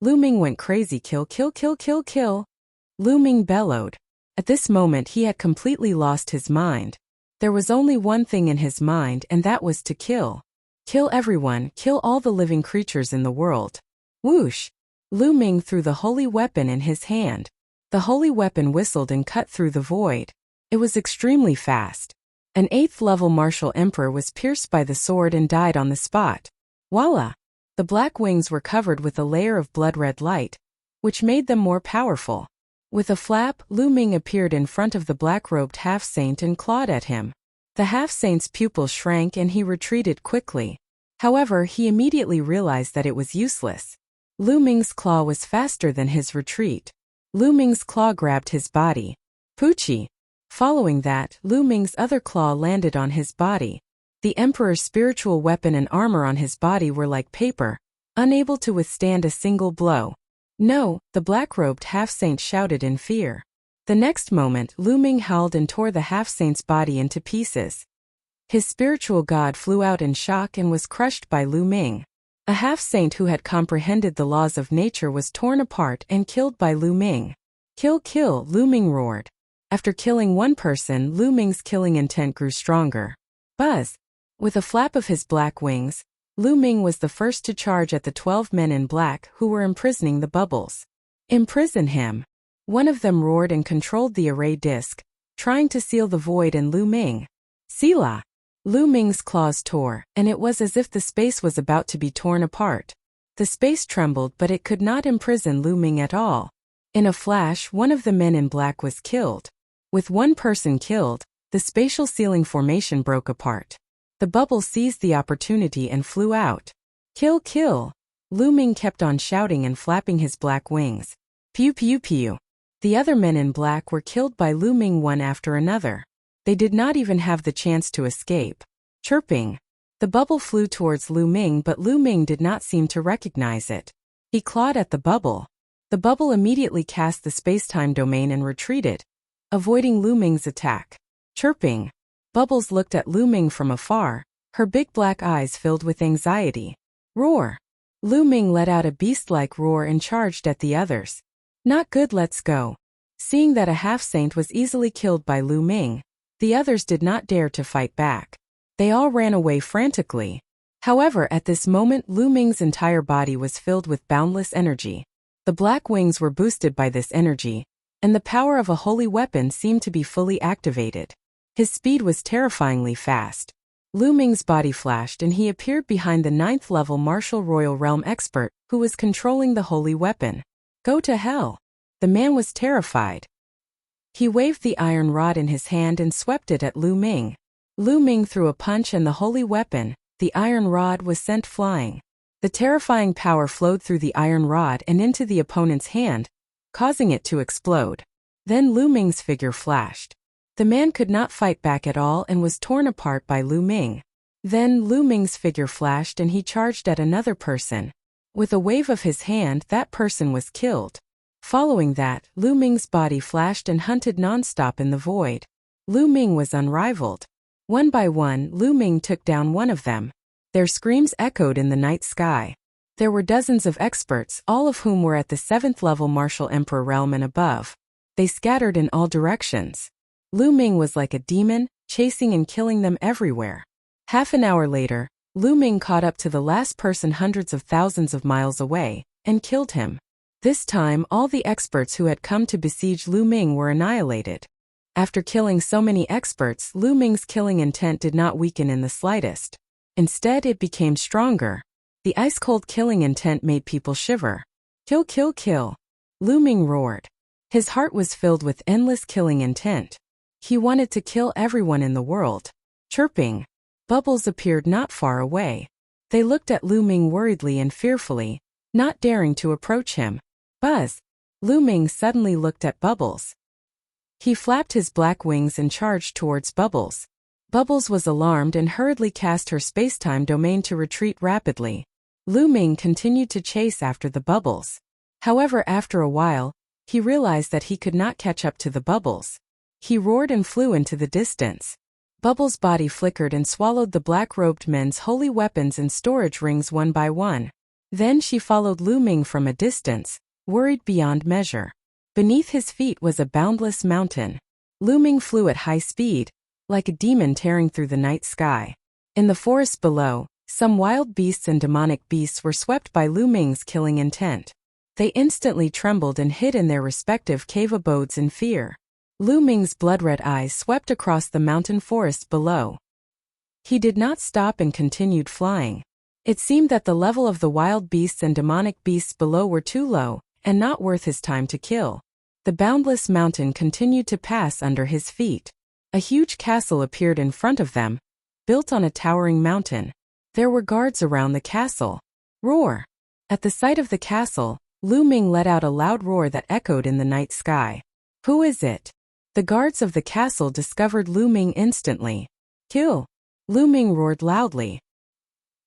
Lu Ming went crazy. Kill, kill, kill, kill, kill. Lu Ming bellowed. At this moment he had completely lost his mind. There was only one thing in his mind, and that was to kill. Kill everyone, kill all the living creatures in the world. Whoosh! Lu Ming threw the holy weapon in his hand. The holy weapon whistled and cut through the void. It was extremely fast. An 8th-level martial emperor was pierced by the sword and died on the spot. Voila! The black wings were covered with a layer of blood-red light, which made them more powerful. With a flap, Lu Ming appeared in front of the black-robed half-saint and clawed at him. The half-saint's pupils shrank and he retreated quickly. However, he immediately realized that it was useless. Lu Ming's claw was faster than his retreat. Lu Ming's claw grabbed his body. Poochie! Following that, Lu Ming's other claw landed on his body. The emperor's spiritual weapon and armor on his body were like paper, unable to withstand a single blow. No, the black-robed half-saint shouted in fear. The next moment, Lu Ming howled and tore the half-saint's body into pieces. His spiritual god flew out in shock and was crushed by Lu Ming. A half-saint who had comprehended the laws of nature was torn apart and killed by Lu Ming. Kill, kill, Lu Ming roared. After killing one person, Lu Ming's killing intent grew stronger. Buzz! With a flap of his black wings, Lu Ming was the first to charge at the 12 men in black who were imprisoning the bubbles. Imprison him! One of them roared and controlled the array disc, trying to seal the void in Lu Ming. Selah! Lu Ming's claws tore, and it was as if the space was about to be torn apart. The space trembled, but it could not imprison Lu Ming at all. In a flash, one of the men in black was killed. With one person killed, the spatial ceiling formation broke apart. The bubble seized the opportunity and flew out. Kill, kill! Lu Ming kept on shouting and flapping his black wings. Pew, pew, pew. The other men in black were killed by Lu Ming one after another. They did not even have the chance to escape. Chirping. The bubble flew towards Lu Ming, but Lu Ming did not seem to recognize it. He clawed at the bubble. The bubble immediately cast the space-time domain and retreated, avoiding Lu Ming's attack. Chirping. Bubbles looked at Lu Ming from afar, her big black eyes filled with anxiety. Roar! Lu Ming let out a beast-like roar and charged at the others. Not good, let's go. Seeing that a half-saint was easily killed by Lu Ming, the others did not dare to fight back. They all ran away frantically. However, at this moment Lu Ming's entire body was filled with boundless energy. The black wings were boosted by this energy, and the power of a holy weapon seemed to be fully activated. His speed was terrifyingly fast. Lu Ming's body flashed and he appeared behind the 9th-level martial royal realm expert who was controlling the holy weapon. Go to hell! The man was terrified. He waved the iron rod in his hand and swept it at Lu Ming. Lu Ming threw a punch and the holy weapon, the iron rod, was sent flying. The terrifying power flowed through the iron rod and into the opponent's hand, causing it to explode. Then Lu Ming's figure flashed. The man could not fight back at all and was torn apart by Lu Ming. Then Lu Ming's figure flashed and he charged at another person. With a wave of his hand, that person was killed. Following that, Lu Ming's body flashed and hunted non-stop in the void. Lu Ming was unrivaled. One by one, Lu Ming took down one of them. Their screams echoed in the night sky. There were dozens of experts, all of whom were at the 7th-level martial emperor realm and above. They scattered in all directions. Lu Ming was like a demon, chasing and killing them everywhere. Half an hour later, Lu Ming caught up to the last person hundreds of thousands of miles away, and killed him. This time, all the experts who had come to besiege Lu Ming were annihilated. After killing so many experts, Lu Ming's killing intent did not weaken in the slightest. Instead, it became stronger. The ice-cold killing intent made people shiver. Kill, kill, kill! Lu Ming roared. His heart was filled with endless killing intent. He wanted to kill everyone in the world. Chirping. Bubbles appeared not far away. They looked at Lu Ming worriedly and fearfully, not daring to approach him. Buzz! Lu Ming suddenly looked at Bubbles. He flapped his black wings and charged towards Bubbles. Bubbles was alarmed and hurriedly cast her space-time domain to retreat rapidly. Lu Ming continued to chase after the Bubbles. However, after a while, he realized that he could not catch up to the Bubbles. He roared and flew into the distance. Bubbles' body flickered and swallowed the black-robed men's holy weapons and storage rings one by one. Then she followed Lu Ming from a distance, worried beyond measure. Beneath his feet was a boundless mountain. Lu Ming flew at high speed, like a demon tearing through the night sky. In the forest below, some wild beasts and demonic beasts were swept by Lu Ming's killing intent. They instantly trembled and hid in their respective cave abodes in fear. Lu Ming's blood-red eyes swept across the mountain forest below. He did not stop and continued flying. It seemed that the level of the wild beasts and demonic beasts below were too low, and not worth his time to kill. The boundless mountain continued to pass under his feet. A huge castle appeared in front of them, built on a towering mountain. There were guards around the castle. Roar! At the sight of the castle, Lu Ming let out a loud roar that echoed in the night sky. Who is it? The guards of the castle discovered Lu Ming instantly. Kill! Lu Ming roared loudly.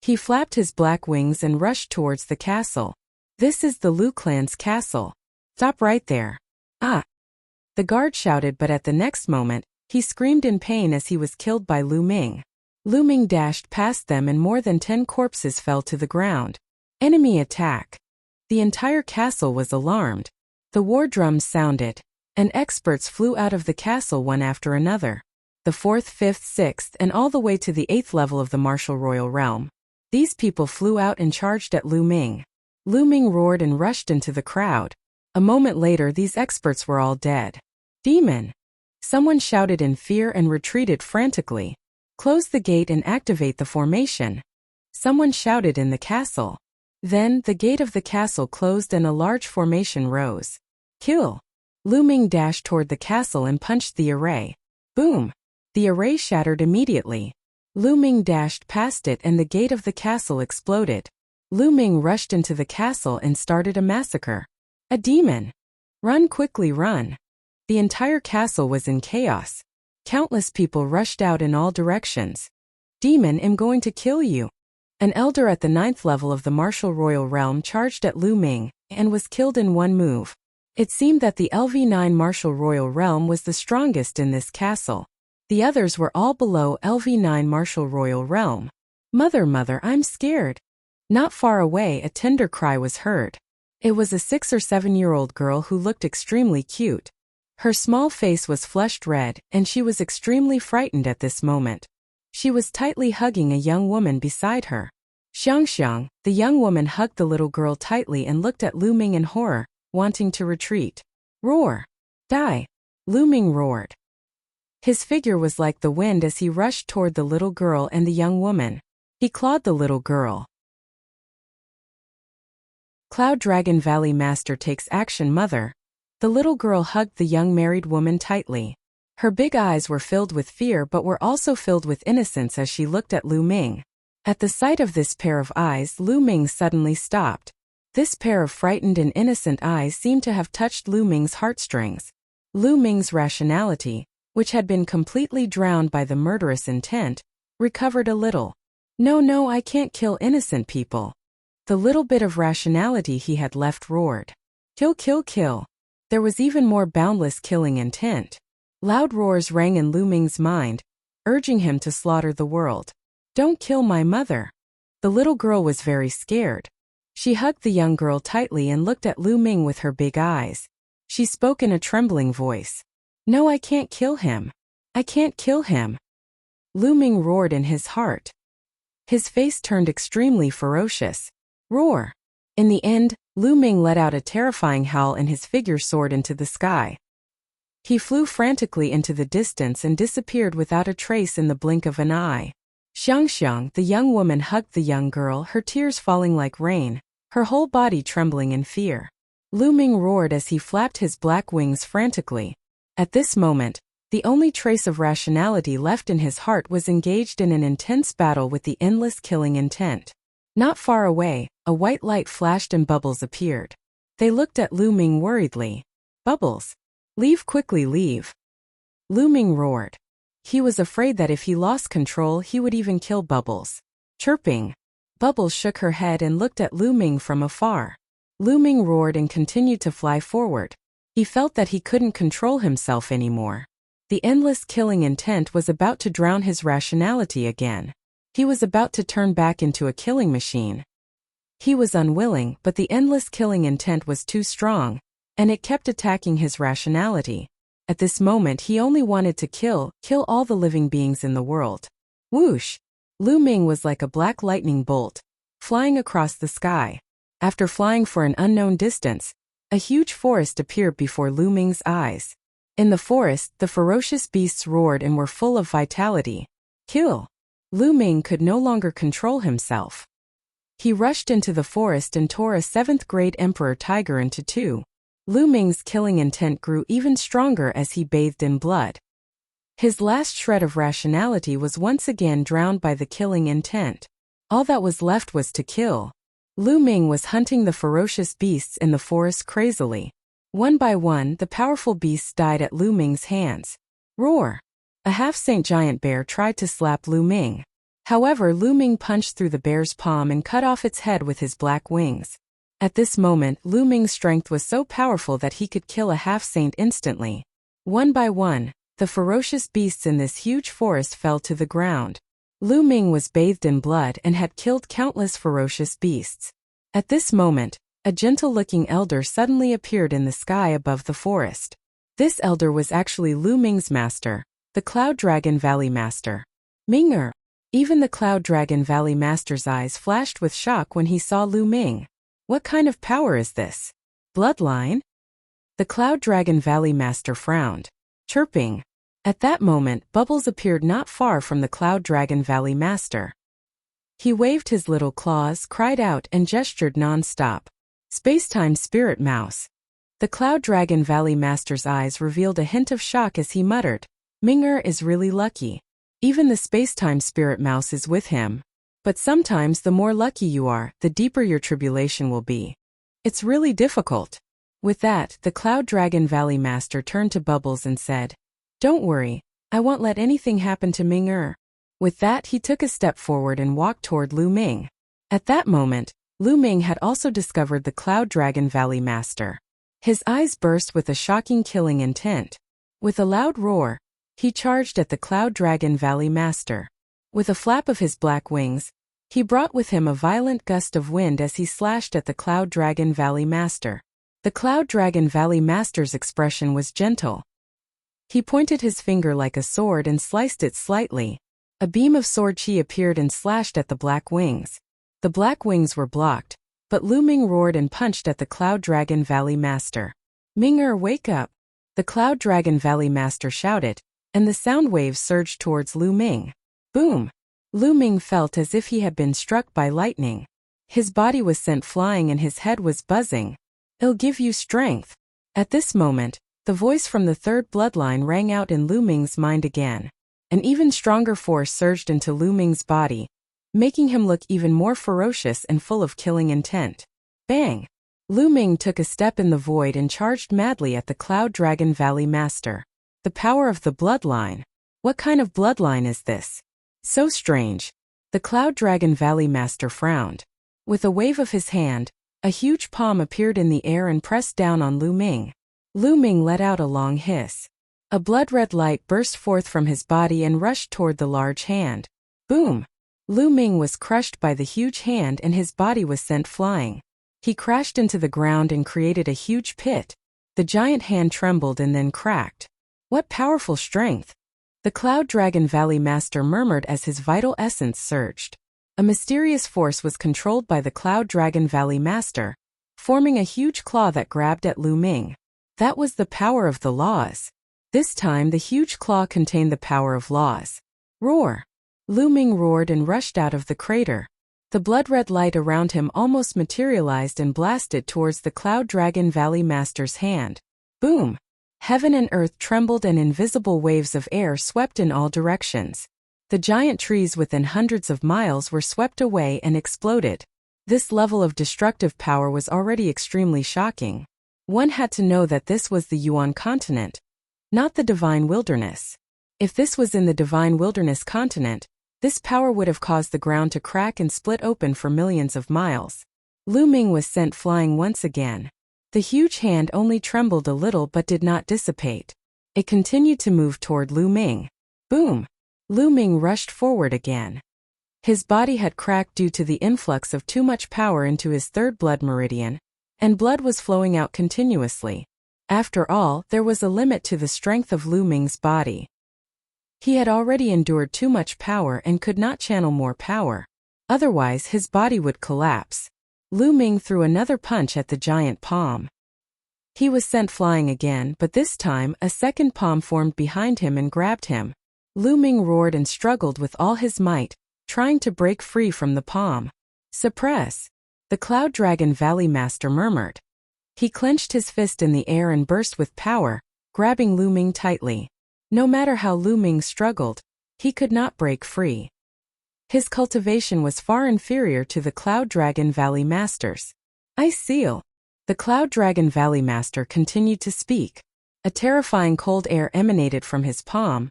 He flapped his black wings and rushed towards the castle. This is the Lu clan's castle. Stop right there. Ah! The guard shouted, but at the next moment, he screamed in pain as he was killed by Lu Ming. Lu Ming dashed past them and more than 10 corpses fell to the ground. Enemy attack. The entire castle was alarmed. The war drums sounded, and experts flew out of the castle one after another. The 4th, 5th, 6th, and all the way to the 8th level of the martial royal realm. These people flew out and charged at Lu Ming. Lu Ming roared and rushed into the crowd. A moment later, these experts were all dead. Demon! Someone shouted in fear and retreated frantically. Close the gate and activate the formation. Someone shouted in the castle. Then, the gate of the castle closed and a large formation rose. Kill! Lu Ming dashed toward the castle and punched the array. Boom! The array shattered immediately. Lu Ming dashed past it and the gate of the castle exploded. Lu Ming rushed into the castle and started a massacre. A demon! Run quickly, run! The entire castle was in chaos. Countless people rushed out in all directions. Demon, I'm going to kill you. An elder at the 9th level of the martial royal realm charged at Lu Ming, and was killed in one move. It seemed that the LV9 martial royal realm was the strongest in this castle. The others were all below LV9 martial royal realm. Mother, I'm scared. Not far away, a tender cry was heard. It was a 6 or 7-year-old girl who looked extremely cute. Her small face was flushed red, and she was extremely frightened at this moment. She was tightly hugging a young woman beside her. Xiang, the young woman hugged the little girl tightly and looked at Lu Ming in horror, wanting to retreat. Roar! Die! Lu Ming roared. His figure was like the wind as he rushed toward the little girl and the young woman. He clawed the little girl. Cloud Dragon Valley Master takes action. Mother. The little girl hugged the young married woman tightly. Her big eyes were filled with fear but were also filled with innocence as she looked at Lu Ming. At the sight of this pair of eyes, Lu Ming suddenly stopped. This pair of frightened and innocent eyes seemed to have touched Lu Ming's heartstrings. Lu Ming's rationality, which had been completely drowned by the murderous intent, recovered a little. No, I can't kill innocent people. The little bit of rationality he had left roared. Kill. There was even more boundless killing intent. Loud roars rang in Lu Ming's mind, urging him to slaughter the world. Don't kill my mother. The little girl was very scared. She hugged the young girl tightly and looked at Lu Ming with her big eyes. She spoke in a trembling voice. No, I can't kill him. I can't kill him. Lu Ming roared in his heart. His face turned extremely ferocious. Roar! In the end, Lu Ming let out a terrifying howl and his figure soared into the sky. He flew frantically into the distance and disappeared without a trace in the blink of an eye. Xiang, the young woman hugged the young girl, her tears falling like rain, her whole body trembling in fear. Lu Ming roared as he flapped his black wings frantically. At this moment, the only trace of rationality left in his heart was engaged in an intense battle with the endless killing intent. Not far away, a white light flashed and bubbles appeared. They looked at Lu Ming worriedly. Bubbles. Leave quickly, leave. Lu Ming roared. He was afraid that if he lost control he would even kill Bubbles. Chirping. Bubbles shook her head and looked at Lu Ming from afar. Lu Ming roared and continued to fly forward. He felt that he couldn't control himself anymore. The endless killing intent was about to drown his rationality again. He was about to turn back into a killing machine. He was unwilling, but the endless killing intent was too strong, and it kept attacking his rationality. At this moment he only wanted to kill all the living beings in the world. Whoosh! Lu Ming was like a black lightning bolt, flying across the sky. After flying for an unknown distance, a huge forest appeared before Lu Ming's eyes. In the forest, the ferocious beasts roared and were full of vitality. Kill! Lu Ming could no longer control himself. He rushed into the forest and tore a 7th-grade emperor tiger into two. Lu Ming's killing intent grew even stronger as he bathed in blood. His last shred of rationality was once again drowned by the killing intent. All that was left was to kill. Lu Ming was hunting the ferocious beasts in the forest crazily. One by one, the powerful beasts died at Lu Ming's hands. Roar! A half-saint giant bear tried to slap Lu Ming. However, Lu Ming punched through the bear's palm and cut off its head with his black wings. At this moment, Lu Ming's strength was so powerful that he could kill a half-saint instantly. One by one, the ferocious beasts in this huge forest fell to the ground. Lu Ming was bathed in blood and had killed countless ferocious beasts. At this moment, a gentle-looking elder suddenly appeared in the sky above the forest. This elder was actually Lu Ming's master, the Cloud Dragon Valley Master. Ming-er! Even the Cloud Dragon Valley Master's eyes flashed with shock when he saw Lu Ming. What kind of power is this? Bloodline? The Cloud Dragon Valley Master frowned, chirping. At that moment, Bubbles appeared not far from the Cloud Dragon Valley Master. He waved his little claws, cried out, and gestured non-stop. Spacetime Spirit Mouse. The Cloud Dragon Valley Master's eyes revealed a hint of shock as he muttered, Ming-er is really lucky. Even the Spacetime Spirit Mouse is with him. But sometimes the more lucky you are, the deeper your tribulation will be. It's really difficult. With that, the Cloud Dragon Valley Master turned to Bubbles and said, Don't worry, I won't let anything happen to Ming-er. With that, he took a step forward and walked toward Lu Ming. At that moment, Lu Ming had also discovered the Cloud Dragon Valley Master. His eyes burst with a shocking killing intent. With a loud roar, he charged at the Cloud Dragon Valley Master. With a flap of his black wings, he brought with him a violent gust of wind as he slashed at the Cloud Dragon Valley Master. The Cloud Dragon Valley Master's expression was gentle. He pointed his finger like a sword and sliced it slightly. A beam of sword chi appeared and slashed at the black wings. The black wings were blocked, but Lu Ming roared and punched at the Cloud Dragon Valley Master. Ming-er, wake up! The Cloud Dragon Valley Master shouted, and the sound waves surged towards Lu Ming. Boom! Lu Ming felt as if he had been struck by lightning. His body was sent flying and his head was buzzing. It'll give you strength. At this moment, the voice from the third bloodline rang out in Lu Ming's mind again. An even stronger force surged into Lu Ming's body, making him look even more ferocious and full of killing intent. Bang! Lu Ming took a step in the void and charged madly at the Cloud Dragon Valley Master. The power of the bloodline. What kind of bloodline is this? So strange. The Cloud Dragon Valley Master frowned. With a wave of his hand, a huge palm appeared in the air and pressed down on Lu Ming. Lu Ming let out a long hiss. A blood-red light burst forth from his body and rushed toward the large hand. Boom! Lu Ming was crushed by the huge hand and his body was sent flying. He crashed into the ground and created a huge pit. The giant hand trembled and then cracked. What powerful strength! The Cloud Dragon Valley Master murmured as his vital essence surged. A mysterious force was controlled by the Cloud Dragon Valley Master, forming a huge claw that grabbed at Lu Ming. That was the power of the laws. This time the huge claw contained the power of laws. Roar! Lu Ming roared and rushed out of the crater. The blood-red light around him almost materialized and blasted towards the Cloud Dragon Valley Master's hand. Boom! Heaven and earth trembled and invisible waves of air swept in all directions. The giant trees within hundreds of miles were swept away and exploded. This level of destructive power was already extremely shocking. One had to know that this was the Yuan continent, not the Divine Wilderness. If this was in the Divine Wilderness continent, this power would have caused the ground to crack and split open for millions of miles. Lu Ming was sent flying once again. The huge hand only trembled a little but did not dissipate. It continued to move toward Lu Ming. Boom! Lu Ming rushed forward again. His body had cracked due to the influx of too much power into his third blood meridian, and blood was flowing out continuously. After all, there was a limit to the strength of Lu Ming's body. He had already endured too much power and could not channel more power. Otherwise his body would collapse. Lu Ming threw another punch at the giant palm. He was sent flying again, but this time a second palm formed behind him and grabbed him. Lu Ming roared and struggled with all his might, trying to break free from the palm. "Suppress!" the Cloud Dragon Valley Master murmured. He clenched his fist in the air and burst with power, grabbing Lu Ming tightly. No matter how Lu Ming struggled, he could not break free. His cultivation was far inferior to the Cloud Dragon Valley Master's. "Ice Seal!" The Cloud Dragon Valley Master continued to speak. A terrifying cold air emanated from his palm,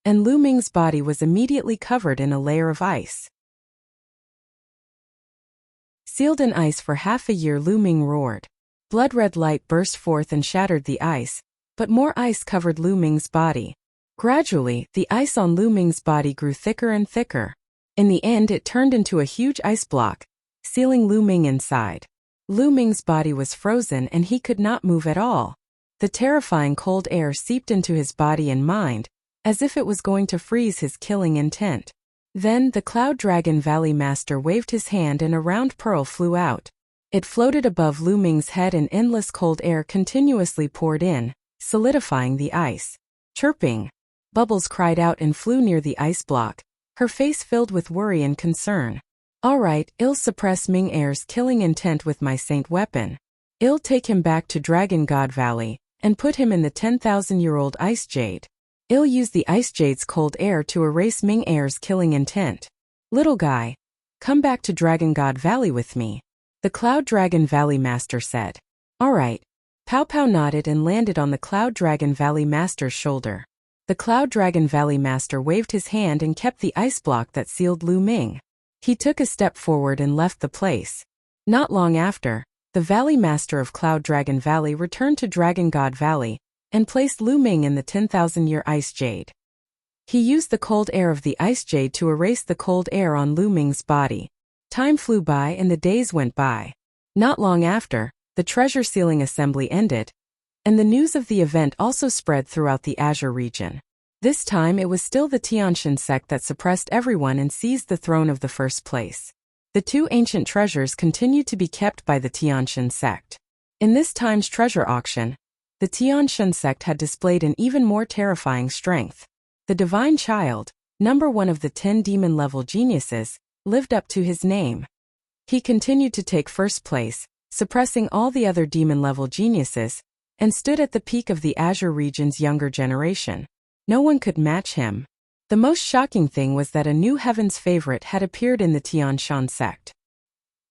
and Lu Ming's body was immediately covered in a layer of ice. Sealed in ice for half a year, Lu Ming roared. Blood-red light burst forth and shattered the ice, but more ice covered Lu Ming's body. Gradually, the ice on Lu Ming's body grew thicker and thicker. In the end, it turned into a huge ice block, sealing Lu Ming inside. Lu Ming's body was frozen and he could not move at all. The terrifying cold air seeped into his body and mind, as if it was going to freeze his killing intent. Then the Cloud Dragon Valley Master waved his hand and a round pearl flew out. It floated above Lu Ming's head and endless cold air continuously poured in, solidifying the ice. Chirping, Bubbles cried out and flew near the ice block, her face filled with worry and concern. "All right, I'll suppress Ming Heir's killing intent with my saint weapon. I'll take him back to Dragon God Valley and put him in the 10,000-year-old Ice Jade. I'll use the Ice Jade's cold air to erase Ming Heir's killing intent. Little guy, come back to Dragon God Valley with me," the Cloud Dragon Valley Master said. "All right." Pow Pow nodded and landed on the Cloud Dragon Valley Master's shoulder. The Cloud Dragon Valley Master waved his hand and kept the ice block that sealed Lu Ming. He took a step forward and left the place. Not long after, the Valley Master of Cloud Dragon Valley returned to Dragon God Valley and placed Lu Ming in the 10,000-year Ice Jade. He used the cold air of the Ice Jade to erase the cold air on Lu Ming's body. Time flew by and the days went by. Not long after, the treasure sealing assembly ended, and the news of the event also spread throughout the Azure region. This time it was still the Tianshan sect that suppressed everyone and seized the throne of the first place. The two ancient treasures continued to be kept by the Tianshan sect. In this time's treasure auction, the Tianshan sect had displayed an even more terrifying strength. The Divine Child, number 1 of the 10 demon-level geniuses, lived up to his name. He continued to take first place, suppressing all the other demon-level geniuses, and stood at the peak of the Azure region's younger generation. No one could match him. The most shocking thing was that a new heaven's favorite had appeared in the Tianshan sect.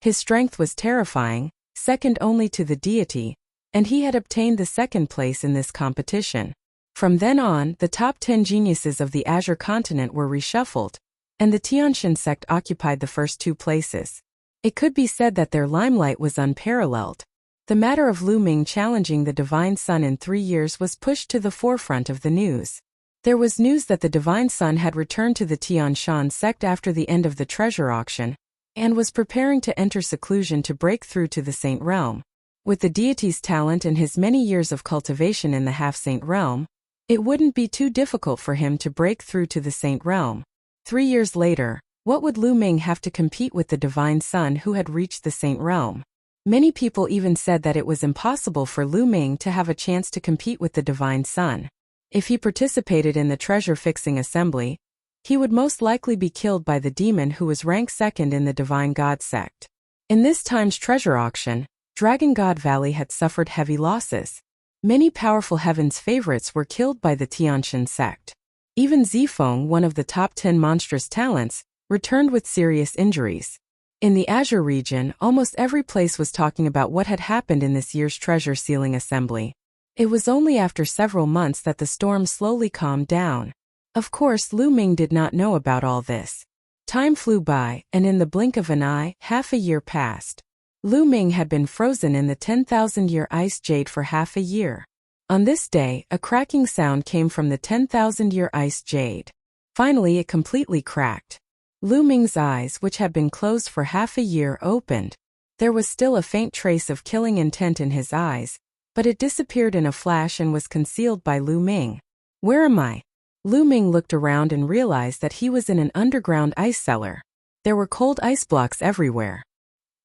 His strength was terrifying, second only to the deity, and he had obtained the second place in this competition. From then on, the top 10 geniuses of the Azure continent were reshuffled, and the Tianshan sect occupied the first 2 places. It could be said that their limelight was unparalleled. The matter of Lu Ming challenging the Divine Sun in 3 years was pushed to the forefront of the news. There was news that the Divine Sun had returned to the Tianshan sect after the end of the treasure auction, and was preparing to enter seclusion to break through to the Saint Realm. With the deity's talent and his many years of cultivation in the half-saint realm, it wouldn't be too difficult for him to break through to the Saint Realm. 3 years later, what would Lu Ming have to compete with the Divine Sun who had reached the Saint Realm? Many people even said that it was impossible for Lu Ming to have a chance to compete with the Divine Sun. If he participated in the treasure-fixing assembly, he would most likely be killed by the demon who was ranked second in the Divine God sect. In this time's treasure auction, Dragon God Valley had suffered heavy losses. Many powerful heaven's favorites were killed by the Tianshan sect. Even Zifeng, one of the top 10 monstrous talents, returned with serious injuries. In the Azure region, almost every place was talking about what had happened in this year's treasure sealing assembly. It was only after several months that the storm slowly calmed down. Of course, Lu Ming did not know about all this. Time flew by, and in the blink of an eye, half a year passed. Lu Ming had been frozen in the 10,000-year Ice Jade for half a year. On this day, a cracking sound came from the 10,000-year Ice Jade. Finally, it completely cracked. Lu Ming's eyes, which had been closed for half a year, opened. There was still a faint trace of killing intent in his eyes, but it disappeared in a flash and was concealed by Lu Ming. Where am I? Lu Ming looked around and realized that he was in an underground ice cellar. There were cold ice blocks everywhere.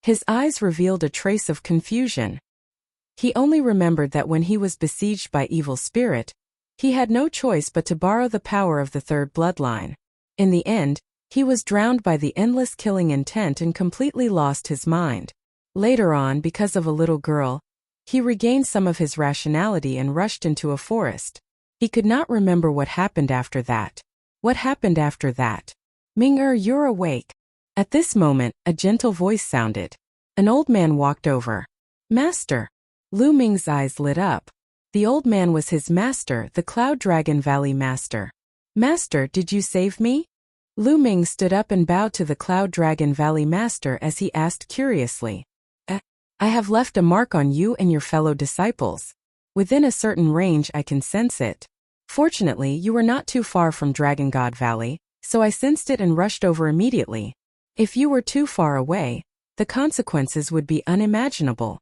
His eyes revealed a trace of confusion. He only remembered that when he was besieged by evil spirit, he had no choice but to borrow the power of the third bloodline. In the end, he was drowned by the endless killing intent and completely lost his mind. Later on, because of a little girl, he regained some of his rationality and rushed into a forest. He could not remember what happened after that. What happened after that? Ming-er, you're awake. At this moment, a gentle voice sounded. An old man walked over. Master. Lu Ming's eyes lit up. The old man was his master, the Cloud Dragon Valley Master. Master, did you save me? Lu Ming stood up and bowed to the Cloud Dragon Valley Master as he asked curiously. I have left a mark on you and your fellow disciples. Within a certain range I can sense it. Fortunately, you were not too far from Dragon God Valley, so I sensed it and rushed over immediately. If you were too far away, the consequences would be unimaginable.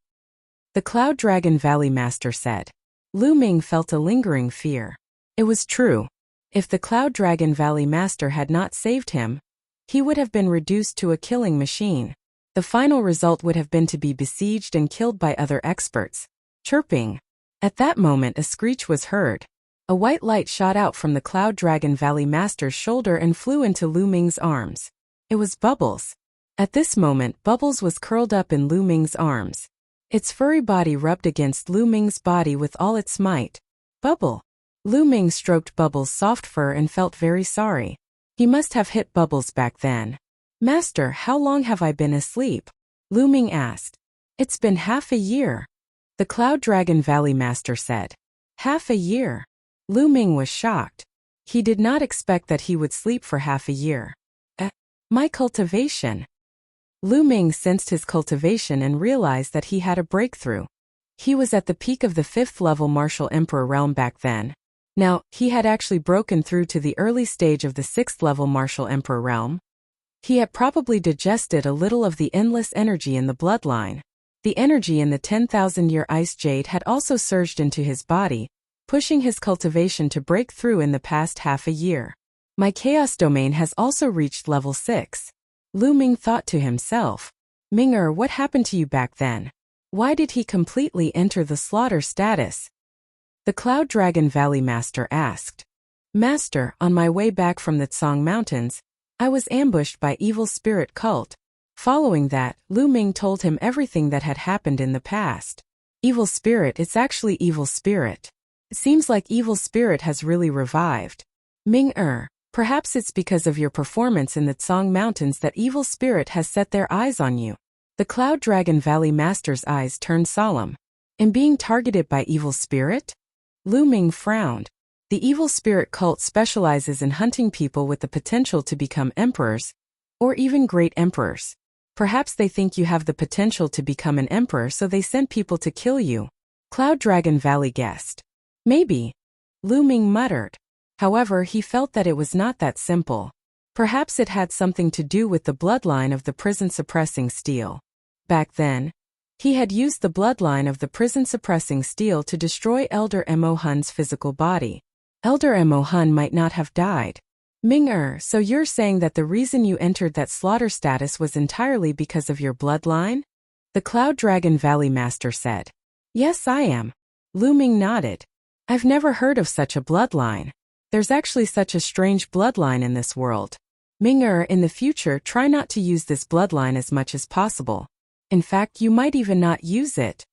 The Cloud Dragon Valley Master said. Lu Ming felt a lingering fear. It was true. If the Cloud Dragon Valley Master had not saved him, he would have been reduced to a killing machine. The final result would have been to be besieged and killed by other experts. Chirping. At that moment a screech was heard. A white light shot out from the Cloud Dragon Valley Master's shoulder and flew into Lu Ming's arms. It was Bubbles. At this moment Bubbles was curled up in Lu Ming's arms. Its furry body rubbed against Lu Ming's body with all its might. Bubble. Lu Ming stroked Bubbles' soft fur and felt very sorry. He must have hit Bubbles back then. Master, how long have I been asleep? Lu Ming asked. It's been half a year. The Cloud Dragon Valley Master said. Half a year. Lu Ming was shocked. He did not expect that he would sleep for half a year. My cultivation. Lu Ming sensed his cultivation and realized that he had a breakthrough. He was at the peak of the 5th level Martial Emperor realm back then. Now, he had actually broken through to the early stage of the 6th level Martial Emperor realm. He had probably digested a little of the endless energy in the bloodline. The energy in the 10,000-year ice jade had also surged into his body, pushing his cultivation to break through in the past half a year. My chaos domain has also reached level 6. Lu Ming thought to himself. Ming-er, what happened to you back then? Why did he completely enter the slaughter status? The Cloud Dragon Valley Master asked. Master, on my way back from the Tsang Mountains, I was ambushed by evil spirit cult. Following that, Lu Ming told him everything that had happened in the past. Evil spirit, it's actually evil spirit. It seems like evil spirit has really revived. Ming-er, perhaps it's because of your performance in the Tsang Mountains that evil spirit has set their eyes on you. The Cloud Dragon Valley Master's eyes turned solemn. In being targeted by evil spirit? Lu Ming frowned. The evil spirit cult specializes in hunting people with the potential to become emperors, or even great emperors. Perhaps they think you have the potential to become an emperor, so they sent people to kill you. Cloud Dragon Valley guessed. Maybe. Lu Ming muttered. However, he felt that it was not that simple. Perhaps it had something to do with the bloodline of the prison-suppressing steel. Back then, he had used the bloodline of the prison-suppressing steel to destroy Elder Mo Hun's physical body. Elder Mo Hun might not have died. Ming-er, so you're saying that the reason you entered that slaughter status was entirely because of your bloodline? The Cloud Dragon Valley Master said. Yes, I am. Lu Ming nodded. I've never heard of such a bloodline. There's actually such a strange bloodline in this world. Ming-er, in the future, try not to use this bloodline as much as possible. In fact, you might even not use it.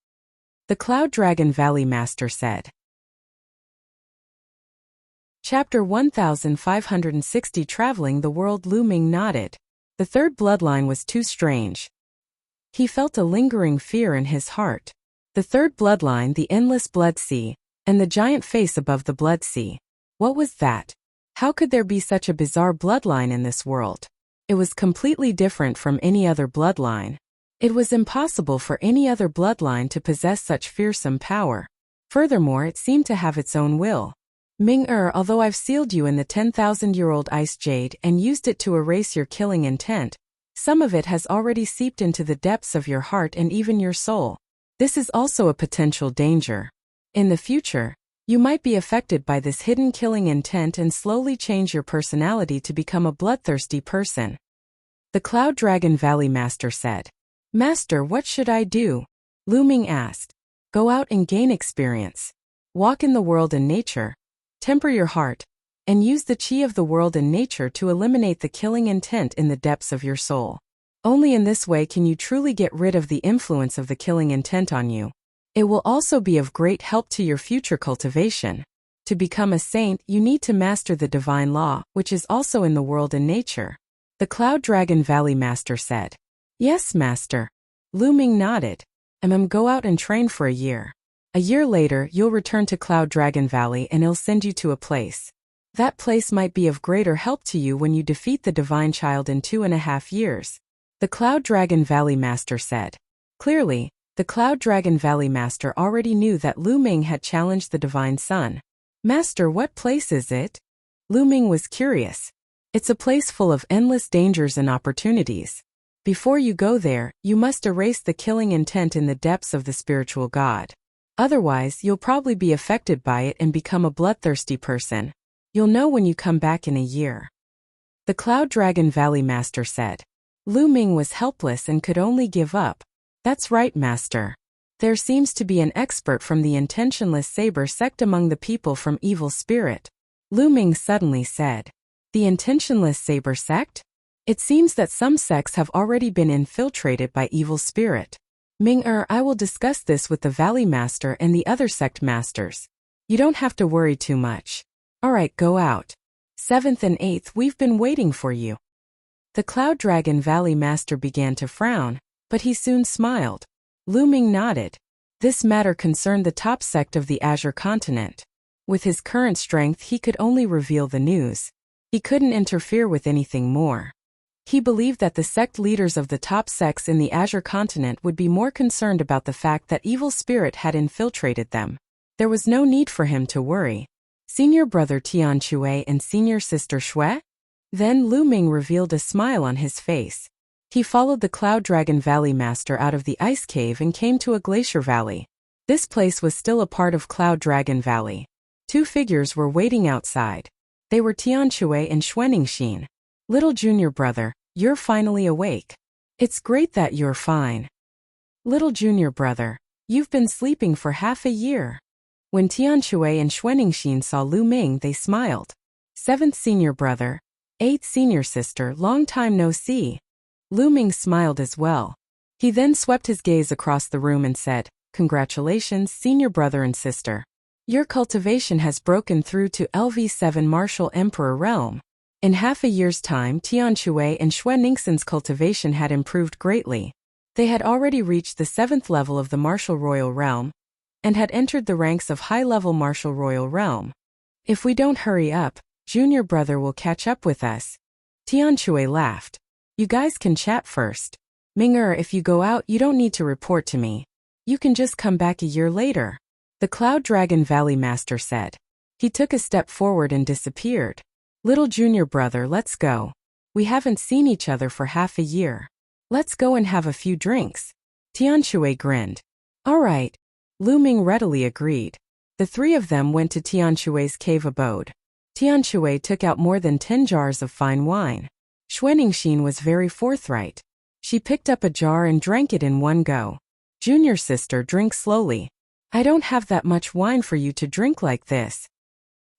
The Cloud Dragon Valley Master said. Chapter 1560 Traveling the World. Lu Ming nodded. The third bloodline was too strange. He felt a lingering fear in his heart. The third bloodline, the endless blood sea, and the giant face above the blood sea. What was that? How could there be such a bizarre bloodline in this world? It was completely different from any other bloodline. It was impossible for any other bloodline to possess such fearsome power. Furthermore, it seemed to have its own will. Ming-Er, although I've sealed you in the 10,000-year-old ice jade and used it to erase your killing intent, some of it has already seeped into the depths of your heart and even your soul. This is also a potential danger. In the future, you might be affected by this hidden killing intent and slowly change your personality to become a bloodthirsty person. The Cloud Dragon Valley Master said. Master, what should I do? Lu Ming asked. Go out and gain experience. Walk in the world and nature. Temper your heart, and use the chi of the world and nature to eliminate the killing intent in the depths of your soul. Only in this way can you truly get rid of the influence of the killing intent on you. It will also be of great help to your future cultivation. To become a saint, you need to master the divine law, which is also in the world and nature. The Cloud Dragon Valley Master said. Yes, Master. Lu Ming nodded. Go out and train for a year. A year later, you'll return to Cloud Dragon Valley and it'll send you to a place. That place might be of greater help to you when you defeat the Divine Child in 2.5 years. The Cloud Dragon Valley Master said. Clearly, the Cloud Dragon Valley Master already knew that Lu Ming had challenged the Divine Sun. Master, what place is it? Lu Ming was curious. It's a place full of endless dangers and opportunities. Before you go there, you must erase the killing intent in the depths of the spiritual God. Otherwise, you'll probably be affected by it and become a bloodthirsty person. You'll know when you come back in a year. The Cloud Dragon Valley Master said. Lu Ming was helpless and could only give up. That's right, Master. There seems to be an expert from the Intentionless Saber sect among the people from Evil Spirit. Lu Ming suddenly said. The Intentionless Saber sect? It seems that some sects have already been infiltrated by Evil Spirit. Ming-Er, I will discuss this with the Valley Master and the other sect masters. You don't have to worry too much. Alright, go out. 7th and 8th, we've been waiting for you. The Cloud Dragon Valley Master began to frown, but he soon smiled. Lu Ming nodded. This matter concerned the top sect of the Azure Continent. With his current strength, he could only reveal the news. He couldn't interfere with anything more. He believed that the sect leaders of the top sects in the Azure Continent would be more concerned about the fact that Evil Spirit had infiltrated them. There was no need for him to worry. Senior brother Tian Chui and senior sister Shui? Then Lu Ming revealed a smile on his face. He followed the Cloud Dragon Valley Master out of the ice cave and came to a glacier valley. This place was still a part of Cloud Dragon Valley. 2 figures were waiting outside. They were Tian Chui and Xuanixin. Little junior brother, you're finally awake. It's great that you're fine. Little junior brother, you've been sleeping for half a year. When Tian Chui and Xuanixin saw Lu Ming, they smiled. 7th senior brother, 8th senior sister, long time no see. Lu Ming smiled as well. He then swept his gaze across the room and said, Congratulations, senior brother and sister. Your cultivation has broken through to LV7 Martial Emperor realm. In half a year's time, Tian Chui and Xuanixin's cultivation had improved greatly. They had already reached the 7th level of the Martial Royal Realm, and had entered the ranks of high-level Martial Royal Realm. If we don't hurry up, junior brother will catch up with us. Tian Chui laughed. You guys can chat first. Ming-Er, if you go out, you don't need to report to me. You can just come back a year later. The Cloud Dragon Valley Master said. He took a step forward and disappeared. Little junior brother, let's go. We haven't seen each other for half a year. Let's go and have a few drinks. Tian Chui grinned. All right. Lu Ming readily agreed. The 3 of them went to Tian Chui's cave abode. Tian Chui took out more than 10 jars of fine wine. Xuanixin was very forthright. She picked up a jar and drank it in one go. Junior sister, drink slowly. I don't have that much wine for you to drink like this.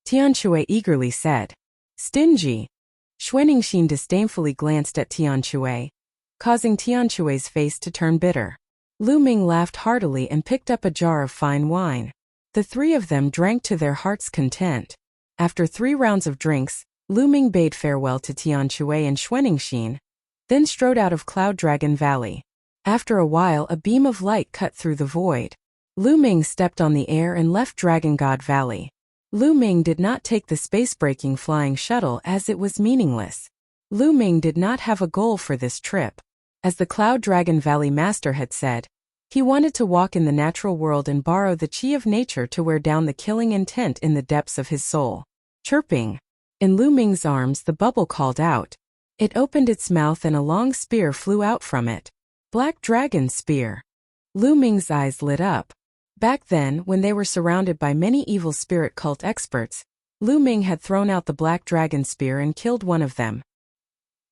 Tian Chui eagerly said. Stingy. Xuanixin disdainfully glanced at Tian Chui, causing Tian Chui's face to turn bitter. Lu Ming laughed heartily and picked up a jar of fine wine. The 3 of them drank to their heart's content. After 3 rounds of drinks, Lu Ming bade farewell to Tian Chui and Xuanixin, then strode out of Cloud Dragon Valley. After a while, a beam of light cut through the void. Lu Ming stepped on the air and left Dragon God Valley. Lu Ming did not take the space-breaking flying shuttle as it was meaningless. Lu Ming did not have a goal for this trip. As the Cloud Dragon Valley Master had said, He wanted to walk in the natural world and borrow the chi of nature to wear down the killing intent in the depths of his soul. Chirping. In Lu Ming's arms, the bubble called out. It opened its mouth and a long spear flew out from it. Black Dragon Spear. Lu Ming's eyes lit up. Back then, when they were surrounded by many evil spirit cult experts, Lu Ming had thrown out the Black Dragon Spear and killed one of them.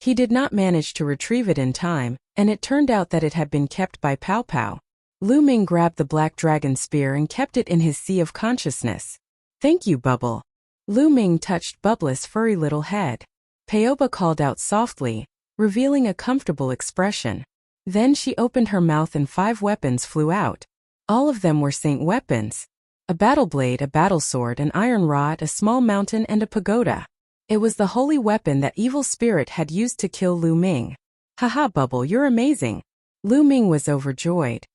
He did not manage to retrieve it in time, and it turned out that it had been kept by Pow Pow. Lu Ming grabbed the Black Dragon Spear and kept it in his sea of consciousness. Thank you, Bubble. Lu Ming touched Bubble's furry little head. Paoba called out softly, revealing a comfortable expression. Then she opened her mouth and 5 weapons flew out. All of them were saint weapons. A battle blade, a battle sword, an iron rod, a small mountain, and a pagoda. It was the holy weapon that evil spirit had used to kill Lu Ming. Haha, Bubble, you're amazing. Lu Ming was overjoyed.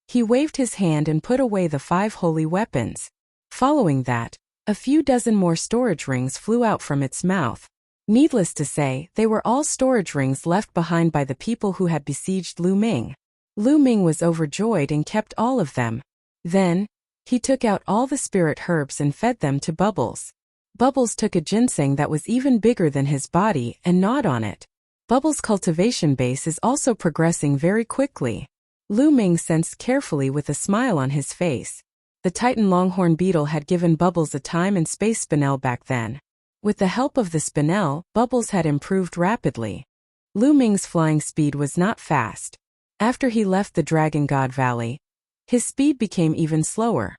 He waved his hand and put away the 5 holy weapons. Following that, a few dozen more storage rings flew out from its mouth. Needless to say, they were all storage rings left behind by the people who had besieged Lu Ming. Lu Ming was overjoyed and kept all of them. Then, he took out all the spirit herbs and fed them to Bubbles. Bubbles took a ginseng that was even bigger than his body and gnawed on it. Bubbles' cultivation base is also progressing very quickly. Lu Ming sensed carefully with a smile on his face. The Titan Longhorn Beetle had given Bubbles a time and space spinel back then. With the help of the spinel, Bubbles had improved rapidly. Lu Ming's flying speed was not fast. After he left the Dragon God Valley, his speed became even slower.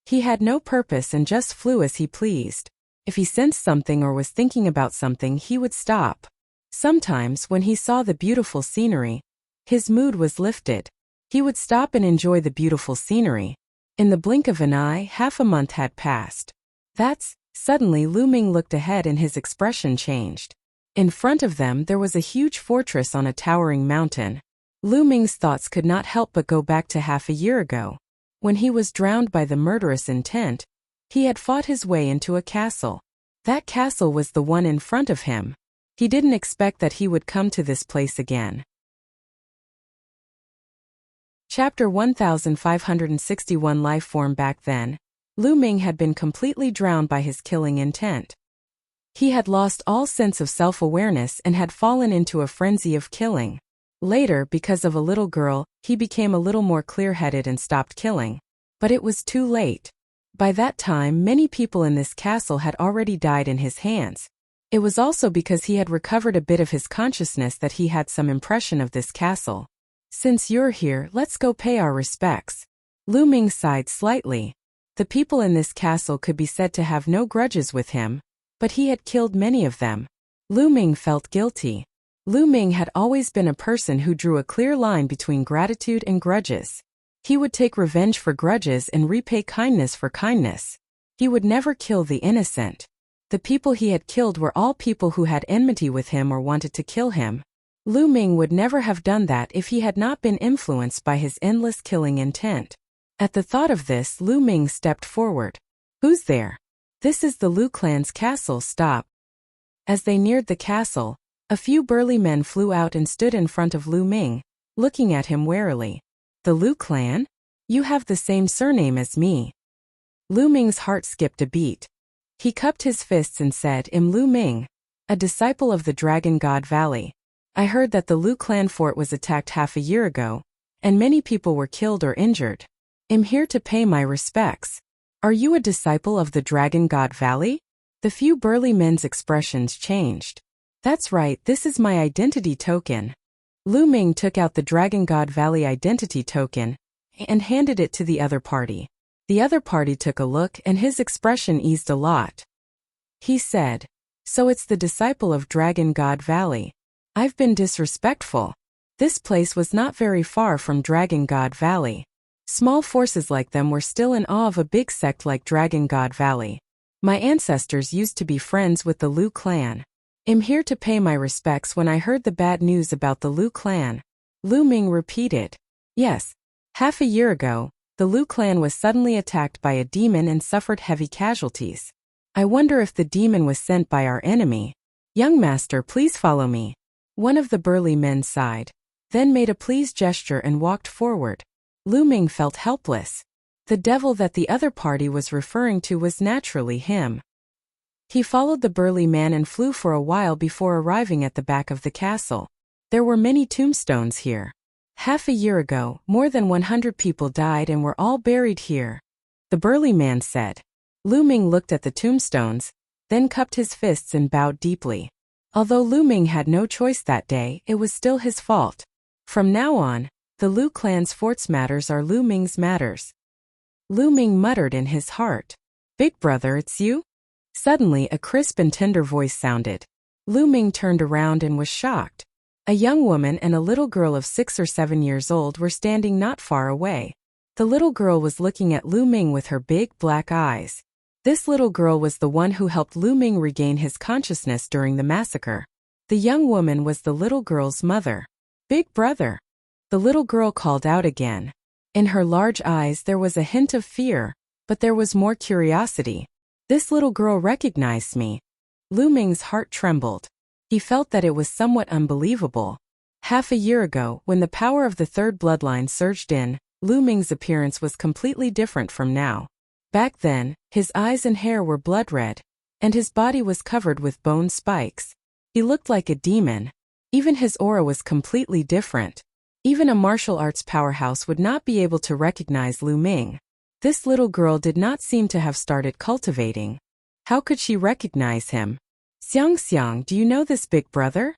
He had no purpose and just flew as he pleased. If he sensed something or was thinking about something, he would stop. Sometimes, when he saw the beautiful scenery, his mood was lifted. He would stop and enjoy the beautiful scenery. In the blink of an eye, half a month had passed. Suddenly Lu Ming looked ahead and his expression changed. In front of them there was a huge fortress on a towering mountain. Lu Ming's thoughts could not help but go back to half a year ago. When he was drowned by the murderous intent, he had fought his way into a castle. That castle was the one in front of him. He didn't expect that he would come to this place again. Chapter 1561 Life Form. Back then, Lu Ming had been completely drowned by his killing intent. He had lost all sense of self-awareness and had fallen into a frenzy of killing. Later, because of a little girl, he became a little more clear-headed and stopped killing. But it was too late. By that time, many people in this castle had already died in his hands. It was also because he had recovered a bit of his consciousness that he had some impression of this castle. Since you're here, let's go pay our respects. Lu Ming sighed slightly. The people in this castle could be said to have no grudges with him, but he had killed many of them. Lu Ming felt guilty. Lu Ming had always been a person who drew a clear line between gratitude and grudges. He would take revenge for grudges and repay kindness for kindness. He would never kill the innocent. The people he had killed were all people who had enmity with him or wanted to kill him. Lu Ming would never have done that if he had not been influenced by his endless killing intent. At the thought of this, Lu Ming stepped forward. Who's there? This is the Lu clan's castle. Stop. As they neared the castle, a few burly men flew out and stood in front of Lu Ming, looking at him warily. The Lu clan? You have the same surname as me. Lu Ming's heart skipped a beat. He cupped his fists and said, I'm Lu Ming, a disciple of the Dragon God Valley. I heard that the Lu clan fort was attacked half a year ago, and many people were killed or injured. I'm here to pay my respects. Are you a disciple of the Dragon God Valley? The few burly men's expressions changed. That's right, this is my identity token. Lu Ming took out the Dragon God Valley identity token and handed it to the other party. The other party took a look and his expression eased a lot. He said, so it's the disciple of Dragon God Valley. I've been disrespectful. This place was not very far from Dragon God Valley. Small forces like them were still in awe of a big sect like Dragon God Valley. My ancestors used to be friends with the Lu clan. I'm here to pay my respects. When I heard the bad news about the Lu clan, Lu Ming repeated. Yes. Half a year ago, the Lu clan was suddenly attacked by a demon and suffered heavy casualties. I wonder if the demon was sent by our enemy. Young master, please follow me. One of the burly men sighed. then made a pleased gesture and walked forward. Lu Ming felt helpless. The devil that the other party was referring to was naturally him. He followed the burly man and flew for a while before arriving at the back of the castle. There were many tombstones here. Half a year ago, more than 100 people died and were all buried here, the burly man said. Lu Ming looked at the tombstones, then cupped his fists and bowed deeply. Although Lu Ming had no choice that day, it was still his fault. From now on, the Lu clan's fort's matters are Lu Ming's matters. Lu Ming muttered in his heart. Big brother, it's you? Suddenly a crisp and tender voice sounded. Lu Ming turned around and was shocked. A young woman and a little girl of 6 or 7 years old were standing not far away. The little girl was looking at Lu Ming with her big black eyes. This little girl was the one who helped Lu Ming regain his consciousness during the massacre. The young woman was the little girl's mother. Big brother. The little girl called out again. In her large eyes there was a hint of fear, but there was more curiosity. This little girl recognized me. Lu Ming's heart trembled. He felt that it was somewhat unbelievable. Half a year ago, when the power of the third bloodline surged in, Lu Ming's appearance was completely different from now. Back then, his eyes and hair were blood red, and his body was covered with bone spikes. He looked like a demon. Even his aura was completely different. Even a martial arts powerhouse would not be able to recognize Lu Ming. This little girl did not seem to have started cultivating. How could she recognize him? Xiang, do you know this big brother?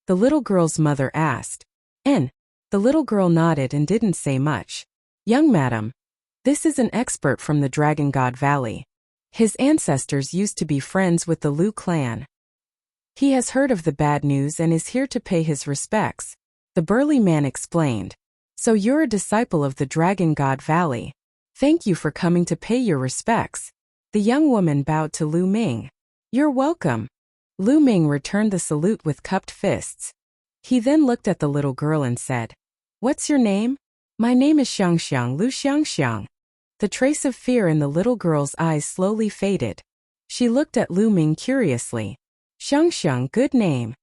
The little girl's mother asked. The little girl nodded and didn't say much. Young madam, this is an expert from the Dragon God Valley. His ancestors used to be friends with the Lu clan. He has heard of the bad news and is here to pay his respects, the burly man explained. So you're a disciple of the Dragon God Valley. Thank you for coming to pay your respects. The young woman bowed to Lu Ming. You're welcome. Lu Ming returned the salute with cupped fists. He then looked at the little girl and said, What's your name? My name is Xiang, Lu Xiang. The trace of fear in the little girl's eyes slowly faded. She looked at Lu Ming curiously. Xiang, good name,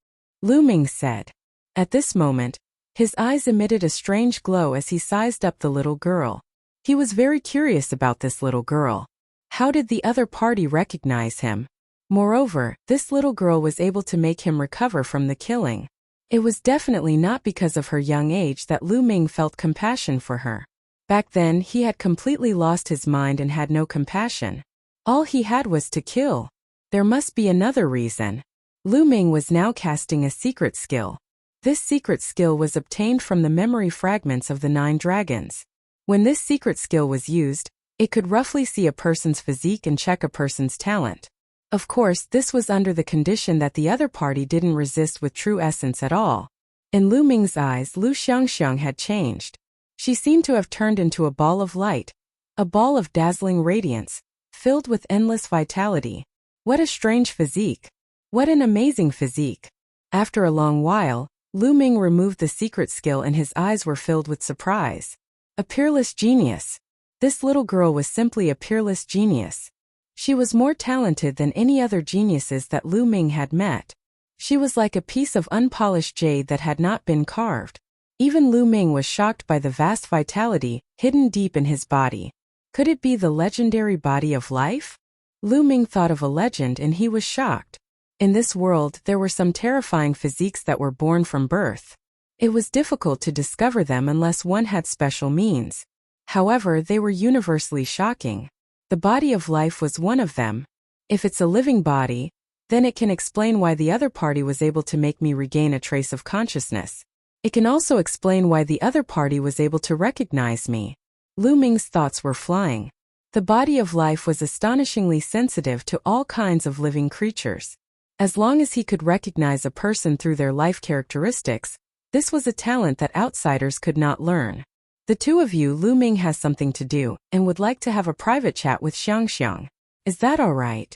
Lu Ming said. At this moment, his eyes emitted a strange glow as he sized up the little girl. He was very curious about this little girl. How did the other party recognize him? Moreover, this little girl was able to make him recover from the killing. It was definitely not because of her young age that Lu Ming felt compassion for her. Back then, he had completely lost his mind and had no compassion. All he had was to kill. There must be another reason. Lu Ming was now casting a secret skill. This secret skill was obtained from the memory fragments of the 9 dragons. When this secret skill was used, it could roughly see a person's physique and check a person's talent. Of course, this was under the condition that the other party didn't resist with true essence at all. In Lu Ming's eyes, Lu Xiang had changed. She seemed to have turned into a ball of light, a ball of dazzling radiance, filled with endless vitality. What a strange physique. What an amazing physique. After a long while, Lu Ming removed the secret skill and his eyes were filled with surprise. A peerless genius. This little girl was simply a peerless genius. She was more talented than any other geniuses that Lu Ming had met. She was like a piece of unpolished jade that had not been carved. Even Lu Ming was shocked by the vast vitality hidden deep in his body. Could it be the legendary body of life? Lu Ming thought of a legend and he was shocked. In this world, there were some terrifying physiques that were born from birth. It was difficult to discover them unless one had special means. However, they were universally shocking. The body of life was one of them. If it's a living body, then it can explain why the other party was able to make me regain a trace of consciousness. It can also explain why the other party was able to recognize me. Lu Ming's thoughts were flying. The body of life was astonishingly sensitive to all kinds of living creatures. As long as he could recognize a person through their life characteristics, this was a talent that outsiders could not learn. The two of you, Lu Ming has something to do and would like to have a private chat with Xiang. Is that all right?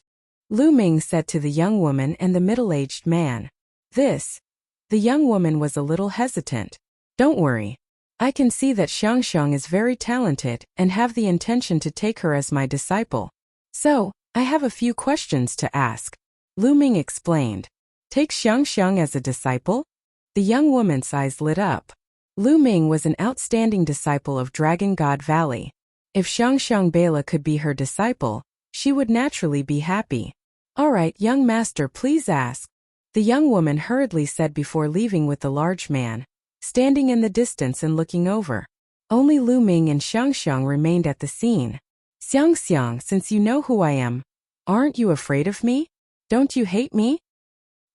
Lu Ming said to the young woman and the middle-aged man. The young woman was a little hesitant. Don't worry. I can see that Xiang is very talented and have the intention to take her as my disciple. So, I have a few questions to ask. Lu Ming explained. Take Xiang as a disciple? The young woman's eyes lit up. Lu Ming was an outstanding disciple of Dragon God Valley. If Xiangxiang Bela could be her disciple, she would naturally be happy. All right, young master, please ask, the young woman hurriedly said before leaving with the large man, standing in the distance and looking over. Only Lu Ming and Xiangxiang remained at the scene. Xiangxiang, since you know who I am, aren't you afraid of me? Don't you hate me?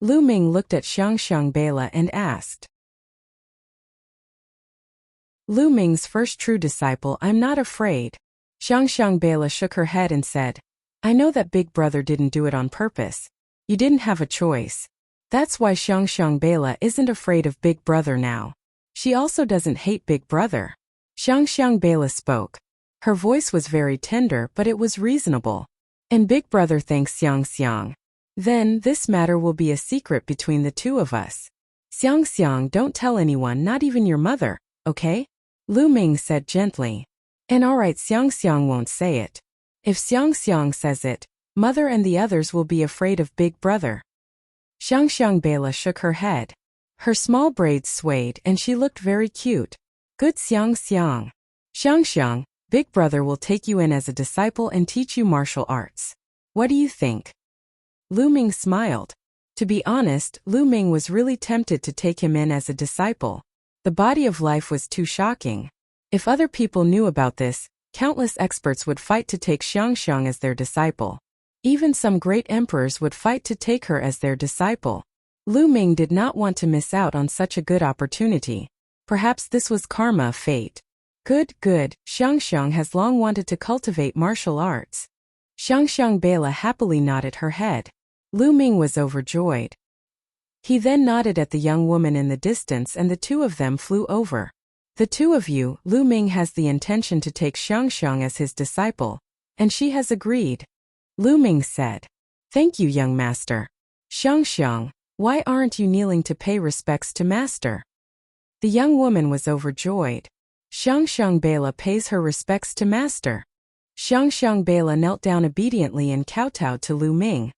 Lu Ming looked at Xiangxiang Bela and asked. Lu Ming's first true disciple, I'm not afraid. Xiangxiang Bela shook her head and said, I know that Big Brother didn't do it on purpose. You didn't have a choice. That's why Xiangxiang Bela isn't afraid of Big Brother now. She also doesn't hate Big Brother. Xiangxiang Bela spoke. Her voice was very tender, but it was reasonable. And Big Brother thanks Xiangxiang. Then, this matter will be a secret between the two of us. Xiangxiang, don't tell anyone, not even your mother, okay? Lu Ming said gently. And alright, Xiangxiang won't say it. If Xiangxiang says it, Mother and the others will be afraid of Big Brother. Xiangxiang Bela shook her head. Her small braids swayed and she looked very cute. Good Xiangxiang. Xiangxiang, Big Brother will take you in as a disciple and teach you martial arts. What do you think? Lu Ming smiled. To be honest, Lu Ming was really tempted to take him in as a disciple. The body of life was too shocking. If other people knew about this, countless experts would fight to take Xiangxiang as their disciple. Even some great emperors would fight to take her as their disciple. Lu Ming did not want to miss out on such a good opportunity. Perhaps this was karma, fate. Good. Xiangxiang has long wanted to cultivate martial arts. Xiangxiang Bela happily nodded her head. Lu Ming was overjoyed. He then nodded at the young woman in the distance and the two of them flew over. The two of you, Lu Ming has the intention to take Xiangxiang as his disciple, and she has agreed. Lu Ming said. Thank you, young master. Xiangxiang, why aren't you kneeling to pay respects to master? The young woman was overjoyed. Xiangxiang Bela pays her respects to master. Xiangxiang Bela knelt down obediently and kowtowed to Lu Ming,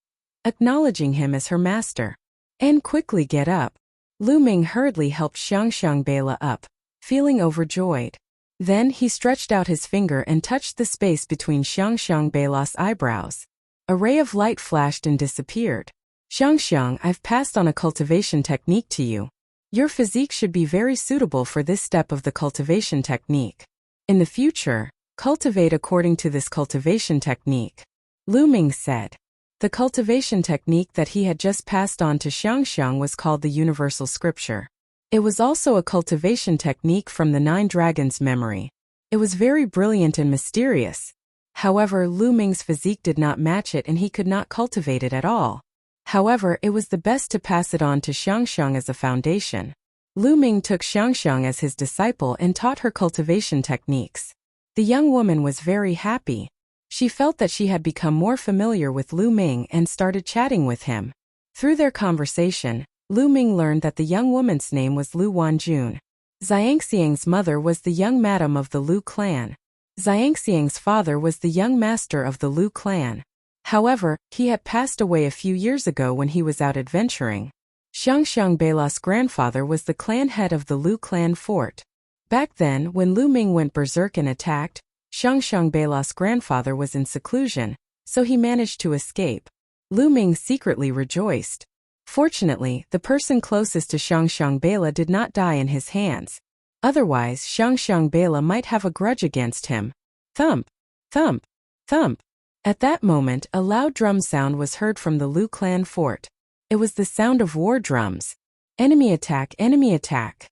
acknowledging him as her master. And quickly get up. Lu Ming hurriedly helped Xiangxiang Bela up, feeling overjoyed. Then he stretched out his finger and touched the space between Xiangxiang Bela's eyebrows. A ray of light flashed and disappeared. Xiangxiang, I've passed on a cultivation technique to you. Your physique should be very suitable for this step of the cultivation technique. In the future, cultivate according to this cultivation technique. Lu Ming said. The cultivation technique that he had just passed on to Xiangxiang was called the Universal Scripture. It was also a cultivation technique from the Nine Dragons' memory. It was very brilliant and mysterious. However, Lu Ming's physique did not match it and he could not cultivate it at all. However, it was the best to pass it on to Xiangxiang as a foundation. Lu Ming took Xiangxiang as his disciple and taught her cultivation techniques. The young woman was very happy. She felt that she had become more familiar with Lu Ming and started chatting with him. Through their conversation, Lu Ming learned that the young woman's name was Lu Wanjun. Xiangxiang's mother was the young madam of the Lu clan. Xiangxiang's father was the young master of the Lu clan. However, he had passed away a few years ago when he was out adventuring. Xiangxiang Bela's grandfather was the clan head of the Lu clan fort. Back then, when Lu Ming went berserk and attacked, Xiangxiang Bela's grandfather was in seclusion, so he managed to escape. Lu Ming secretly rejoiced. Fortunately, the person closest to Xiangxiang Bela did not die in his hands. Otherwise, Xiangxiang Bela might have a grudge against him. Thump! Thump! Thump! At that moment, a loud drum sound was heard from the Lu clan fort. It was the sound of war drums. Enemy attack, enemy attack.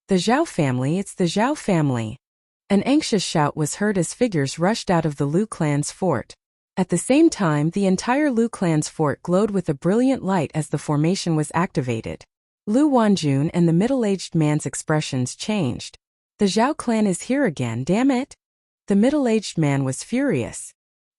The Zhao family, it's the Zhao family. An anxious shout was heard as figures rushed out of the Lu clan's fort. At the same time, the entire Lu clan's fort glowed with a brilliant light as the formation was activated. Lu Wanjun and the middle-aged man's expressions changed. The Zhao clan is here again, damn it! The middle-aged man was furious.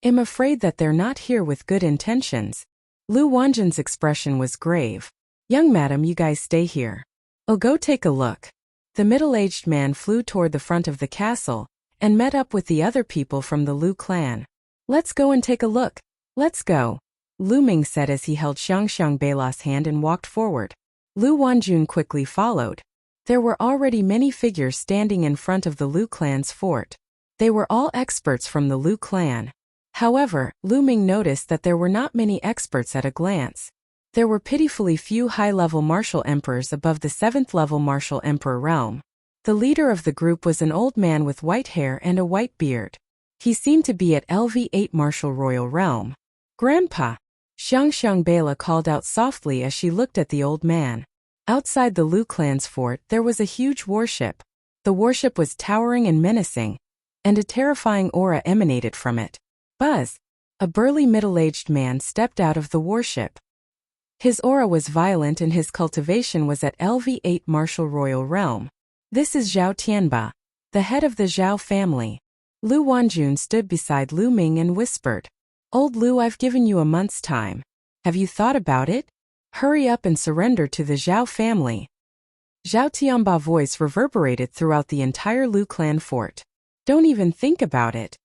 I'm afraid that they're not here with good intentions. Lu Wanjun's expression was grave. Young madam, you guys stay here. I'll go take a look. The middle-aged man flew toward the front of the castle, and met up with the other people from the Lu clan. Let's go and take a look. Let's go. Lu Ming said as he held Xiangxiang Bela's hand and walked forward. Lu Wanjun quickly followed. There were already many figures standing in front of the Lu clan's fort. They were all experts from the Lu clan. However, Lu Ming noticed that there were not many experts at a glance. There were pitifully few high-level martial emperors above the 7th-level martial emperor realm. The leader of the group was an old man with white hair and a white beard. He seemed to be at LV8 martial royal realm. "Grandpa!" Xiang Bela called out softly as she looked at the old man. Outside the Lu clan's fort there was a huge warship. The warship was towering and menacing, and a terrifying aura emanated from it. Buzz! A burly middle-aged man stepped out of the warship. His aura was violent and his cultivation was at LV8 martial royal realm. "This is Zhao Tianba, the head of the Zhao family." Lu Wanjun stood beside Lu Ming and whispered, "Old Lu, I've given you a month's time. Have you thought about it? Hurry up and surrender to the Zhao family." Zhao Tianba's voice reverberated throughout the entire Lu clan fort. "Don't even think about it,"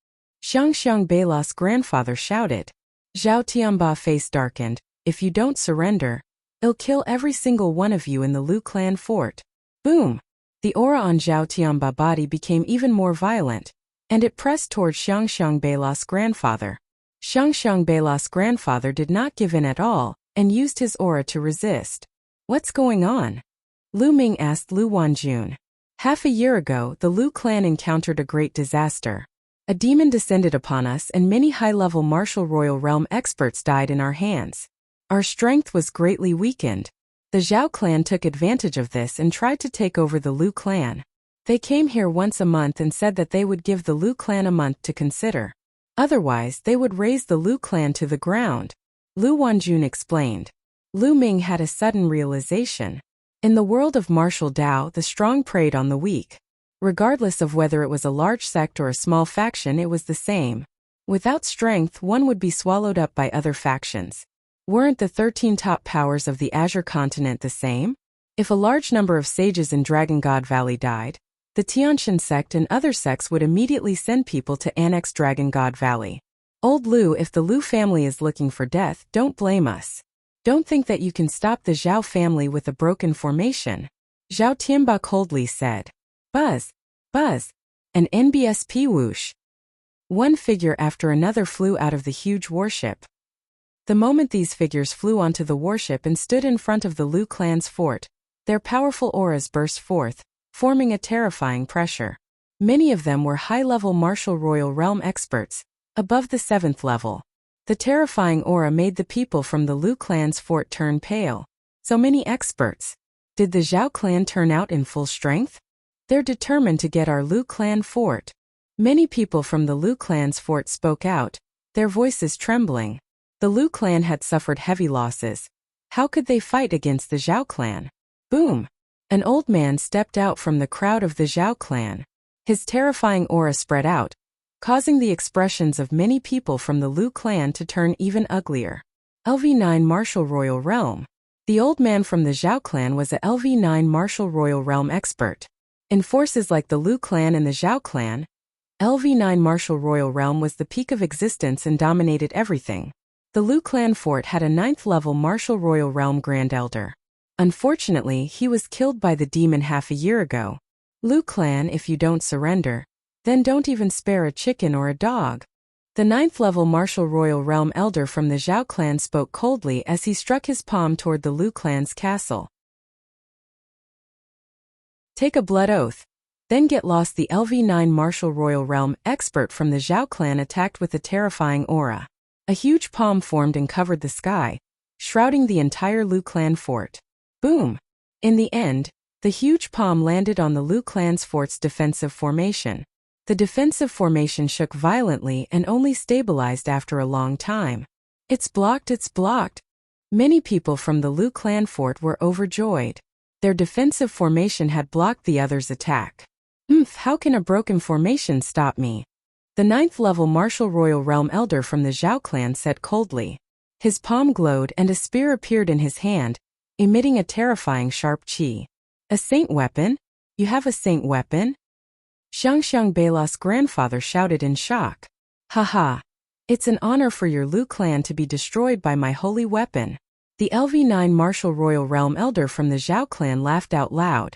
Xiang Beila's grandfather shouted. Zhao Tianba's face darkened. "If you don't surrender, I'll kill every single one of you in the Lu clan fort." Boom! The aura on Zhao Tianba's body became even more violent, and it pressed toward Xiang Beila's grandfather. Xiang Beila's grandfather did not give in at all, and used his aura to resist. "What's going on?" Lu Ming asked Lu Wanjun. "Half a year ago, the Lu clan encountered a great disaster. A demon descended upon us and many high-level martial royal realm experts died in our hands. Our strength was greatly weakened. The Zhao clan took advantage of this and tried to take over the Lu clan. They came here once a month and said that they would give the Lu clan a month to consider. Otherwise, they would raze the Lu clan to the ground." Lu Wanjun explained. Lu Ming had a sudden realization. In the world of martial Dao, the strong preyed on the weak. Regardless of whether it was a large sect or a small faction, it was the same. Without strength, one would be swallowed up by other factions. Weren't the 13 top powers of the Azure continent the same? If a large number of sages in Dragon God Valley died, the Tianshan sect and other sects would immediately send people to annex Dragon God Valley. "Old Lu, if the Lu family is looking for death, don't blame us. Don't think that you can stop the Zhao family with a broken formation," Zhao Tianba coldly said. Buzz! Buzz! An NBSP whoosh. One figure after another flew out of the huge warship. The moment these figures flew onto the warship and stood in front of the Lu clan's fort, their powerful auras burst forth, forming a terrifying pressure. Many of them were high-level martial royal realm experts, above the 7th level. The terrifying aura made the people from the Lu clan's fort turn pale. So many experts. Did the Zhao clan turn out in full strength? They're determined to get our Lu clan fort. Many people from the Lu clan's fort spoke out, their voices trembling. The Lu clan had suffered heavy losses. How could they fight against the Zhao clan? Boom! An old man stepped out from the crowd of the Zhao clan. His terrifying aura spread out, causing the expressions of many people from the Lu clan to turn even uglier. LV9 Martial Royal Realm. The old man from the Zhao clan was a LV9 Martial Royal Realm expert. In forces like the Lu clan and the Zhao clan, LV9 Martial Royal Realm was the peak of existence and dominated everything. The Lu clan fort had a 9th-level Martial Royal Realm Grand Elder. Unfortunately, he was killed by the demon half a year ago. Lu clan, if you don't surrender, then don't even spare a chicken or a dog. The 9th-level Martial Royal Realm Elder from the Zhao clan spoke coldly as he struck his palm toward the Lu clan's castle. "Take a blood oath. Then get lost." The LV9 Martial Royal Realm expert from the Zhao clan attacked with a terrifying aura. A huge palm formed and covered the sky, shrouding the entire Lu clan fort. Boom! In the end, the huge palm landed on the Lu clan's fort's defensive formation. The defensive formation shook violently and only stabilized after a long time. It's blocked, it's blocked. Many people from the Lu clan fort were overjoyed. Their defensive formation had blocked the other's attack. How can a broken formation stop me?" The 9th-level Martial Royal Realm Elder from the Zhao clan said coldly. His palm glowed and a spear appeared in his hand, emitting a terrifying sharp chi. "A saint weapon? You have a saint weapon?" Xiang Beila's grandfather shouted in shock. "Haha! It's an honor for your Lu clan to be destroyed by my holy weapon." The LV9 Martial Royal Realm Elder from the Zhao clan laughed out loud.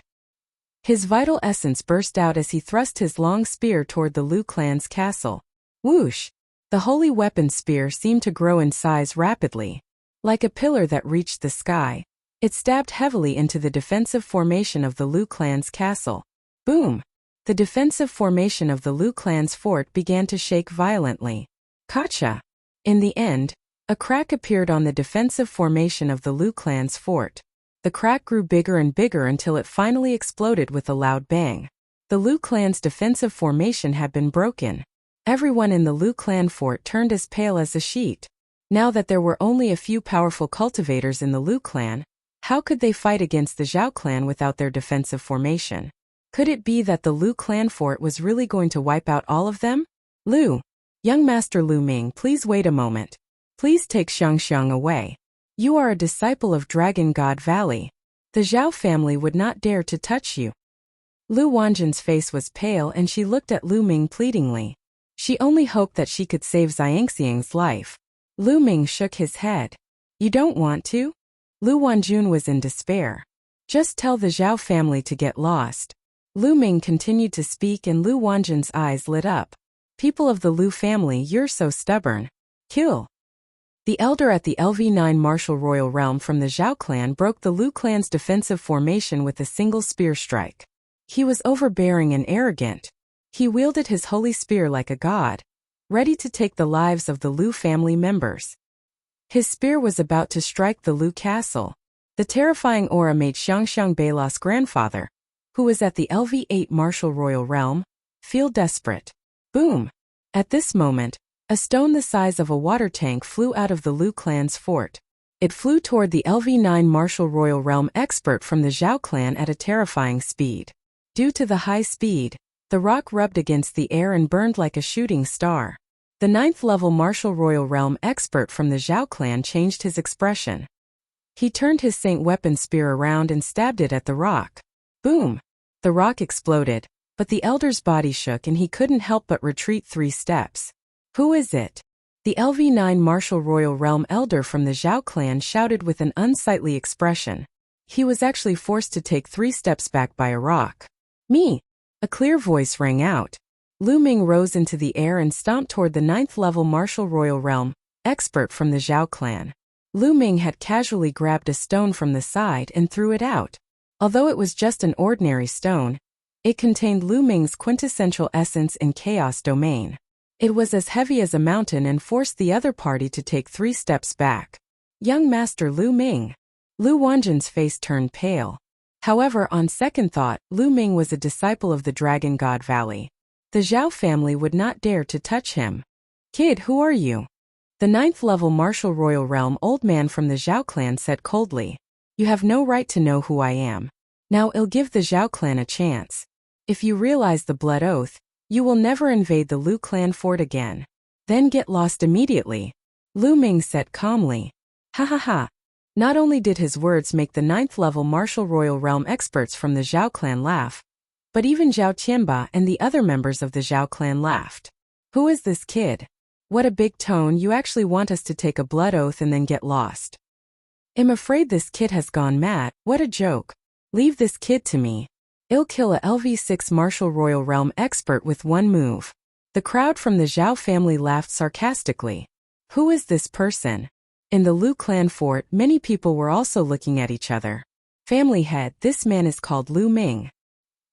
His vital essence burst out as he thrust his long spear toward the Lu clan's castle. Whoosh! The holy weapon spear seemed to grow in size rapidly. Like a pillar that reached the sky, it stabbed heavily into the defensive formation of the Lu clan's castle. Boom! The defensive formation of the Lu clan's fort began to shake violently. Gotcha! In the end, a crack appeared on the defensive formation of the Lu clan's fort. The crack grew bigger and bigger until it finally exploded with a loud bang. The Lu clan's defensive formation had been broken. Everyone in the Lu clan fort turned as pale as a sheet. Now that there were only a few powerful cultivators in the Lu clan, how could they fight against the Zhao clan without their defensive formation? Could it be that the Lu clan fort was really going to wipe out all of them? Young Master Lu Ming, please wait a moment. Please take Xiangxiang away. You are a disciple of Dragon God Valley. The Zhao family would not dare to touch you. Lu Wanjin's face was pale and she looked at Lu Ming pleadingly. She only hoped that she could save Xiangxiang's life. Lu Ming shook his head. You don't want to? Lu Wanjun was in despair. Just tell the Zhao family to get lost. Lu Ming continued to speak and Lu Wanjin's eyes lit up. People of the Lu family, you're so stubborn. Kill. The elder at the LV9 martial royal realm from the Zhao clan broke the Lu clan's defensive formation with a single spear strike. He was overbearing and arrogant. He wielded his holy spear like a god, ready to take the lives of the Lu family members. His spear was about to strike the Lu castle. The terrifying aura made Xiangxiang Beila's grandfather, who was at the LV8 martial royal realm, feel desperate. Boom! At this moment, a stone the size of a water tank flew out of the Lu clan's fort. It flew toward the LV9 martial royal realm expert from the Zhao clan at a terrifying speed. Due to the high speed, the rock rubbed against the air and burned like a shooting star. The 9th level martial royal realm expert from the Zhao clan changed his expression. He turned his saint weapon spear around and stabbed it at the rock. Boom! The rock exploded, but the elder's body shook and he couldn't help but retreat 3 steps. Who is it? The LV9 martial royal realm elder from the Zhao clan shouted with an unsightly expression. He was actually forced to take 3 steps back by a rock. Me! A clear voice rang out. Lu Ming rose into the air and stomped toward the 9th level martial royal realm expert from the Zhao clan. Lu Ming had casually grabbed a stone from the side and threw it out. Although it was just an ordinary stone, it contained Lu Ming's quintessential essence in chaos domain. It was as heavy as a mountain and forced the other party to take 3 steps back. Young Master Lu Ming. Lu Wanjin's face turned pale. However, on second thought, Lu Ming was a disciple of the Dragon God Valley. The Zhao family would not dare to touch him. Kid, who are you? The 9th level martial royal realm old man from the Zhao clan said coldly. You have no right to know who I am. Now I'll give the Zhao clan a chance. If you realize the blood oath, you will never invade the Lu clan fort again. Then get lost immediately. Lu Ming said calmly. Ha ha ha. Not only did his words make the 9th level martial royal realm experts from the Zhao clan laugh, but even Zhao Qianba and the other members of the Zhao clan laughed. Who is this kid? What a big tone, you actually want us to take a blood oath and then get lost. I'm afraid this kid has gone mad, what a joke. Leave this kid to me. I'll kill a LV6 martial royal realm expert with one move. The crowd from the Zhao family laughed sarcastically. Who is this person? In the Lu clan fort, many people were also looking at each other. Family head, this man is called Lu Ming.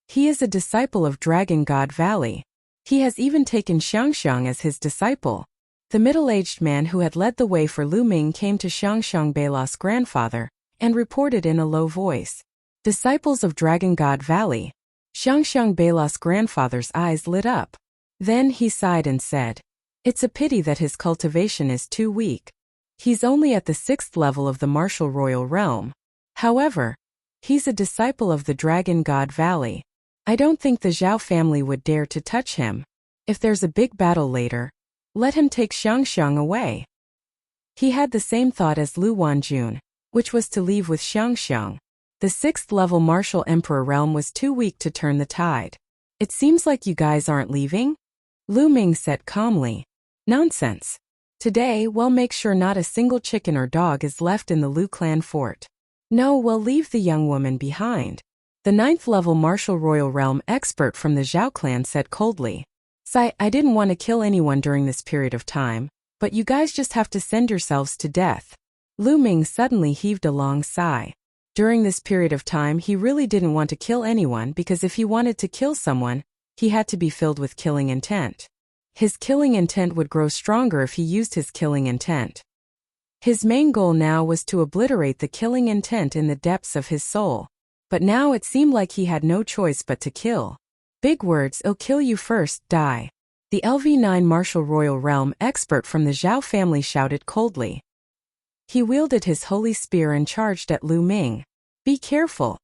He is a disciple of Dragon God Valley. He has even taken Xiangxiang as his disciple. The middle-aged man who had led the way for Lu Ming came to Xiangxiang Beila's grandfather and reported in a low voice. Disciples of Dragon God Valley. Xiangxiang Beila's grandfather's eyes lit up. Then he sighed and said, it's a pity that his cultivation is too weak. He's only at the 6th level of the martial royal realm. However, he's a disciple of the Dragon God Valley. I don't think the Zhao family would dare to touch him. If there's a big battle later, let him take Xiangxiang away. He had the same thought as Lu Wanjun, which was to leave with Xiangxiang. The 6th level martial emperor realm was too weak to turn the tide. It seems like you guys aren't leaving? Lu Ming said calmly. Nonsense. Today we'll make sure not a single chicken or dog is left in the Lu clan fort. No, we'll leave the young woman behind. The 9th-level martial royal realm expert from the Zhao clan said coldly. I didn't want to kill anyone during this period of time, but you guys just have to send yourselves to death. Lu Ming suddenly heaved a long sigh. During this period of time he really didn't want to kill anyone because if he wanted to kill someone, he had to be filled with killing intent. His killing intent would grow stronger if he used his killing intent. His main goal now was to obliterate the killing intent in the depths of his soul. But now it seemed like he had no choice but to kill. Big words, I'll kill you first, die. The LV9 martial royal realm expert from the Zhao family shouted coldly. He wielded his holy spear and charged at Lu Ming. Be careful.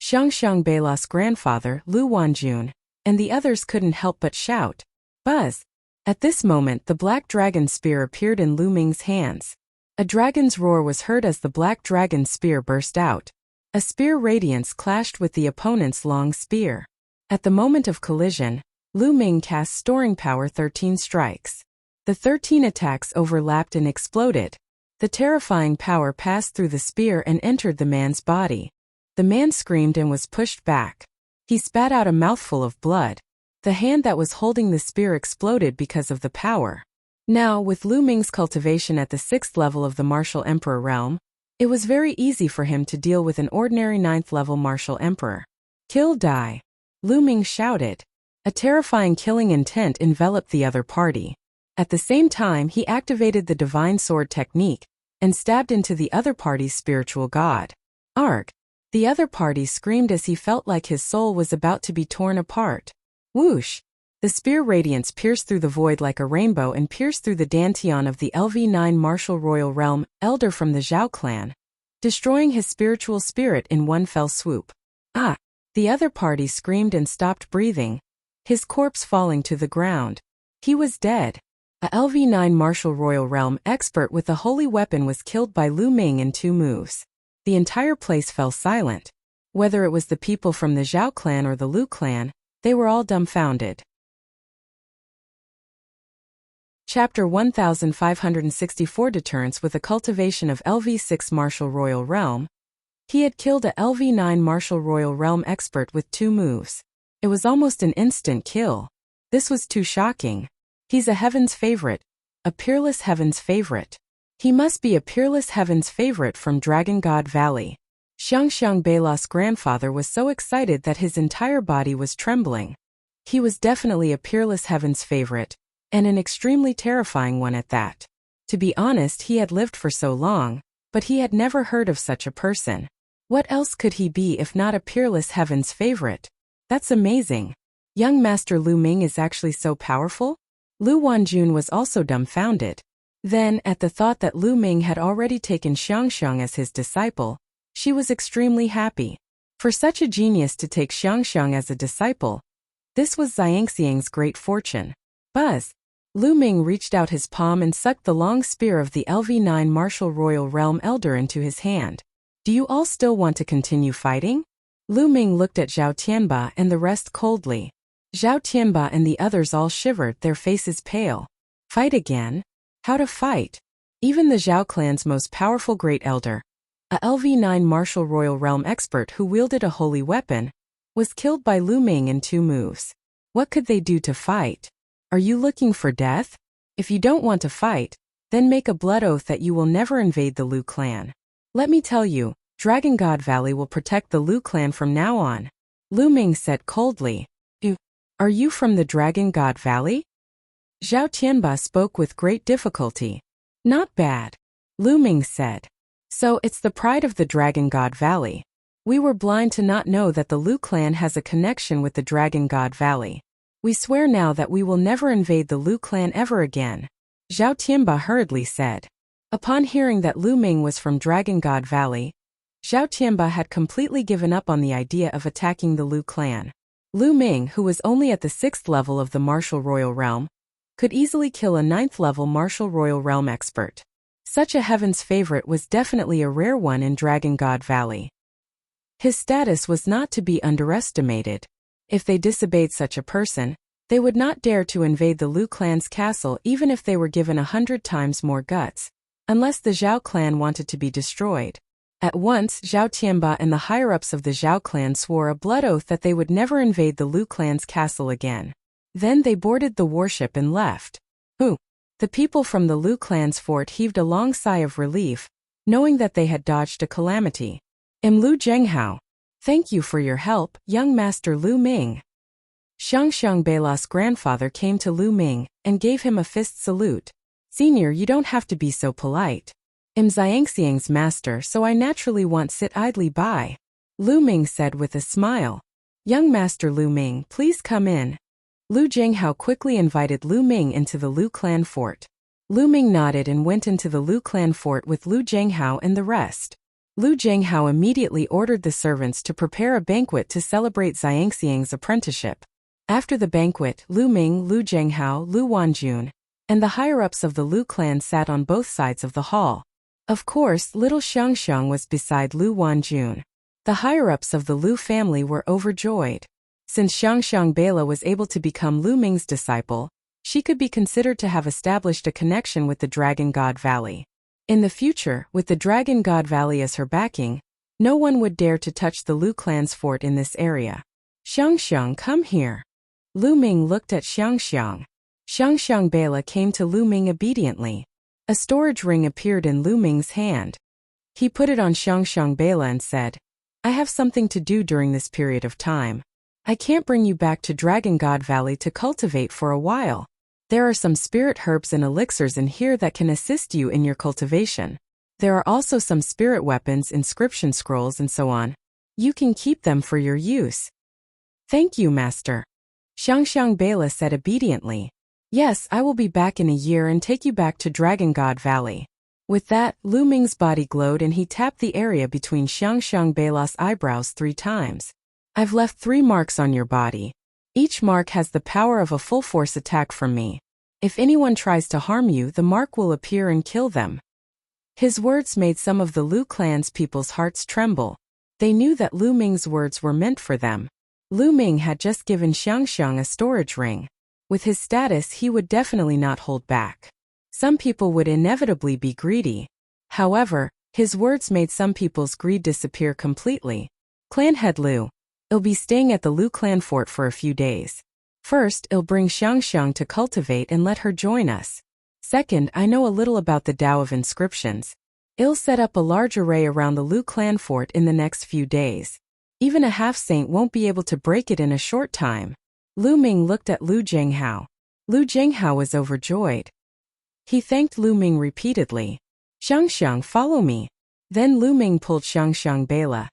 Xiangxiang Beila's grandfather, Lu Wanjun, and the others couldn't help but shout. Buzz. At this moment the black dragon spear appeared in Lu Ming's hands. A dragon's roar was heard as the black dragon spear burst out. A spear radiance clashed with the opponent's long spear. At the moment of collision, Lu Ming cast storing power 13 strikes. The 13 attacks overlapped and exploded. The terrifying power passed through the spear and entered the man's body. The man screamed and was pushed back. He spat out a mouthful of blood. The hand that was holding the spear exploded because of the power. Now, with Lu Ming's cultivation at the 6th level of the martial emperor realm, it was very easy for him to deal with an ordinary 9th-level martial emperor. Kill, die. Lu Ming shouted. A terrifying killing intent enveloped the other party. At the same time he activated the divine sword technique and stabbed into the other party's spiritual god. Arg! The other party screamed as he felt like his soul was about to be torn apart. Whoosh! The spear radiance pierced through the void like a rainbow and pierced through the dantian of the LV9 martial royal realm elder from the Zhao clan, destroying his spiritual spirit in one fell swoop. Ah! The other party screamed and stopped breathing, his corpse falling to the ground. He was dead. A LV9 martial royal realm expert with a holy weapon was killed by Lu Ming in 2 moves. The entire place fell silent. Whether it was the people from the Zhao clan or the Lu clan, they were all dumbfounded. Chapter 1564 Deterrence with a cultivation of LV6 martial royal realm. He had killed a LV9 martial royal realm expert with 2 moves. It was almost an instant kill. This was too shocking. He's a heaven's favorite. A peerless heaven's favorite. He must be a peerless heaven's favorite from Dragon God Valley. Xiangxiang Beila's grandfather was so excited that his entire body was trembling. He was definitely a peerless heaven's favorite, and an extremely terrifying one at that. To be honest, he had lived for so long, but he had never heard of such a person. What else could he be if not a peerless heaven's favorite? That's amazing. Young Master Lu Ming is actually so powerful? Lu Wanjun was also dumbfounded. Then, at the thought that Lu Ming had already taken Xiangxiang as his disciple, she was extremely happy. For such a genius to take Xiangxiang as a disciple, this was Xiangxiang's great fortune. Buzz! Lu Ming reached out his palm and sucked the long spear of the LV9 martial royal realm elder into his hand. Do you all still want to continue fighting? Lu Ming looked at Zhao Tianba and the rest coldly. Zhao Tianba and the others all shivered, their faces pale. Fight again? How to fight? Even the Zhao clan's most powerful great elder, a LV9 martial royal realm expert who wielded a holy weapon, was killed by Lu Ming in 2 moves. What could they do to fight? Are you looking for death? If you don't want to fight, then make a blood oath that you will never invade the Lu clan. Let me tell you, Dragon God Valley will protect the Lu clan from now on. Lu Ming said coldly. Are you from the Dragon God Valley? Zhao Tianba spoke with great difficulty. Not bad. Lu Ming said. So it's the pride of the Dragon God Valley. We were blind to not know that the Lu clan has a connection with the Dragon God Valley. We swear now that we will never invade the Lu clan ever again. Zhao Tianba hurriedly said. Upon hearing that Lu Ming was from Dragon God Valley, Zhao Tianba had completely given up on the idea of attacking the Lu clan. Lu Ming, who was only at the 6th level of the martial royal realm, could easily kill a 9th level martial royal realm expert. Such a heaven's favorite was definitely a rare one in Dragon God Valley. His status was not to be underestimated. If they disobeyed such a person, they would not dare to invade the Lu clan's castle even if they were given 100 times more guts, unless the Zhao clan wanted to be destroyed. At once, Zhao Tianba and the higher-ups of the Zhao clan swore a blood oath that they would never invade the Lu clan's castle again. Then they boarded the warship and left. Ooh! The people from the Lu clan's fort heaved a long sigh of relief, knowing that they had dodged a calamity. Lu Zhenghao. Thank you for your help, young master Lu Ming. Xiangxiang Beila's grandfather came to Lu Ming and gave him a fist salute. Senior, you don't have to be so polite. I'm Xiangxiang's master, so I naturally won't sit idly by. Lu Ming said with a smile. Young master Lu Ming, please come in. Lu Zhenghao quickly invited Lu Ming into the Lu clan fort. Lu Ming nodded and went into the Lu clan fort with Lu Zhenghao and the rest. Lu Zhenghao immediately ordered the servants to prepare a banquet to celebrate Xiangxiang's apprenticeship. After the banquet, Lu Ming, Lu Zhenghao, Lu Wanjun, and the higher-ups of the Lu clan sat on both sides of the hall. Of course, little Xiangxiang was beside Lu Wanjun. The higher-ups of the Lu family were overjoyed. Since Xiangxiang Beila was able to become Lu Ming's disciple, she could be considered to have established a connection with the Dragon God Valley. In the future, with the Dragon God Valley as her backing, no one would dare to touch the Lu clan's fort in this area. Xiangxiang, come here. Lu Ming looked at Xiangxiang. Xiangxiang Beila came to Lu Ming obediently. A storage ring appeared in Lu Ming's hand. He put it on Xiangxiang Beila and said, I have something to do during this period of time. I can't bring you back to Dragon God Valley to cultivate for a while. There are some spirit herbs and elixirs in here that can assist you in your cultivation. There are also some spirit weapons, inscription scrolls and so on. You can keep them for your use. Thank you, master. Xiangxiang Beila said obediently. Yes, I will be back in a year and take you back to Dragon God Valley. With that, Lu Ming's body glowed and he tapped the area between Xiangxiang Beila's eyebrows 3 times. I've left 3 marks on your body. Each mark has the power of a full-force attack from me. If anyone tries to harm you, the mark will appear and kill them. His words made some of the Lu clan's people's hearts tremble. They knew that Lu Ming's words were meant for them. Lu Ming had just given Xiangxiang a storage ring. With his status, he would definitely not hold back. Some people would inevitably be greedy. However, his words made some people's greed disappear completely. Clan head Lu. I'll be staying at the Lu clan fort for a few days. First, I'll bring Xiangxiang to cultivate and let her join us. Second, I know a little about the Tao of inscriptions. I'll set up a large array around the Lu clan fort in the next few days. Even a half-saint won't be able to break it in a short time. Lu Ming looked at Lu Zhenghao. Lu Zhenghao was overjoyed. He thanked Lu Ming repeatedly. Xiangxiang, follow me. Then Lu Ming pulled Xiangxiang Beila,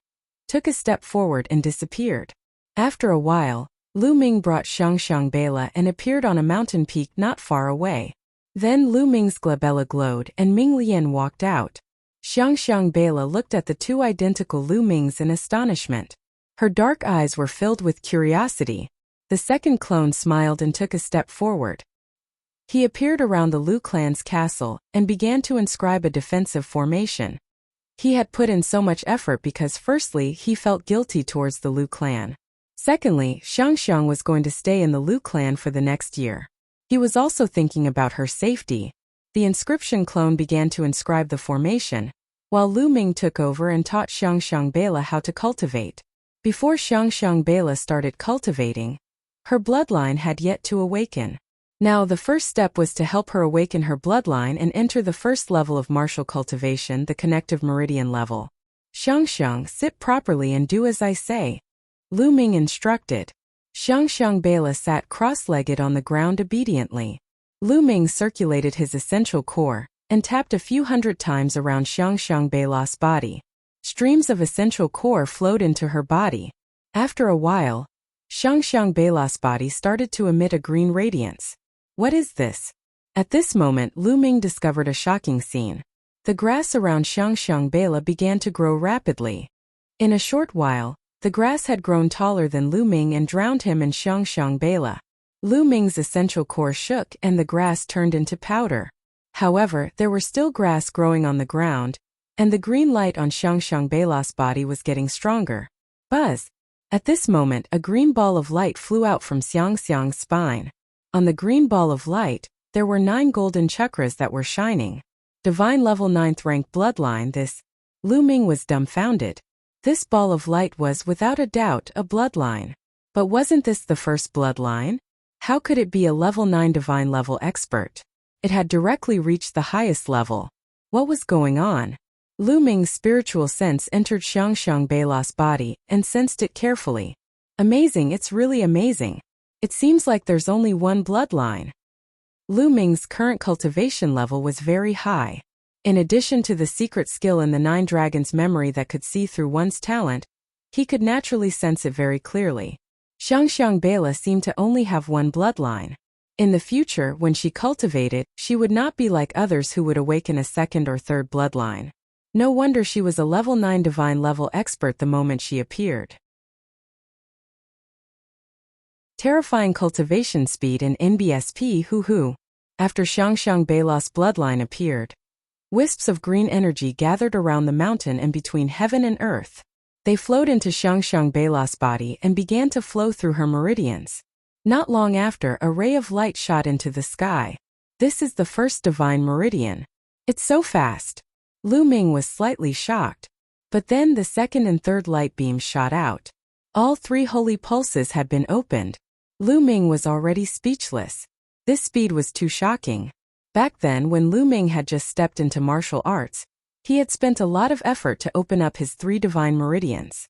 took a step forward and disappeared. After a while, Lu Ming brought Xiangxiang Beila and appeared on a mountain peak not far away. Then Lu Ming's glabella glowed and Ming Lian walked out. Xiangxiang Beila looked at the 2 identical Lu Mings in astonishment. Her dark eyes were filled with curiosity. The second clone smiled and took a step forward. He appeared around the Lu clan's castle and began to inscribe a defensive formation. He had put in so much effort because firstly, he felt guilty towards the Lu clan. Secondly, Xiangxiang was going to stay in the Lu clan for the next year. He was also thinking about her safety. The inscription clone began to inscribe the formation, while Lu Ming took over and taught Xiangxiang Beila how to cultivate. Before Xiangxiang Beila started cultivating, her bloodline had yet to awaken. Now the first step was to help her awaken her bloodline and enter the first level of martial cultivation, the connective meridian level. Xiangxiang, sit properly and do as I say. Lu Ming instructed. Xiangxiang Beila sat cross-legged on the ground obediently. Lu Ming circulated his essential core and tapped a few hundred times around Xiangxiang Beila's body. Streams of essential core flowed into her body. After a while, Xiangxiang Beila's body started to emit a green radiance. What is this? At this moment, Lu Ming discovered a shocking scene. The grass around Xiangxiang Beila began to grow rapidly. In a short while, the grass had grown taller than Lu Ming and drowned him and Xiangxiang Beila. Lu Ming's essential core shook and the grass turned into powder. However, there were still grass growing on the ground, and the green light on Xiangxiang Beila's body was getting stronger. Buzz! At this moment, a green ball of light flew out from Xiangxiang's spine. On the green ball of light, there were 9 golden chakras that were shining. Divine level 9th rank bloodline. This Lu Ming was dumbfounded. This ball of light was without a doubt a bloodline. But wasn't this the first bloodline? How could it be a level 9 divine level expert? It had directly reached the highest level. What was going on? Lu Ming's spiritual sense entered Xiangxiang Beila's body and sensed it carefully. Amazing, it's really amazing. It seems like there's only one bloodline. Lu Ming's current cultivation level was very high. In addition to the secret skill in the 9 dragons' memory that could see through one's talent, he could naturally sense it very clearly. Xiangxiang Beila seemed to only have one bloodline. In the future, when she cultivated, she would not be like others who would awaken a second or third bloodline. No wonder she was a level 9 divine level expert the moment she appeared. Terrifying cultivation speed in NBSP hoo. After Xiangxiang Beila's bloodline appeared, wisps of green energy gathered around the mountain and between heaven and earth. They flowed into Xiangxiang Beila's body and began to flow through her meridians. Not long after, a ray of light shot into the sky. This is the first divine meridian. It's so fast. Lu Ming was slightly shocked. But then the second and third light beams shot out. All 3 holy pulses had been opened. Lu Ming was already speechless. This speed was too shocking. Back then, when Lu Ming had just stepped into martial arts, he had spent a lot of effort to open up his 3 divine meridians.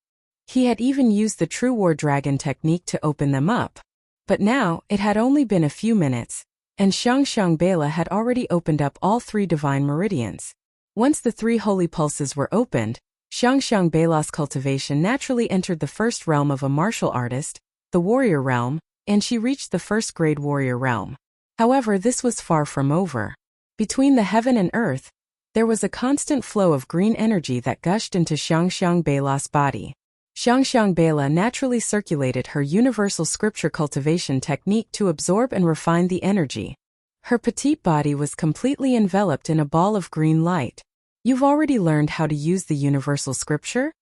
He had even used the True War Dragon technique to open them up. But now, it had only been a few minutes, and Xiangxiang Beila had already opened up all 3 divine meridians. Once the 3 holy pulses were opened, Xiangxiang Beila's cultivation naturally entered the first realm of a martial artist, the warrior realm, and she reached the first grade warrior realm. However, this was far from over. Between the heaven and earth, there was a constant flow of green energy that gushed into Xiangxiang Beila's body. Xiangxiang Beila naturally circulated her universal scripture cultivation technique to absorb and refine the energy. Her petite body was completely enveloped in a ball of green light. You've already learned how to use the universal scripture?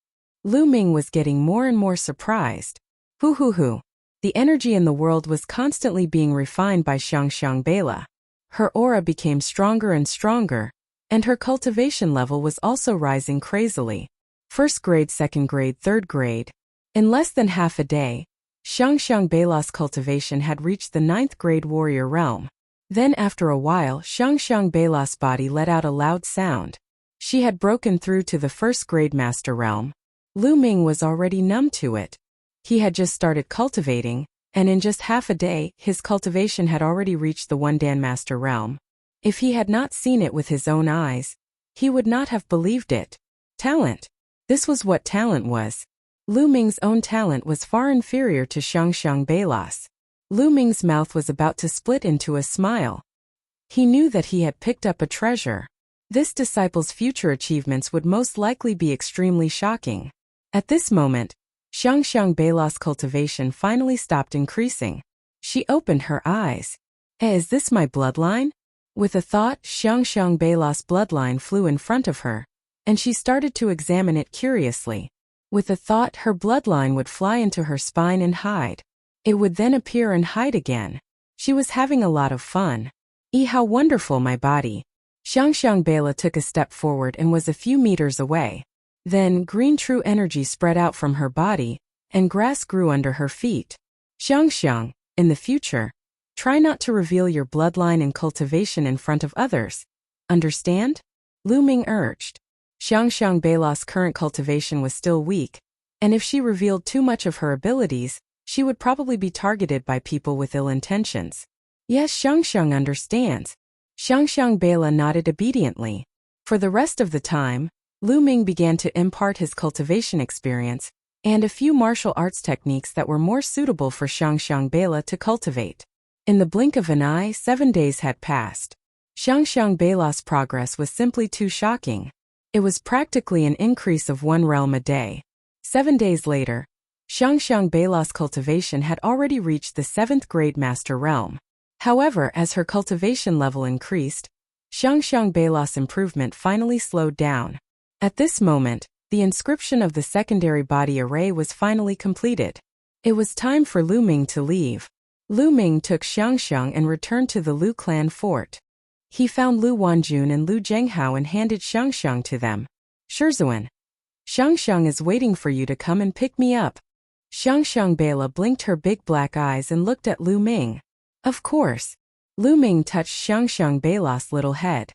Lu Ming was getting more and more surprised. Hoo. The energy in the world was constantly being refined by Xiangxiang Beila. Her aura became stronger and stronger, and her cultivation level was also rising crazily. First grade, second grade, third grade. In less than half a day, Xiangxiang Beila's cultivation had reached the 9th grade warrior realm. Then after a while, Xiangxiang Beila's body let out a loud sound. She had broken through to the 1st grade master realm. Lu Ming was already numb to it. He had just started cultivating, and in just half a day, his cultivation had already reached the 1 Dan master realm. If he had not seen it with his own eyes, he would not have believed it. Talent. This was what talent was. Lu Ming's own talent was far inferior to Xiangxiang Beila's. Lu Ming's mouth was about to split into a smile. He knew that he had picked up a treasure. This disciple's future achievements would most likely be extremely shocking. At this moment, Xiangxiang Beila's cultivation finally stopped increasing. She opened her eyes. Is this my bloodline? With a thought, Xiangxiang Beila's bloodline flew in front of her, and she started to examine it curiously. With a thought, her bloodline would fly into her spine and hide. It would then appear and hide again. She was having a lot of fun. How wonderful, my body. Xiangxiang Beila took a step forward and was a few meters away. Then, green true energy spread out from her body, and grass grew under her feet. Xiangxiang, in the future, try not to reveal your bloodline and cultivation in front of others. Understand? Lu Ming urged. Xiangxiang Beila's current cultivation was still weak, and if she revealed too much of her abilities, she would probably be targeted by people with ill intentions. Yes, Xiangxiang understands. Xiangxiang Beila nodded obediently. For the rest of the time, Lu Ming began to impart his cultivation experience and a few martial arts techniques that were more suitable for Xiangxiang Beila to cultivate. In the blink of an eye, 7 days had passed. Xiangxiang Beila's progress was simply too shocking. It was practically an increase of 1 realm a day. 7 days later, Xiangxiang Beila's cultivation had already reached the 7th grade master realm. However, as her cultivation level increased, Xiangxiang Beila's improvement finally slowed down. At this moment, the inscription of the secondary body array was finally completed. It was time for Lu Ming to leave. Lu Ming took Xiangxiang and returned to the Lu clan fort. He found Lu Wanjun and Lu Zhenghao and handed Xiangxiang to them. Shurzuan. Xiangxiang is waiting for you to come and pick me up. Xiangxiang Bela blinked her big black eyes and looked at Lu Ming. Of course. Lu Ming touched Xiangxiang Bela's little head.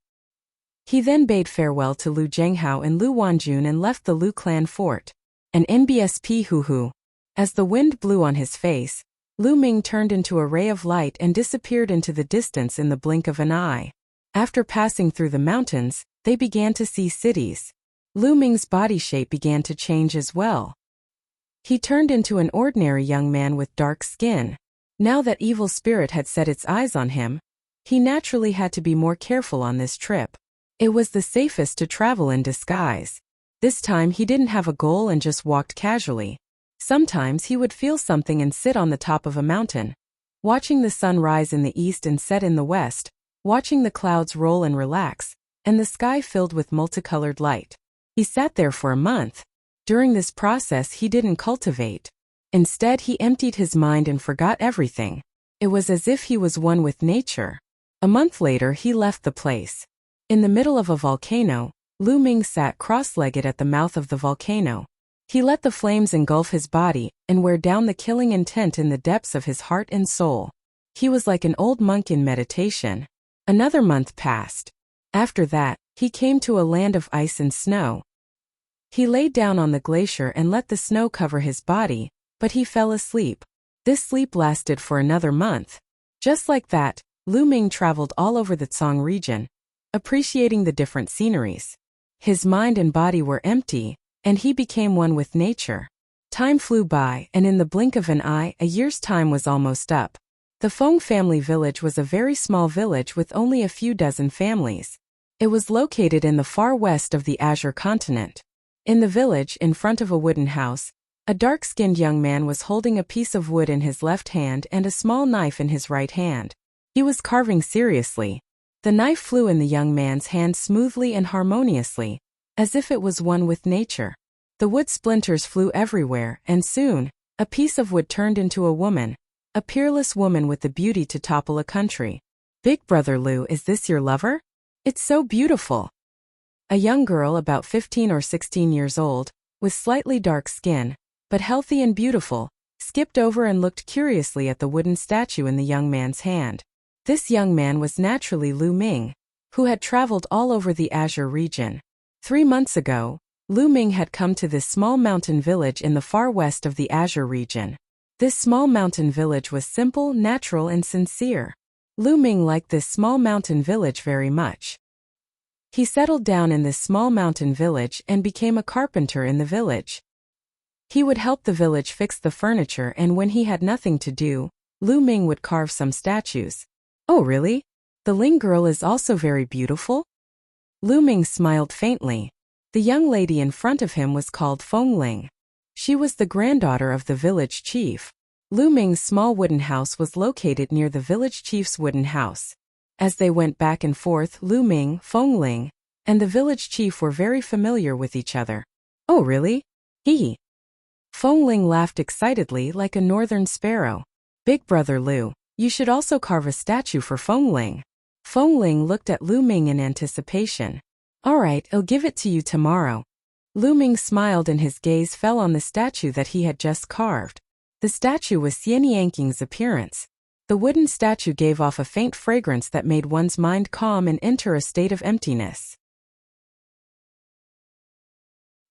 He then bade farewell to Lu Zhenghao and Lu Wanjun and left the Lu clan fort. An NBSP hoo-hoo. As the wind blew on his face, Lu Ming turned into a ray of light and disappeared into the distance in the blink of an eye. After passing through the mountains, they began to see cities. Lu Ming's body shape began to change as well. He turned into an ordinary young man with dark skin. Now that evil spirit had set its eyes on him, he naturally had to be more careful on this trip. It was the safest to travel in disguise. This time he didn't have a goal and just walked casually. Sometimes he would feel something and sit on the top of a mountain, watching the sun rise in the east and set in the west, watching the clouds roll and relax, and the sky filled with multicolored light. He sat there for a month. During this process he didn't cultivate. Instead he emptied his mind and forgot everything. It was as if he was one with nature. A month later he left the place. In the middle of a volcano, Lu Ming sat cross-legged at the mouth of the volcano. He let the flames engulf his body and wear down the killing intent in the depths of his heart and soul. He was like an old monk in meditation. Another month passed. After that, he came to a land of ice and snow. He laid down on the glacier and let the snow cover his body, but he fell asleep. This sleep lasted for another month. Just like that, Lu Ming traveled all over the Tsang region, appreciating the different sceneries. His mind and body were empty, and he became one with nature. Time flew by, and in the blink of an eye, a year's time was almost up. The Feng family village was a very small village with only a few dozen families. It was located in the far west of the Azure continent. In the village, in front of a wooden house, a dark-skinned young man was holding a piece of wood in his left hand and a small knife in his right hand. He was carving seriously. The knife flew in the young man's hand smoothly and harmoniously, as if it was one with nature. The wood splinters flew everywhere, and soon, a piece of wood turned into a woman, a peerless woman with the beauty to topple a country. Big brother Lu, is this your lover? It's so beautiful. A young girl about 15 or 16 years old, with slightly dark skin, but healthy and beautiful, skipped over and looked curiously at the wooden statue in the young man's hand. This young man was naturally Lu Ming, who had traveled all over the Azure region. 3 months ago, Lu Ming had come to this small mountain village in the far west of the Azure region. This small mountain village was simple, natural, and sincere. Lu Ming liked this small mountain village very much. He settled down in this small mountain village and became a carpenter in the village. He would help the village fix the furniture, and when he had nothing to do, Lu Ming would carve some statues. Oh really? The Ling girl is also very beautiful? Lu Ming smiled faintly. The young lady in front of him was called Feng Ling. She was the granddaughter of the village chief. Lu Ming's small wooden house was located near the village chief's wooden house. As they went back and forth, Lu Ming, Feng Ling, and the village chief were very familiar with each other. Oh really? Hee. Feng Ling laughed excitedly like a northern sparrow. Big brother Lu, you should also carve a statue for Feng Ling. Feng Ling looked at Lu Ming in anticipation. Alright, I'll give it to you tomorrow. Lu Ming smiled and his gaze fell on the statue that he had just carved. The statue was Xian Yanking's appearance. The wooden statue gave off a faint fragrance that made one's mind calm and enter a state of emptiness.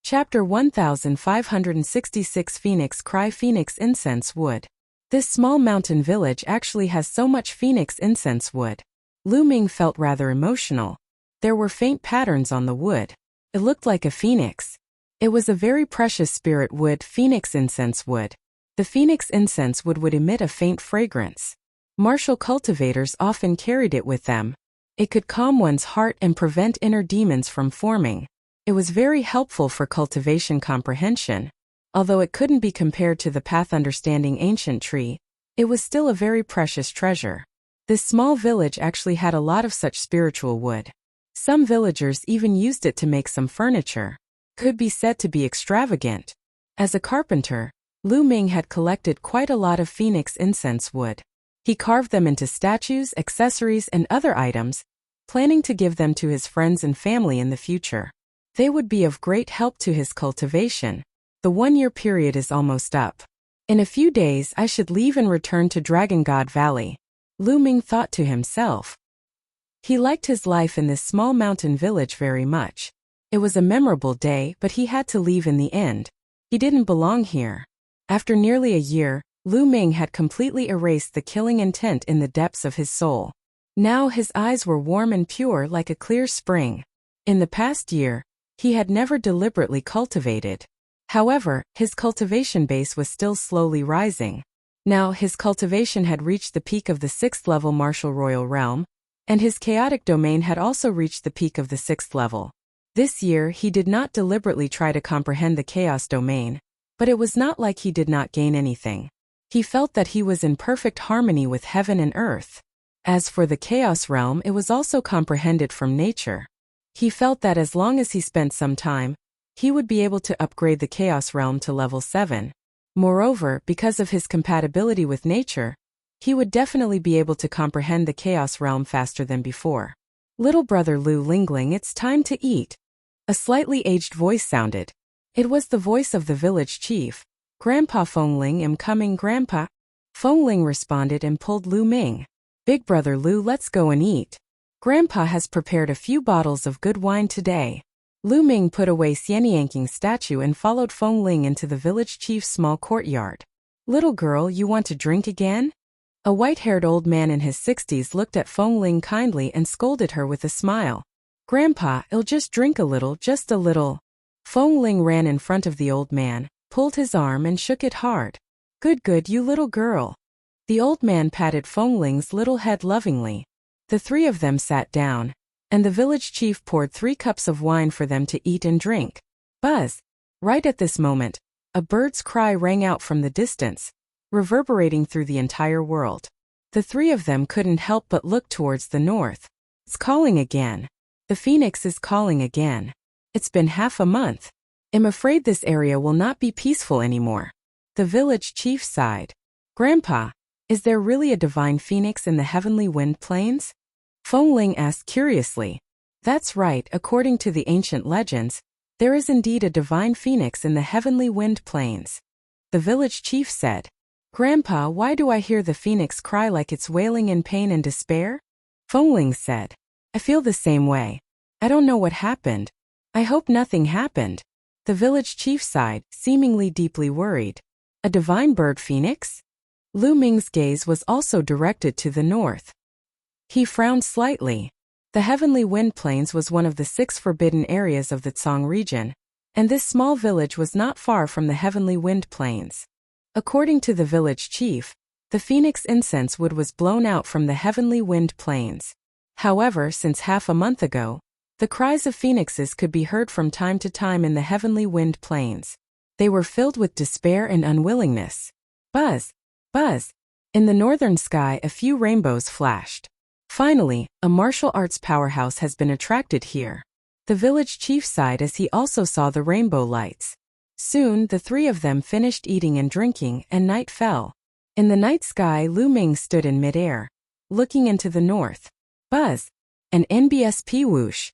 Chapter 1566 Phoenix Cry Phoenix Incense Wood. This small mountain village actually has so much phoenix incense wood. Lu Ming felt rather emotional. There were faint patterns on the wood. It looked like a phoenix. It was a very precious spirit wood, phoenix incense wood. The phoenix incense wood would emit a faint fragrance. Martial cultivators often carried it with them. It could calm one's heart and prevent inner demons from forming. It was very helpful for cultivation comprehension. Although it couldn't be compared to the path understanding ancient tree, it was still a very precious treasure. This small village actually had a lot of such spiritual wood. Some villagers even used it to make some furniture. Could be said to be extravagant. As a carpenter, Lu Ming had collected quite a lot of phoenix incense wood. He carved them into statues, accessories, and other items, planning to give them to his friends and family in the future. They would be of great help to his cultivation. The 1-year period is almost up. In a few days I should leave and return to Dragon God Valley. Lu Ming thought to himself. He liked his life in this small mountain village very much. It was a memorable day, but he had to leave in the end. He didn't belong here. After nearly a year, Lu Ming had completely erased the killing intent in the depths of his soul. Now his eyes were warm and pure like a clear spring. In the past year, he had never deliberately cultivated. However, his cultivation base was still slowly rising. Now his cultivation had reached the peak of the 6th level martial royal realm, and his chaotic domain had also reached the peak of the 6th level. This year he did not deliberately try to comprehend the chaos domain, but it was not like he did not gain anything. He felt that he was in perfect harmony with heaven and earth. As for the chaos realm, it was also comprehended from nature. He felt that as long as he spent some time, he would be able to upgrade the chaos realm to level 7. Moreover, because of his compatibility with nature, he would definitely be able to comprehend the chaos realm faster than before. Little brother Lu Lingling, it's time to eat. A slightly aged voice sounded. It was the voice of the village chief. Grandpa Fengling, I'm coming, Grandpa. Fengling responded and pulled Lu Ming. Big brother Lu, let's go and eat. Grandpa has prepared a few bottles of good wine today. Lu Ming put away Xianyang's statue and followed Fengling into the village chief's small courtyard. Little girl, you want to drink again? A white-haired old man in his 60s looked at Fengling kindly and scolded her with a smile. Grandpa, I'll just drink a little, just a little. Fengling ran in front of the old man, pulled his arm and shook it hard. Good, you little girl. The old man patted Fengling's little head lovingly. The 3 of them sat down, and the village chief poured 3 cups of wine for them to eat and drink. Buzz! Right at this moment, a bird's cry rang out from the distance, reverberating through the entire world. The 3 of them couldn't help but look towards the north. It's calling again. The phoenix is calling again. It's been half a month. I'm afraid this area will not be peaceful anymore. The village chief sighed. Grandpa, is there really a divine phoenix in the heavenly wind plains? Fengling asked curiously. That's right, according to the ancient legends, there is indeed a divine phoenix in the heavenly wind plains. The village chief said. Grandpa, why do I hear the phoenix cry like it's wailing in pain and despair? Fengling said. I feel the same way. I don't know what happened. I hope nothing happened. The village chief sighed, seemingly deeply worried. A divine bird phoenix? Lu Ming's gaze was also directed to the north. He frowned slightly. The heavenly wind plains was one of the 6 forbidden areas of the Tsang region, and this small village was not far from the heavenly wind plains. According to the village chief, the phoenix incense wood was blown out from the heavenly wind plains. However, since half a month ago, the cries of phoenixes could be heard from time to time in the heavenly wind plains. They were filled with despair and unwillingness. Buzz! Buzz! In the northern sky, a few rainbows flashed. Finally, a martial arts powerhouse has been attracted here. The village chief sighed as he also saw the rainbow lights. Soon, the 3 of them finished eating and drinking, and night fell. In the night sky, Lu Ming stood in midair, looking into the north. Buzz! An NBSP whoosh.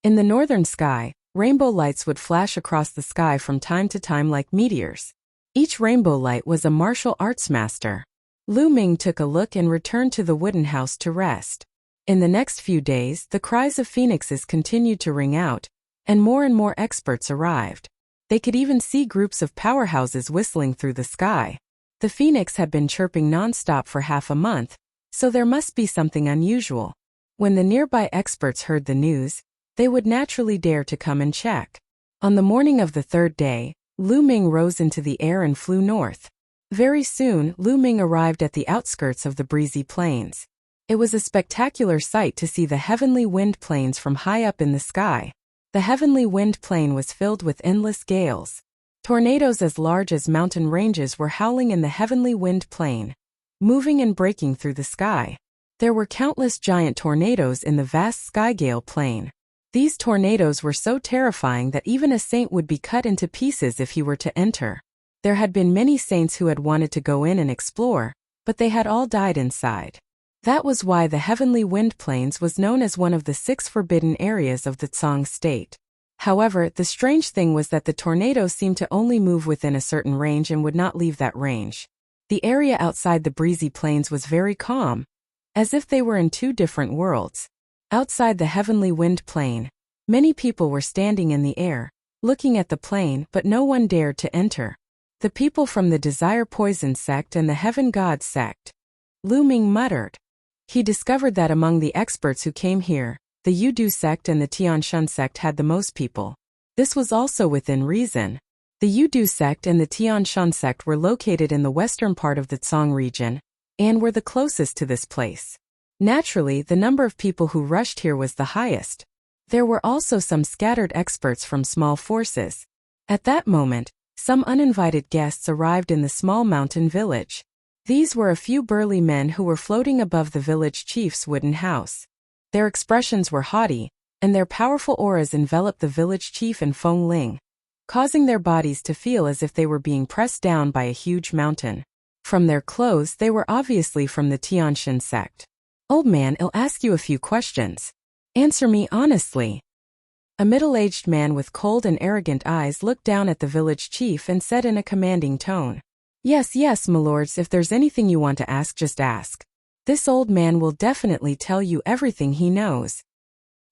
In the northern sky, rainbow lights would flash across the sky from time to time like meteors. Each rainbow light was a martial arts master. Lu Ming took a look and returned to the wooden house to rest. In the next few days, the cries of phoenixes continued to ring out, and more experts arrived. They could even see groups of powerhouses whistling through the sky. The phoenix had been chirping non-stop for half a month, so there must be something unusual. When the nearby experts heard the news, they would naturally dare to come and check. On the morning of the 3rd day, Lu Ming rose into the air and flew north. Very soon, Lu Ming arrived at the outskirts of the breezy plains. It was a spectacular sight to see the heavenly wind plains from high up in the sky. The heavenly wind plain was filled with endless gales. Tornadoes as large as mountain ranges were howling in the heavenly wind plain, moving and breaking through the sky. There were countless giant tornadoes in the vast skygale plain. These tornadoes were so terrifying that even a saint would be cut into pieces if he were to enter. There had been many saints who had wanted to go in and explore, but they had all died inside. That was why the heavenly wind plains was known as one of the 6 forbidden areas of the Tsang state. However, the strange thing was that the tornado seemed to only move within a certain range and would not leave that range. The area outside the breezy plains was very calm, as if they were in two different worlds. Outside the heavenly wind plain, many people were standing in the air, looking at the plain, but no one dared to enter. The people from the Desire Poison sect and the Heaven God sect. Lu Ming muttered. He discovered that among the experts who came here, the Yudu sect and the Tianshan sect had the most people. This was also within reason. The Yudu sect and the Tianshan sect were located in the western part of the Tsang region, and were the closest to this place. Naturally, the number of people who rushed here was the highest. There were also some scattered experts from small forces. At that moment, some uninvited guests arrived in the small mountain village. These were a few burly men who were floating above the village chief's wooden house. Their expressions were haughty, and their powerful auras enveloped the village chief and Feng Ling, causing their bodies to feel as if they were being pressed down by a huge mountain. From their clothes, they were obviously from the Tianshan sect. "Old man, I'll ask you a few questions. Answer me honestly." A middle-aged man with cold and arrogant eyes looked down at the village chief and said in a commanding tone, Yes, my lords, if there's anything you want to ask, just ask. This old man will definitely tell you everything he knows."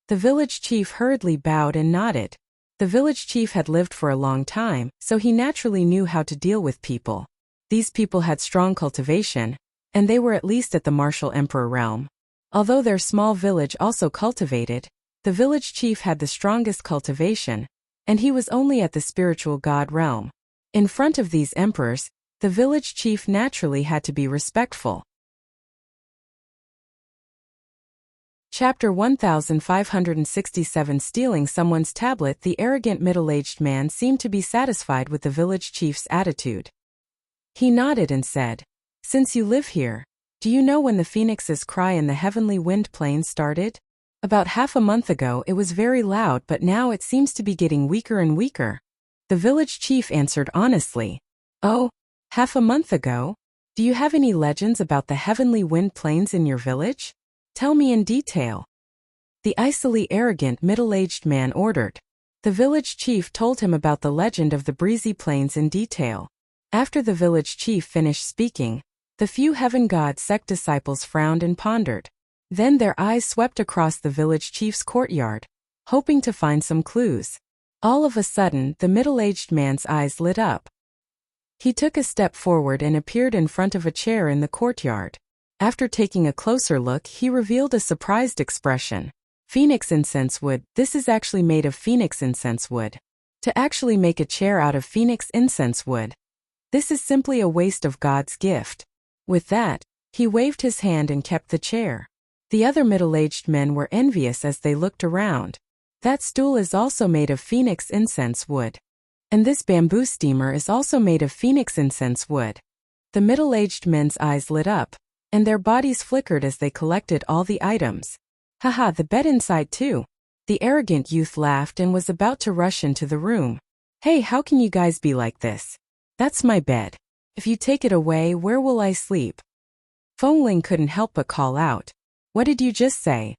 The village chief hurriedly bowed and nodded. The village chief had lived for a long time, so he naturally knew how to deal with people. These people had strong cultivation, and they were at least at the martial emperor realm. Although their small village also cultivated, the village chief had the strongest cultivation, and he was only at the spiritual god realm. In front of these emperors, the village chief naturally had to be respectful. Chapter 1567. Stealing someone's tablet. The arrogant middle-aged man seemed to be satisfied with the village chief's attitude. He nodded and said, "Since you live here, do you know when the phoenix's cry in the heavenly wind plain started?" "About half a month ago. It was very loud, but now it seems to be getting weaker and weaker," the village chief answered honestly. "Oh, half a month ago? Do you have any legends about the heavenly wind plains in your village? Tell me in detail." The icily arrogant middle-aged man ordered. The village chief told him about the legend of the breezy plains in detail. After the village chief finished speaking, the few heaven god sect disciples frowned and pondered. Then their eyes swept across the village chief's courtyard, hoping to find some clues. All of a sudden, the middle-aged man's eyes lit up. He took a step forward and appeared in front of a chair in the courtyard. After taking a closer look, he revealed a surprised expression. "Phoenix incense wood. This is actually made of phoenix incense wood. To actually make a chair out of phoenix incense wood. This is simply a waste of God's gift." With that, he waved his hand and kept the chair. The other middle-aged men were envious as they looked around. "That stool is also made of phoenix incense wood. And this bamboo steamer is also made of phoenix incense wood." The middle-aged men's eyes lit up, and their bodies flickered as they collected all the items. "Haha, the bed inside too." The arrogant youth laughed and was about to rush into the room. "Hey, how can you guys be like this? That's my bed. If you take it away, where will I sleep?" Feng Ling couldn't help but call out. "What did you just say?"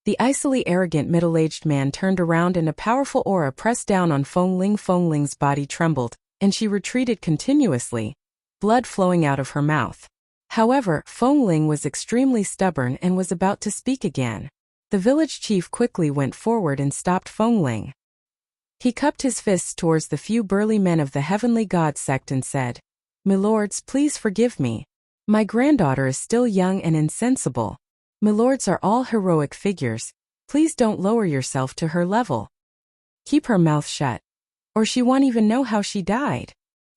The icily arrogant middle-aged man turned around and a powerful aura pressed down on Feng Ling. Feng Ling's body trembled, and she retreated continuously, blood flowing out of her mouth. However, Feng Ling was extremely stubborn and was about to speak again. The village chief quickly went forward and stopped Feng Ling. He cupped his fists towards the few burly men of the heavenly god sect and said, "My lords, please forgive me. My granddaughter is still young and insensible. My lords are all heroic figures. Please don't lower yourself to her level. Keep her mouth shut, or she won't even know how she died."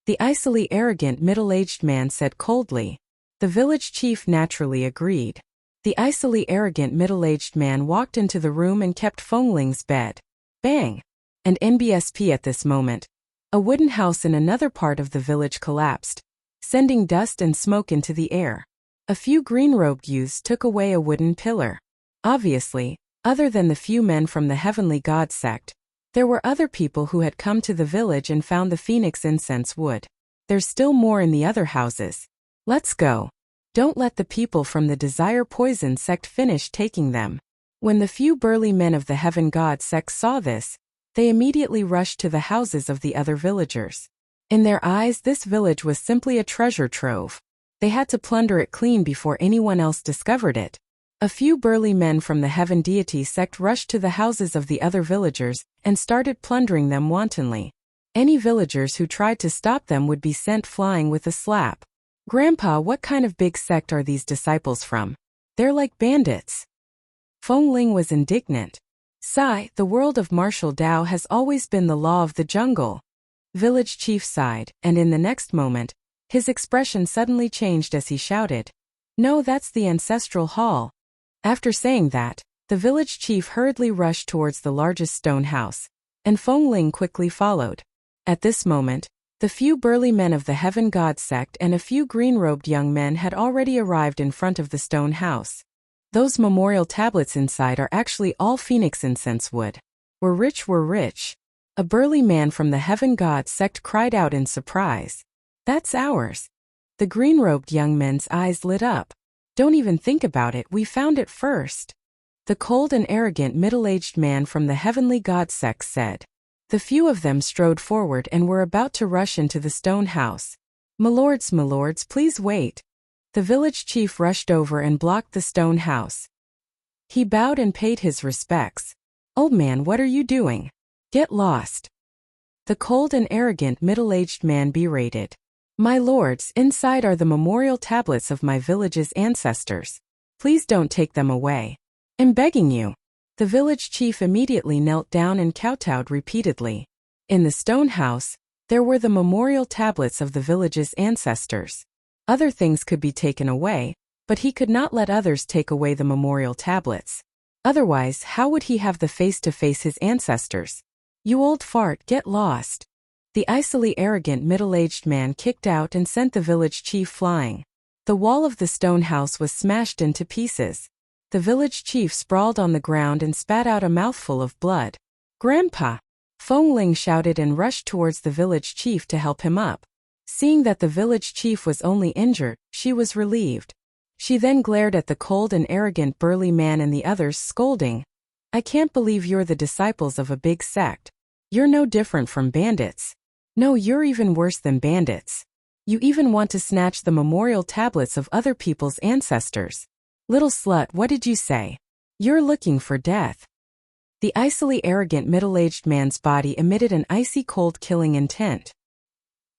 The icily arrogant middle-aged man said coldly. The village chief naturally agreed. The icily arrogant middle-aged man walked into the room and kept Feng Ling's bed. Bang! And NBSP at this moment. A wooden house in another part of the village collapsed, sending dust and smoke into the air. A few green-robed youths took away a wooden pillar. Obviously, other than the few men from the heavenly god sect, there were other people who had come to the village and found the phoenix incense wood. There's still more in the other houses. Let's go. Don't let the people from the Desire Poison sect finish taking them. When the few burly men of the heaven god sect saw this, They immediately rushed to the houses of the other villagers. In their eyes, this village was simply a treasure trove. They had to plunder it clean before anyone else discovered it. A few burly men from the heaven deity sect rushed to the houses of the other villagers and started plundering them wantonly. Any villagers who tried to stop them would be sent flying with a slap. Grandpa, what kind of big sect are these disciples from? They're like bandits. Feng Ling was indignant. Sigh, the world of martial Dao has always been the law of the jungle. Village chief sighed, and in the next moment, his expression suddenly changed as he shouted, "No, that's the ancestral hall." After saying that, the village chief hurriedly rushed towards the largest stone house, and Feng Ling quickly followed. At this moment, the few burly men of the Heaven God sect and a few green-robed young men had already arrived in front of the stone house. Those memorial tablets inside are actually all phoenix incense wood. We're rich. A burly man from the Heaven God sect cried out in surprise. That's ours. The green-robed young men's eyes lit up. Don't even think about it, we found it first. The cold and arrogant middle-aged man from the Heavenly God sect said. The few of them strode forward and were about to rush into the stone house. My lords, please wait. The village chief rushed over and blocked the stone house. He bowed and paid his respects. Old man, what are you doing? Get lost. The cold and arrogant middle-aged man berated. My lords, inside are the memorial tablets of my village's ancestors. Please don't take them away. I'm begging you. The village chief immediately knelt down and kowtowed repeatedly. In the stone house, there were the memorial tablets of the village's ancestors. Other things could be taken away, but he could not let others take away the memorial tablets. Otherwise, how would he have the face to face his ancestors? You old fart, get lost. The icily arrogant middle-aged man kicked out and sent the village chief flying. The wall of the stone house was smashed into pieces. The village chief sprawled on the ground and spat out a mouthful of blood. Grandpa! Feng Ling shouted and rushed towards the village chief to help him up. Seeing that the village chief was only injured, she was relieved. She then glared at the cold and arrogant burly man and the others, scolding. I can't believe you're the disciples of a big sect. You're no different from bandits. No, you're even worse than bandits. You even want to snatch the memorial tablets of other people's ancestors. Little slut, what did you say? You're looking for death. The icily arrogant middle-aged man's body emitted an icy cold killing intent.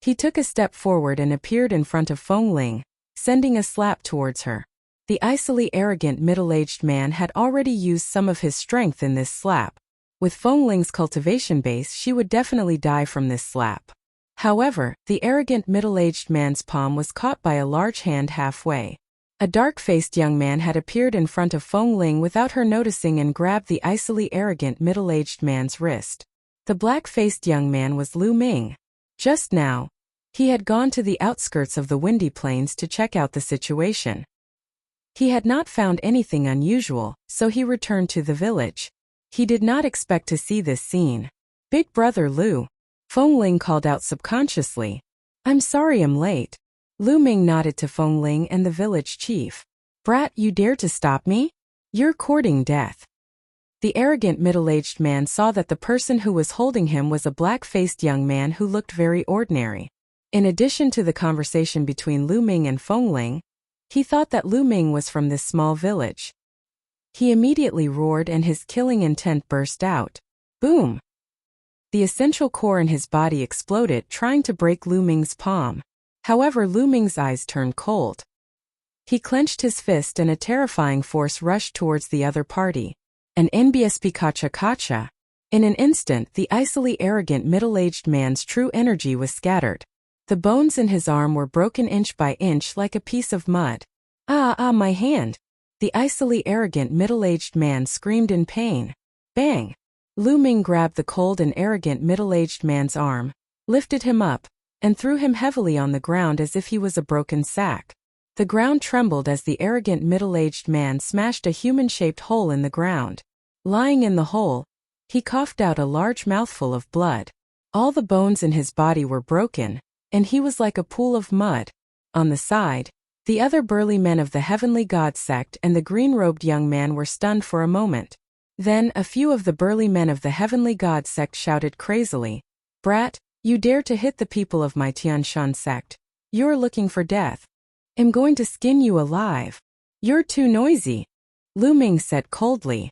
He took a step forward and appeared in front of Feng Ling, sending a slap towards her. The icily arrogant middle-aged man had already used some of his strength in this slap. With Feng Ling's cultivation base, she would definitely die from this slap. However, the arrogant middle-aged man's palm was caught by a large hand halfway. A dark-faced young man had appeared in front of Feng Ling without her noticing and grabbed the icily arrogant middle-aged man's wrist. The black-faced young man was Lu Ming. Just now, he had gone to the outskirts of the Windy Plains to check out the situation. He had not found anything unusual, so he returned to the village. He did not expect to see this scene. Big brother Lu. Feng Ling called out subconsciously. I'm sorry I'm late. Lu Ming nodded to Feng Ling and the village chief. Brat, you dare to stop me? You're courting death. The arrogant middle-aged man saw that the person who was holding him was a black-faced young man who looked very ordinary. In addition to the conversation between Lu Ming and Feng Ling, he thought that Lu Ming was from this small village. He immediately roared and his killing intent burst out. Boom! The essential core in his body exploded, trying to break Lu Ming's palm. However, Lu Ming's eyes turned cold. He clenched his fist and a terrifying force rushed towards the other party. An NBSP kacha. In an instant, the icily arrogant middle-aged man's true energy was scattered. The bones in his arm were broken inch by inch like a piece of mud. My hand! The icily arrogant middle-aged man screamed in pain. Bang! Lu Ming grabbed the cold and arrogant middle-aged man's arm, lifted him up, and threw him heavily on the ground as if he was a broken sack. The ground trembled as the arrogant middle-aged man smashed a human-shaped hole in the ground. Lying in the hole, he coughed out a large mouthful of blood. All the bones in his body were broken, and he was like a pool of mud. On the side, the other burly men of the Heavenly God sect and the green-robed young man were stunned for a moment. Then a few of the burly men of the Heavenly God sect shouted crazily, "Brat, you dare to hit the people of my Tianshan sect. You're looking for death. I'm going to skin you alive. You're too noisy," Lu Ming said coldly.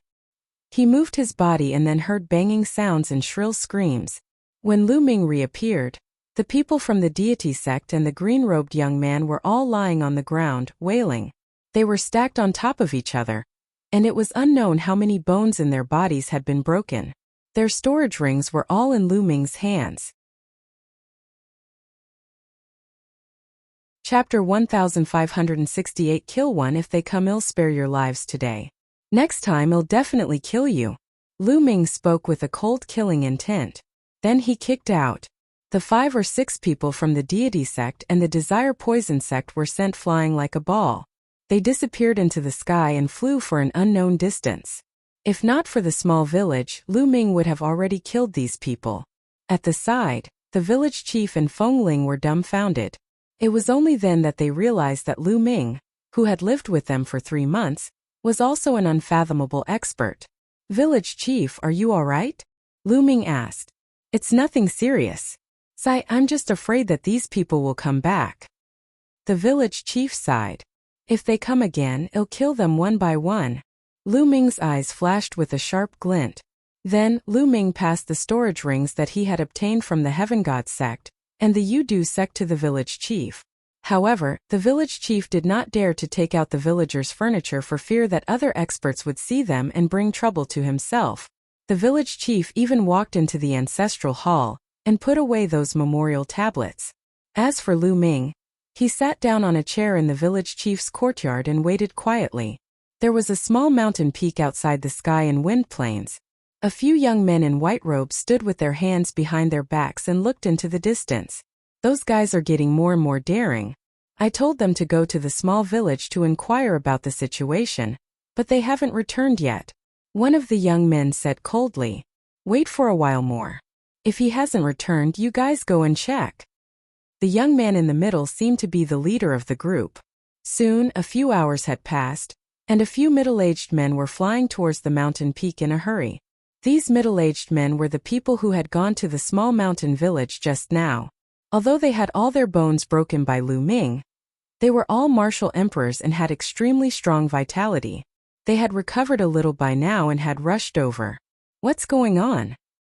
He moved his body and then heard banging sounds and shrill screams. When Lu Ming reappeared, the people from the deity sect and the green-robed young man were all lying on the ground, wailing. They were stacked on top of each other, and it was unknown how many bones in their bodies had been broken. Their storage rings were all in Lu Ming's hands. Chapter 1568. Kill one if they come, I'll spare your lives today. Next time I'll definitely kill you. Lu Ming spoke with a cold killing intent. Then he kicked out. The 5 or 6 people from the deity sect and the desire poison sect were sent flying like a ball. They disappeared into the sky and flew for an unknown distance. If not for the small village, Lu Ming would have already killed these people. At the side, the village chief and Feng Ling were dumbfounded. It was only then that they realized that Lu Ming, who had lived with them for 3 months, was also an unfathomable expert. "Village chief, are you all right?" Lu Ming asked. "It's nothing serious. I'm just afraid that these people will come back." The village chief sighed. "If they come again, I'll kill them one by one." Lu Ming's eyes flashed with a sharp glint. Then, Lu Ming passed the storage rings that he had obtained from the Heaven God sect and the Yudu sect to the village chief. However, the village chief did not dare to take out the villagers' furniture for fear that other experts would see them and bring trouble to himself. The village chief even walked into the ancestral hall and put away those memorial tablets. As for Lu Ming, he sat down on a chair in the village chief's courtyard and waited quietly. There was a small mountain peak outside the sky and wind plains. A few young men in white robes stood with their hands behind their backs and looked into the distance. "Those guys are getting more and more daring. I told them to go to the small village to inquire about the situation, but they haven't returned yet," one of the young men said coldly. "Wait for a while more. If he hasn't returned, you guys go and check." The young man in the middle seemed to be the leader of the group. Soon, a few hours had passed, and a few middle-aged men were flying towards the mountain peak in a hurry. These middle-aged men were the people who had gone to the small mountain village just now. Although they had all their bones broken by Lu Ming, they were all martial emperors and had extremely strong vitality. They had recovered a little by now and had rushed over. "What's going on?"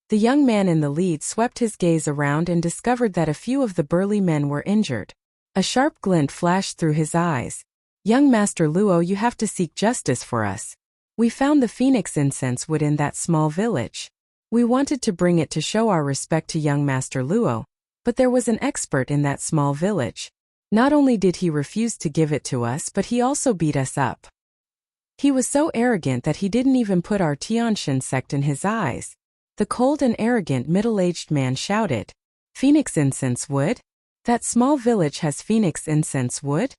The young man in the lead swept his gaze around and discovered that a few of the burly men were injured. A sharp glint flashed through his eyes. "Young Master Luo, you have to seek justice for us. We found the phoenix incense wood in that small village. We wanted to bring it to show our respect to young Master Luo, but there was an expert in that small village. Not only did he refuse to give it to us, but he also beat us up. He was so arrogant that he didn't even put our Tianshan sect in his eyes." The cold and arrogant middle-aged man shouted. "Phoenix incense wood? That small village has phoenix incense wood?"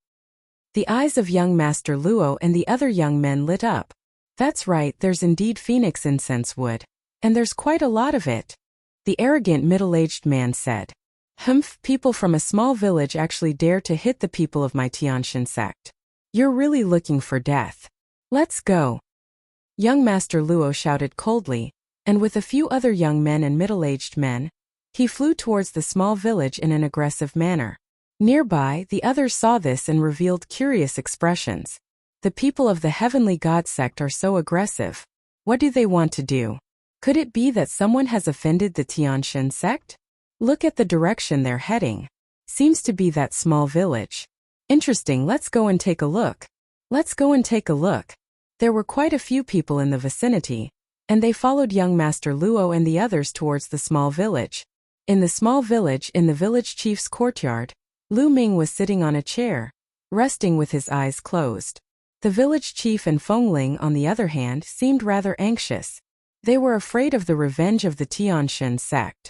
The eyes of young Master Luo and the other young men lit up. "That's right, there's indeed phoenix incense wood. And there's quite a lot of it," the arrogant middle-aged man said. "Humph, people from a small village actually dare to hit the people of my Tianshan sect. You're really looking for death. Let's go." Young Master Luo shouted coldly, and with a few other young men and middle-aged men, he flew towards the small village in an aggressive manner. Nearby, the others saw this and revealed curious expressions. The people of the Heavenly God sect are so aggressive. What do they want to do? Could it be that someone has offended the Tianshan sect? Look at the direction they're heading. Seems to be that small village. Interesting, let's go and take a look. Let's go and take a look. There were quite a few people in the vicinity, and they followed young Master Luo and the others towards the small village. In the small village in the village chief's courtyard, Lu Ming was sitting on a chair, resting with his eyes closed. The village chief and Feng Ling, on the other hand, seemed rather anxious. They were afraid of the revenge of the Tianshan sect.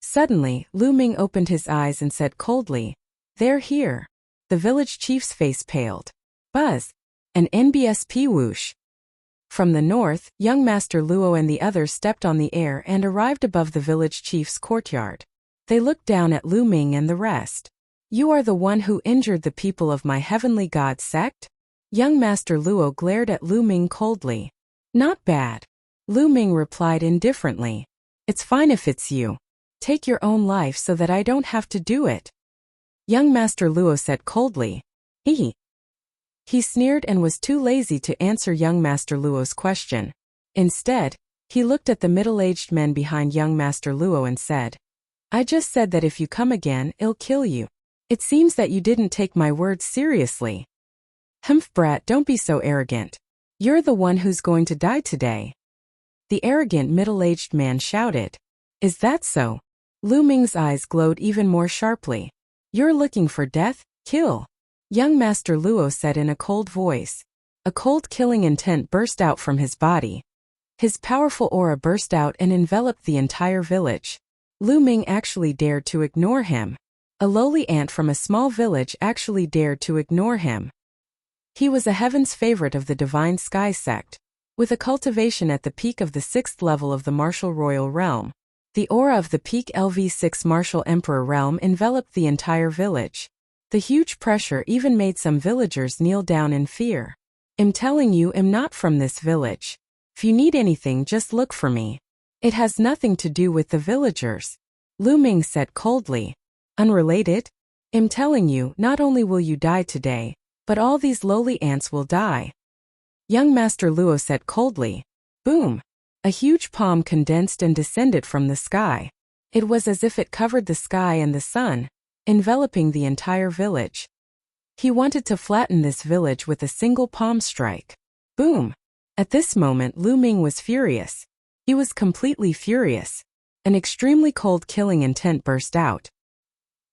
Suddenly, Lu Ming opened his eyes and said coldly, "They're here." The village chief's face paled. Buzz! An NBSP whoosh. From the north, young Master Luo and the others stepped on the air and arrived above the village chief's courtyard. They looked down at Lu Ming and the rest. "You are the one who injured the people of my Heavenly God sect?" Young Master Luo glared at Lu Ming coldly. "Not bad. Lu Ming replied indifferently. It's fine if it's you. Take your own life so that I don't have to do it. Young Master Luo said coldly. He sneered and was too lazy to answer young Master Luo's question. Instead, he looked at the middle-aged men behind young Master Luo and said, I just said that if you come again, I'll kill you. It seems that you didn't take my words seriously. Humph, brat, don't be so arrogant. You're the one who's going to die today. The arrogant middle-aged man shouted. Is that so? Lu Ming's eyes glowed even more sharply. You're looking for death? Kill. Young Master Luo said in a cold voice. A cold killing intent burst out from his body. His powerful aura burst out and enveloped the entire village. Lu Ming actually dared to ignore him. A lowly ant from a small village actually dared to ignore him. He was a heaven's favorite of the Divine Sky sect, with a cultivation at the peak of the 6th level of the Martial Royal Realm. The aura of the peak LV6 Martial Emperor realm enveloped the entire village. The huge pressure even made some villagers kneel down in fear. I'm telling you, I'm not from this village. If you need anything, just look for me. It has nothing to do with the villagers. Lu Ming said coldly. Unrelated? I'm telling you, not only will you die today, but all these lowly ants will die. Young Master Luo said coldly. Boom! A huge palm condensed and descended from the sky. It was as if it covered the sky and the sun, enveloping the entire village. He wanted to flatten this village with a single palm strike. Boom! At this moment Lu Ming was furious. He was completely furious. An extremely cold killing intent burst out.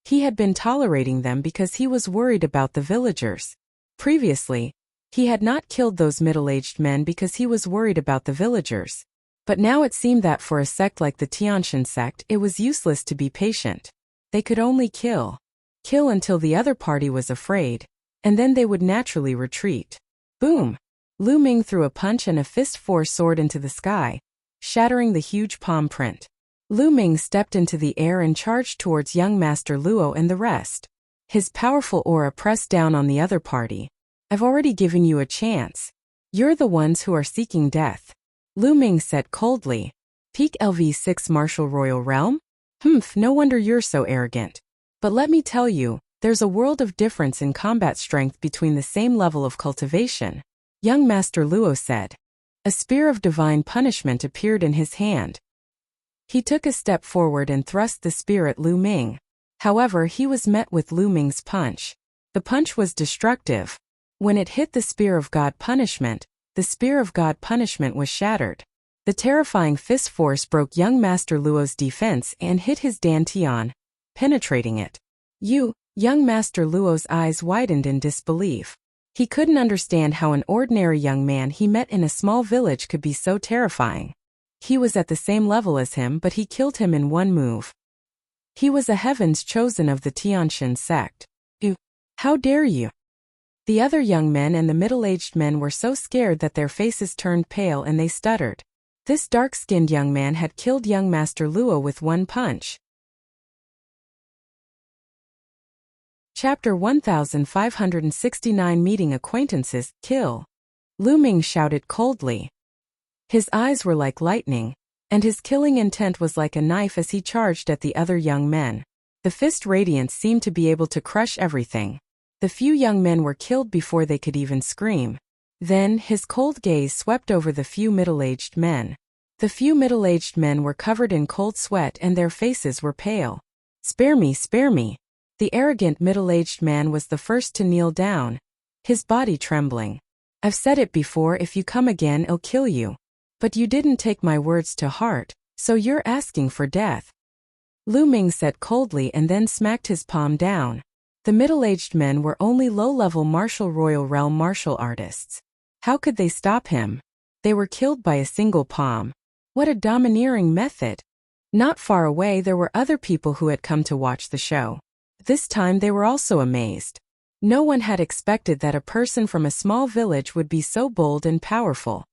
He had been tolerating them because he was worried about the villagers. Previously, he had not killed those middle-aged men because he was worried about the villagers. But now it seemed that for a sect like the Tianshan sect, it was useless to be patient. They could only kill. Kill until the other party was afraid, and then they would naturally retreat. Boom! Lu Ming threw a punch and a fist-force sword into the sky, shattering the huge palm print. Lu Ming stepped into the air and charged towards young Master Luo and the rest. His powerful aura pressed down on the other party. I've already given you a chance. You're the ones who are seeking death. Lu Ming said coldly. Peak LV6 Martial Royal Realm? Humph, no wonder you're so arrogant. But let me tell you, there's a world of difference in combat strength between the same level of cultivation. Young Master Luo said. A spear of divine punishment appeared in his hand. He took a step forward and thrust the spear at Lu Ming. However, he was met with Lu Ming's punch. The punch was destructive. When it hit the spear of God punishment, the spear of God punishment was shattered. The terrifying fist force broke young Master Luo's defense and hit his dantian, penetrating it. Young Master Luo's eyes widened in disbelief. He couldn't understand how an ordinary young man he met in a small village could be so terrifying. He was at the same level as him, but he killed him in one move. He was a heaven's chosen of the Tianshan sect. How dare you? The other young men and the middle-aged men were so scared that their faces turned pale and they stuttered. This dark-skinned young man had killed young Master Luo with one punch. Chapter 1569 Meeting Acquaintances, Kill. Lu Ming shouted coldly. His eyes were like lightning, and his killing intent was like a knife as he charged at the other young men. The fist radiance seemed to be able to crush everything. The few young men were killed before they could even scream. Then, his cold gaze swept over the few middle-aged men. The few middle-aged men were covered in cold sweat and their faces were pale. Spare me, spare me. The arrogant middle-aged man was the first to kneel down, his body trembling. I've said it before, if you come again, I'll kill you. But you didn't take my words to heart, so you're asking for death. Lu Ming said coldly and then smacked his palm down. The middle-aged men were only low-level Martial Royal Realm martial artists. How could they stop him? They were killed by a single palm. What a domineering method! Not far away there were other people who had come to watch the show. This time they were also amazed. No one had expected that a person from a small village would be so bold and powerful.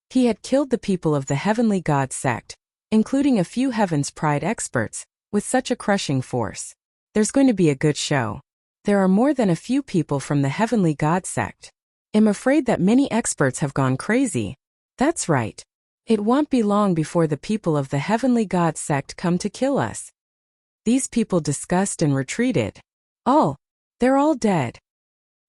He had killed the people of the Heavenly God sect, including a few Heaven's Pride experts, with such a crushing force. There's going to be a good show. There are more than a few people from the Heavenly God sect. I'm afraid that many experts have gone crazy. That's right. It won't be long before the people of the Heavenly God sect come to kill us. These people discussed and retreated. Oh, they're all dead.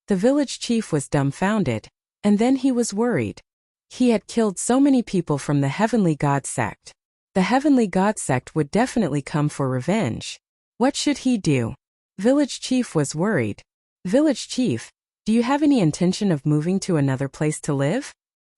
The village chief was dumbfounded, and then he was worried. He had killed so many people from the Heavenly God sect. The Heavenly God sect would definitely come for revenge. What should he do? Village chief was worried. Village chief, do you have any intention of moving to another place to live?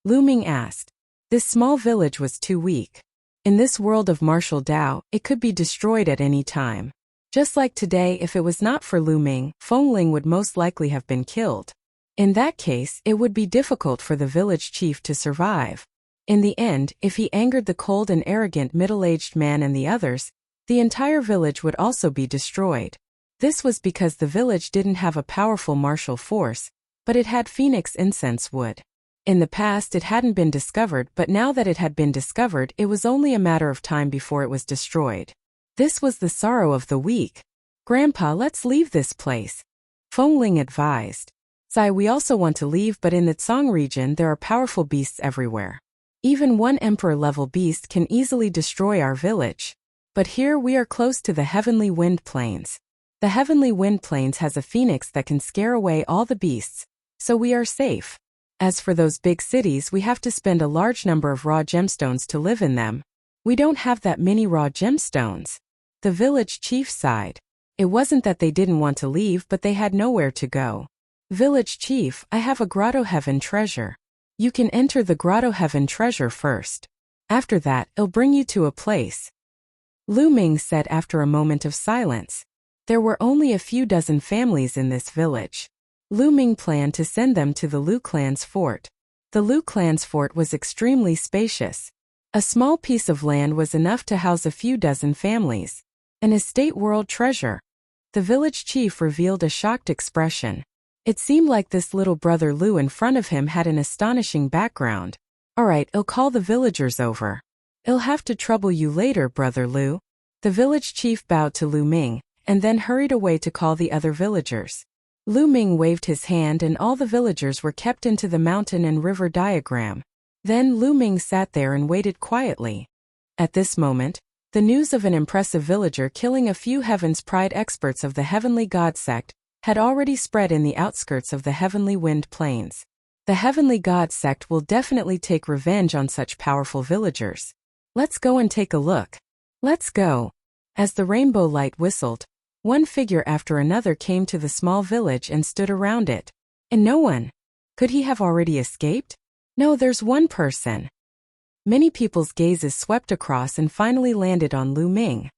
Lu Ming asked. This small village was too weak. In this world of martial Tao, it could be destroyed at any time. Just like today, if it was not for Lu Ming, Fengling would most likely have been killed. In that case, it would be difficult for the village chief to survive. In the end, if he angered the cold and arrogant middle-aged man and the others, the entire village would also be destroyed. This was because the village didn't have a powerful martial force, but it had phoenix incense wood. In the past it hadn't been discovered, but now that it had been discovered, it was only a matter of time before it was destroyed. This was the sorrow of the weak. Grandpa, let's leave this place. Fengling advised. Sai, we also want to leave, but in the Tsang region there are powerful beasts everywhere. Even one emperor-level beast can easily destroy our village. But here we are close to the Heavenly Wind Plains. The Heavenly Wind Plains has a phoenix that can scare away all the beasts, so we are safe. As for those big cities, we have to spend a large number of raw gemstones to live in them. We don't have that many raw gemstones. The village chief sighed. It wasn't that they didn't want to leave, but they had nowhere to go. Village chief, I have a Grotto Heaven treasure. You can enter the Grotto Heaven treasure first. After that, it'll bring you to a place. Lu Ming said after a moment of silence. There were only a few dozen families in this village. Lu Ming planned to send them to the Lu clan's fort. The Lu clan's fort was extremely spacious. A small piece of land was enough to house a few dozen families. An estate world treasure. The village chief revealed a shocked expression. It seemed like this little brother Lu in front of him had an astonishing background. Alright, I'll call the villagers over. I'll have to trouble you later, brother Lu. The village chief bowed to Lu Ming, and then hurried away to call the other villagers. Lu Ming waved his hand and all the villagers were kept into the mountain and river diagram. Then Lu Ming sat there and waited quietly. At this moment, the news of an impressive villager killing a few Heaven's Pride experts of the Heavenly God sect had already spread in the outskirts of the Heavenly Wind Plains. The Heavenly God sect will definitely take revenge on such powerful villagers. Let's go and take a look. Let's go. As the rainbow light whistled, one figure after another came to the small village and stood around it. And no one. Could he have already escaped? No, there's one person. Many people's gazes swept across and finally landed on Lu Ming.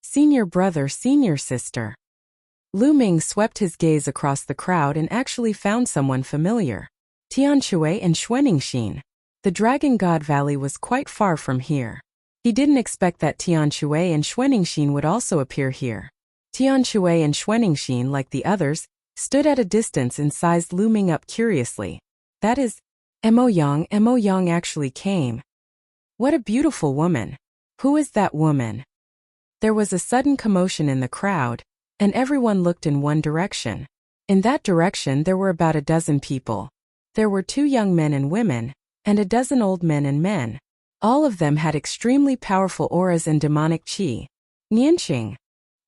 Senior brother, senior sister. Lu Ming swept his gaze across the crowd and actually found someone familiar. Tianshui and Xuanixin. The Dragon God Valley was quite far from here. He didn't expect that Tianshui and Xuanixin would also appear here. Tianshui and Xuanixin, like the others, stood at a distance and sized Lu Ming up curiously. That is, Mo Yang actually came. What a beautiful woman. Who is that woman? There was a sudden commotion in the crowd, and everyone looked in one direction. In that direction there were about a dozen people. There were 2 young men and women, and a dozen old men and men. All of them had extremely powerful auras and demonic qi. Nianqing.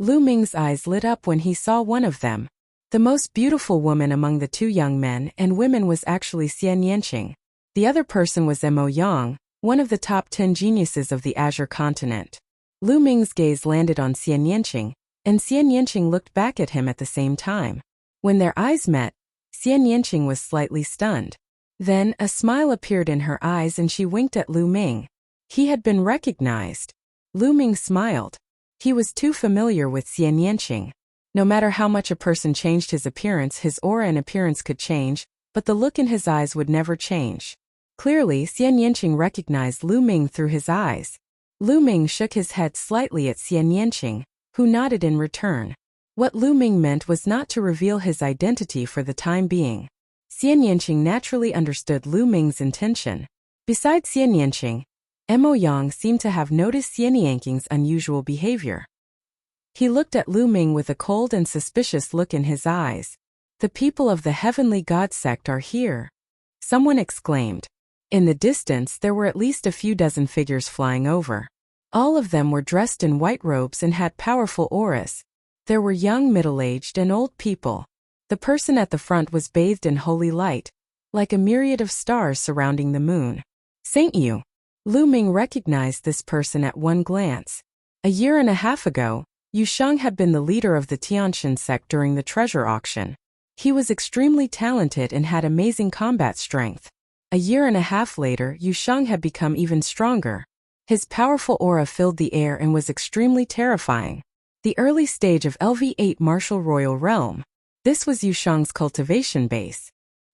Lu Ming's eyes lit up when he saw one of them. The most beautiful woman among the 2 young men and women was actually Xian Yanqing. The other person was Mo Yang, one of the top 10 geniuses of the Azure continent. Lu Ming's gaze landed on Xian Yanqing, and Xian Yanqing looked back at him at the same time. When their eyes met, Xian Yanqing was slightly stunned. Then, a smile appeared in her eyes and she winked at Lu Ming. He had been recognized. Lu Ming smiled. He was too familiar with Xian Yanqing. No matter how much a person changed his appearance, his aura and appearance could change, but the look in his eyes would never change. Clearly, Xian Yanqing recognized Lu Ming through his eyes. Lu Ming shook his head slightly at Xian Yanqing, who nodded in return. What Lu Ming meant was not to reveal his identity for the time being. Xian Yanqing naturally understood Lu Ming's intention. Besides Xian Yanqing, Mo Yang seemed to have noticed Xian Yanqing's unusual behavior. He looked at Lu Ming with a cold and suspicious look in his eyes. The people of the Heavenly God sect are here. Someone exclaimed. In the distance there were at least a few dozen figures flying over. All of them were dressed in white robes and had powerful auras. There were young, middle-aged, and old people. The person at the front was bathed in holy light, like a myriad of stars surrounding the moon. Saint Yu. Lu Ming recognized this person at one glance. A year and a half ago, Yu Sheng had been the leader of the Tianxin sect during the treasure auction. He was extremely talented and had amazing combat strength. A year and a half later, Yu Sheng had become even stronger. His powerful aura filled the air and was extremely terrifying. The early stage of LV8 Martial Royal Realm. This was Yu Sheng's cultivation base.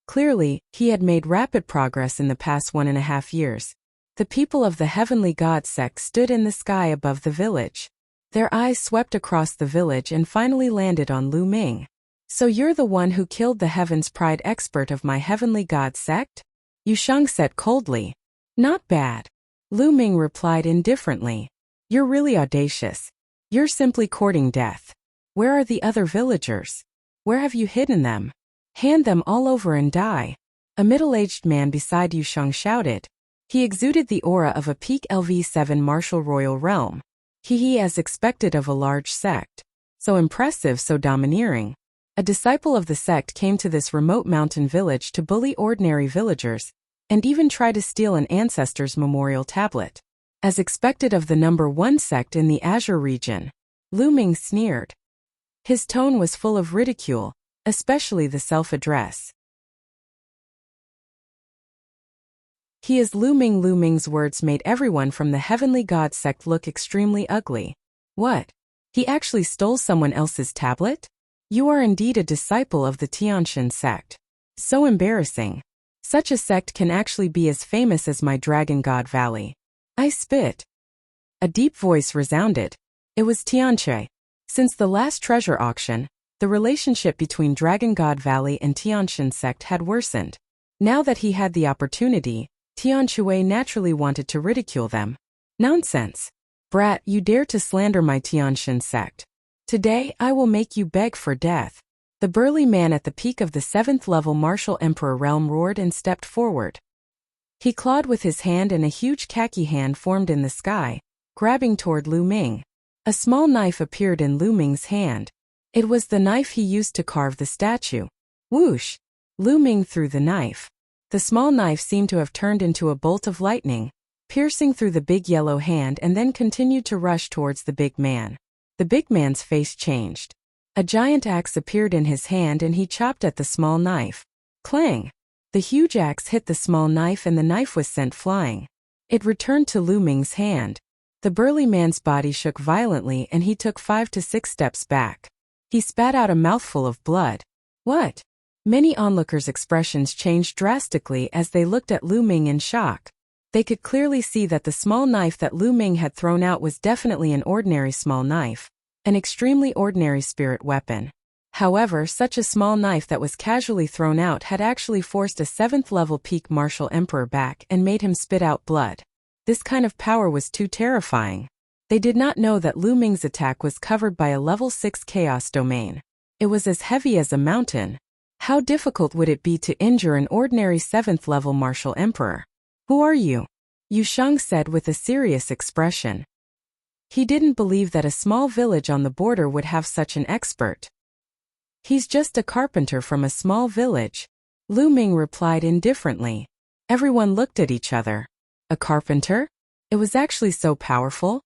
Clearly, he had made rapid progress in the past 1.5 years. The people of the Heavenly God sect stood in the sky above the village. Their eyes swept across the village and finally landed on Lu Ming. So you're the one who killed the Heaven's Pride expert of my Heavenly God sect? Yu Sheng said coldly. Not bad. Lu Ming replied indifferently. You're really audacious. You're simply courting death. Where are the other villagers? Where have you hidden them? Hand them all over and die. A middle-aged man beside Yu Sheng shouted. He exuded the aura of a peak LV7 Martial Royal Realm. He as expected of a large sect. So impressive, so domineering. A disciple of the sect came to this remote mountain village to bully ordinary villagers, and even try to steal an ancestor's memorial tablet. As expected of the number 1 sect in the Azure region, Lu Ming sneered. His tone was full of ridicule, especially the self-address. He is Lu Ming. Lu Ming's words made everyone from the Heavenly God sect look extremely ugly. What? He actually stole someone else's tablet? You are indeed a disciple of the Tianxin sect. So embarrassing. Such a sect can actually be as famous as my Dragon God Valley. I spit. A deep voice resounded. It was Tianche. Since the last treasure auction, the relationship between Dragon God Valley and Tianxin sect had worsened. Now that he had the opportunity, Tianchue naturally wanted to ridicule them. Nonsense. Brat, you dare to slander my Tianxin sect. Today I will make you beg for death. The burly man at the peak of the 7th level Martial Emperor realm roared and stepped forward. He clawed with his hand and a huge khaki hand formed in the sky, grabbing toward Lu Ming. A small knife appeared in Lu Ming's hand. It was the knife he used to carve the statue. Whoosh! Lu Ming threw the knife. The small knife seemed to have turned into a bolt of lightning, piercing through the big yellow hand and then continued to rush towards the big man. The big man's face changed. A giant axe appeared in his hand and he chopped at the small knife. Clang! The huge axe hit the small knife and the knife was sent flying. It returned to Lu Ming's hand. The burly man's body shook violently and he took 5 to 6 steps back. He spat out a mouthful of blood. What? Many onlookers' expressions changed drastically as they looked at Lu Ming in shock. They could clearly see that the small knife that Lu Ming had thrown out was definitely an ordinary small knife, an extremely ordinary spirit weapon. However, such a small knife that was casually thrown out had actually forced a 7th level peak Martial Emperor back and made him spit out blood. This kind of power was too terrifying. They did not know that Lu Ming's attack was covered by a level 6 chaos domain. It was as heavy as a mountain. How difficult would it be to injure an ordinary 7th level Martial Emperor? Who are you? Yu Sheng said with a serious expression. He didn't believe that a small village on the border would have such an expert. He's just a carpenter from a small village. Lu Ming replied indifferently. Everyone looked at each other. A carpenter? It was actually so powerful?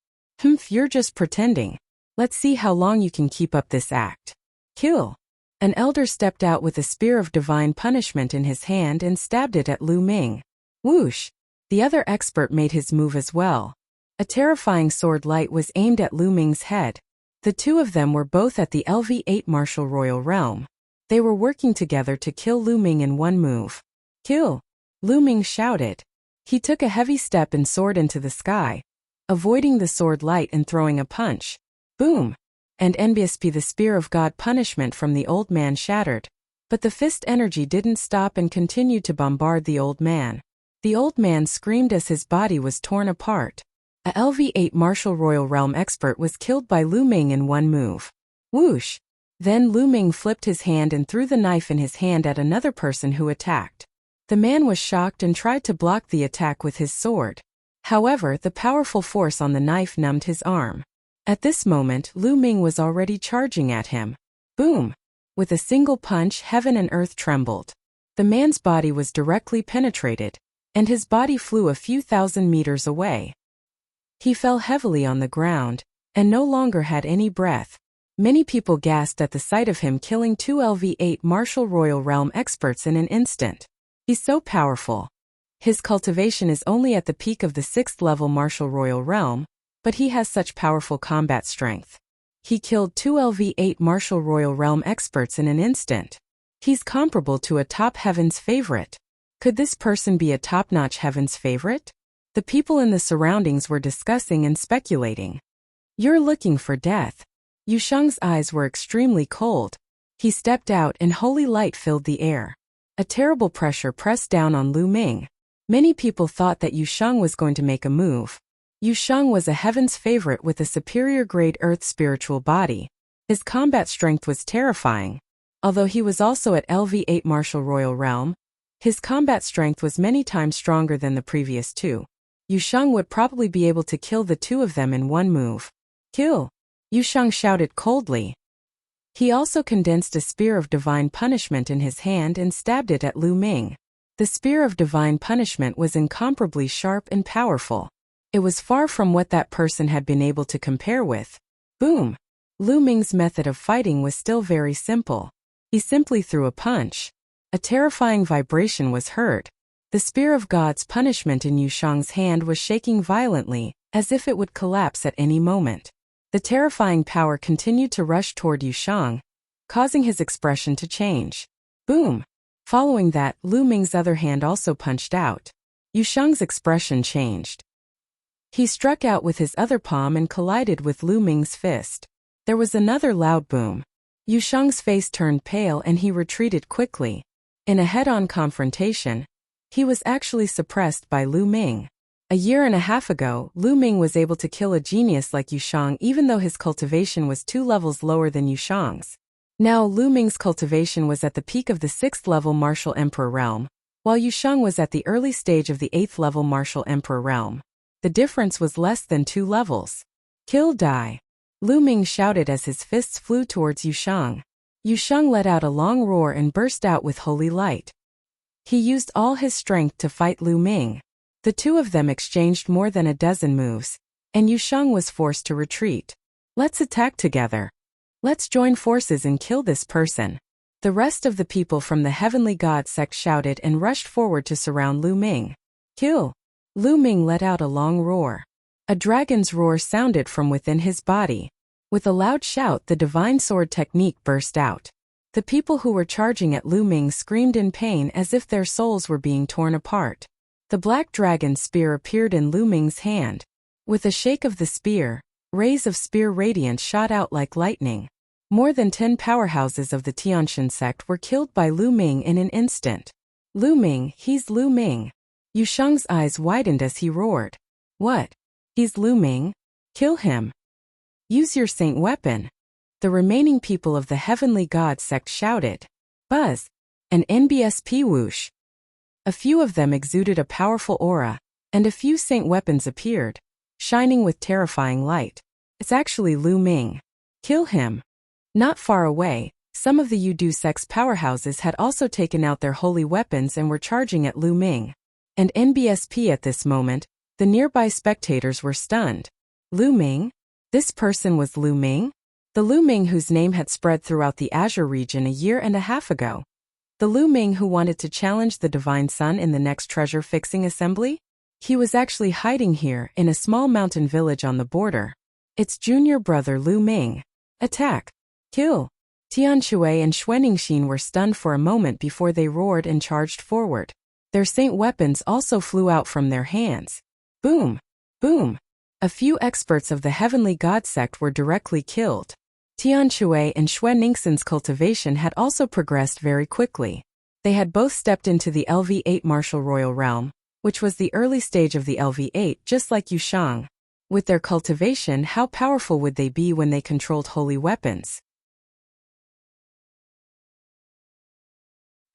You're just pretending. Let's see how long you can keep up this act. Kill. An elder stepped out with a spear of divine punishment in his hand and stabbed it at Lu Ming. Whoosh! The other expert made his move as well. A terrifying sword light was aimed at Lu Ming's head. The two of them were both at the LV8 Martial Royal Realm. They were working together to kill Lu Ming in one move. Kill! Lu Ming shouted. He took a heavy step and soared into the sky, avoiding the sword light and throwing a punch. Boom! And NBSP, the spear of God punishment from the old man, shattered. But the fist energy didn't stop and continued to bombard the old man. The old man screamed as his body was torn apart. A LV8 Martial Royal Realm expert was killed by Lu Ming in one move. Whoosh! Then Lu Ming flipped his hand and threw the knife in his hand at another person who attacked. The man was shocked and tried to block the attack with his sword. However, the powerful force on the knife numbed his arm. At this moment, Lu Ming was already charging at him. Boom! With a single punch, heaven and earth trembled. The man's body was directly penetrated, and his body flew a few thousand meters away. He fell heavily on the ground, and no longer had any breath. Many people gasped at the sight of him killing 2 LV8 Martial Royal Realm experts in an instant. He's so powerful. His cultivation is only at the peak of the 6th level Martial Royal Realm, but he has such powerful combat strength. He killed 2 LV8 Martial Royal Realm experts in an instant. He's comparable to a top Heaven's favorite. Could this person be a top-notch Heaven's favorite? The people in the surroundings were discussing and speculating. You're looking for death. Yu Sheng's eyes were extremely cold. He stepped out and holy light filled the air. A terrible pressure pressed down on Lu Ming. Many people thought that Yu Sheng was going to make a move. Yu Sheng was a Heaven's favorite with a superior grade Earth spiritual body. His combat strength was terrifying. Although he was also at LV8 Martial Royal Realm, his combat strength was many times stronger than the previous two. Yu Sheng would probably be able to kill the two of them in one move. Kill! Yu Sheng shouted coldly. He also condensed a spear of divine punishment in his hand and stabbed it at Lu Ming. The spear of divine punishment was incomparably sharp and powerful. It was far from what that person had been able to compare with. Boom! Lu Ming's method of fighting was still very simple. He simply threw a punch. A terrifying vibration was heard. The spear of God's punishment in Yu Sheng's hand was shaking violently, as if it would collapse at any moment. The terrifying power continued to rush toward Yu Sheng, causing his expression to change. Boom! Following that, Lu Ming's other hand also punched out. Yu Sheng's expression changed. He struck out with his other palm and collided with Lu Ming's fist. There was another loud boom. Yu Sheng's face turned pale and he retreated quickly. In a head-on confrontation, he was actually suppressed by Lu Ming. A year and a half ago, Lu Ming was able to kill a genius like Yu Sheng even though his cultivation was 2 levels lower than Yu Sheng's. Now Lu Ming's cultivation was at the peak of the 6th level Martial Emperor realm, while Yu Sheng was at the early stage of the 8th level Martial Emperor realm. The difference was less than 2 levels. Kill die! Lu Ming shouted as his fists flew towards Yu Sheng. Yu Sheng let out a long roar and burst out with holy light. He used all his strength to fight Lu Ming. The two of them exchanged more than a dozen moves, and Yu Sheng was forced to retreat. Let's attack together. Let's join forces and kill this person. The rest of the people from the Heavenly God sect shouted and rushed forward to surround Lu Ming. Kill! Lu Ming let out a long roar. A dragon's roar sounded from within his body. With a loud shout, the divine sword technique burst out. The people who were charging at Lu Ming screamed in pain as if their souls were being torn apart. The black dragon's spear appeared in Lu Ming's hand. With a shake of the spear, rays of spear radiance shot out like lightning. More than 10 powerhouses of the Tianshan sect were killed by Lu Ming in an instant. Lu Ming, he's Lu Ming. Yu Sheng's eyes widened as he roared. What? He's Lu Ming? Kill him. Use your saint weapon. The remaining people of the Heavenly God sect shouted. Buzz! An NBSP whoosh. A few of them exuded a powerful aura, and a few saint weapons appeared, shining with terrifying light. It's actually Lu Ming. Kill him. Not far away, some of the Yudu sect's powerhouses had also taken out their holy weapons and were charging at Lu Ming. And NBSP at this moment, the nearby spectators were stunned. Lu Ming? This person was Lu Ming? The Lu Ming whose name had spread throughout the Azure region a year and a half ago. The Lu Ming who wanted to challenge the Divine Sun in the next treasure-fixing assembly? He was actually hiding here in a small mountain village on the border. It's junior brother Lu Ming. Attack! Kill! Tian Shui and Xuaningxin were stunned for a moment before they roared and charged forward. Their saint weapons also flew out from their hands. Boom! Boom! A few experts of the Heavenly God sect were directly killed. Tian Shui and Xuaningxin's cultivation had also progressed very quickly. They had both stepped into the LV8 Martial Royal Realm, which was the early stage of the LV8 just like Yu Sheng. With their cultivation, how powerful would they be when they controlled holy weapons?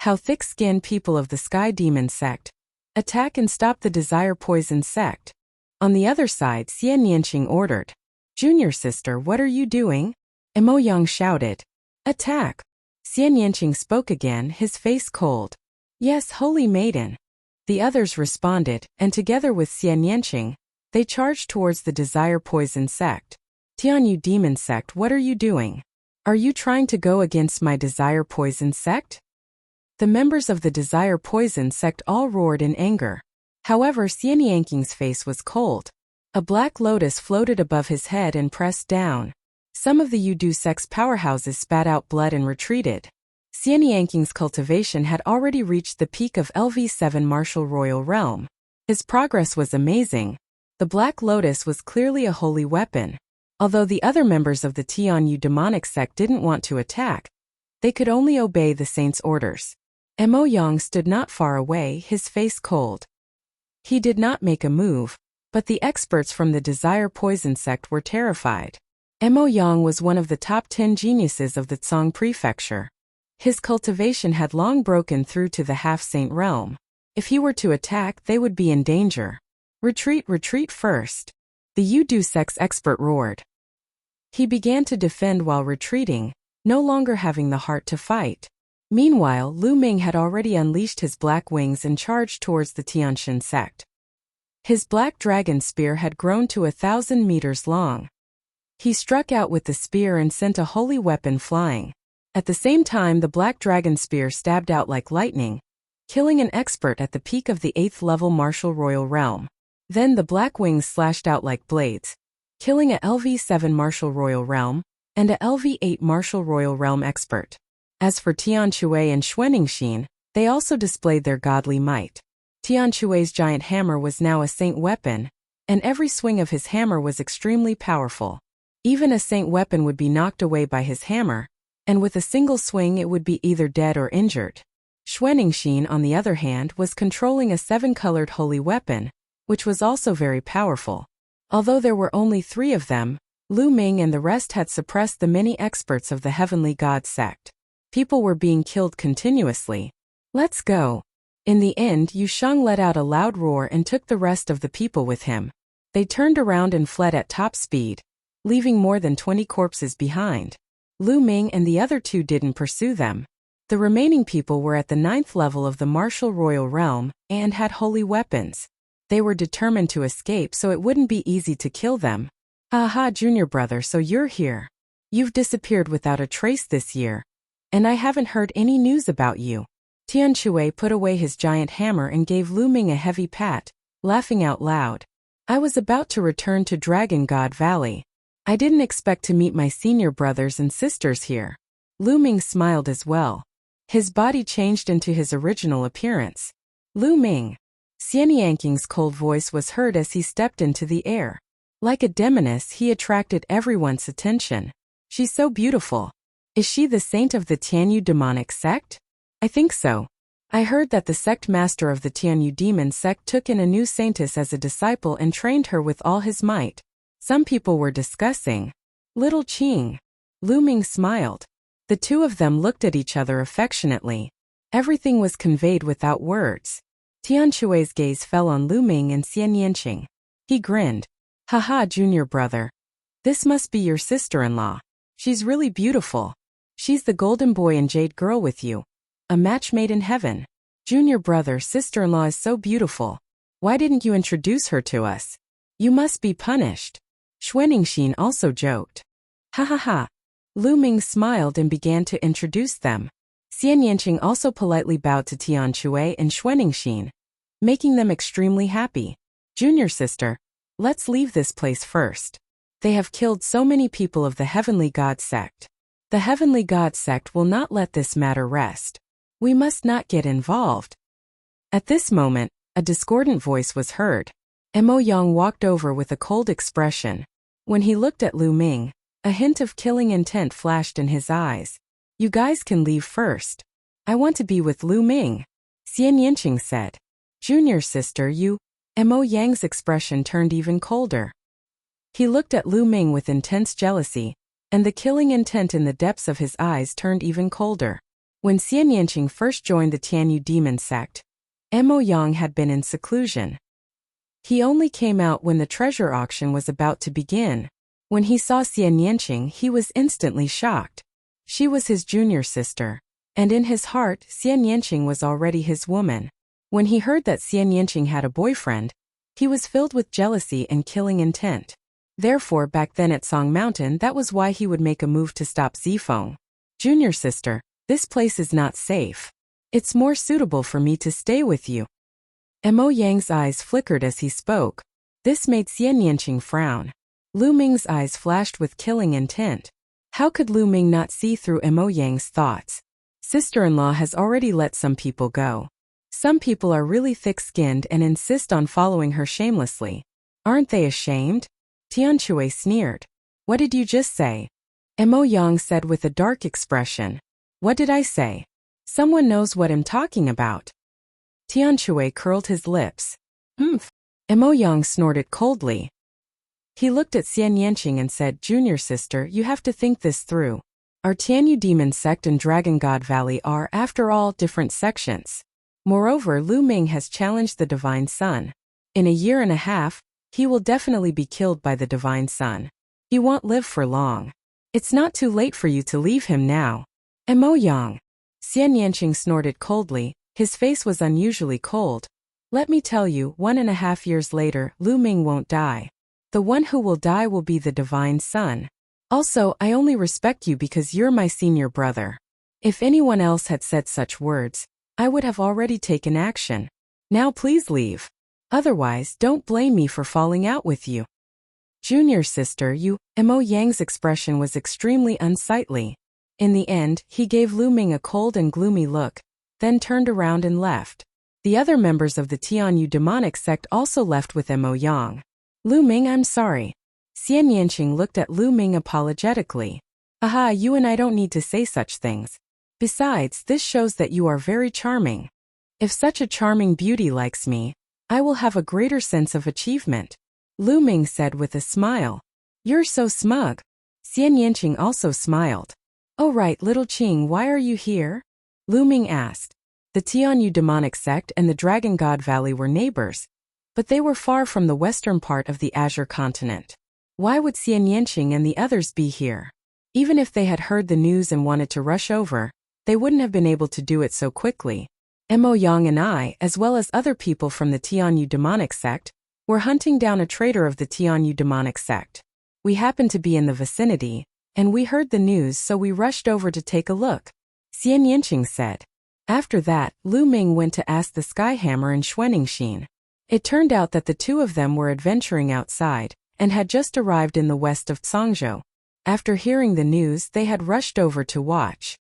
How thick-skinned people of the Sky Demon sect attack and stop the Desire Poison sect. On the other side, Xian Yanqing ordered. Junior sister, what are you doing? Mo Yang shouted. Attack. Xian Yanqing spoke again, his face cold. Yes, holy maiden. The others responded, and together with Xian Yanqing, they charged towards the Desire Poison sect. Tianyu Demon sect, what are you doing? Are you trying to go against my Desire Poison sect? The members of the Desire Poison sect all roared in anger. However, Xian Yanqing's face was cold. A black lotus floated above his head and pressed down. Some of the Yudu sect's powerhouses spat out blood and retreated. Xian Yanqing's cultivation had already reached the peak of LV7 Martial Royal Realm. His progress was amazing. The black lotus was clearly a holy weapon. Although the other members of the Tianyu demonic sect didn't want to attack, they could only obey the saint's orders. Mo Yang stood not far away, his face cold. He did not make a move, but the experts from the Desire Poison sect were terrified. Mo Yang was one of the top 10 geniuses of the Tsang prefecture. His cultivation had long broken through to the half-saint realm. If he were to attack, they would be in danger. Retreat, retreat first. The Yudu sect's expert roared. He began to defend while retreating, no longer having the heart to fight. Meanwhile, Lu Ming had already unleashed his black wings and charged towards the Tianxin sect. His black dragon spear had grown to 1,000 meters long. He struck out with the spear and sent a holy weapon flying. At the same time, the black dragon spear stabbed out like lightning, killing an expert at the peak of the 8th level Martial Royal Realm. Then the black wings slashed out like blades, killing a LV7 Martial Royal Realm and a LV8 Martial Royal Realm expert. As for Tian Shui and Xuanixin, they also displayed their godly might. Tian Shui's giant hammer was now a saint weapon, and every swing of his hammer was extremely powerful. Even a saint weapon would be knocked away by his hammer, and with a single swing it would be either dead or injured. Xuanixin, on the other hand, was controlling a 7-colored holy weapon, which was also very powerful. Although there were only 3 of them, Lu Ming and the rest had suppressed the many experts of the Heavenly God sect. People were being killed continuously. Let's go. In the end, Yu Sheng let out a loud roar and took the rest of the people with him. They turned around and fled at top speed, leaving more than 20 corpses behind. Lu Ming and the other 2 didn't pursue them. The remaining people were at the 9th level of the Martial Royal Realm and had holy weapons. They were determined to escape, so it wouldn't be easy to kill them. Aha, junior brother, so you're here. You've disappeared without a trace this year, and I haven't heard any news about you. Tian Shui put away his giant hammer and gave Lu Ming a heavy pat, laughing out loud. I was about to return to Dragon God Valley. I didn't expect to meet my senior brothers and sisters here. Lu Ming smiled as well. His body changed into his original appearance. Lu Ming. Xian Yanqing's cold voice was heard as he stepped into the air. Like a demoness, he attracted everyone's attention. She's so beautiful. Is she the saint of the Tianyu demonic sect? I think so. I heard that the sect master of the Tianyu demon sect took in a new saintess as a disciple and trained her with all his might. Some people were discussing. Little Qing. Lu Ming smiled. The 2 of them looked at each other affectionately. Everything was conveyed without words. Tian Shui's gaze fell on Lu Ming and Xian Yanqing. He grinned. Haha, junior brother. This must be your sister-in-law. She's really beautiful. She's the golden boy and jade girl with you. A match made in heaven. Junior brother, sister-in-law is so beautiful. Why didn't you introduce her to us? You must be punished. Xuanixin also joked. Ha ha ha. Lu Ming smiled and began to introduce them. Xian Yanqing also politely bowed to Tian Shui and Xuanixin, making them extremely happy. Junior sister, let's leave this place first. They have killed so many people of the Heavenly God sect. The Heavenly God sect will not let this matter rest. We must not get involved. At this moment, a discordant voice was heard. Mo Yang walked over with a cold expression. When he looked at Lu Ming, a hint of killing intent flashed in his eyes. You guys can leave first. I want to be with Lu Ming. Xian Yanqing said. Junior sister, you. Mo Yang's expression turned even colder. He looked at Lu Ming with intense jealousy, and the killing intent in the depths of his eyes turned even colder. When Xian Yanqing first joined the Tianyu demon sect, Mo Yang had been in seclusion. He only came out when the treasure auction was about to begin. When he saw Xian Yanqing, he was instantly shocked. She was his junior sister, and in his heart, Xian Yanqing was already his woman. When he heard that Xian Yanqing had a boyfriend, he was filled with jealousy and killing intent. Therefore, back then at Song Mountain, that was why he would make a move to stop Zifeng. Junior sister, this place is not safe. It's more suitable for me to stay with you. Mo Yang's eyes flickered as he spoke. This made Xian Yanqing frown. Lu Ming's eyes flashed with killing intent. How could Lu Ming not see through Mo Yang's thoughts? Sister-in-law has already let some people go. Some people are really thick-skinned and insist on following her shamelessly. Aren't they ashamed? Tianque sneered. What did you just say? Mo Yang said with a dark expression. What did I say? Someone knows what I'm talking about. Tianque curled his lips. Humph. Mo Yang snorted coldly. He looked at Xian Yanqing and said, Junior sister, you have to think this through. Our Tianyu demon sect and Dragon God Valley are, after all, different sections. Moreover, Lu Ming has challenged the Divine Sun. In a year and a half, he will definitely be killed by the Divine Sun. He won't live for long. It's not too late for you to leave him now. Mo Yang. Xian Yanqing snorted coldly. His face was unusually cold. Let me tell you, 1.5 years later, Lu Ming won't die. The one who will die will be the Divine Sun. Also, I only respect you because you're my senior brother. If anyone else had said such words, I would have already taken action. Now please leave. Otherwise, don't blame me for falling out with you. Junior sister, you. Mo Yang's expression was extremely unsightly. In the end, he gave Lu Ming a cold and gloomy look, then turned around and left. The other members of the Tianyu demonic sect also left with Mo Yang. Lu Ming, I'm sorry. Xian Yanqing looked at Lu Ming apologetically. Aha, you and I don't need to say such things. Besides, this shows that you are very charming. If such a charming beauty likes me, I will have a greater sense of achievement. Lu Ming said with a smile. You're so smug. Xian Yanqing also smiled. Oh right, little Qing, why are you here? Lu Ming asked. The Tianyu demonic sect and the Dragon God Valley were neighbors, but they were far from the western part of the Azure continent. Why would Xian Yanqing and the others be here? Even if they had heard the news and wanted to rush over, they wouldn't have been able to do it so quickly. Mo Yang and I, as well as other people from the Tianyu demonic sect, were hunting down a traitor of the Tianyu demonic sect. We happened to be in the vicinity, and we heard the news, so we rushed over to take a look. Xian Yanqing said. After that, Lu Ming went to ask the Skyhammer and Xuanixin. It turned out that the two of them were adventuring outside, and had just arrived in the west of Cangzhou. After hearing the news, they had rushed over to watch.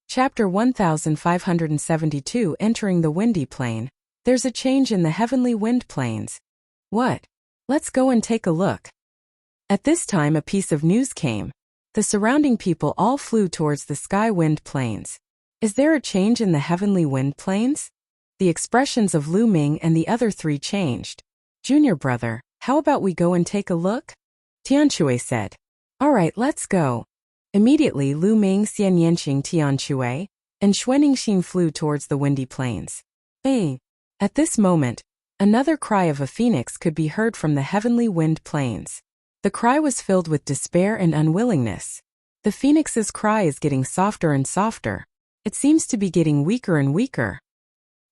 Chapter 1572. Entering the Windy Plain. There's a change in the heavenly wind plains. What? Let's go and take a look. At this time a piece of news came. The surrounding people all flew towards the sky wind plains. Is there a change in the heavenly wind plains? The expressions of Lu Ming and the other three changed. Junior brother, how about we go and take a look? Tianque said. Alright, let's go. Immediately Lu Ming, Xian Yanqing, Tianque, and Xuanixin flew towards the windy plains. Hey! At this moment, another cry of a phoenix could be heard from the heavenly wind plains. The cry was filled with despair and unwillingness. The phoenix's cry is getting softer and softer. It seems to be getting weaker and weaker.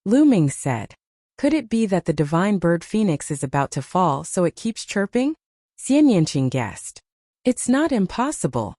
Lu Ming said. Could it be that the divine bird phoenix is about to fall so it keeps chirping? Xian Yanqing guessed. It's not impossible.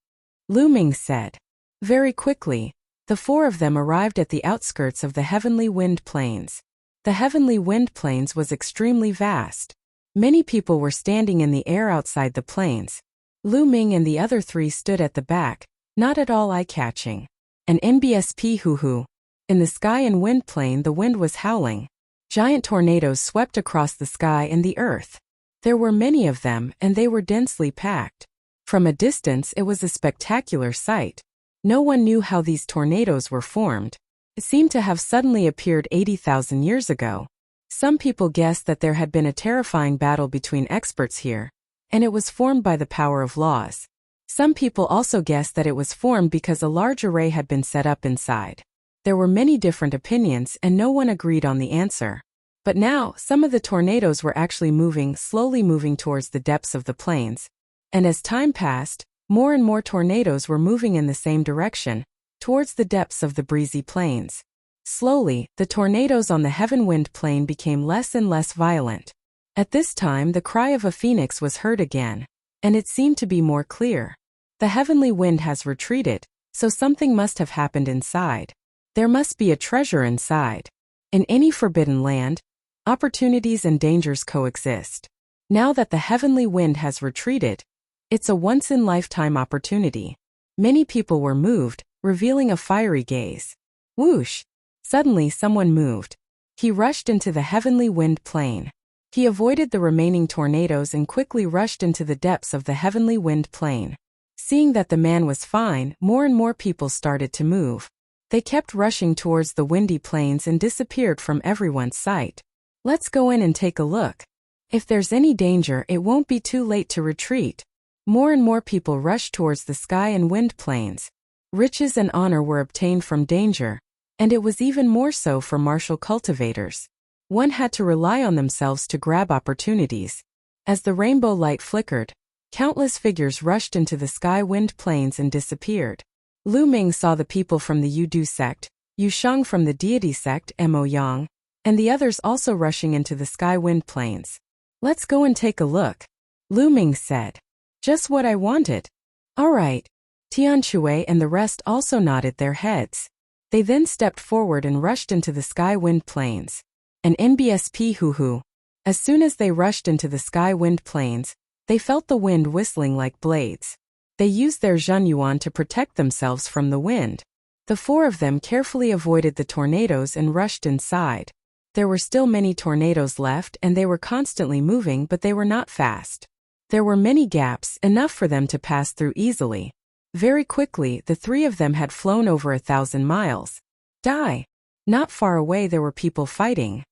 Lu Ming said. Very quickly, the four of them arrived at the outskirts of the heavenly wind plains. The heavenly wind plains was extremely vast. Many people were standing in the air outside the plains. Lu Ming and the other three stood at the back, not at all eye-catching. An NBSP hoo-hoo. In the sky and wind plain the wind was howling. Giant tornadoes swept across the sky and the earth. There were many of them, and they were densely packed. From a distance it was a spectacular sight. No one knew how these tornadoes were formed. It seemed to have suddenly appeared 80,000 years ago. Some people guessed that there had been a terrifying battle between experts here, and it was formed by the power of laws. Some people also guessed that it was formed because a large array had been set up inside. There were many different opinions and no one agreed on the answer. But now, some of the tornadoes were actually slowly moving towards the depths of the plains. And as time passed, more and more tornadoes were moving in the same direction, towards the depths of the breezy plains. Slowly, the tornadoes on the heaven-wind plain became less and less violent. At this time, the cry of a phoenix was heard again, and it seemed to be more clear. The heavenly wind has retreated, so something must have happened inside. There must be a treasure inside. In any forbidden land, opportunities and dangers coexist. Now that the heavenly wind has retreated, it's a once-in-lifetime opportunity. Many people were moved, revealing a fiery gaze. Whoosh! Suddenly someone moved. He rushed into the heavenly wind plain. He avoided the remaining tornadoes and quickly rushed into the depths of the heavenly wind plain. Seeing that the man was fine, more and more people started to move. They kept rushing towards the windy plains and disappeared from everyone's sight. Let's go in and take a look. If there's any danger, it won't be too late to retreat. More and more people rushed towards the sky and wind plains. Riches and honor were obtained from danger, and it was even more so for martial cultivators. One had to rely on themselves to grab opportunities. As the rainbow light flickered, countless figures rushed into the sky wind plains and disappeared. Lu Ming saw the people from the Yudu sect, Yu Shang from the deity sect Mo Yang, and the others also rushing into the sky wind plains. Let's go and take a look, Lu Ming said. Just what I wanted. All right. Tian Shui and the rest also nodded their heads. They then stepped forward and rushed into the sky wind plains. An NBSP hoo-hoo. As soon as they rushed into the sky wind plains, they felt the wind whistling like blades. They used their Zhenyuan to protect themselves from the wind. The four of them carefully avoided the tornadoes and rushed inside. There were still many tornadoes left and they were constantly moving, but they were not fast. There were many gaps, enough for them to pass through easily. Very quickly, the three of them had flown over 1,000 miles. Die! Not far away there were people fighting.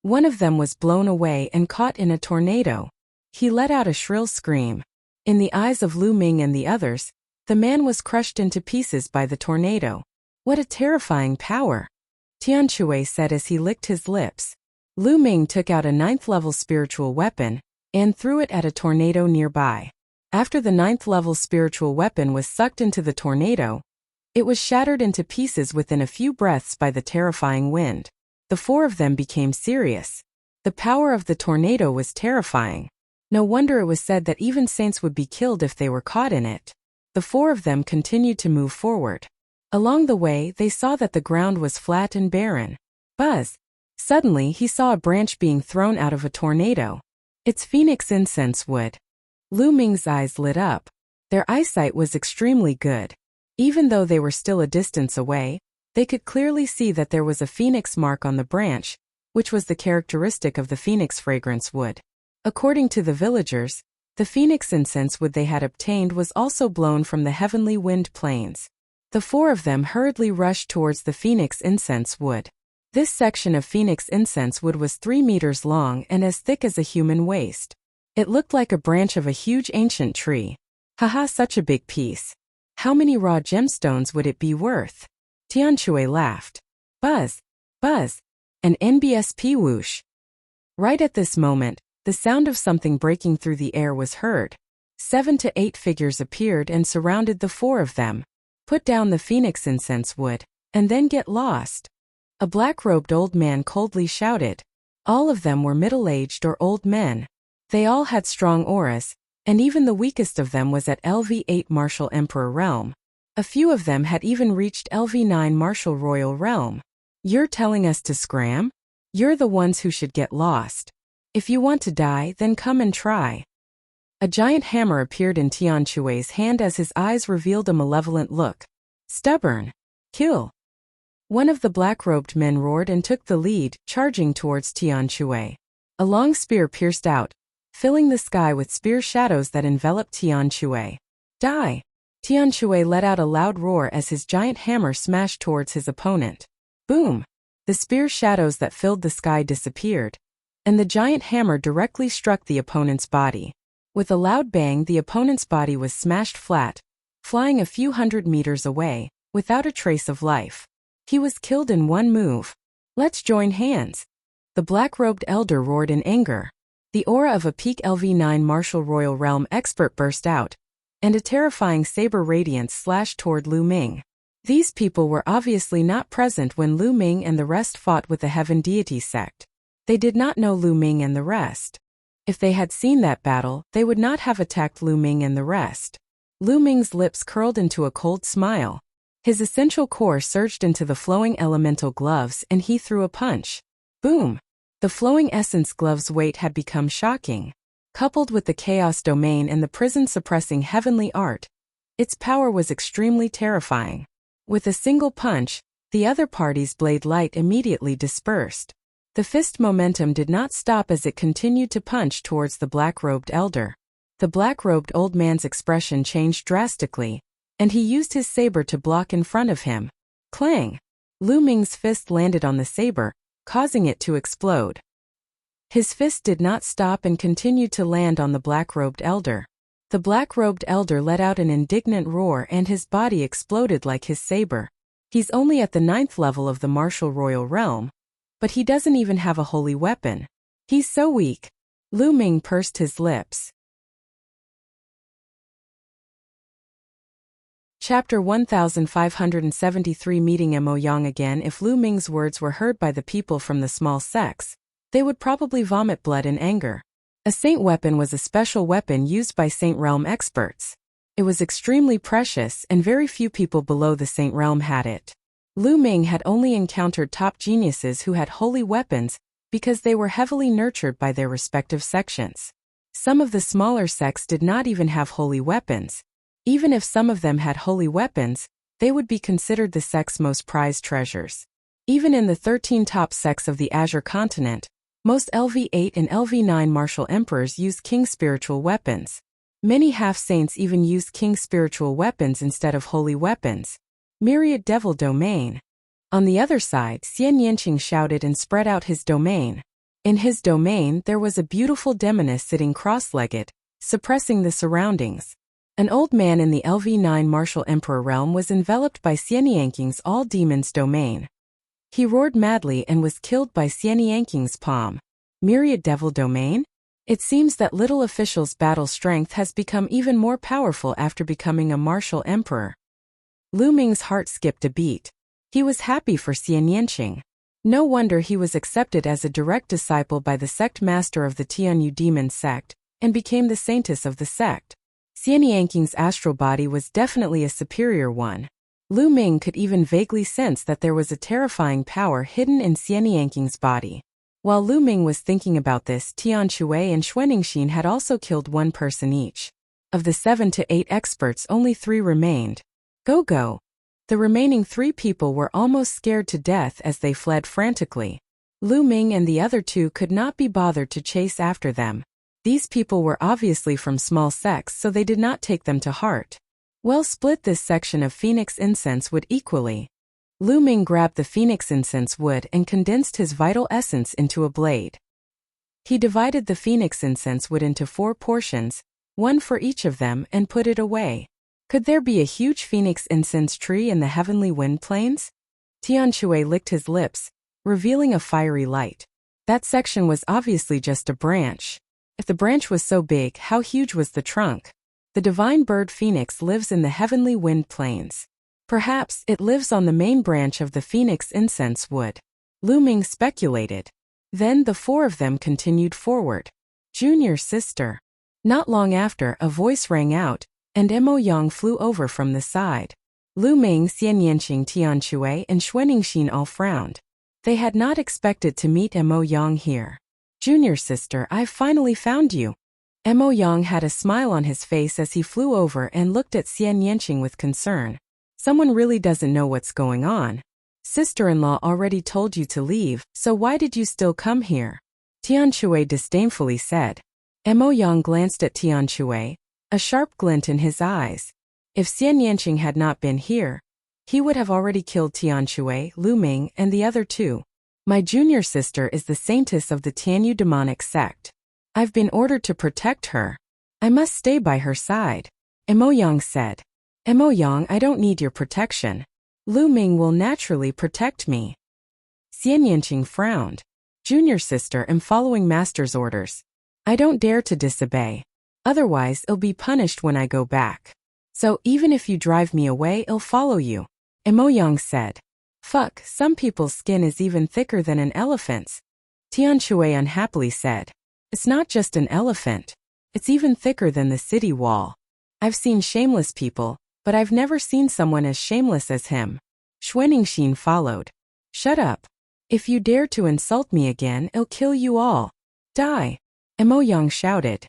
One of them was blown away and caught in a tornado. He let out a shrill scream. In the eyes of Lu Ming and the others, the man was crushed into pieces by the tornado. What a terrifying power! Tian Shui said as he licked his lips. Lu Ming took out a 9th-level spiritual weapon and threw it at a tornado nearby. After the 9th-level spiritual weapon was sucked into the tornado, it was shattered into pieces within a few breaths by the terrifying wind. The four of them became serious. The power of the tornado was terrifying. No wonder it was said that even saints would be killed if they were caught in it. The four of them continued to move forward. Along the way, they saw that the ground was flat and barren. Buzz! Suddenly, he saw a branch being thrown out of a tornado. It's phoenix incense wood. Lu Ming's eyes lit up. Their eyesight was extremely good. Even though they were still a distance away, they could clearly see that there was a phoenix mark on the branch, which was the characteristic of the phoenix fragrance wood. According to the villagers, the phoenix incense wood they had obtained was also blown from the heavenly wind plains. The four of them hurriedly rushed towards the phoenix incense wood. This section of phoenix incense wood was 3 meters long and as thick as a human waist. It looked like a branch of a huge ancient tree. Haha, such a big piece. How many raw gemstones would it be worth? Tian Shui laughed. Buzz! Buzz! An NBSP whoosh. Right at this moment, the sound of something breaking through the air was heard. 7 to 8 figures appeared and surrounded the four of them. Put down the phoenix incense wood, and then get lost. A black-robed old man coldly shouted. All of them were middle-aged or old men. They all had strong auras, and even the weakest of them was at LV8 Martial Emperor Realm. A few of them had even reached LV9 Martial Royal Realm. You're telling us to scram? You're the ones who should get lost. If you want to die, then come and try. A giant hammer appeared in Tian Shui's hand as his eyes revealed a malevolent look. Stubborn. Kill. One of the black-robed men roared and took the lead, charging towards Tian Shui. A long spear pierced out, filling the sky with spear shadows that enveloped Tian Shui. Die! Tian Shui let out a loud roar as his giant hammer smashed towards his opponent. Boom! The spear shadows that filled the sky disappeared, and the giant hammer directly struck the opponent's body. With a loud bang, the opponent's body was smashed flat, flying a few hundred meters away, without a trace of life. He was killed in one move. Let's join hands. The black-robed elder roared in anger. The aura of a peak LV9 Martial Royal Realm expert burst out, and a terrifying saber radiance slashed toward Lu Ming. These people were obviously not present when Lu Ming and the rest fought with the Heaven Deity sect. They did not know Lu Ming and the rest. If they had seen that battle, they would not have attacked Lu Ming and the rest. Lu Ming's lips curled into a cold smile. His essential core surged into the flowing elemental gloves and he threw a punch. Boom! The flowing essence glove's weight had become shocking. Coupled with the chaos domain and the prison-suppressing heavenly art, its power was extremely terrifying. With a single punch, the other party's blade light immediately dispersed. The fist momentum did not stop as it continued to punch towards the black-robed elder. The black-robed old man's expression changed drastically, and he used his saber to block in front of him. Clang! Lu Ming's fist landed on the saber, causing it to explode. His fist did not stop and continued to land on the black-robed elder. The black-robed elder let out an indignant roar and his body exploded like his saber. He's only at the 9th level of the Martial Royal Realm, but he doesn't even have a holy weapon. He's so weak. Lu Ming pursed his lips. Chapter 1573 Meeting Mo Yang again. If Lu Ming's words were heard by the people from the small sects, they would probably vomit blood in anger. A saint weapon was a special weapon used by saint realm experts. It was extremely precious and very few people below the saint realm had it. Lu Ming had only encountered top geniuses who had holy weapons because they were heavily nurtured by their respective sections. Some of the smaller sects did not even have holy weapons. Even if some of them had holy weapons, they would be considered the sect's most prized treasures. Even in the 13 top sects of the Azure continent, most LV8 and LV9 martial emperors used king spiritual weapons. Many half-saints even used king spiritual weapons instead of holy weapons. Myriad devil domain. On the other side, Xian Yanqing shouted and spread out his domain. In his domain there was a beautiful demoness sitting cross-legged, suppressing the surroundings. An old man in the LV9 martial emperor realm was enveloped by Xian Yanqing's all-demons domain. He roared madly and was killed by Xian Yanqing's palm. Myriad devil domain? It seems that little official's battle strength has become even more powerful after becoming a martial emperor. Lu Ming's heart skipped a beat. He was happy for Xian Yanqing. No wonder he was accepted as a direct disciple by the sect master of the Tianyu demon sect, and became the saintess of the sect. Xian Yanqing's astral body was definitely a superior one. Lu Ming could even vaguely sense that there was a terrifying power hidden in Xian Yanqing's body. While Lu Ming was thinking about this, Tian Shui and Xuanixin had also killed one person each. Of the 7 to 8 experts, only 3 remained. Go! The remaining 3 people were almost scared to death as they fled frantically. Lu Ming and the other 2 could not be bothered to chase after them. These people were obviously from small sects, so they did not take them to heart. Well, split this section of phoenix incense wood equally. Lu Ming grabbed the phoenix incense wood and condensed his vital essence into a blade. He divided the phoenix incense wood into 4 portions, 1 for each of them, and put it away. Could there be a huge phoenix incense tree in the heavenly wind plains? Tian Shui licked his lips, revealing a fiery light. That section was obviously just a branch. If the branch was so big, how huge was the trunk? The divine bird phoenix lives in the heavenly wind plains. Perhaps it lives on the main branch of the phoenix incense wood. Lu Ming speculated. Then the 4 of them continued forward. Junior sister. Not long after, a voice rang out, and Mo Yang flew over from the side. Lu Ming, Xian Yanqing, Tian Shui, and Xuanixin all frowned. They had not expected to meet Mo Yang here. Junior sister, I've finally found you. Mo Yang had a smile on his face as he flew over and looked at Xian Yanqing with concern. Someone really doesn't know what's going on. Sister-in-law already told you to leave, so why did you still come here? Tian Shui disdainfully said. Mo Yang glanced at Tian Shui, a sharp glint in his eyes. If Xian Yanqing had not been here, he would have already killed Tian Shui, Lu Ming, and the other 2. My junior sister is the saintess of the Tianyu demonic sect. I've been ordered to protect her. I must stay by her side. Emoyang said. Emoyang, I don't need your protection. Lu Ming will naturally protect me. Xian Yanqing frowned. Junior sister, am following master's orders. I don't dare to disobey. Otherwise, I'll be punished when I go back. So, even if you drive me away, I'll follow you. Emoyang said. Fuck, some people's skin is even thicker than an elephant's. Tian Shui unhappily said. It's not just an elephant. It's even thicker than the city wall. I've seen shameless people, but I've never seen someone as shameless as him. Xuaningxin followed. Shut up. If you dare to insult me again, I'll kill you all. Die. Emoyang shouted.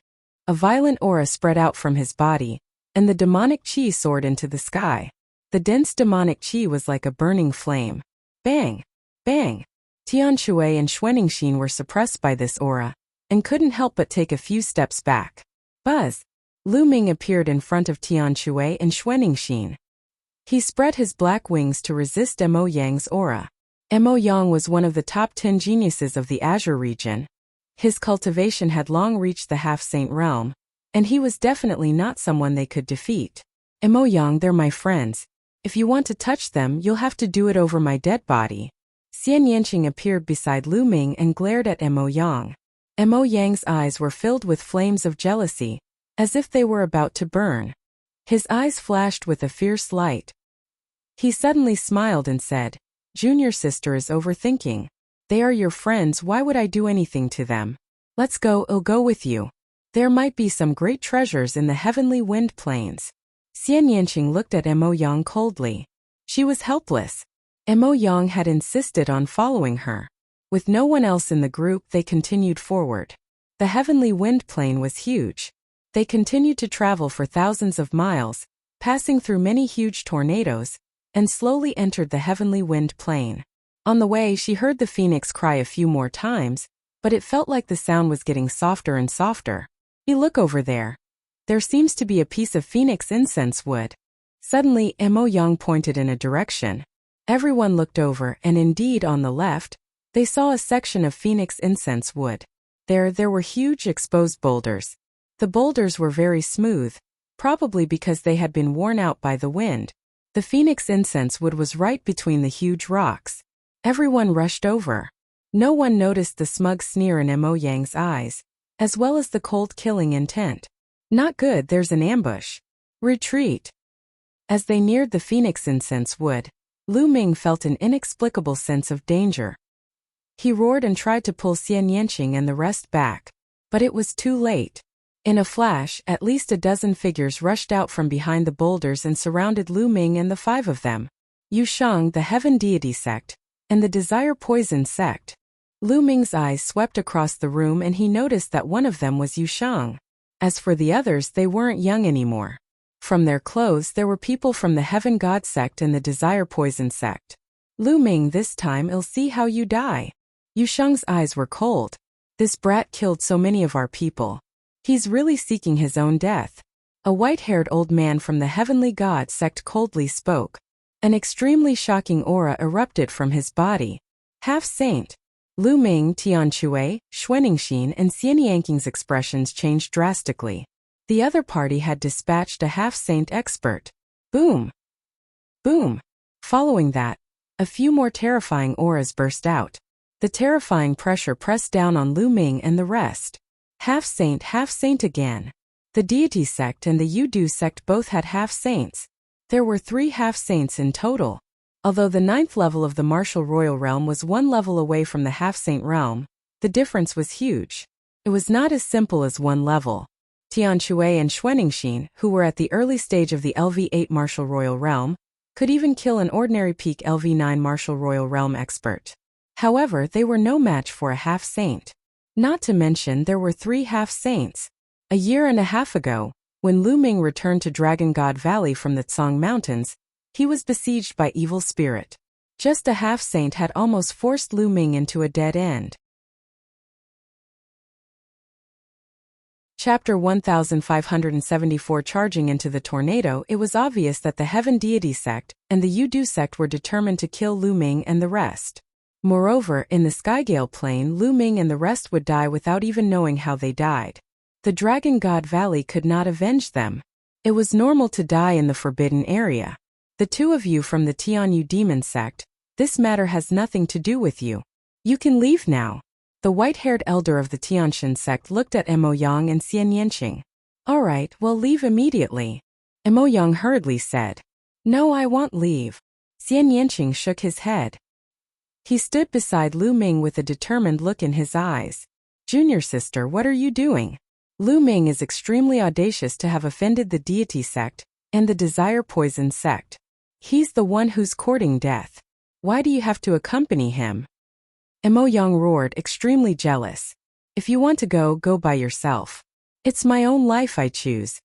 A violent aura spread out from his body, and the demonic qi soared into the sky. The dense demonic qi was like a burning flame. Bang! Bang! Tian Shui and Xuaningxin were suppressed by this aura, and couldn't help but take a few steps back. Buzz! Lu Ming appeared in front of Tian Shui and Xuaningxin. He spread his black wings to resist Emoyang's aura. Emoyang was one of the top 10 geniuses of the Azure region. His cultivation had long reached the half-saint realm, and he was definitely not someone they could defeat. Emoyang, they're my friends. If you want to touch them, you'll have to do it over my dead body. Xian Yanqing appeared beside Lu Ming and glared at Emoyang. Emoyang's eyes were filled with flames of jealousy, as if they were about to burn. His eyes flashed with a fierce light. He suddenly smiled and said, Junior sister is overthinking. They are your friends, why would I do anything to them? Let's go, I'll go with you. There might be some great treasures in the heavenly wind plains. Xian Yanqing looked at Emoyang coldly. She was helpless. Emoyang had insisted on following her. With no one else in the group, they continued forward. The heavenly wind plain was huge. They continued to travel for thousands of miles, passing through many huge tornadoes, and slowly entered the heavenly wind plain. On the way, she heard the phoenix cry a few more times, but it felt like the sound was getting softer and softer. You look over there. There seems to be a piece of phoenix incense wood. Suddenly, Emoyang pointed in a direction. Everyone looked over, and indeed on the left, they saw a section of phoenix incense wood. There were huge exposed boulders. The boulders were very smooth, probably because they had been worn out by the wind. The phoenix incense wood was right between the huge rocks. Everyone rushed over. No one noticed the smug sneer in Emoyang's eyes, as well as the cold killing intent. Not good, there's an ambush. Retreat. As they neared the phoenix incense wood, Lu Ming felt an inexplicable sense of danger. He roared and tried to pull Xian Yanqing and the rest back, but it was too late. In a flash, at least a dozen figures rushed out from behind the boulders and surrounded Lu Ming and the 5 of them. Yu Shang, the Heaven Deity sect, and the Desire Poison sect. Lu Ming's eyes swept across the room and he noticed that one of them was Yu Shang. As for the others, they weren't young anymore. From their clothes, there were people from the Heaven God sect and the Desire Poison sect. Lu Ming, this time I'll see how you die. Yu Shang's eyes were cold. This brat killed so many of our people. He's really seeking his own death. A white-haired old man from the Heavenly God sect coldly spoke. An extremely shocking aura erupted from his body. Half-saint. Lu Ming, Tian Shui, Xuaningxin and Xian Yanqing's expressions changed drastically. The other party had dispatched a half-saint expert. Boom! Boom! Following that, a few more terrifying auras burst out. The terrifying pressure pressed down on Lu Ming and the rest. Half-saint again. The deity sect and the Yudu sect both had half-saints. There were 3 half-saints in total. Although the 9th level of the martial royal realm was 1 level away from the half-saint realm, the difference was huge. It was not as simple as 1 level. Tian Shui and Xuaningxin, who were at the early stage of the LV8 martial royal realm, could even kill an ordinary peak LV9 martial royal realm expert. However, they were no match for a half-saint. Not to mention there were 3 half-saints. A year and a half ago, when Lu Ming returned to Dragon God Valley from the Tsang Mountains, he was besieged by evil spirit. Just a half-saint had almost forced Lu Ming into a dead end. Chapter 1574. Charging into the tornado, it was obvious that the Heaven Deity sect and the Yudu sect were determined to kill Lu Ming and the rest. Moreover, in the Skygale Plain, Lu Ming and the rest would die without even knowing how they died. The Dragon God Valley could not avenge them. It was normal to die in the forbidden area. The two of you from the Tianyu demon sect, this matter has nothing to do with you. You can leave now. The white-haired elder of the Tianshan sect looked at Mo Yang and Xian Yanqing. All right, well, leave immediately. Mo Yang hurriedly said. No, I won't leave. Xian Yanqing shook his head. He stood beside Lu Ming with a determined look in his eyes. Junior sister, what are you doing? Lu Ming is extremely audacious to have offended the deity sect and the desire poison sect. He's the one who's courting death. Why do you have to accompany him? Mo Yang roared, extremely jealous. If you want to go, go by yourself. It's my own life I choose.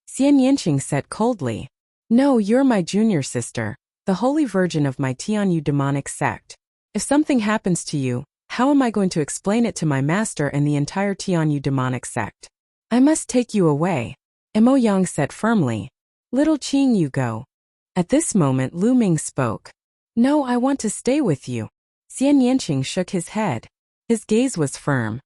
Xian Yanqing said coldly. No, you're my junior sister, the holy virgin of my Tianyu demonic sect. If something happens to you, how am I going to explain it to my master and the entire Tianyu demonic sect? I must take you away. Mo Yang said firmly. Little Qing, you go. At this moment Lu Ming spoke. No, I want to stay with you. Xian Yanqing shook his head. His gaze was firm.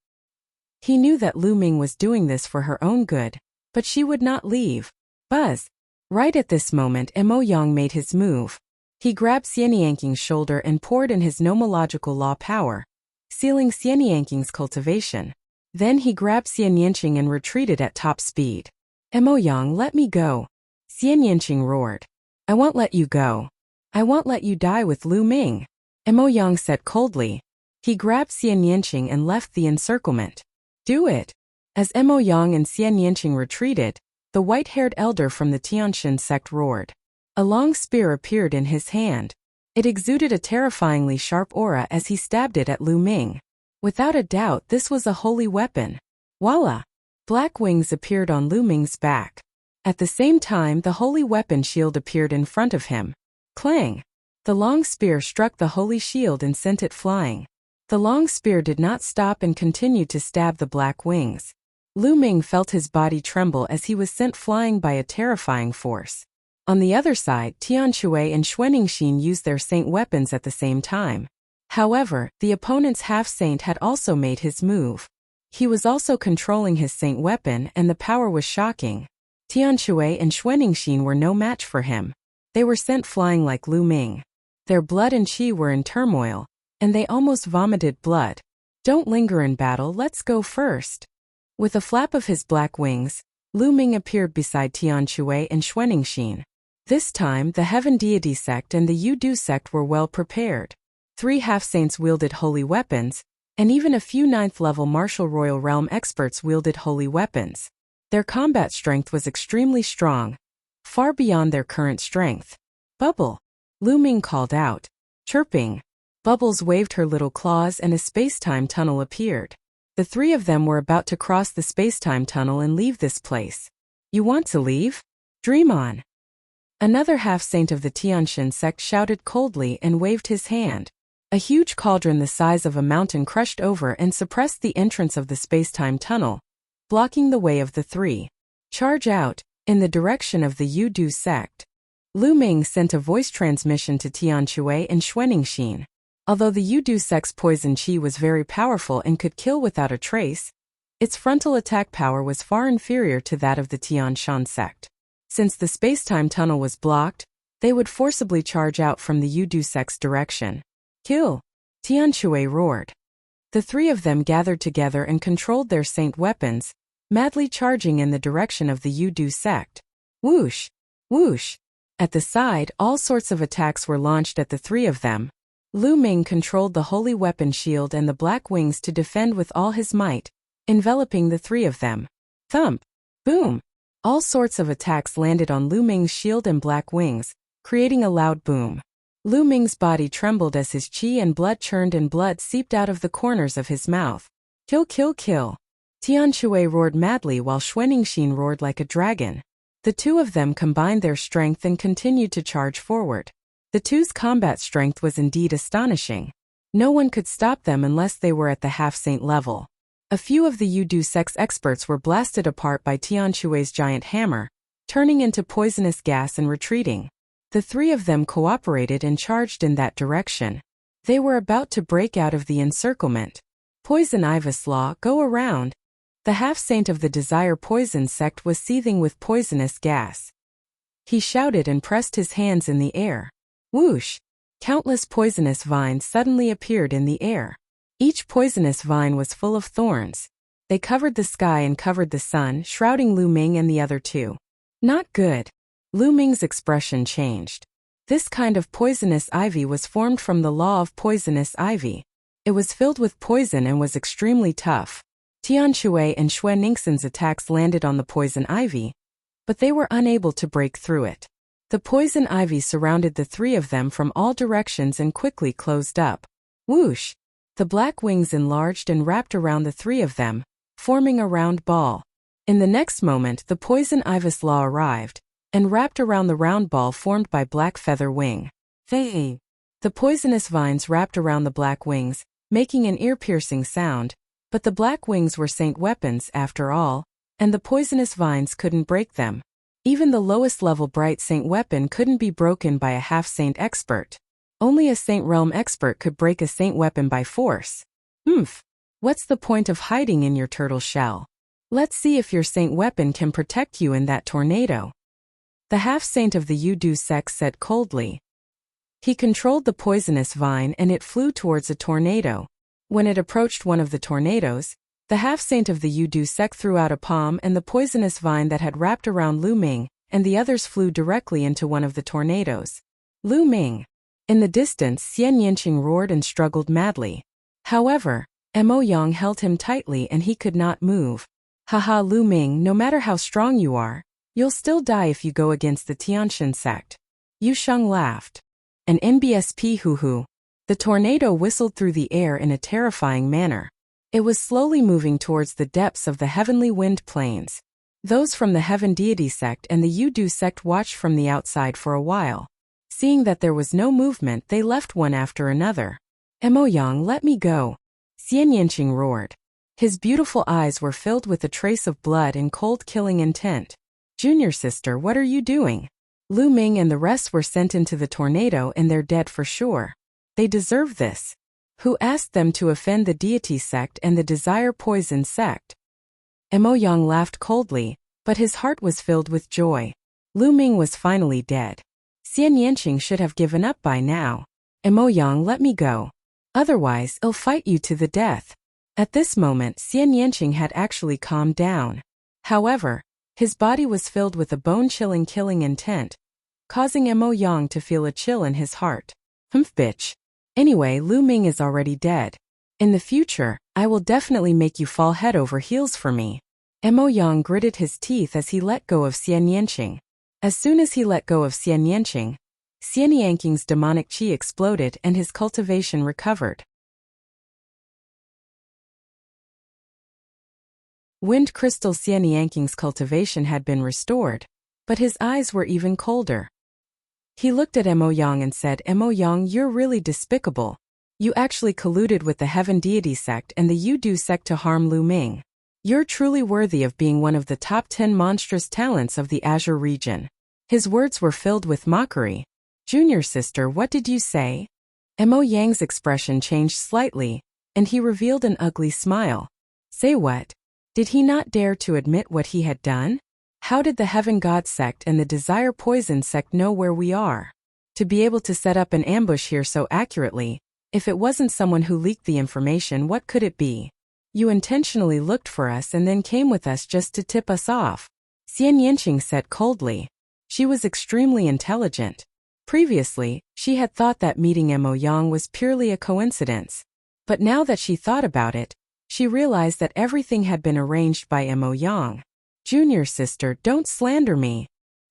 He knew that Lu Ming was doing this for her own good, but she would not leave. Buzz. Right at this moment Mo Yang made his move. He grabbed Xian Yanqing's shoulder and poured in his nomological law power, sealing Xian Yanqing's cultivation. Then he grabbed Xian Yanqing and retreated at top speed. Mo Yang, let me go. Xian Yanqing roared. I won't let you go. I won't let you die with Lu Ming. Mo Yang said coldly. He grabbed Xian Yanqing and left the encirclement. Do it. As Mo Yang and Xian Yanqing retreated, the white-haired elder from the Tianshan sect roared. A long spear appeared in his hand. It exuded a terrifyingly sharp aura as he stabbed it at Lu Ming. Without a doubt, this was a holy weapon. Voila! Black wings appeared on Lu Ming's back. At the same time, the holy weapon shield appeared in front of him. Clang! The long spear struck the holy shield and sent it flying. The long spear did not stop and continued to stab the black wings. Lu Ming felt his body tremble as he was sent flying by a terrifying force. On the other side, Tian Shui and Xuanixin used their saint weapons at the same time. However, the opponent's half-saint had also made his move. He was also controlling his saint weapon and the power was shocking. Tian Shui and Xuanixin were no match for him. They were sent flying like Lu Ming. Their blood and qi were in turmoil, and they almost vomited blood. Don't linger in battle, let's go first. With a flap of his black wings, Lu Ming appeared beside Tian Shui and Xuanixin. This time, the Heaven Deity sect and the Yu-Du sect were well prepared. 3 half-saints wielded holy weapons, and even a few 9th-level martial royal realm experts wielded holy weapons. Their combat strength was extremely strong, far beyond their current strength. Bubble! Lu Ming called out. Chirping. Bubbles waved her little claws and a space-time tunnel appeared. The 3 of them were about to cross the space-time tunnel and leave this place. You want to leave? Dream on. Another half-saint of the Tianshan sect shouted coldly and waved his hand. A huge cauldron the size of a mountain crushed over and suppressed the entrance of the space-time tunnel, blocking the way of the 3. Charge out, in the direction of the Yu-Du sect. Lu Ming sent a voice transmission to Tian Shui and Xuanixin. Although the Yu-Du sect's poison qi was very powerful and could kill without a trace, its frontal attack power was far inferior to that of the Tianshan sect. Since the space-time tunnel was blocked, they would forcibly charge out from the Yu-Du sect's direction. Kill! Tian Shui roared. The 3 of them gathered together and controlled their saint weapons, madly charging in the direction of the Yu-Du sect. Whoosh! Whoosh! At the side, all sorts of attacks were launched at the 3 of them. Lu Ming controlled the holy weapon shield and the black wings to defend with all his might, enveloping the 3 of them. Thump! Boom! All sorts of attacks landed on Lu Ming's shield and black wings, creating a loud boom. Lu Ming's body trembled as his qi and blood churned and blood seeped out of the corners of his mouth. Kill, kill, kill! Tian Shui roared madly while Xuanixin roared like a dragon. The 2 of them combined their strength and continued to charge forward. The 2's combat strength was indeed astonishing. No one could stop them unless they were at the half-saint level. A few of the Yu-Du sect's experts were blasted apart by Tian Shui's giant hammer, turning into poisonous gas and retreating. The 3 of them cooperated and charged in that direction. They were about to break out of the encirclement. Poison Ivy Law, go around. The half-saint of the Desire Poison sect was seething with poisonous gas. He shouted and pressed his hands in the air. Whoosh! Countless poisonous vines suddenly appeared in the air. Each poisonous vine was full of thorns. They covered the sky and covered the sun, shrouding Lu Ming and the other two. Not good. Lu Ming's expression changed. This kind of poisonous ivy was formed from the law of poisonous ivy. It was filled with poison and was extremely tough. Tian Shui and Xue Ningxin's attacks landed on the poison ivy, but they were unable to break through it. The poison ivy surrounded the three of them from all directions and quickly closed up. Whoosh! The black wings enlarged and wrapped around the three of them, forming a round ball. In the next moment, the poison ivy's law arrived and wrapped around the round ball formed by Black Feather Wing. Hey! The poisonous vines wrapped around the black wings, making an ear-piercing sound, but the black wings were saint weapons after all, and the poisonous vines couldn't break them. Even the lowest level bright saint weapon couldn't be broken by a half-saint expert. Only a saint realm expert could break a saint weapon by force. What's the point of hiding in your turtle shell? Let's see if your saint weapon can protect you in that tornado. The half-saint of the Yudu sect said coldly. He controlled the poisonous vine and it flew towards a tornado. When it approached one of the tornadoes, the half-saint of the Yudu sect threw out a palm and the poisonous vine that had wrapped around Lu Ming, and the others flew directly into one of the tornadoes. Lu Ming! In the distance, Xian Yanqing roared and struggled madly. However, Mo Yang held him tightly and he could not move. Haha, Lu Ming, no matter how strong you are, you'll still die if you go against the Tianshan sect. Yu Sheng laughed. An NBSP hoo-hoo. The tornado whistled through the air in a terrifying manner. It was slowly moving towards the depths of the heavenly wind plains. Those from the Heaven Deity sect and the Yudu sect watched from the outside for a while. Seeing that there was no movement, they left one after another. Mo Yang, let me go. Xian Yanqing roared. His beautiful eyes were filled with a trace of blood and cold killing intent. Junior sister, what are you doing? Lu Ming and the rest were sent into the tornado and they're dead for sure. They deserve this. Who asked them to offend the deity sect and the Desire Poison sect? Mo Yang laughed coldly, but his heart was filled with joy. Lu Ming was finally dead. Xian Yanqing should have given up by now. Mo Yang, let me go. Otherwise, I'll fight you to the death. At this moment, Xian Yanqing had actually calmed down. However, his body was filled with a bone-chilling killing intent, causing Mo Yang to feel a chill in his heart. Bitch. Anyway, Lu Ming is already dead. In the future, I will definitely make you fall head over heels for me. Mo Yang gritted his teeth as he let go of Xian Yanqing. As soon as he let go of Xian Yanqing, Xian Yanqing's demonic chi exploded and his cultivation recovered. Wind Crystal Xian Yanqing's cultivation had been restored, but his eyes were even colder. He looked at Mo Yang and said, Mo Yang, you're really despicable. You actually colluded with the Heaven Deity sect and the Yudu sect to harm Lu Ming. You're truly worthy of being one of the top 10 monstrous talents of the Azure region. His words were filled with mockery. Junior sister, what did you say? Mo Yang's expression changed slightly, and he revealed an ugly smile. Say what? Did he not dare to admit what he had done? How did the Heaven God sect and the Desire Poison sect know where we are? To be able to set up an ambush here so accurately, if it wasn't someone who leaked the information, what could it be? You intentionally looked for us and then came with us just to tip us off. Xian Yanqing said coldly. She was extremely intelligent. Previously, she had thought that meeting Mo Yang was purely a coincidence. But now that she thought about it, she realized that everything had been arranged by Mo Yang. Junior sister, don't slander me.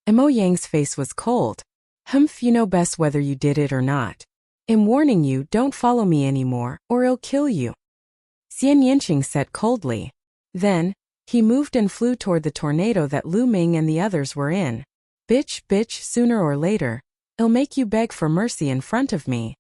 Mo Yang's face was cold. You know best whether you did it or not. I'm warning you, don't follow me anymore, or I'll kill you. Xian Yanqing said coldly. Then, he moved and flew toward the tornado that Lu Ming and the others were in. Bitch, sooner or later, I'll make you beg for mercy in front of me.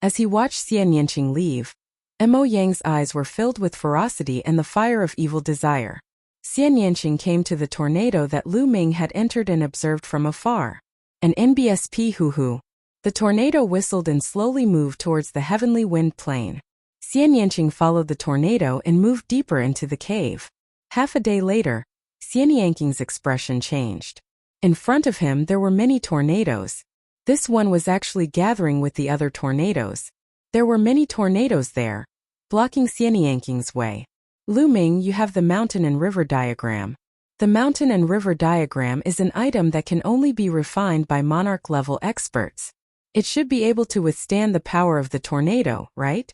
As he watched Xian Yanqing leave, Mo Yang's eyes were filled with ferocity and the fire of evil desire. Xian Yanqing came to the tornado that Lu Ming had entered and observed from afar. An NBSP hoo-hoo. The tornado whistled and slowly moved towards the heavenly wind plain. Xian Yanqing followed the tornado and moved deeper into the cave. Half a day later, Xianyang's expression changed. In front of him there were many tornadoes. This one was actually gathering with the other tornadoes. There were many tornadoes there, blocking Xianyang's way. Lu Ming, you have the mountain and river diagram. The mountain and river diagram is an item that can only be refined by monarch-level experts. It should be able to withstand the power of the tornado, right?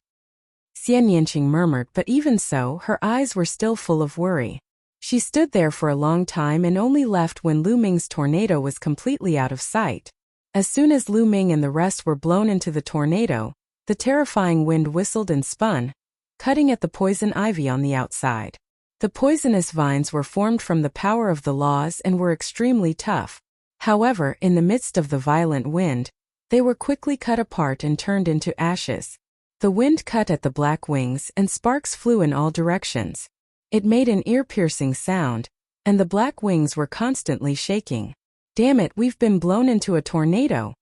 Xianyang murmured, but even so, her eyes were still full of worry. She stood there for a long time and only left when Lu Ming's tornado was completely out of sight. As soon as Lu Ming and the rest were blown into the tornado, the terrifying wind whistled and spun, cutting at the poison ivy on the outside. The poisonous vines were formed from the power of the laws and were extremely tough. However, in the midst of the violent wind, they were quickly cut apart and turned into ashes. The wind cut at the black wings and sparks flew in all directions. It made an ear-piercing sound, and the black wings were constantly shaking. Damn it, we've been blown into a tornado!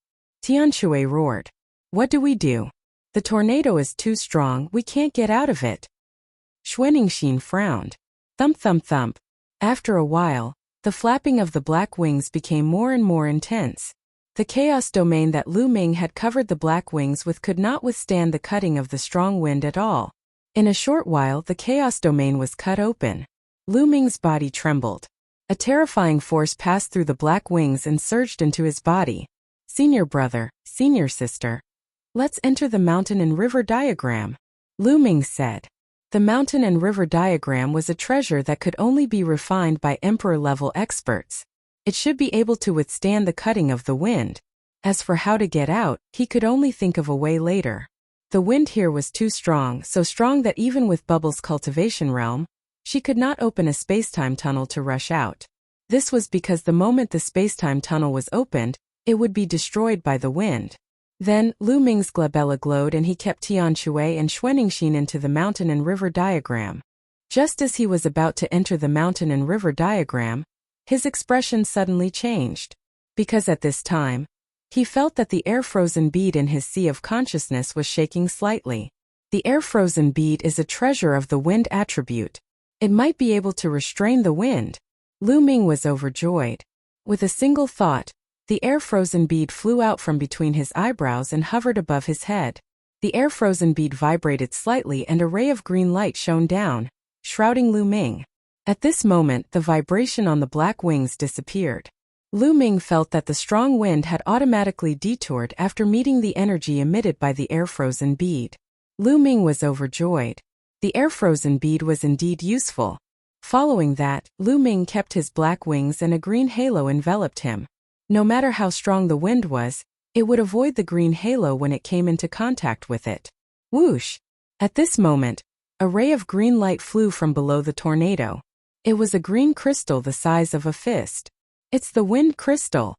Tianshui roared. What do we do? The tornado is too strong, we can't get out of it. Xuanixin frowned. Thump thump thump. After a while, the flapping of the black wings became more and more intense. The chaos domain that Lu Ming had covered the black wings with could not withstand the cutting of the strong wind at all. In a short while the chaos domain was cut open. Lu Ming's body trembled. A terrifying force passed through the black wings and surged into his body. Senior brother, senior sister. Let's enter the mountain and river diagram, Lu Ming said. The mountain and river diagram was a treasure that could only be refined by emperor-level experts. It should be able to withstand the cutting of the wind. As for how to get out, he could only think of a way later. The wind here was too strong, so strong that even with Bubble's cultivation realm, she could not open a spacetime tunnel to rush out. This was because the moment the spacetime tunnel was opened, it would be destroyed by the wind. Then, Lu Ming's glabella glowed and he kept Tianshui and Xuanixin into the mountain and river diagram. Just as he was about to enter the mountain and river diagram, his expression suddenly changed. Because at this time, he felt that the air-frozen bead in his sea of consciousness was shaking slightly. The air-frozen bead is a treasure of the wind attribute. It might be able to restrain the wind. Lu Ming was overjoyed. With a single thought, the air-frozen bead flew out from between his eyebrows and hovered above his head. The air-frozen bead vibrated slightly and a ray of green light shone down, shrouding Lu Ming. At this moment, the vibration on the black wings disappeared. Lu Ming felt that the strong wind had automatically detoured after meeting the energy emitted by the air-frozen bead. Lu Ming was overjoyed. The air-frozen bead was indeed useful. Following that, Lu Ming kept his black wings and a green halo enveloped him. No matter how strong the wind was, it would avoid the green halo when it came into contact with it. Whoosh! At this moment, a ray of green light flew from below the tornado. It was a green crystal the size of a fist. It's the wind crystal.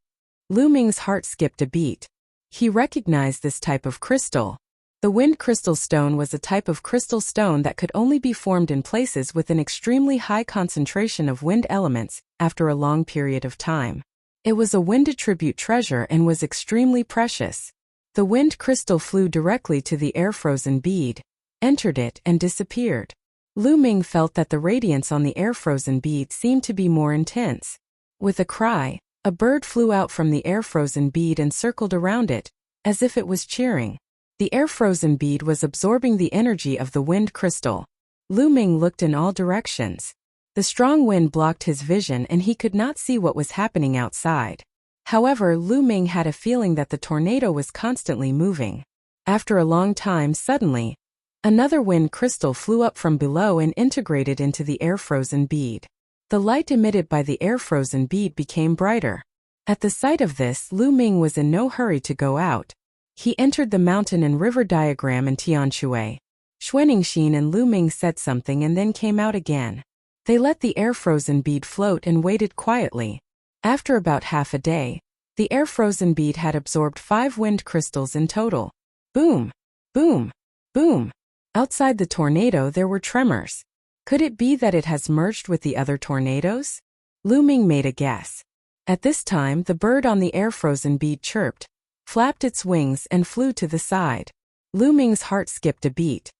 Lu Ming's heart skipped a beat. He recognized this type of crystal. The wind crystal stone was a type of crystal stone that could only be formed in places with an extremely high concentration of wind elements after a long period of time. It was a wind attribute treasure and was extremely precious. The wind crystal flew directly to the air-frozen bead, entered it and disappeared. Lu Ming felt that the radiance on the air-frozen bead seemed to be more intense. With a cry, a bird flew out from the air-frozen bead and circled around it, as if it was cheering. The air-frozen bead was absorbing the energy of the wind crystal. Lu Ming looked in all directions. The strong wind blocked his vision and he could not see what was happening outside. However, Lu Ming had a feeling that the tornado was constantly moving. After a long time, suddenly, another wind crystal flew up from below and integrated into the air-frozen bead. The light emitted by the air-frozen bead became brighter. At the sight of this, Lu Ming was in no hurry to go out. He entered the mountain and river diagram in Tianshui. Xuanixin and Lu Ming said something and then came out again. They let the air-frozen bead float and waited quietly. After about half a day, the air-frozen bead had absorbed 5 wind crystals in total. Boom! Boom! Boom! Outside the tornado there were tremors. Could it be that it has merged with the other tornadoes? Lu Ming made a guess. At this time the bird on the air-frozen bead chirped, flapped its wings and flew to the side. Lu Ming's heart skipped a beat.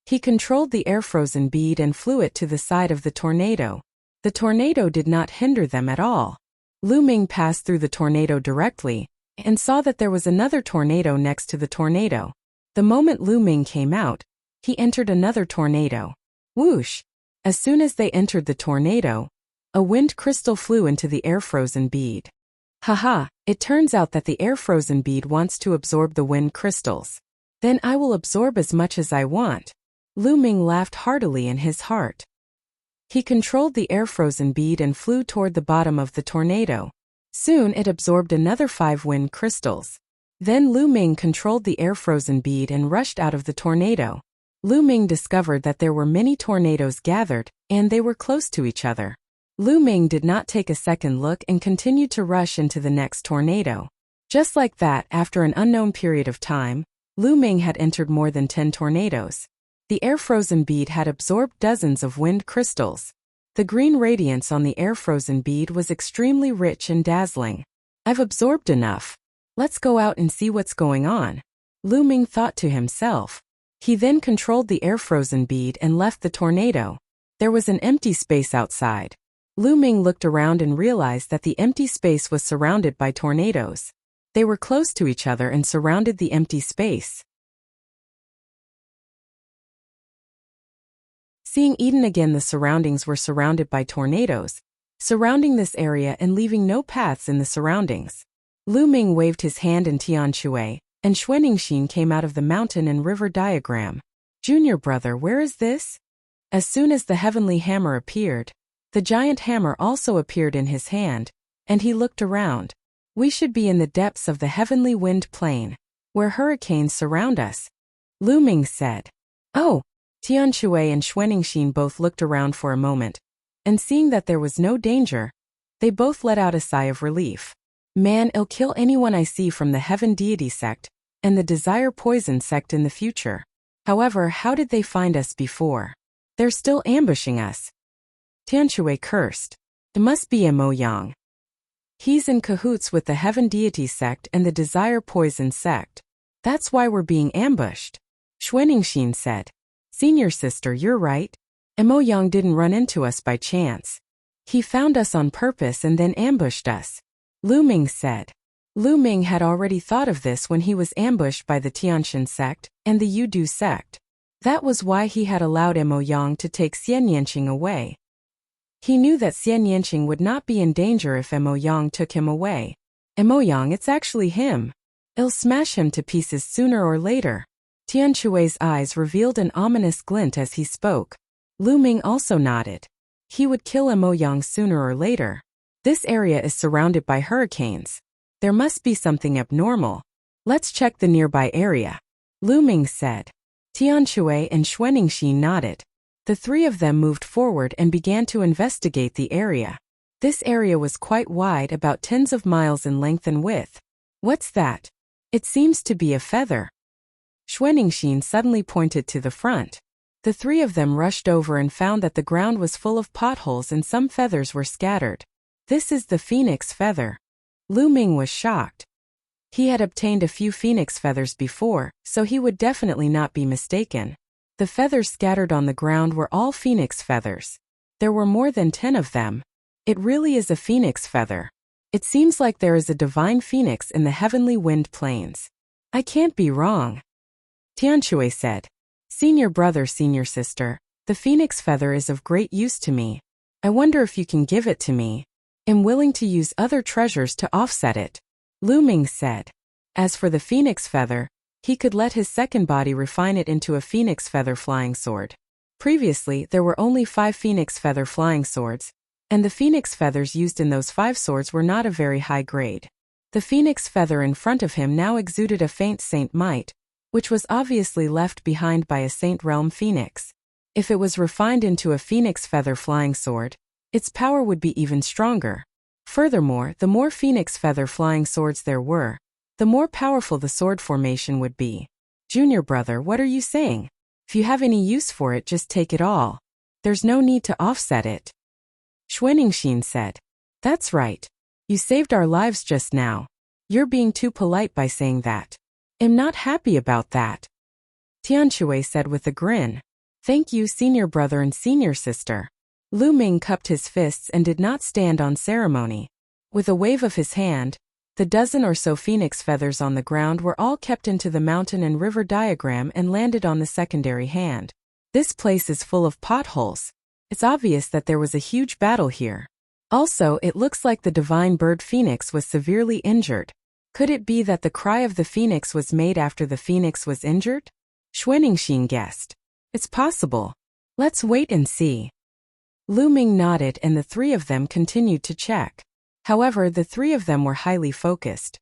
He controlled the air-frozen bead and flew it to the side of the tornado. The tornado did not hinder them at all. Lu Ming passed through the tornado directly, and saw that there was another tornado next to the tornado. The moment Lu Ming came out, he entered another tornado. Whoosh! As soon as they entered the tornado, a wind crystal flew into the air-frozen bead. Haha, it turns out that the air-frozen bead wants to absorb the wind crystals. Then I will absorb as much as I want. Lu Ming laughed heartily in his heart. He controlled the air-frozen bead and flew toward the bottom of the tornado. Soon it absorbed another 5 wind crystals. Then Lu Ming controlled the air-frozen bead and rushed out of the tornado. Lu Ming discovered that there were many tornadoes gathered, and they were close to each other. Lu Ming did not take a second look and continued to rush into the next tornado. Just like that, after an unknown period of time, Lu Ming had entered more than 10 tornadoes. The air-frozen bead had absorbed dozens of wind crystals. The green radiance on the air-frozen bead was extremely rich and dazzling. I've absorbed enough. Let's go out and see what's going on, Lu Ming thought to himself. He then controlled the air-frozen bead and left the tornado. There was an empty space outside. Lu Ming looked around and realized that the empty space was surrounded by tornadoes. They were close to each other and surrounded the empty space. Seeing Eden again, the surroundings were surrounded by tornadoes, surrounding this area and leaving no paths in the surroundings. Lu Ming waved his hand in Tianshui, and Xuanixin came out of the mountain and river diagram. Junior brother, where is this? As soon as the heavenly hammer appeared, the giant hammer also appeared in his hand, and he looked around. We should be in the depths of the heavenly wind plain, where hurricanes surround us, Lu Ming said. Oh! Tianshui and Xuanixin both looked around for a moment, and seeing that there was no danger, they both let out a sigh of relief. Man, I'll kill anyone I see from the Heaven Deity sect and the Desire Poison sect in the future. However, how did they find us before? They're still ambushing us. Tianshui cursed. It must be Mo Yang. He's in cahoots with the Heaven Deity sect and the Desire Poison sect. That's why we're being ambushed, Xuanixin said. Senior sister, you're right. Mo Yang didn't run into us by chance. He found us on purpose and then ambushed us, Lu Ming said. Lu Ming had already thought of this when he was ambushed by the Tianshan sect and the Yudu sect. That was why he had allowed Mo Yang to take Xian Yanqing away. He knew that Xian Yanqing would not be in danger if Mo Yang took him away. Mo Yang, it's actually him. I'll smash him to pieces sooner or later. Tianshui's eyes revealed an ominous glint as he spoke. Lu Ming also nodded. He would kill Mo Yang sooner or later. This area is surrounded by hurricanes. There must be something abnormal. Let's check the nearby area, Lu Ming said. Tianshui and Xuanixin nodded. The three of them moved forward and began to investigate the area. This area was quite wide, about tens of miles in length and width. What's that? It seems to be a feather. Xuanixin suddenly pointed to the front. The three of them rushed over and found that the ground was full of potholes and some feathers were scattered. This is the phoenix feather. Lu Ming was shocked. He had obtained a few phoenix feathers before, so he would definitely not be mistaken. The feathers scattered on the ground were all phoenix feathers. There were more than 10 of them. It really is a phoenix feather. It seems like there is a divine phoenix in the heavenly wind plains. I can't be wrong, Tianshui said. Senior brother, senior sister, the phoenix feather is of great use to me. I wonder if you can give it to me. I'm willing to use other treasures to offset it, Lu Ming said. As for the phoenix feather, he could let his second body refine it into a phoenix feather flying sword. Previously, there were only 5 phoenix feather flying swords, and the phoenix feathers used in those 5 swords were not of very high grade. The phoenix feather in front of him now exuded a faint saint might, which was obviously left behind by a saint realm phoenix. If it was refined into a phoenix feather flying sword, its power would be even stronger. Furthermore, the more phoenix feather flying swords there were, the more powerful the sword formation would be. Junior brother, what are you saying? If you have any use for it, just take it all. There's no need to offset it, Xuanixin said. That's right. You saved our lives just now. You're being too polite by saying that. I'm not happy about that, Tianshui said with a grin. Thank you, senior brother and senior sister. Lu Ming cupped his fists and did not stand on ceremony. With a wave of his hand, the dozen or so phoenix feathers on the ground were all kept into the mountain and river diagram and landed on the secondary hand. This place is full of potholes. It's obvious that there was a huge battle here. Also, it looks like the divine bird phoenix was severely injured. Could it be that the cry of the phoenix was made after the phoenix was injured? Xuaningxin guessed. It's possible. Let's wait and see. Lu Ming nodded and the three of them continued to check. However, the three of them were highly focused.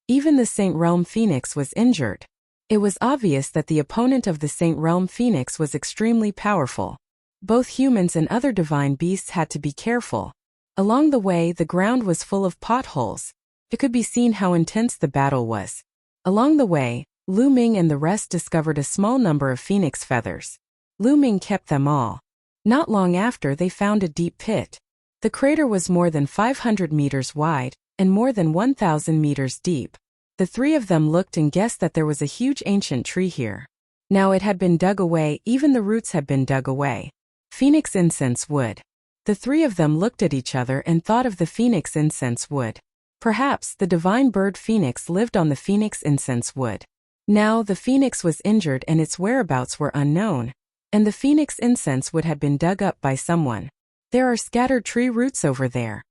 Even the Saint Realm Phoenix was injured. It was obvious that the opponent of the Saint Realm Phoenix was extremely powerful. Both humans and other divine beasts had to be careful. Along the way, the ground was full of potholes. It could be seen how intense the battle was. Along the way, Lu Ming and the rest discovered a small number of phoenix feathers. Lu Ming kept them all. Not long after, they found a deep pit. The crater was more than 500 meters wide and more than 1,000 meters deep. The three of them looked and guessed that there was a huge ancient tree here. Now it had been dug away, even the roots had been dug away. Phoenix incense wood. The three of them looked at each other and thought of the phoenix incense wood. Perhaps the divine bird phoenix lived on the phoenix incense wood. Now the phoenix was injured and its whereabouts were unknown, and the phoenix incense wood had been dug up by someone. There are scattered tree roots over there.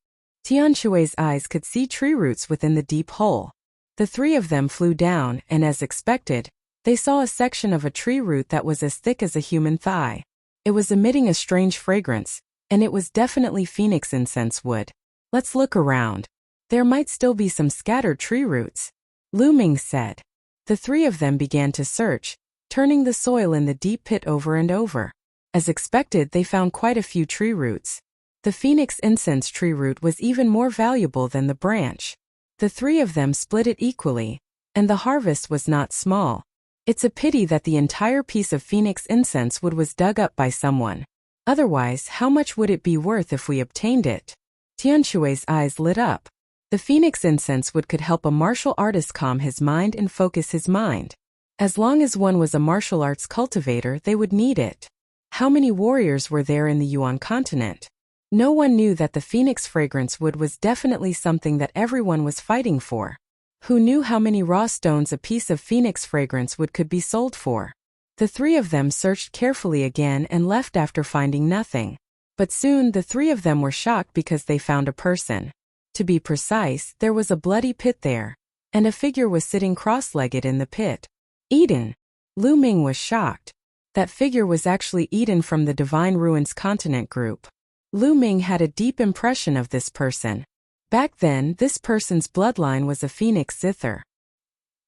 Tianshui's eyes could see tree roots within the deep hole. The three of them flew down, and as expected, they saw a section of a tree root that was as thick as a human thigh. It was emitting a strange fragrance, and it was definitely phoenix incense wood. Let's look around. There might still be some scattered tree roots, Lu Ming said. The three of them began to search, turning the soil in the deep pit over and over. As expected, they found quite a few tree roots. The phoenix incense tree root was even more valuable than the branch. The three of them split it equally, and the harvest was not small. It's a pity that the entire piece of phoenix incense wood was dug up by someone. Otherwise, how much would it be worth if we obtained it? Tianshui's eyes lit up. The phoenix incense wood could help a martial artist calm his mind and focus his mind. As long as one was a martial arts cultivator, they would need it. How many warriors were there in the Yuan continent? No one knew that the phoenix fragrance wood was definitely something that everyone was fighting for. Who knew how many raw stones a piece of phoenix fragrance wood could be sold for? The three of them searched carefully again and left after finding nothing. But soon the three of them were shocked because they found a person. To be precise, there was a bloody pit there, and a figure was sitting cross-legged in the pit. Eden! Lu Ming was shocked. That figure was actually Eden from the Divine Ruins Continent group. Lu Ming had a deep impression of this person. Back then, this person's bloodline was a phoenix zither.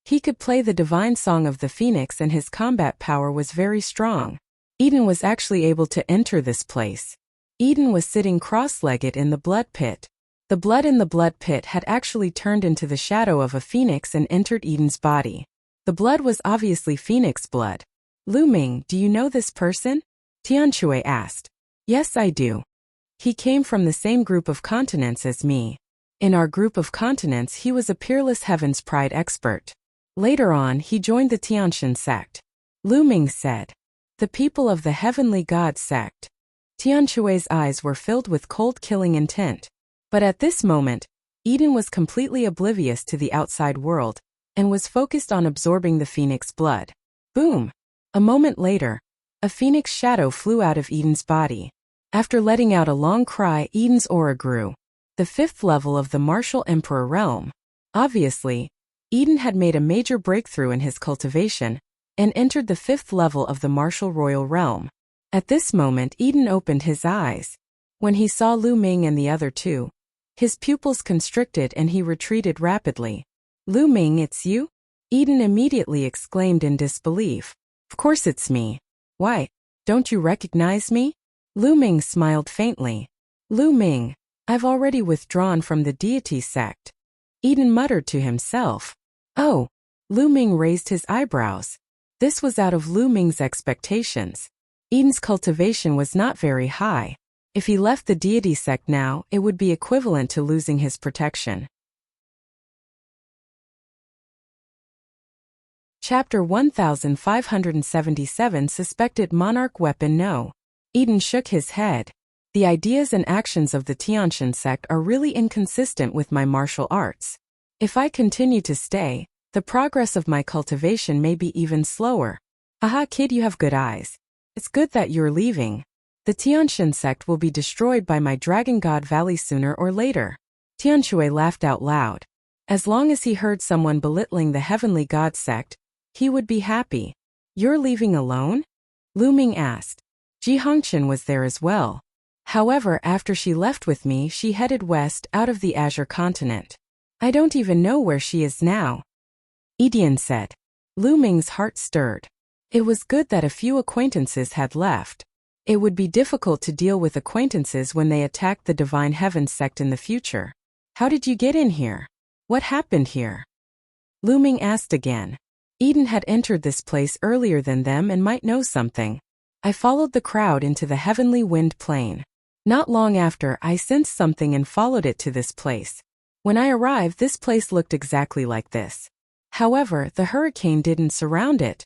He could play the divine song of the phoenix and his combat power was very strong. Eden was actually able to enter this place. Eden was sitting cross-legged in the blood pit. The blood in the blood pit had actually turned into the shadow of a phoenix and entered Eden's body. The blood was obviously phoenix blood. Lu Ming, do you know this person? Tianshui asked. Yes, I do. He came from the same group of continents as me. In our group of continents, he was a peerless Heaven's Pride expert. Later on, he joined the Tianshan sect. Lu Ming said. The people of the Heavenly God sect. Tianshui's eyes were filled with cold killing intent. But at this moment, Eden was completely oblivious to the outside world and was focused on absorbing the phoenix blood. Boom! A moment later, a phoenix shadow flew out of Eden's body. After letting out a long cry, Eden's aura grew. The 5th level of the Martial Emperor realm. Obviously, Eden had made a major breakthrough in his cultivation and entered the 5th level of the Martial Royal realm. At this moment, Eden opened his eyes. When he saw Lu Ming and the other two, his pupils constricted and he retreated rapidly. Lu Ming, it's you? Eden immediately exclaimed in disbelief. Of course it's me. Why, don't you recognize me? Lu Ming smiled faintly. Lu Ming, I've already withdrawn from the deity sect. Eden muttered to himself. Oh, Lu Ming raised his eyebrows. This was out of Lu Ming's expectations. Eden's cultivation was not very high. If he left the deity sect now, it would be equivalent to losing his protection. Chapter 1577 Suspected Monarch Weapon No. Eden shook his head. The ideas and actions of the Tianshan sect are really inconsistent with my martial arts. If I continue to stay, the progress of my cultivation may be even slower. Aha, kid, you have good eyes. It's good that you're leaving. The Tianshan sect will be destroyed by my Dragon God Valley sooner or later. Tianshui laughed out loud. As long as he heard someone belittling the Heavenly God sect, he would be happy. You're leaving alone? Lu Ming asked. Ji Hongqian was there as well. However, after she left with me, she headed west out of the Azure continent. I don't even know where she is now. Edian said. Lu Ming's heart stirred. It was good that a few acquaintances had left. It would be difficult to deal with acquaintances when they attacked the Divine Heaven sect in the future. How did you get in here? What happened here? Lu Ming asked again. Eden had entered this place earlier than them and might know something. I followed the crowd into the heavenly wind plain. Not long after, I sensed something and followed it to this place. When I arrived, this place looked exactly like this. However, the hurricane didn't surround it.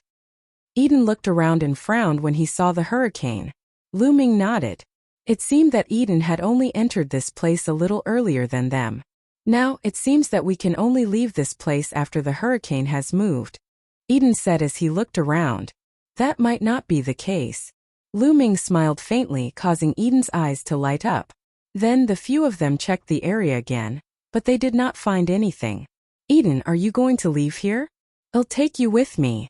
Eden looked around and frowned when he saw the hurricane. Lu Ming nodded. It seemed that Eden had only entered this place a little earlier than them. Now, it seems that we can only leave this place after the hurricane has moved. Eden said as he looked around. That might not be the case. Lu Ming smiled faintly, causing Eden's eyes to light up. Then the few of them checked the area again, but they did not find anything. Eden, are you going to leave here? I'll take you with me.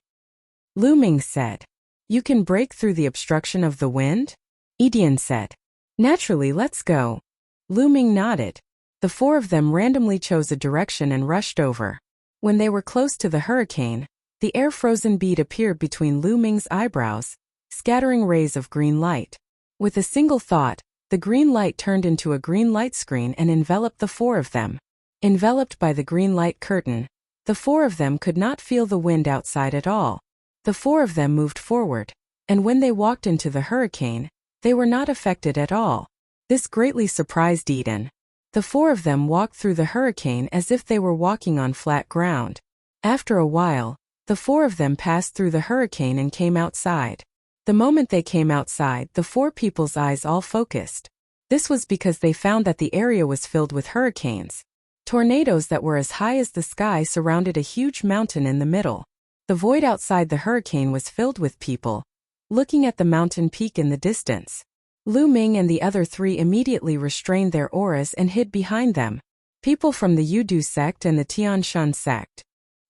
Lu Ming said. You can break through the obstruction of the wind? Edian said. Naturally, let's go. Lu Ming nodded. The four of them randomly chose a direction and rushed over. When they were close to the hurricane, the air-frozen bead appeared between Lu Ming's eyebrows, scattering rays of green light. With a single thought, the green light turned into a green light screen and enveloped the four of them. Enveloped by the green light curtain, the four of them could not feel the wind outside at all. The four of them moved forward, and when they walked into the hurricane, they were not affected at all. This greatly surprised Eden. The four of them walked through the hurricane as if they were walking on flat ground. After a while, the four of them passed through the hurricane and came outside. The moment they came outside, the four people's eyes all focused. This was because they found that the area was filled with hurricanes. Tornadoes that were as high as the sky surrounded a huge mountain in the middle. The void outside the hurricane was filled with people, looking at the mountain peak in the distance. Lu Ming and the other three immediately restrained their auras and hid behind them. People from the Yudu sect and the Tianshan sect.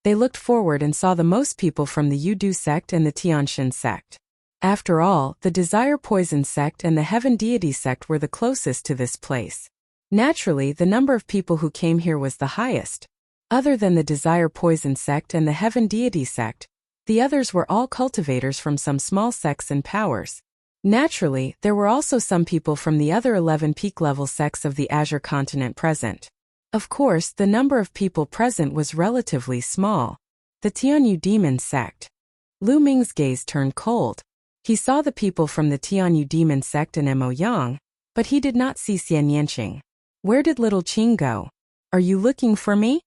They looked forward and saw the most people from the Yudu sect and the Tianshan sect. After all, the Desire Poison sect and the Heaven Deity sect were the closest to this place. Naturally, the number of people who came here was the highest. Other than the Desire Poison sect and the Heaven Deity sect, the others were all cultivators from some small sects and powers. Naturally, there were also some people from the other 11 peak-level sects of the Azure continent present. Of course, the number of people present was relatively small. The Tianyu Demon sect. Lu Ming's gaze turned cold. He saw the people from the Tianyu Demon sect and Mo Yang, but he did not see Xian Yanqing. Where did little Qing go? Are you looking for me?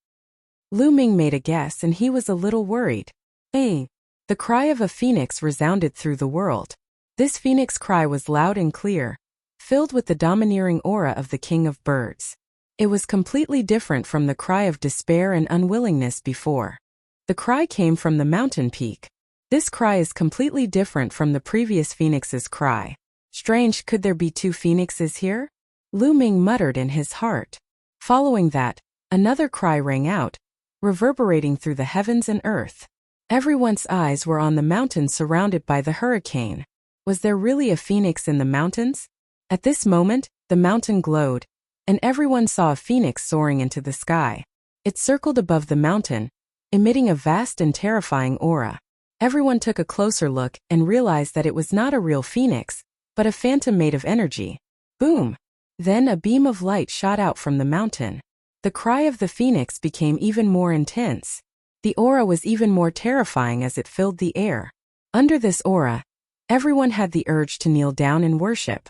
Lu Ming made a guess and he was a little worried. The cry of a phoenix resounded through the world. This phoenix cry was loud and clear, filled with the domineering aura of the king of birds. It was completely different from the cry of despair and unwillingness before. The cry came from the mountain peak. This cry is completely different from the previous phoenix's cry. Strange, could there be two phoenixes here? Lu Ming muttered in his heart. Following that, another cry rang out, reverberating through the heavens and earth. Everyone's eyes were on the mountain surrounded by the hurricane. Was there really a phoenix in the mountains? At this moment, the mountain glowed, and everyone saw a phoenix soaring into the sky. It circled above the mountain, emitting a vast and terrifying aura. Everyone took a closer look and realized that it was not a real phoenix, but a phantom made of energy. Boom! Then a beam of light shot out from the mountain. The cry of the phoenix became even more intense. The aura was even more terrifying as it filled the air. Under this aura, everyone had the urge to kneel down and worship.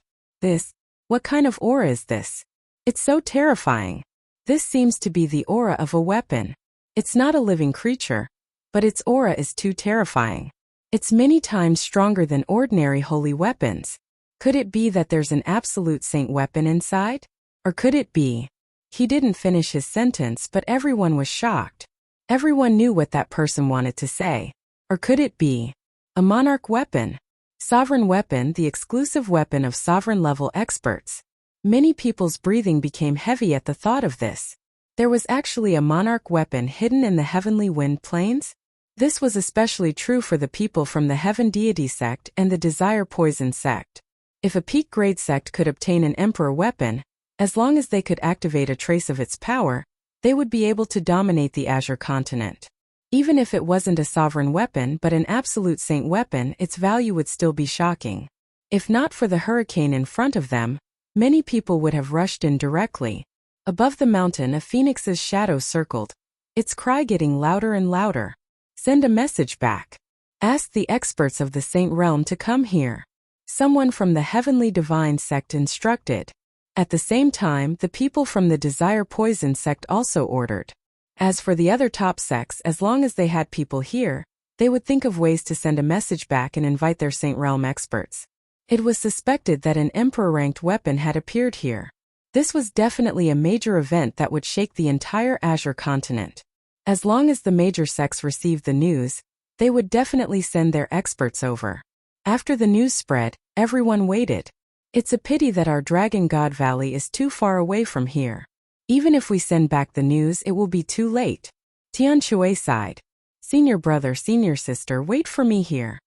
What kind of aura is this? It's so terrifying. This seems to be the aura of a weapon. It's not a living creature, but its aura is too terrifying. It's many times stronger than ordinary holy weapons. Could it be that there's an absolute saint weapon inside? Or could it be? He didn't finish his sentence, but everyone was shocked. Everyone knew what that person wanted to say. Or could it be a monarch weapon? Sovereign weapon, the exclusive weapon of sovereign-level experts. Many people's breathing became heavy at the thought of this. There was actually a monarch weapon hidden in the heavenly wind plains? This was especially true for the people from the Heaven Deity sect and the Desire Poison sect. If a peak-grade sect could obtain an emperor weapon, as long as they could activate a trace of its power, they would be able to dominate the Azure continent. Even if it wasn't a sovereign weapon but an absolute saint weapon, its value would still be shocking. If not for the hurricane in front of them, many people would have rushed in directly. Above the mountain, a phoenix's shadow circled, its cry getting louder and louder. Send a message back. Ask the experts of the Saint Realm to come here. Someone from the Heavenly Divine sect instructed. At the same time, the people from the Desire Poison sect also ordered. As for the other top sects, as long as they had people here, they would think of ways to send a message back and invite their Saint Realm experts. It was suspected that an emperor-ranked weapon had appeared here. This was definitely a major event that would shake the entire Azure continent. As long as the major sects received the news, they would definitely send their experts over. After the news spread, everyone waited. It's a pity that our Dragon God Valley is too far away from here. Even if we send back the news, it will be too late. Tian Shui sighed. Senior brother, senior sister, wait for me here.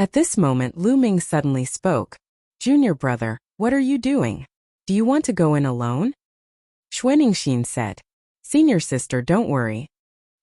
At this moment, Lu Ming suddenly spoke. Junior brother, what are you doing? Do you want to go in alone? Xuaningxin said. Senior sister, don't worry.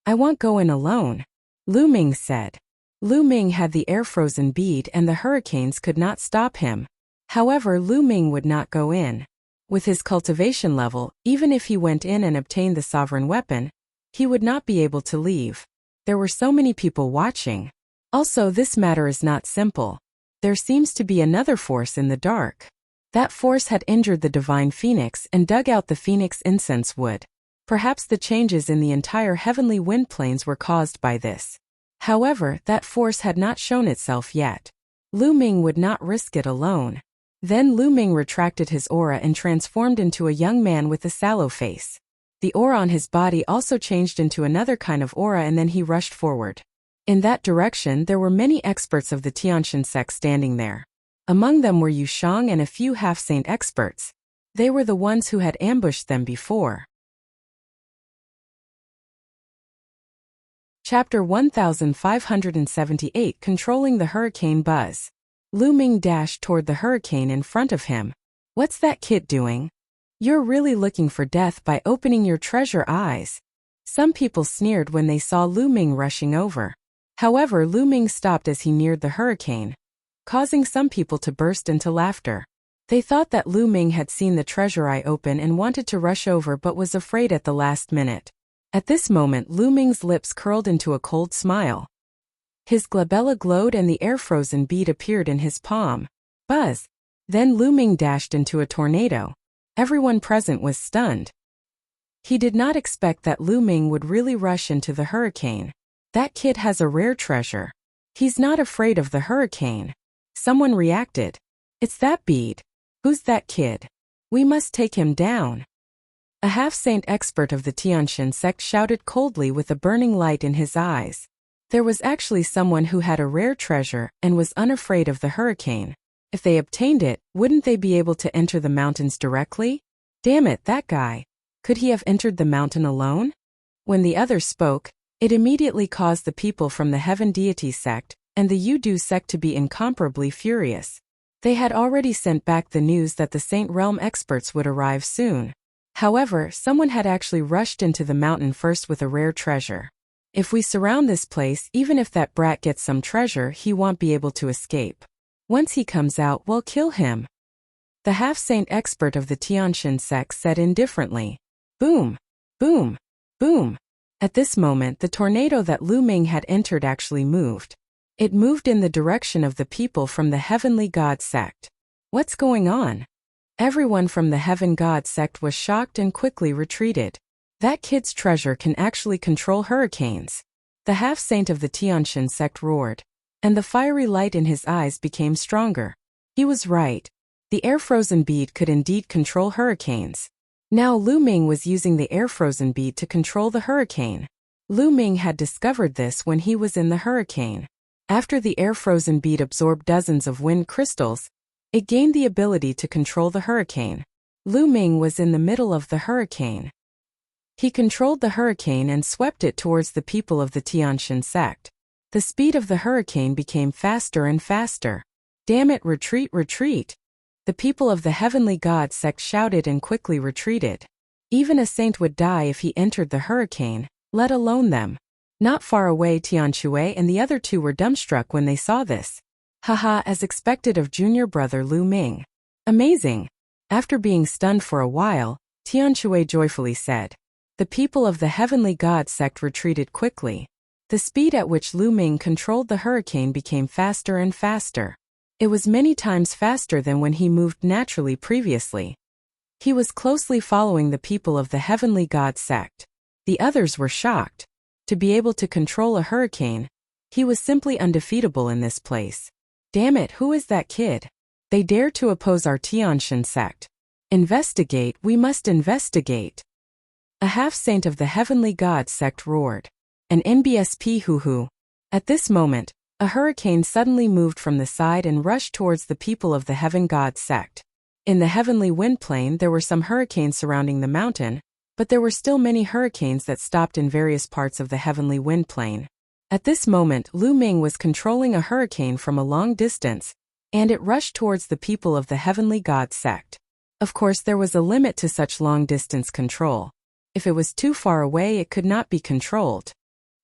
I won't go in alone. Lu Ming said. Lu Ming had the air-frozen bead and the hurricanes could not stop him. However, Lu Ming would not go in. With his cultivation level, even if he went in and obtained the sovereign weapon, he would not be able to leave. There were so many people watching. Also, this matter is not simple. There seems to be another force in the dark. That force had injured the divine phoenix and dug out the phoenix incense wood. Perhaps the changes in the entire heavenly wind plains were caused by this. However, that force had not shown itself yet. Lu Ming would not risk it alone. Then Lu Ming retracted his aura and transformed into a young man with a sallow face. The aura on his body also changed into another kind of aura and then he rushed forward. In that direction, there were many experts of the Tianxin sect standing there. Among them were Yu Shang and a few half-saint experts. They were the ones who had ambushed them before. Chapter 1578 Controlling the Hurricane Buzz. Lu Ming dashed toward the hurricane in front of him. What's that kid doing? You're really looking for death by opening your treasure eyes. Some people sneered when they saw Lu Ming rushing over. However, Lu Ming stopped as he neared the hurricane, causing some people to burst into laughter. They thought that Lu Ming had seen the treasure eye open and wanted to rush over but was afraid at the last minute. At this moment, Lu Ming's lips curled into a cold smile. His glabella glowed and the air-frozen bead appeared in his palm. Buzz! Then Lu Ming dashed into a tornado. Everyone present was stunned. He did not expect that Lu Ming would really rush into the hurricane. That kid has a rare treasure. He's not afraid of the hurricane. Someone reacted. It's that bead. Who's that kid? We must take him down. A half-saint expert of the Tianxin sect shouted coldly with a burning light in his eyes. There was actually someone who had a rare treasure and was unafraid of the hurricane. If they obtained it, wouldn't they be able to enter the mountains directly? Damn it, that guy. Could he have entered the mountain alone? When the others spoke, it immediately caused the people from the Heaven Deity sect and the Yudu sect to be incomparably furious. They had already sent back the news that the Saint Realm experts would arrive soon. However, someone had actually rushed into the mountain first with a rare treasure. If we surround this place, even if that brat gets some treasure, he won't be able to escape. Once he comes out, we'll kill him. The half-saint expert of the Tianxin sect said indifferently. Boom! Boom! Boom! At this moment, the tornado that Lu Ming had entered actually moved. It moved in the direction of the people from the Heavenly God sect. What's going on? Everyone from the Heaven God sect was shocked and quickly retreated. That kid's treasure can actually control hurricanes. The half-saint of the Tianshan sect roared, and the fiery light in his eyes became stronger. He was right. The air-frozen bead could indeed control hurricanes. Now Lu Ming was using the air-frozen bead to control the hurricane. Lu Ming had discovered this when he was in the hurricane. After the air-frozen bead absorbed dozens of wind crystals, it gained the ability to control the hurricane. Lu Ming was in the middle of the hurricane. He controlled the hurricane and swept it towards the people of the Tianshan sect. The speed of the hurricane became faster and faster. Damn it, retreat, retreat! The people of the Heavenly God sect shouted and quickly retreated. Even a saint would die if he entered the hurricane, let alone them. Not far away, Tianshui and the other two were dumbstruck when they saw this. Haha, as expected of junior brother Lu Ming. Amazing! After being stunned for a while, Tianshui joyfully said. The people of the Heavenly God sect retreated quickly. The speed at which Lu Ming controlled the hurricane became faster and faster. It was many times faster than when he moved naturally previously. He was closely following the people of the Heavenly God sect. The others were shocked. To be able to control a hurricane, he was simply undefeatable in this place. Damn it, who is that kid? They dare to oppose our Tianshan sect. Investigate, we must investigate. A half-saint of the Heavenly God sect roared. An NBSP hoo-hoo. At this moment, a hurricane suddenly moved from the side and rushed towards the people of the Heaven God sect. In the heavenly wind plain there were some hurricanes surrounding the mountain, but there were still many hurricanes that stopped in various parts of the heavenly wind plain. At this moment Lu Ming was controlling a hurricane from a long distance, and it rushed towards the people of the Heavenly God sect. Of course there was a limit to such long-distance control. If it was too far away it could not be controlled.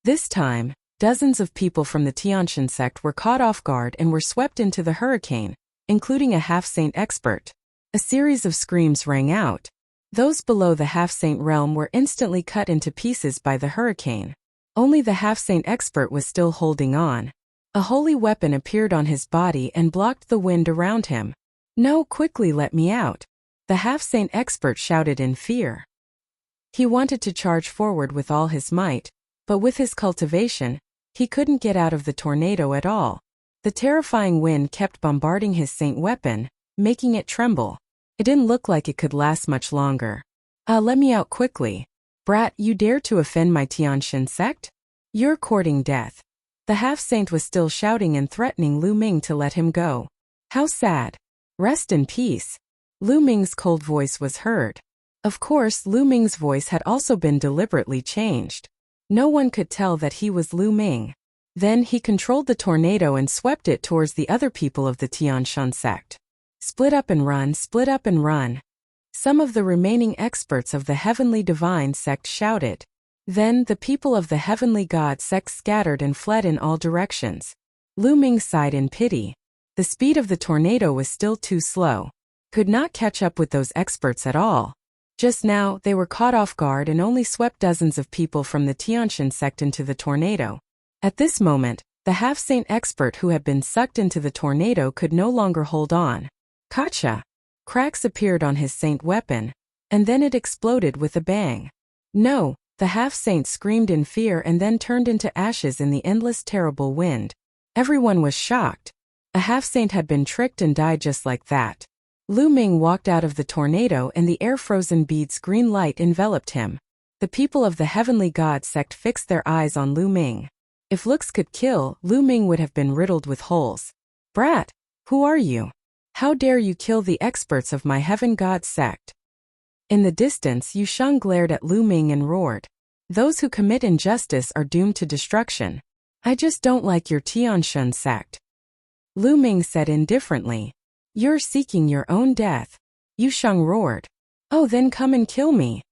This time, dozens of people from the Tianshan sect were caught off guard and were swept into the hurricane, including a half-saint expert. A series of screams rang out. Those below the half-saint realm were instantly cut into pieces by the hurricane. Only the half-saint expert was still holding on. A holy weapon appeared on his body and blocked the wind around him. No, quickly let me out! The half-saint expert shouted in fear. He wanted to charge forward with all his might, but with his cultivation, he couldn't get out of the tornado at all. The terrifying wind kept bombarding his saint weapon, making it tremble. It didn't look like it could last much longer. Let me out quickly. Brat, you dare to offend my Tianshan sect? You're courting death. The half-saint was still shouting and threatening Lu Ming to let him go. How sad. Rest in peace. Lu Ming's cold voice was heard. Of course, Lu Ming's voice had also been deliberately changed. No one could tell that he was Lu Ming. Then he controlled the tornado and swept it towards the other people of the Tianshan sect. Split up and run, split up and run. Some of the remaining experts of the Heavenly Divine sect shouted. Then the people of the Heavenly God sect scattered and fled in all directions. Lu Ming sighed in pity. The speed of the tornado was still too slow. Could not catch up with those experts at all. Just now, they were caught off guard and only swept dozens of people from the Tianshan sect into the tornado. At this moment, the half-saint expert who had been sucked into the tornado could no longer hold on. Gotcha! Cracks appeared on his saint weapon, and then it exploded with a bang. No, the half-saint screamed in fear and then turned into ashes in the endless terrible wind. Everyone was shocked. A half-saint had been tricked and died just like that. Lu Ming walked out of the tornado and the air-frozen bead's green light enveloped him. The people of the Heavenly God sect fixed their eyes on Lu Ming. If looks could kill, Lu Ming would have been riddled with holes. Brat, who are you? How dare you kill the experts of my Heaven God sect? In the distance, Yu Sheng glared at Lu Ming and roared. Those who commit injustice are doomed to destruction. I just don't like your Tianshan sect. Lu Ming said indifferently. You're seeking your own death. Yu Sheng roared. Oh, then come and kill me.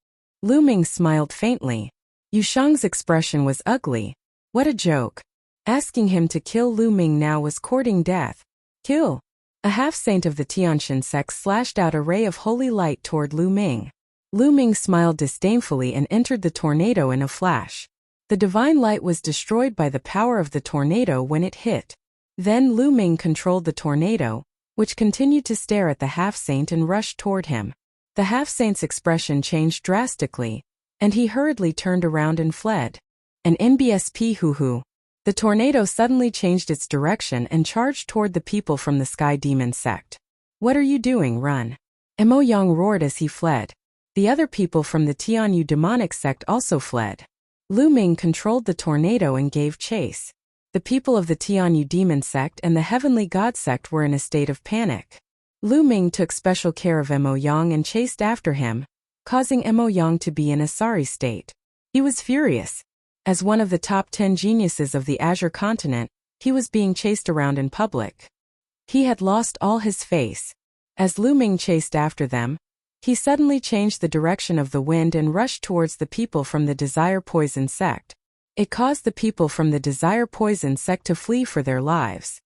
Lu Ming smiled faintly. Yu Sheng's expression was ugly. What a joke. Asking him to kill Lu Ming now was courting death. Kill. A half-saint of the Tianshan sect slashed out a ray of holy light toward Lu Ming. Lu Ming smiled disdainfully and entered the tornado in a flash. The divine light was destroyed by the power of the tornado when it hit. Then Lu Ming controlled the tornado, which continued to stare at the half-saint and rushed toward him. The half-saint's expression changed drastically, and he hurriedly turned around and fled. An NBSP hoo-hoo. The tornado suddenly changed its direction and charged toward the people from the Sky Demon sect. What are you doing? Run! Mo Yang roared as he fled. The other people from the Tianyu demonic sect also fled. Lu Ming controlled the tornado and gave chase. The people of the Tianyu demon sect and the heavenly god sect were in a state of panic. Lu Ming took special care of Mo Yang and chased after him, causing Mo Yang to be in a sorry state. He was furious. As one of the top 10 geniuses of the Azure continent, he was being chased around in public. He had lost all his face. As Lu Ming chased after them, he suddenly changed the direction of the wind and rushed towards the people from the Desire Poison sect. It caused the people from the Desire Poison sect to flee for their lives.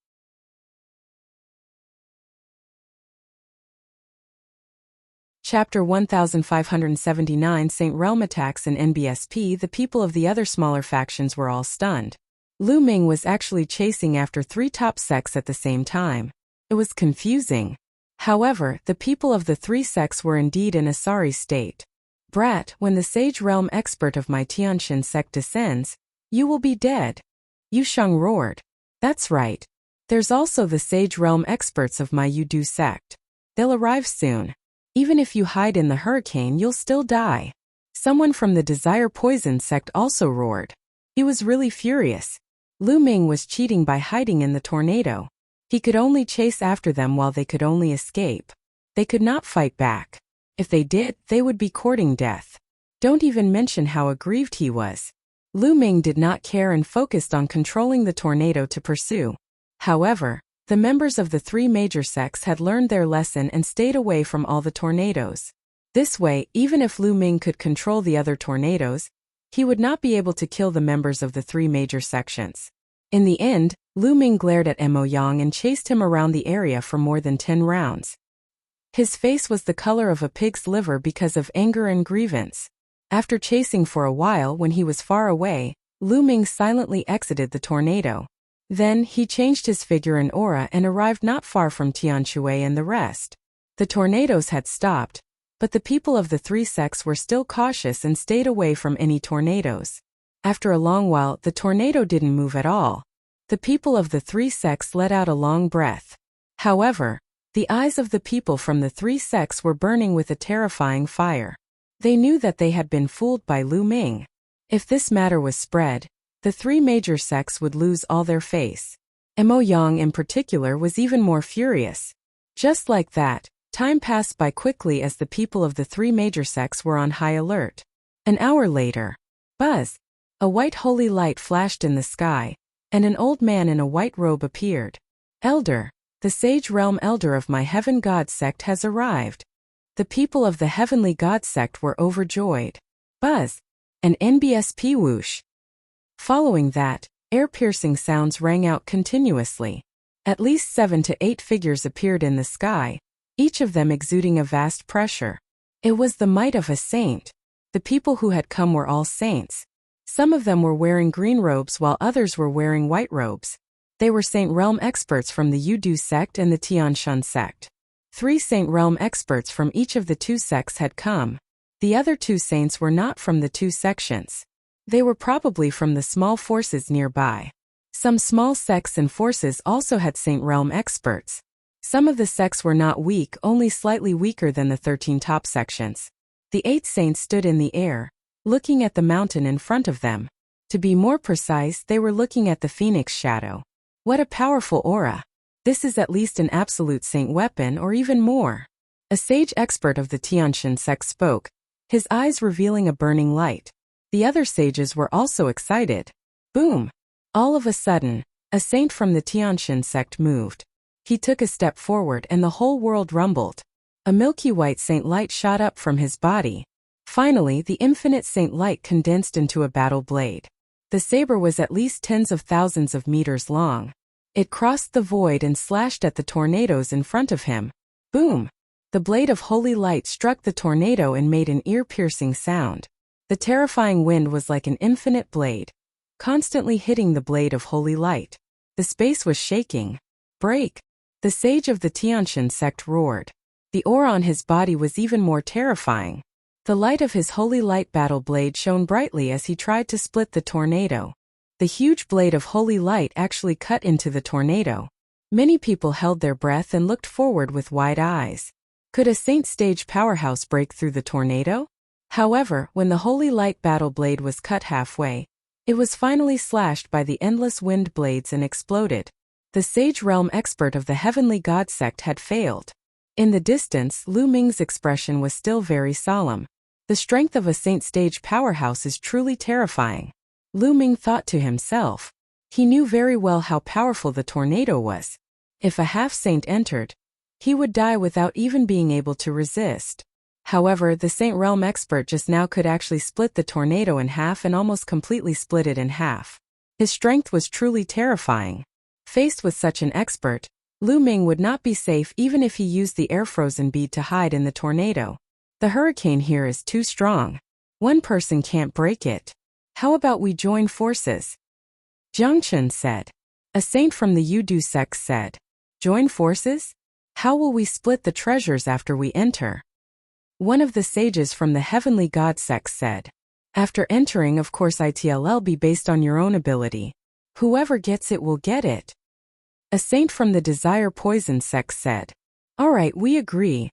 Chapter 1579 Saint Realm Attacks in NBSP. The people of the other smaller factions were all stunned. Lu Ming was actually chasing after 3 top sects at the same time. It was confusing. However, the people of the 3 sects were indeed in a sorry state. Brat, when the Sage Realm expert of my Tianshan sect descends, you will be dead. Yu Sheng roared. That's right. There's also the Sage Realm experts of my Yudu sect. They'll arrive soon. Even if you hide in the hurricane, you'll still die. Someone from the Desire Poison sect also roared. He was really furious. Lu Ming was cheating by hiding in the tornado. He could only chase after them while they could only escape. They could not fight back. If they did, they would be courting death. Don't even mention how aggrieved he was. Lu Ming did not care and focused on controlling the tornado to pursue. However, the members of the 3 major sects had learned their lesson and stayed away from all the tornadoes. This way, even if Lu Ming could control the other tornadoes, he would not be able to kill the members of the 3 major sections. In the end, Lu Ming glared at Mo Yang and chased him around the area for more than 10 rounds. His face was the color of a pig's liver because of anger and grievance. After chasing for a while, when he was far away, Lu Ming silently exited the tornado. Then, he changed his figure and aura and arrived not far from Tianshui and the rest. The tornadoes had stopped, but the people of the 3 sects were still cautious and stayed away from any tornadoes. After a long while, the tornado didn't move at all. The people of the 3 sects let out a long breath. However, the eyes of the people from the 3 sects were burning with a terrifying fire. They knew that they had been fooled by Lu Ming. If this matter was spread, the 3 major sects would lose all their face. Mo Yang in particular was even more furious. Just like that, time passed by quickly as the people of the 3 major sects were on high alert. An hour later, buzz! A white holy light flashed in the sky, and an old man in a white robe appeared. Elder, the Sage Realm Elder of my Heaven God sect has arrived. The people of the Heavenly God sect were overjoyed. Buzz! An NBSP whoosh. Following that, air-piercing sounds rang out continuously. At least 7 to 8 figures appeared in the sky, each of them exuding a vast pressure. It was the might of a saint. The people who had come were all saints. Some of them were wearing green robes while others were wearing white robes. They were Saint Realm experts from the Yudu sect and the Tianshan sect. 3 Saint Realm experts from each of the 2 sects had come. The other 2 saints were not from the 2 sections. They were probably from the small forces nearby. Some small sects and forces also had Saint Realm experts. Some of the sects were not weak, only slightly weaker than the 13 top sections. The 8 saints stood in the air, looking at the mountain in front of them. To be more precise, they were looking at the phoenix shadow. What a powerful aura! This is at least an absolute saint weapon or even more. A sage expert of the Tianshan sect spoke, his eyes revealing a burning light. The other sages were also excited. Boom! All of a sudden, a saint from the Tianshan sect moved. He took a step forward and the whole world rumbled. A milky white saint light shot up from his body. Finally, the infinite saint light condensed into a battle blade. The saber was at least tens of thousands of meters long. It crossed the void and slashed at the tornadoes in front of him. Boom! The blade of holy light struck the tornado and made an ear-piercing sound. The terrifying wind was like an infinite blade, constantly hitting the blade of holy light. The space was shaking. Break! The sage of the Tianshan sect roared. The aura on his body was even more terrifying. The light of his holy light battle blade shone brightly as he tried to split the tornado. The huge blade of holy light actually cut into the tornado. Many people held their breath and looked forward with wide eyes. Could a Saint Stage powerhouse break through the tornado? However, when the holy light battle blade was cut halfway, it was finally slashed by the endless wind blades and exploded. The Sage Realm expert of the Heavenly God sect had failed. In the distance, Lu Ming's expression was still very solemn. The strength of a Saint Stage powerhouse is truly terrifying. Lu Ming thought to himself. He knew very well how powerful the tornado was. If a half-saint entered, he would die without even being able to resist. However, the Saint Realm expert just now could actually split the tornado in half and almost completely split it in half. His strength was truly terrifying. Faced with such an expert, Lu Ming would not be safe even if he used the air-frozen bead to hide in the tornado. The hurricane here is too strong. One person can't break it. How about we join forces? Jiang Chen said. A saint from the Yudu sect said. Join forces? How will we split the treasures after we enter? One of the sages from the Heavenly God sect said. After entering, of course it'll be based on your own ability. Whoever gets it will get it. A saint from the Desire Poison sect said. Alright, we agree.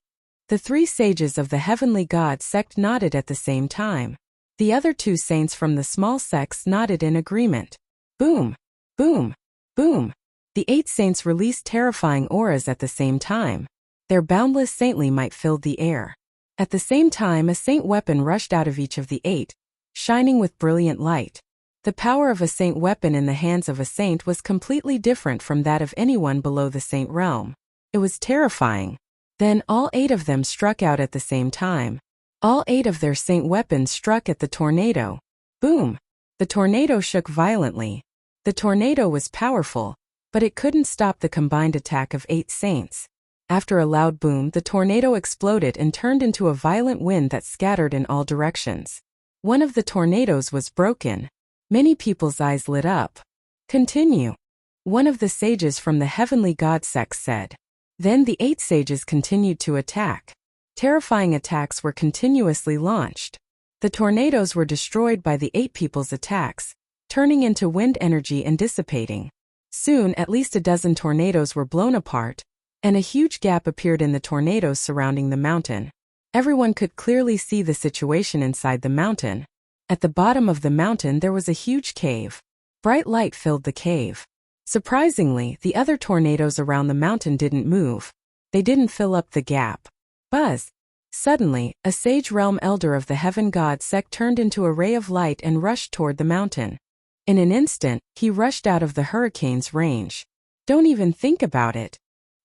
The three sages of the Heavenly God sect nodded at the same time. The other two saints from the small sects nodded in agreement. Boom! Boom! Boom! The 8 saints released terrifying auras at the same time. Their boundless saintly might filled the air. At the same time, a saint weapon rushed out of each of the 8, shining with brilliant light. The power of a saint weapon in the hands of a saint was completely different from that of anyone below the saint realm. It was terrifying. Then all 8 of them struck out at the same time. All 8 of their saint weapons struck at the tornado. Boom! The tornado shook violently. The tornado was powerful, but it couldn't stop the combined attack of 8 saints. After a loud boom, the tornado exploded and turned into a violent wind that scattered in all directions. One of the tornadoes was broken. Many people's eyes lit up. Continue. One of the sages from the Heavenly God sect said. Then the 8 sages continued to attack. Terrifying attacks were continuously launched. The tornadoes were destroyed by the 8 people's attacks, turning into wind energy and dissipating. Soon, at least a dozen tornadoes were blown apart, and a huge gap appeared in the tornadoes surrounding the mountain. Everyone could clearly see the situation inside the mountain. At the bottom of the mountain there was a huge cave. Bright light filled the cave. Surprisingly, the other tornadoes around the mountain didn't move. They didn't fill up the gap. Buzz! Suddenly, a Sage Realm elder of the Heaven God sect turned into a ray of light and rushed toward the mountain. In an instant, he rushed out of the hurricane's range. Don't even think about it.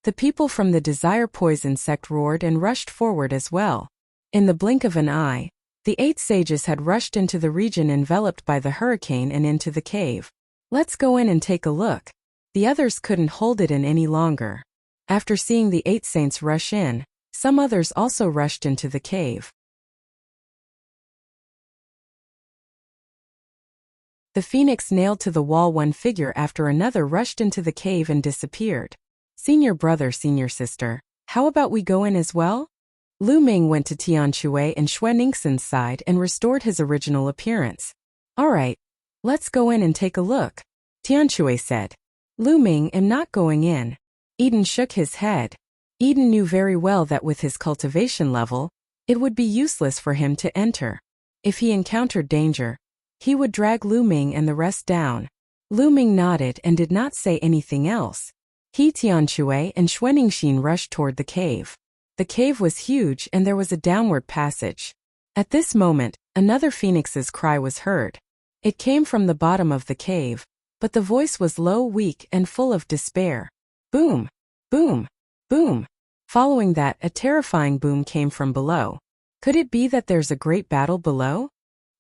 The people from the Desire Poison sect roared and rushed forward as well. In the blink of an eye, the 8 sages had rushed into the region enveloped by the hurricane and into the cave. Let's go in and take a look. The others couldn't hold it in any longer. After seeing the 8 saints rush in, some others also rushed into the cave. The phoenix nailed to the wall one figure after another rushed into the cave and disappeared. Senior brother, senior sister, how about we go in as well? Lu Ming went to Tian Shui and Xue Ningxin's side and restored his original appearance. Alright, let's go in and take a look, Tian Shui said. Lu Ming, am not going in. Eden shook his head. Eden knew very well that with his cultivation level, it would be useless for him to enter. If he encountered danger, he would drag Lu Ming and the rest down. Lu Ming nodded and did not say anything else. He, Tian Shui, and Xue Ningxin rushed toward the cave. The cave was huge and there was a downward passage. At this moment, another phoenix's cry was heard. It came from the bottom of the cave, but the voice was low, weak, and full of despair. Boom! Boom! Boom! Following that, a terrifying boom came from below. Could it be that there's a great battle below?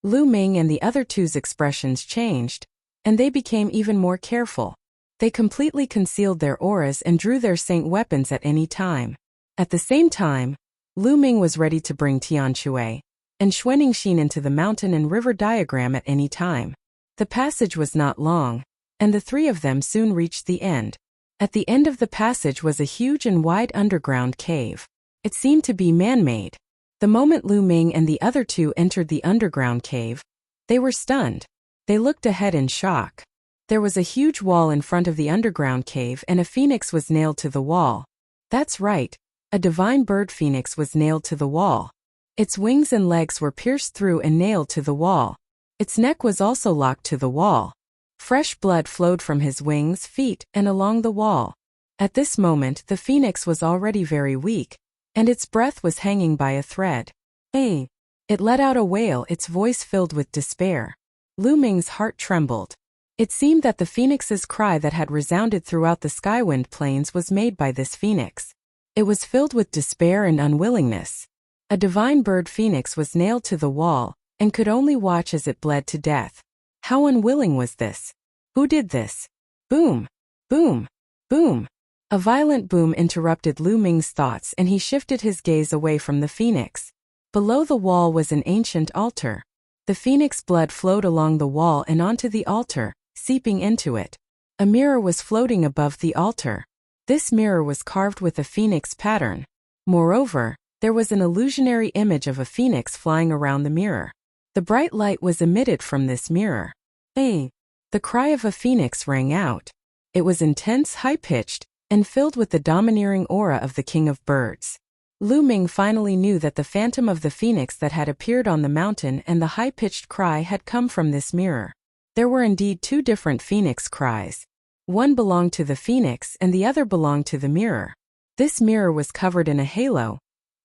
Lu Ming and the other two's expressions changed, and they became even more careful. They completely concealed their auras and drew their saint weapons at any time. At the same time, Lu Ming was ready to bring Tian Shui and Xue Ningxin into the mountain and river diagram at any time. The passage was not long, and the 3 of them soon reached the end. At the end of the passage was a huge and wide underground cave. It seemed to be man-made. The moment Lu Ming and the other two entered the underground cave, they were stunned. They looked ahead in shock. There was a huge wall in front of the underground cave and a phoenix was nailed to the wall. That's right, a divine bird phoenix was nailed to the wall. Its wings and legs were pierced through and nailed to the wall. Its neck was also locked to the wall. Fresh blood flowed from his wings, feet, and along the wall. At this moment the phoenix was already very weak, and its breath was hanging by a thread. Hey! It let out a wail, its voice filled with despair. Lu Ming's heart trembled. It seemed that the phoenix's cry that had resounded throughout the Skywind Plains was made by this phoenix. It was filled with despair and unwillingness. A divine bird phoenix was nailed to the wall, and could only watch as it bled to death. How unwilling was this? Who did this? Boom! Boom! Boom! A violent boom interrupted Lu Ming's thoughts and he shifted his gaze away from the phoenix. Below the wall was an ancient altar. The phoenix blood flowed along the wall and onto the altar, seeping into it. A mirror was floating above the altar. This mirror was carved with a phoenix pattern. Moreover, there was an illusionary image of a phoenix flying around the mirror. The bright light was emitted from this mirror. Hey! The cry of a phoenix rang out. It was intense, high-pitched, and filled with the domineering aura of the king of birds. Lu Ming finally knew that the phantom of the phoenix that had appeared on the mountain and the high-pitched cry had come from this mirror. There were indeed two different phoenix cries. One belonged to the phoenix and the other belonged to the mirror. This mirror was covered in a halo,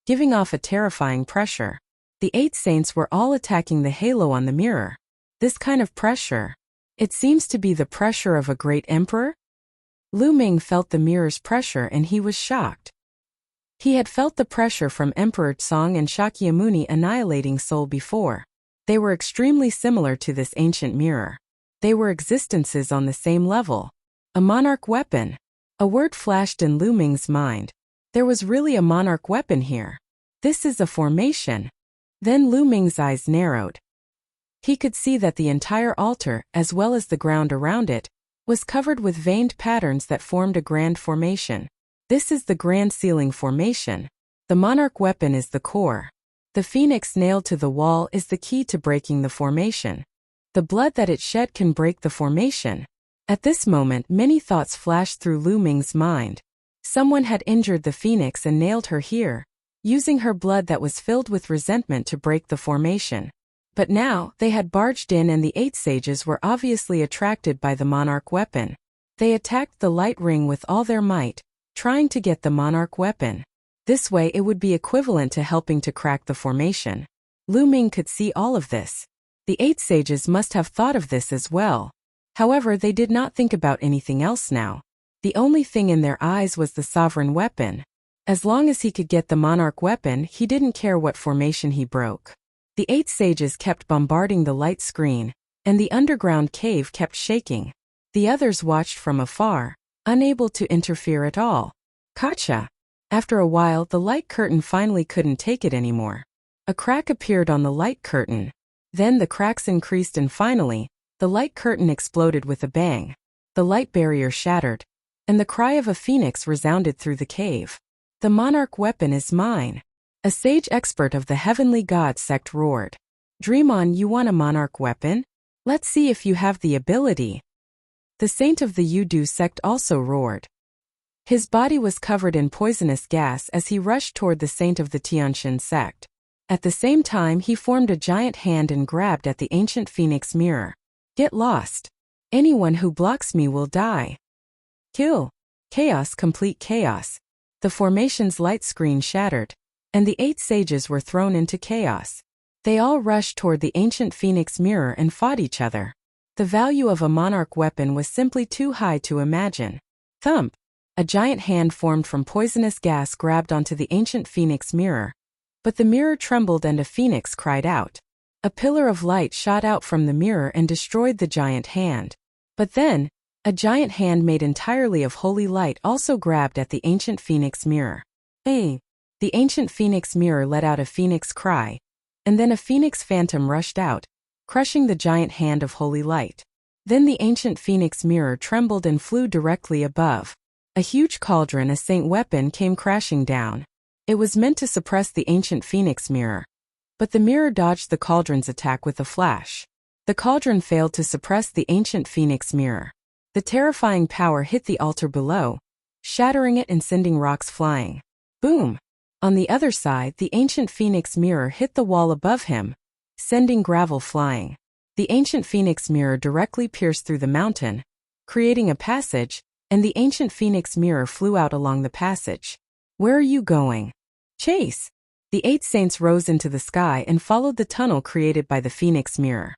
giving off a terrifying pressure. The 8 saints were all attacking the halo on the mirror. This kind of pressure, it seems to be the pressure of a great emperor? Lu Ming felt the mirror's pressure and he was shocked. He had felt the pressure from Emperor Tsong and Shakyamuni annihilating Seoul before. They were extremely similar to this ancient mirror. They were existences on the same level. A monarch weapon. A word flashed in Lu Ming's mind. There was really a monarch weapon here. This is a formation. Then Lu Ming's eyes narrowed. He could see that the entire altar, as well as the ground around it, was covered with veined patterns that formed a grand formation. This is the Grand Ceiling Formation. The monarch weapon is the core. The phoenix nailed to the wall is the key to breaking the formation. The blood that it shed can break the formation. At this moment many thoughts flashed through Lu Ming's mind. Someone had injured the phoenix and nailed her here, using her blood that was filled with resentment to break the formation. But now, they had barged in and the 8 sages were obviously attracted by the monarch weapon. They attacked the light ring with all their might, trying to get the monarch weapon. This way it would be equivalent to helping to crack the formation. Lu Ming could see all of this. The 8 sages must have thought of this as well. However, they did not think about anything else now. The only thing in their eyes was the sovereign weapon. As long as he could get the monarch weapon, he didn't care what formation he broke. The 8 sages kept bombarding the light screen, and the underground cave kept shaking. The others watched from afar, unable to interfere at all. Gotcha! After a while the light curtain finally couldn't take it anymore. A crack appeared on the light curtain. Then the cracks increased and finally, the light curtain exploded with a bang. The light barrier shattered, and the cry of a phoenix resounded through the cave. The monarch weapon is mine. A sage expert of the heavenly god sect roared. Dream on, you want a monarch weapon? Let's see if you have the ability. The saint of the Yudu sect also roared. His body was covered in poisonous gas as he rushed toward the saint of the Tianxin sect. At the same time he formed a giant hand and grabbed at the ancient phoenix mirror. Get lost. Anyone who blocks me will die. Kill. Chaos, complete chaos. The formation's light screen shattered, and the 8 sages were thrown into chaos. They all rushed toward the ancient phoenix mirror and fought each other. The value of a monarch weapon was simply too high to imagine. Thump! A giant hand formed from poisonous gas grabbed onto the ancient phoenix mirror. But the mirror trembled and a phoenix cried out. A pillar of light shot out from the mirror and destroyed the giant hand. But then, a giant hand made entirely of holy light also grabbed at the ancient phoenix mirror. Hey! The ancient phoenix mirror let out a phoenix cry, and then a phoenix phantom rushed out, crushing the giant hand of holy light. Then the ancient phoenix mirror trembled and flew directly above. A huge cauldron, a saint weapon, came crashing down. It was meant to suppress the ancient phoenix mirror. But the mirror dodged the cauldron's attack with a flash. The cauldron failed to suppress the ancient phoenix mirror. The terrifying power hit the altar below, shattering it and sending rocks flying. Boom! On the other side, the ancient phoenix mirror hit the wall above him, sending gravel flying. The ancient phoenix mirror directly pierced through the mountain, creating a passage, and the ancient phoenix mirror flew out along the passage. Where are you going? Chase! The 8 saints rose into the sky and followed the tunnel created by the phoenix mirror.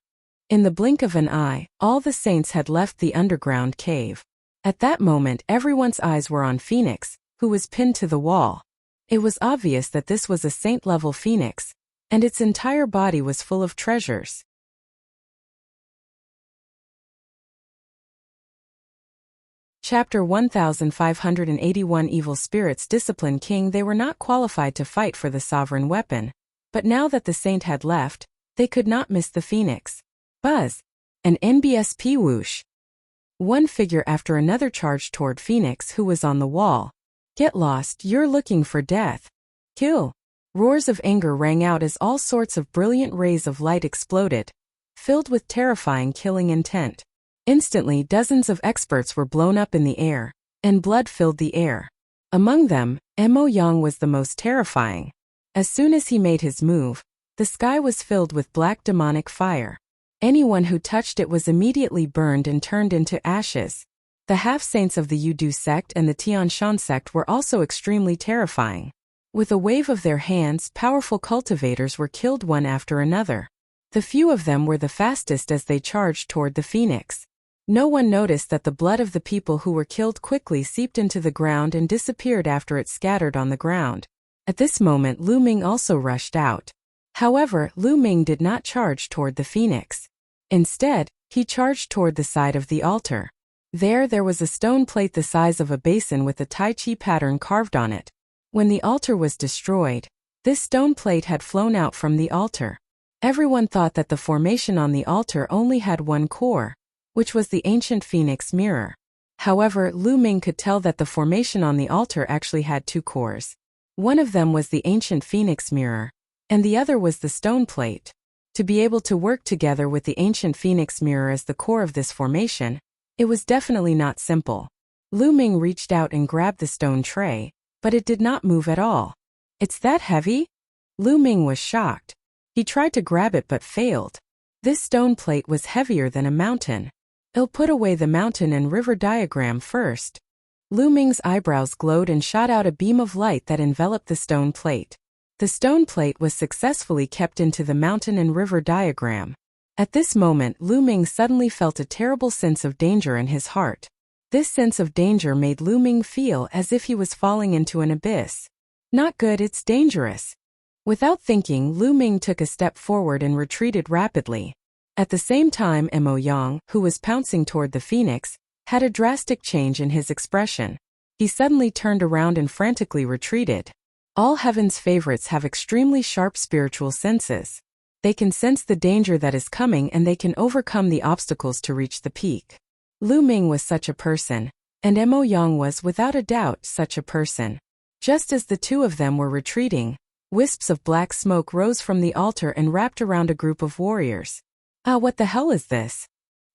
In the blink of an eye, all the saints had left the underground cave. At that moment, everyone's eyes were on Phoenix, who was pinned to the wall. It was obvious that this was a saint-level phoenix, and its entire body was full of treasures. Chapter 1581 Evil spirits discipline King. They were not qualified to fight for the sovereign weapon, but now that the saint had left, they could not miss the phoenix. Buzz! An NBSP whoosh! One figure after another charged toward Phoenix, who was on the wall. Get lost, you're looking for death. Kill! Roars of anger rang out as all sorts of brilliant rays of light exploded, filled with terrifying killing intent. Instantly, dozens of experts were blown up in the air, and blood filled the air. Among them, Mo Yang was the most terrifying. As soon as he made his move, the sky was filled with black demonic fire. Anyone who touched it was immediately burned and turned into ashes. The half-saints of the Yudu sect and the Tianshan sect were also extremely terrifying. With a wave of their hands, powerful cultivators were killed one after another. The few of them were the fastest as they charged toward the phoenix. No one noticed that the blood of the people who were killed quickly seeped into the ground and disappeared after it scattered on the ground. At this moment, Lu Ming also rushed out. However, Lu Ming did not charge toward the phoenix. Instead, he charged toward the side of the altar. There was a stone plate the size of a basin with a Tai Chi pattern carved on it. When the altar was destroyed, this stone plate had flown out from the altar. Everyone thought that the formation on the altar only had one core, which was the ancient phoenix mirror. However, Lu Ming could tell that the formation on the altar actually had 2 cores. One of them was the ancient phoenix mirror, and the other was the stone plate. To be able to work together with the ancient phoenix mirror as the core of this formation, it was definitely not simple. Lu Ming reached out and grabbed the stone tray, but it did not move at all. It's that heavy? Lu Ming was shocked. He tried to grab it but failed. This stone plate was heavier than a mountain. I'll put away the mountain and river diagram first. Lu Ming's eyebrows glowed and shot out a beam of light that enveloped the stone plate. The stone plate was successfully kept into the mountain and river diagram. At this moment, Lu Ming suddenly felt a terrible sense of danger in his heart. This sense of danger made Lu Ming feel as if he was falling into an abyss. Not good, it's dangerous. Without thinking, Lu Ming took a step forward and retreated rapidly. At the same time, Mo Yang, who was pouncing toward the phoenix, had a drastic change in his expression. He suddenly turned around and frantically retreated. All heaven's favorites have extremely sharp spiritual senses. They can sense the danger that is coming and they can overcome the obstacles to reach the peak. Lu Ming was such a person, and Mo Yang was without a doubt such a person. Just as the two of them were retreating, wisps of black smoke rose from the altar and wrapped around a group of warriors. Ah, what the hell is this?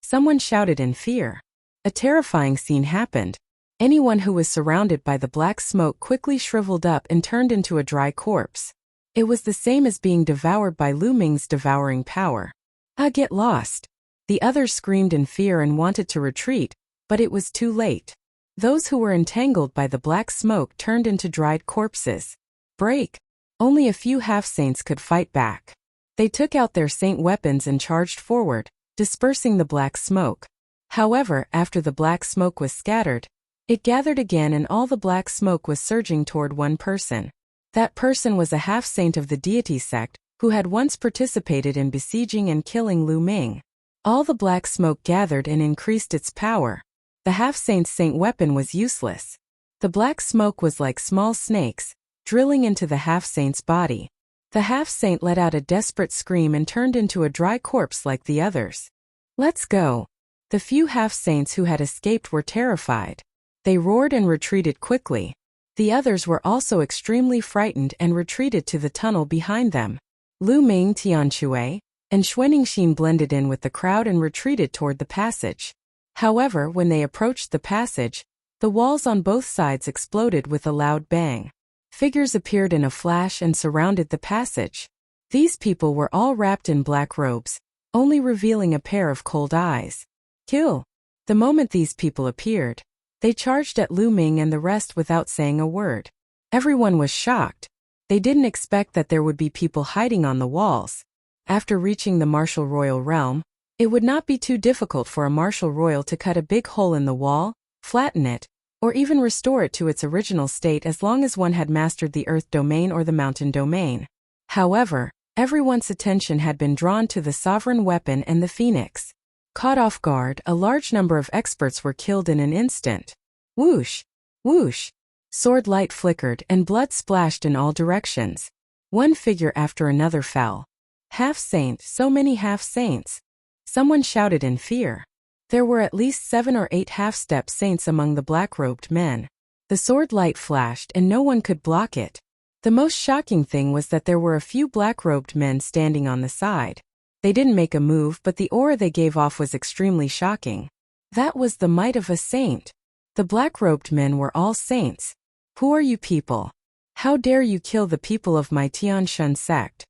Someone shouted in fear. A terrifying scene happened. Anyone who was surrounded by the black smoke quickly shriveled up and turned into a dry corpse. It was the same as being devoured by Lu Ming's devouring power. Ah, get lost. The others screamed in fear and wanted to retreat, but it was too late. Those who were entangled by the black smoke turned into dried corpses. Break! Only a few half-saints could fight back. They took out their saint weapons and charged forward, dispersing the black smoke. However, after the black smoke was scattered, it gathered again and all the black smoke was surging toward one person. That person was a half-saint of the deity sect, who had once participated in besieging and killing Lu Ming. All the black smoke gathered and increased its power. The half-saint's saint weapon was useless. The black smoke was like small snakes, drilling into the half-saint's body. The half-saint let out a desperate scream and turned into a dry corpse like the others. Let's go. The few half-saints who had escaped were terrified. They roared and retreated quickly. The others were also extremely frightened and retreated to the tunnel behind them. Lu Ming, Tianxue, and Xuaningxin blended in with the crowd and retreated toward the passage. However, when they approached the passage, the walls on both sides exploded with a loud bang. Figures appeared in a flash and surrounded the passage. These people were all wrapped in black robes, only revealing a pair of cold eyes. Kill! The moment these people appeared, they charged at Lu Ming and the rest without saying a word. Everyone was shocked. They didn't expect that there would be people hiding on the walls. After reaching the martial royal realm, it would not be too difficult for a martial royal to cut a big hole in the wall, flatten it, or even restore it to its original state as long as one had mastered the earth domain or the mountain domain. However, everyone's attention had been drawn to the sovereign weapon and the phoenix. Caught off guard, a large number of experts were killed in an instant. Whoosh! Whoosh! Sword light flickered and blood splashed in all directions. One figure after another fell. Half-saint, so many half-saints. Someone shouted in fear. There were at least 7 or 8 half-step saints among the black-robed men. The sword light flashed and no one could block it. The most shocking thing was that there were a few black-robed men standing on the side. They didn't make a move, but the aura they gave off was extremely shocking. That was the might of a saint. The black-robed men were all saints. Who are you people? How dare you kill the people of my Tianshan sect?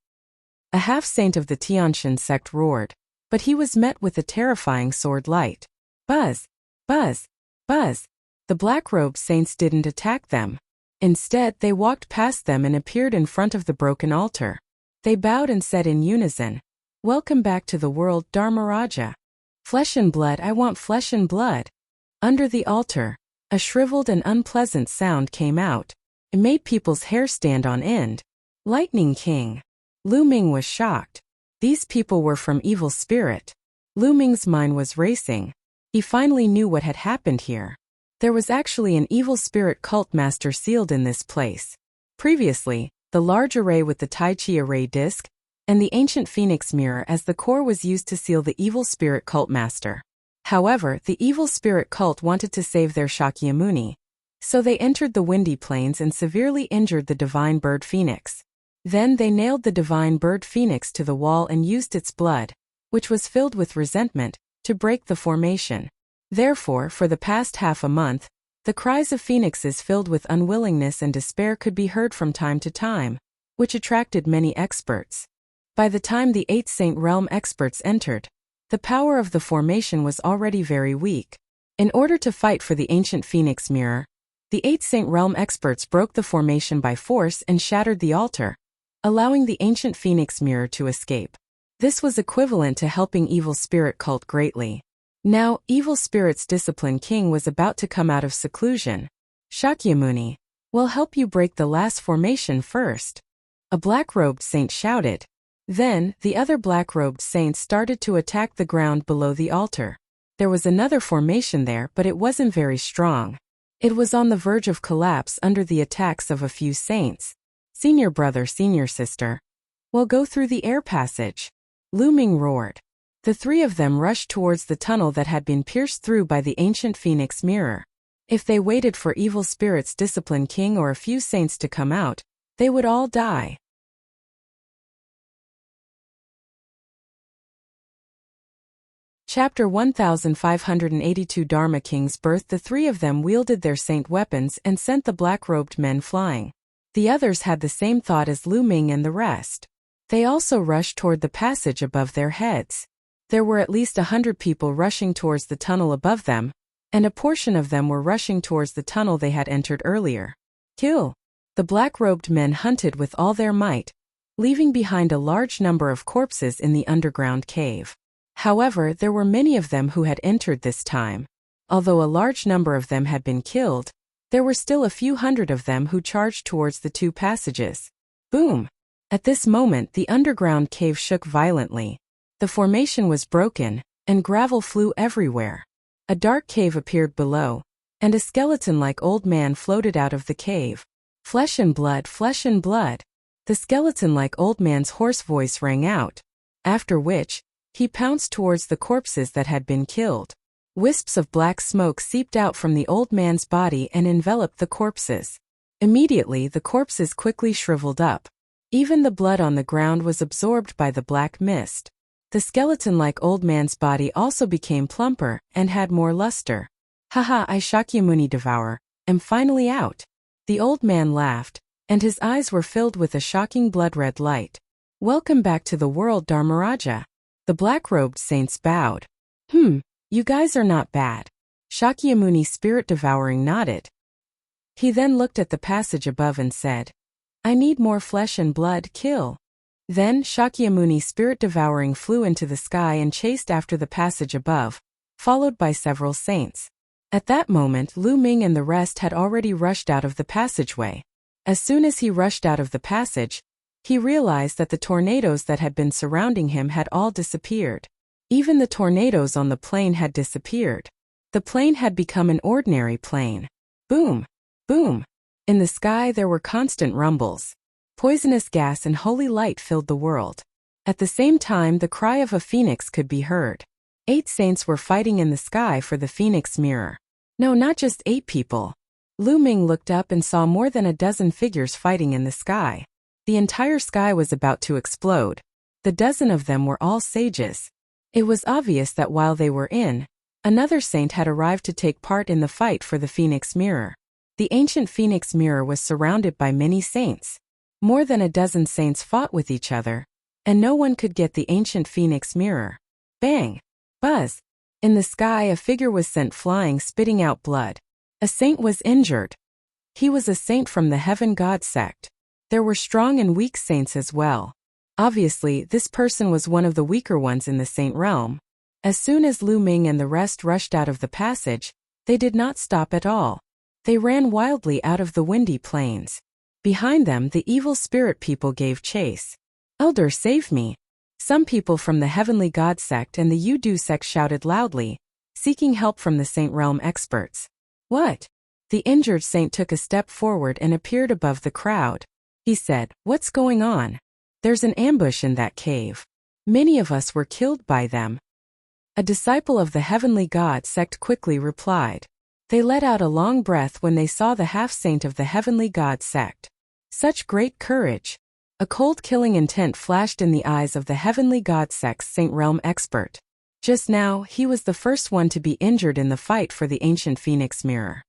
A half-saint of the Tianshan sect roared, but he was met with a terrifying sword light. Buzz! Buzz! Buzz! The black-robed saints didn't attack them. Instead, they walked past them and appeared in front of the broken altar. They bowed and said in unison, "Welcome back to the world, Dharmaraja. Flesh and blood, I want flesh and blood." Under the altar, a shriveled and unpleasant sound came out. It made people's hair stand on end. Lightning King. Lu Ming was shocked. These people were from evil spirit. Lu Ming's mind was racing. He finally knew what had happened here. There was actually an evil spirit cult master sealed in this place. Previously, the large array with the Tai Chi array disc and the ancient phoenix mirror as the core was used to seal the evil spirit cult master. However, the evil spirit cult wanted to save their Shakyamuni, so they entered the windy plains and severely injured the divine bird phoenix. Then they nailed the divine bird phoenix to the wall and used its blood, which was filled with resentment, to break the formation. Therefore, for the past half a month, the cries of phoenixes filled with unwillingness and despair could be heard from time to time, which attracted many experts. By the time the 8 Saint Realm experts entered, the power of the formation was already very weak. In order to fight for the ancient phoenix mirror, the 8 Saint Realm experts broke the formation by force and shattered the altar, allowing the ancient phoenix mirror to escape. This was equivalent to helping evil spirit cult greatly. Now, evil spirit's discipline king was about to come out of seclusion. Shakyamuni, we'll help you break the last formation first. A black-robed saint shouted. Then, the other black-robed saints started to attack the ground below the altar. There was another formation there, but it wasn't very strong. It was on the verge of collapse under the attacks of a few saints. Senior brother, senior sister. We'll go through the air passage. Lu Ming roared. The 3 of them rushed towards the tunnel that had been pierced through by the ancient phoenix mirror. If they waited for evil spirit's discipline king or a few saints to come out, they would all die. Chapter 1582 Dharma King's Birth. The 3 of them wielded their saint weapons and sent the black-robed men flying. The others had the same thought as Lu Ming and the rest. They also rushed toward the passage above their heads. There were at least 100 people rushing towards the tunnel above them, and a portion of them were rushing towards the tunnel they had entered earlier. Kill! The black-robed men hunted with all their might, leaving behind a large number of corpses in the underground cave. However, there were many of them who had entered this time. Although a large number of them had been killed, there were still a few hundred of them who charged towards the 2 passages. Boom! At this moment, the underground cave shook violently. The formation was broken, and gravel flew everywhere. A dark cave appeared below, and a skeleton-like old man floated out of the cave. Flesh and blood, flesh and blood. The skeleton-like old man's hoarse voice rang out, after which, he pounced towards the corpses that had been killed. Wisps of black smoke seeped out from the old man's body and enveloped the corpses. Immediately the corpses quickly shriveled up. Even the blood on the ground was absorbed by the black mist. The skeleton-like old man's body also became plumper and had more luster. Haha, I Shakyamuni devourer, am finally out. The old man laughed, and his eyes were filled with a shocking blood-red light. Welcome back to the world, Dharmaraja. The black-robed saints bowed. You guys are not bad. Shakyamuni spirit-devouring nodded. He then looked at the passage above and said, I need more flesh and blood, kill. Then Shakyamuni spirit-devouring flew into the sky and chased after the passage above, followed by several saints. At that moment Lu Ming and the rest had already rushed out of the passageway. As soon as he rushed out of the passage, he realized that the tornadoes that had been surrounding him had all disappeared. Even the tornadoes on the plane had disappeared. The plane had become an ordinary plane. Boom! Boom! In the sky there were constant rumbles. Poisonous gas and holy light filled the world. At the same time the cry of a phoenix could be heard. 8 saints were fighting in the sky for the phoenix mirror. No, not just 8 people. Lu Ming looked up and saw more than a dozen figures fighting in the sky. The entire sky was about to explode. The dozen of them were all sages. It was obvious that while they were in, another saint had arrived to take part in the fight for the phoenix mirror. The ancient phoenix mirror was surrounded by many saints. More than a dozen saints fought with each other, and no one could get the ancient phoenix mirror. Bang! Buzz! In the sky a figure was sent flying, spitting out blood. A saint was injured. He was a saint from the Heaven God sect. There were strong and weak saints as well. Obviously, this person was one of the weaker ones in the saint realm. As soon as Lu Ming and the rest rushed out of the passage, they did not stop at all. They ran wildly out of the windy plains. Behind them the evil spirit people gave chase. Elder, save me! Some people from the Heavenly God sect and the Yudu sect shouted loudly, seeking help from the saint realm experts. What? The injured saint took a step forward and appeared above the crowd. He said, What's going on? There's an ambush in that cave. Many of us were killed by them. A disciple of the Heavenly God sect quickly replied. They let out a long breath when they saw the half-saint of the Heavenly God sect. Such great courage! A cold killing intent flashed in the eyes of the Heavenly God sect's Saint Realm expert. Just now, he was the first one to be injured in the fight for the ancient Phoenix Mirror.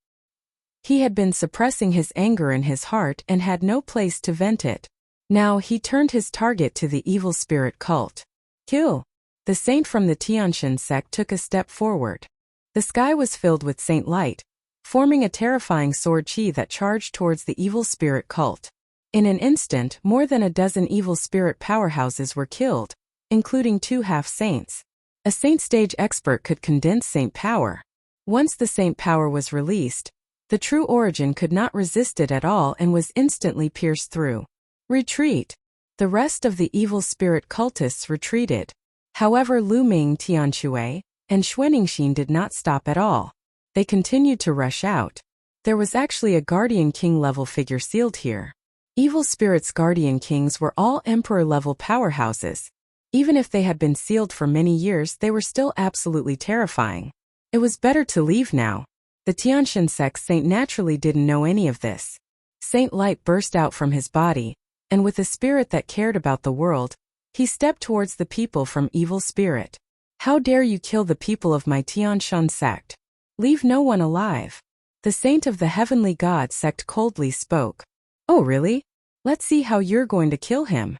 He had been suppressing his anger in his heart and had no place to vent it. Now he turned his target to the evil spirit cult. Kill! The saint from the Tianshan sect took a step forward. The sky was filled with saint light, forming a terrifying sword chi that charged towards the evil spirit cult. In an instant, more than a dozen evil spirit powerhouses were killed, including 2 half-saints. A saint stage expert could condense saint power. Once the saint power was released, the true origin could not resist it at all and was instantly pierced through. Retreat! The rest of the evil spirit cultists retreated. However, Lu Ming, Tianxue, and Xuaningxin did not stop at all. They continued to rush out. There was actually a Guardian King level figure sealed here. Evil spirits' Guardian Kings were all Emperor level powerhouses. Even if they had been sealed for many years, they were still absolutely terrifying. It was better to leave now. The Tianshan sect saint naturally didn't know any of this. Saint Light burst out from his body, and with a spirit that cared about the world, he stepped towards the people from Evil Spirit. How dare you kill the people of my Tianshan sect? Leave no one alive. The saint of the Heavenly God sect coldly spoke. Oh really? Let's see how you're going to kill him.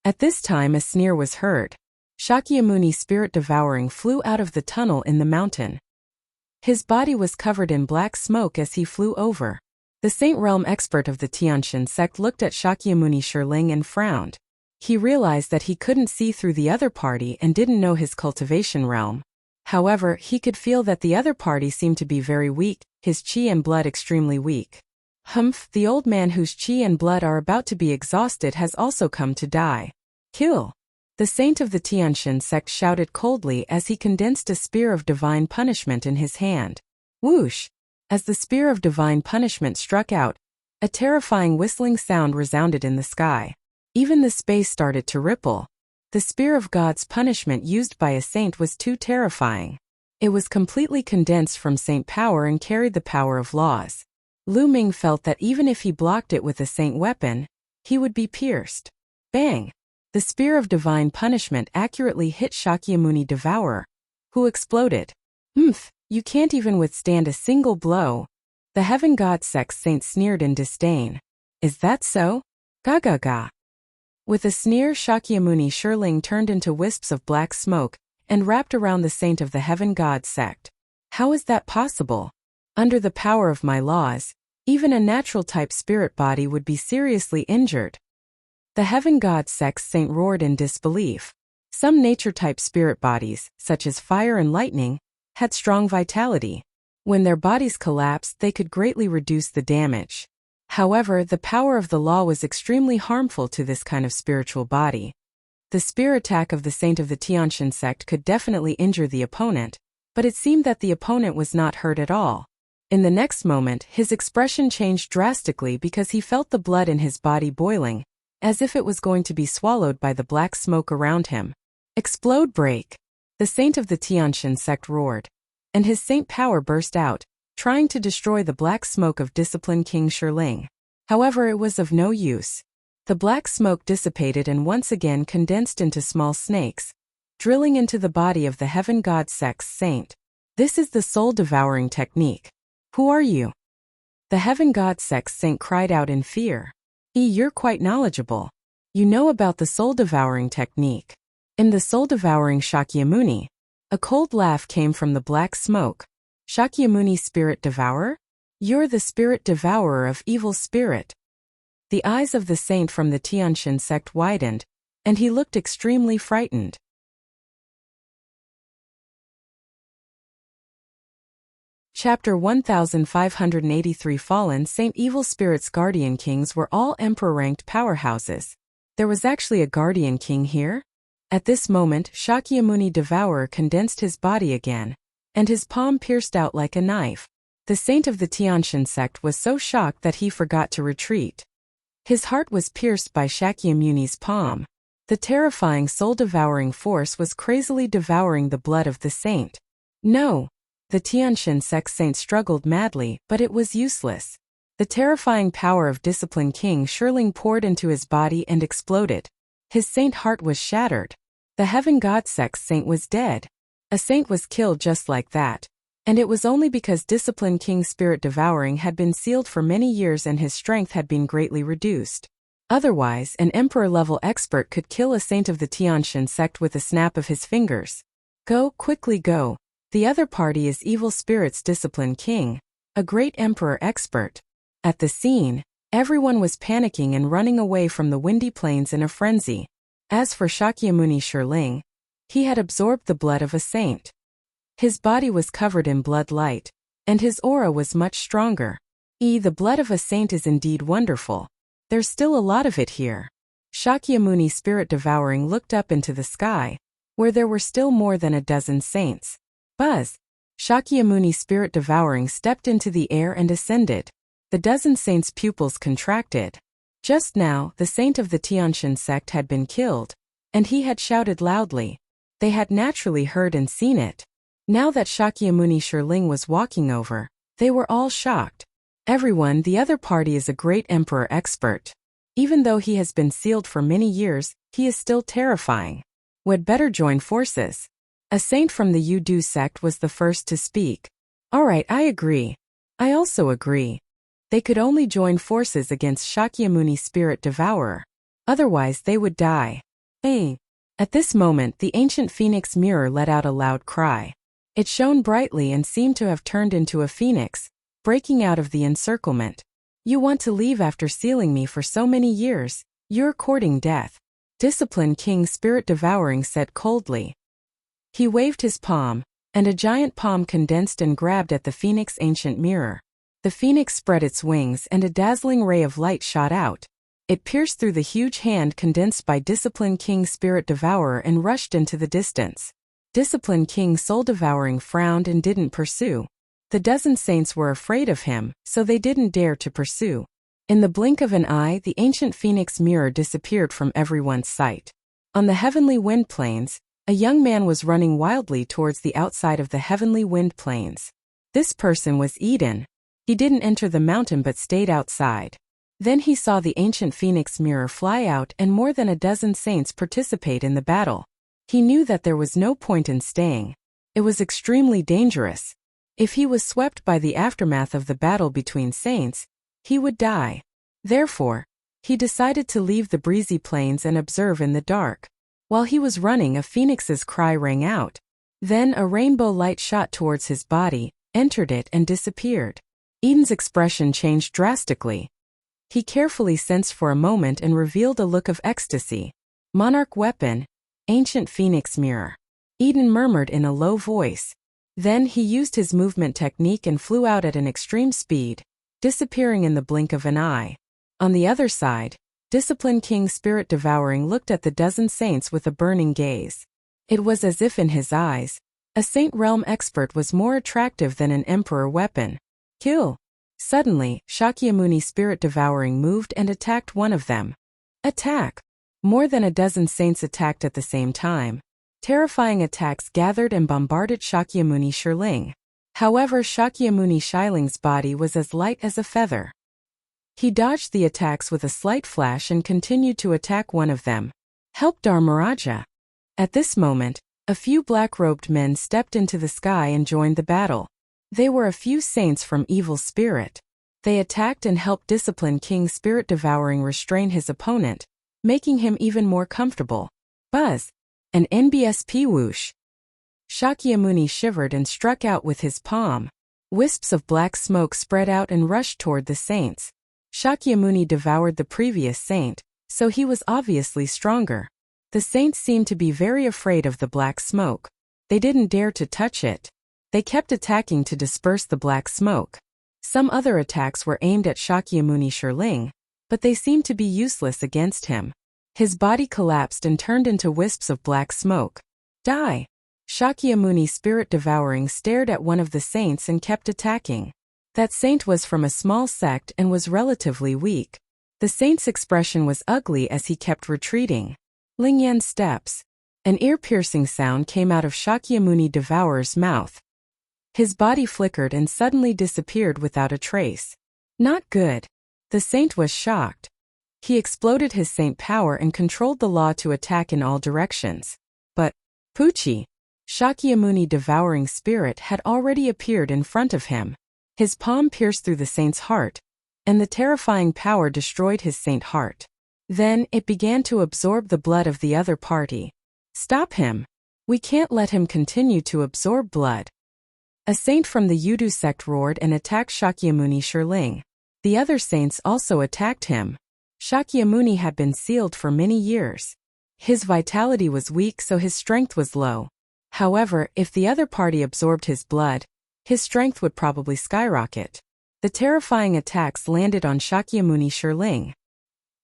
At this time a sneer was heard. Shakyamuni spirit devouring flew out of the tunnel in the mountain. His body was covered in black smoke as he flew over. The Saint Realm expert of the Tianshan sect looked at Shakyamuni Shirling and frowned. He realized that he couldn't see through the other party and didn't know his cultivation realm. However, he could feel that the other party seemed to be very weak, his chi and blood extremely weak. Humph, the old man whose chi and blood are about to be exhausted has also come to die. Kill! The saint of the Tianshan sect shouted coldly as he condensed a spear of divine punishment in his hand. Whoosh! As the spear of divine punishment struck out, a terrifying whistling sound resounded in the sky. Even the space started to ripple. The spear of God's punishment used by a saint was too terrifying. It was completely condensed from saint power and carried the power of laws. Lu Ming felt that even if he blocked it with a saint weapon, he would be pierced. Bang! The spear of divine punishment accurately hit Shakyamuni Devourer, who exploded. You can't even withstand a single blow. The heaven god sex saint sneered in disdain. Is that so? Ga ga ga. With a sneer, Shakyamuni Shirling turned into wisps of black smoke and wrapped around the saint of the heaven god sect. How is that possible? Under the power of my laws, even a natural type spirit body would be seriously injured. The heaven god sex saint roared in disbelief. Some nature-type spirit bodies, such as fire and lightning, had strong vitality. When their bodies collapsed, they could greatly reduce the damage. However, the power of the law was extremely harmful to this kind of spiritual body. The spear attack of the saint of the Tianshan sect could definitely injure the opponent, but it seemed that the opponent was not hurt at all. In the next moment, his expression changed drastically because he felt the blood in his body boiling, as if it was going to be swallowed by the black smoke around him. Explode break! The saint of the Tianshan sect roared, and his saint power burst out, trying to destroy the black smoke of Discipline King Shirling. However, it was of no use. The black smoke dissipated and once again condensed into small snakes, drilling into the body of the heaven god sex saint. This is the soul-devouring technique. Who are you? The heaven god sex saint cried out in fear. You're quite knowledgeable. You know about the soul-devouring technique. In the soul-devouring Shakyamuni, a cold laugh came from the black smoke. Shakyamuni spirit devourer? You're the spirit devourer of evil spirit. The eyes of the saint from the Tianshan sect widened, and he looked extremely frightened. Chapter 1583 Fallen Saint Evil Spirits Guardian Kings were all emperor-ranked powerhouses. There was actually a guardian king here? At this moment, Shakyamuni Devourer condensed his body again, and his palm pierced out like a knife. The saint of the Tianshan sect was so shocked that he forgot to retreat. His heart was pierced by Shakyamuni's palm. The terrifying soul-devouring force was crazily devouring the blood of the saint. No! The Tianshan sect saint struggled madly, but it was useless. The terrifying power of Discipline King Shirling poured into his body and exploded. His saint heart was shattered. The heaven god sex saint was dead. A saint was killed just like that. And it was only because Discipline King Spirit Devouring had been sealed for many years and his strength had been greatly reduced. Otherwise, an emperor-level expert could kill a saint of the Tianshan sect with a snap of his fingers. Go, quickly go. The other party is Evil Spirit's Discipline King, a great emperor expert. At the scene, everyone was panicking and running away from the windy plains in a frenzy. As for Shakyamuni Shirling, he had absorbed the blood of a saint. His body was covered in blood light, and his aura was much stronger. The blood of a saint is indeed wonderful. There's still a lot of it here. Shakyamuni Spirit Devouring looked up into the sky, where there were still more than a dozen saints. Buzz! Shakyamuni Spirit Devouring stepped into the air and ascended. The dozen saints' pupils contracted. Just now, the saint of the Tianshan sect had been killed, and he had shouted loudly. They had naturally heard and seen it. Now that Shakyamuni Shirling was walking over, they were all shocked. Everyone, the other party is a great emperor expert. Even though he has been sealed for many years, he is still terrifying. Would better join forces. A saint from the Yudu sect was the first to speak. Alright, I agree. I also agree. They could only join forces against Shakyamuni Spirit Devourer. Otherwise they would die. At this moment the ancient phoenix mirror let out a loud cry. It shone brightly and seemed to have turned into a phoenix, breaking out of the encirclement. You want to leave after sealing me for so many years? You're courting death. Discipline King Spirit Devouring said coldly. He waved his palm, and a giant palm condensed and grabbed at the phoenix ancient mirror. The phoenix spread its wings and a dazzling ray of light shot out. It pierced through the huge hand condensed by Discipline King Spirit Devourer and rushed into the distance. Discipline King Soul Devouring frowned and didn't pursue. The dozen saints were afraid of him, so they didn't dare to pursue. In the blink of an eye, the ancient phoenix mirror disappeared from everyone's sight. On the heavenly wind plains, a young man was running wildly towards the outside of the heavenly wind plains. This person was Eden. He didn't enter the mountain but stayed outside. Then he saw the ancient phoenix mirror fly out and more than a dozen saints participate in the battle. He knew that there was no point in staying. It was extremely dangerous. If he was swept by the aftermath of the battle between saints, he would die. Therefore, he decided to leave the breezy plains and observe in the dark. While he was running, a phoenix's cry rang out. Then a rainbow light shot towards his body, entered it and disappeared. Eden's expression changed drastically. He carefully sensed for a moment and revealed a look of ecstasy. Monarch weapon, ancient phoenix mirror. Eden murmured in a low voice. Then he used his movement technique and flew out at an extreme speed, disappearing in the blink of an eye. On the other side, Discipline King Spirit Devouring looked at the dozen saints with a burning gaze. It was as if in his eyes, a Saint Realm expert was more attractive than an Emperor weapon. Kill! Suddenly, Shakyamuni Spirit Devouring moved and attacked one of them. Attack! More than a dozen saints attacked at the same time. Terrifying attacks gathered and bombarded Shakyamuni Shirling. However, Shakyamuni Shiling's body was as light as a feather. He dodged the attacks with a slight flash and continued to attack one of them. Help Dharmaraja! At this moment, a few black-robed men stepped into the sky and joined the battle. They were a few saints from Evil Spirit. They attacked and helped Discipline King Spirit Devouring restrain his opponent, making him even more comfortable. Buzz! An NBSP whoosh! Shakyamuni shivered and struck out with his palm. Wisps of black smoke spread out and rushed toward the saints. Shakyamuni devoured the previous saint, so he was obviously stronger. The saints seemed to be very afraid of the black smoke. They didn't dare to touch it. They kept attacking to disperse the black smoke. Some other attacks were aimed at Shakyamuni Shirling, but they seemed to be useless against him. His body collapsed and turned into wisps of black smoke. Die! Shakyamuni Spirit Devouring stared at one of the saints and kept attacking. That saint was from a small sect and was relatively weak. The saint's expression was ugly as he kept retreating. Lingyan's steps. An ear-piercing sound came out of Shakyamuni Devourer's mouth. His body flickered and suddenly disappeared without a trace. Not good. The saint was shocked. He exploded his saint power and controlled the law to attack in all directions. But, Poochie! Shakyamuni Devouring Spirit had already appeared in front of him. His palm pierced through the saint's heart, and the terrifying power destroyed his saint heart. Then it began to absorb the blood of the other party. Stop him! We can't let him continue to absorb blood. A saint from the Yudu sect roared and attacked Shakyamuni Shirling. The other saints also attacked him. Shakyamuni had been sealed for many years. His vitality was weak, so his strength was low. However, if the other party absorbed his blood, his strength would probably skyrocket. The terrifying attacks landed on Shakyamuni Shirling.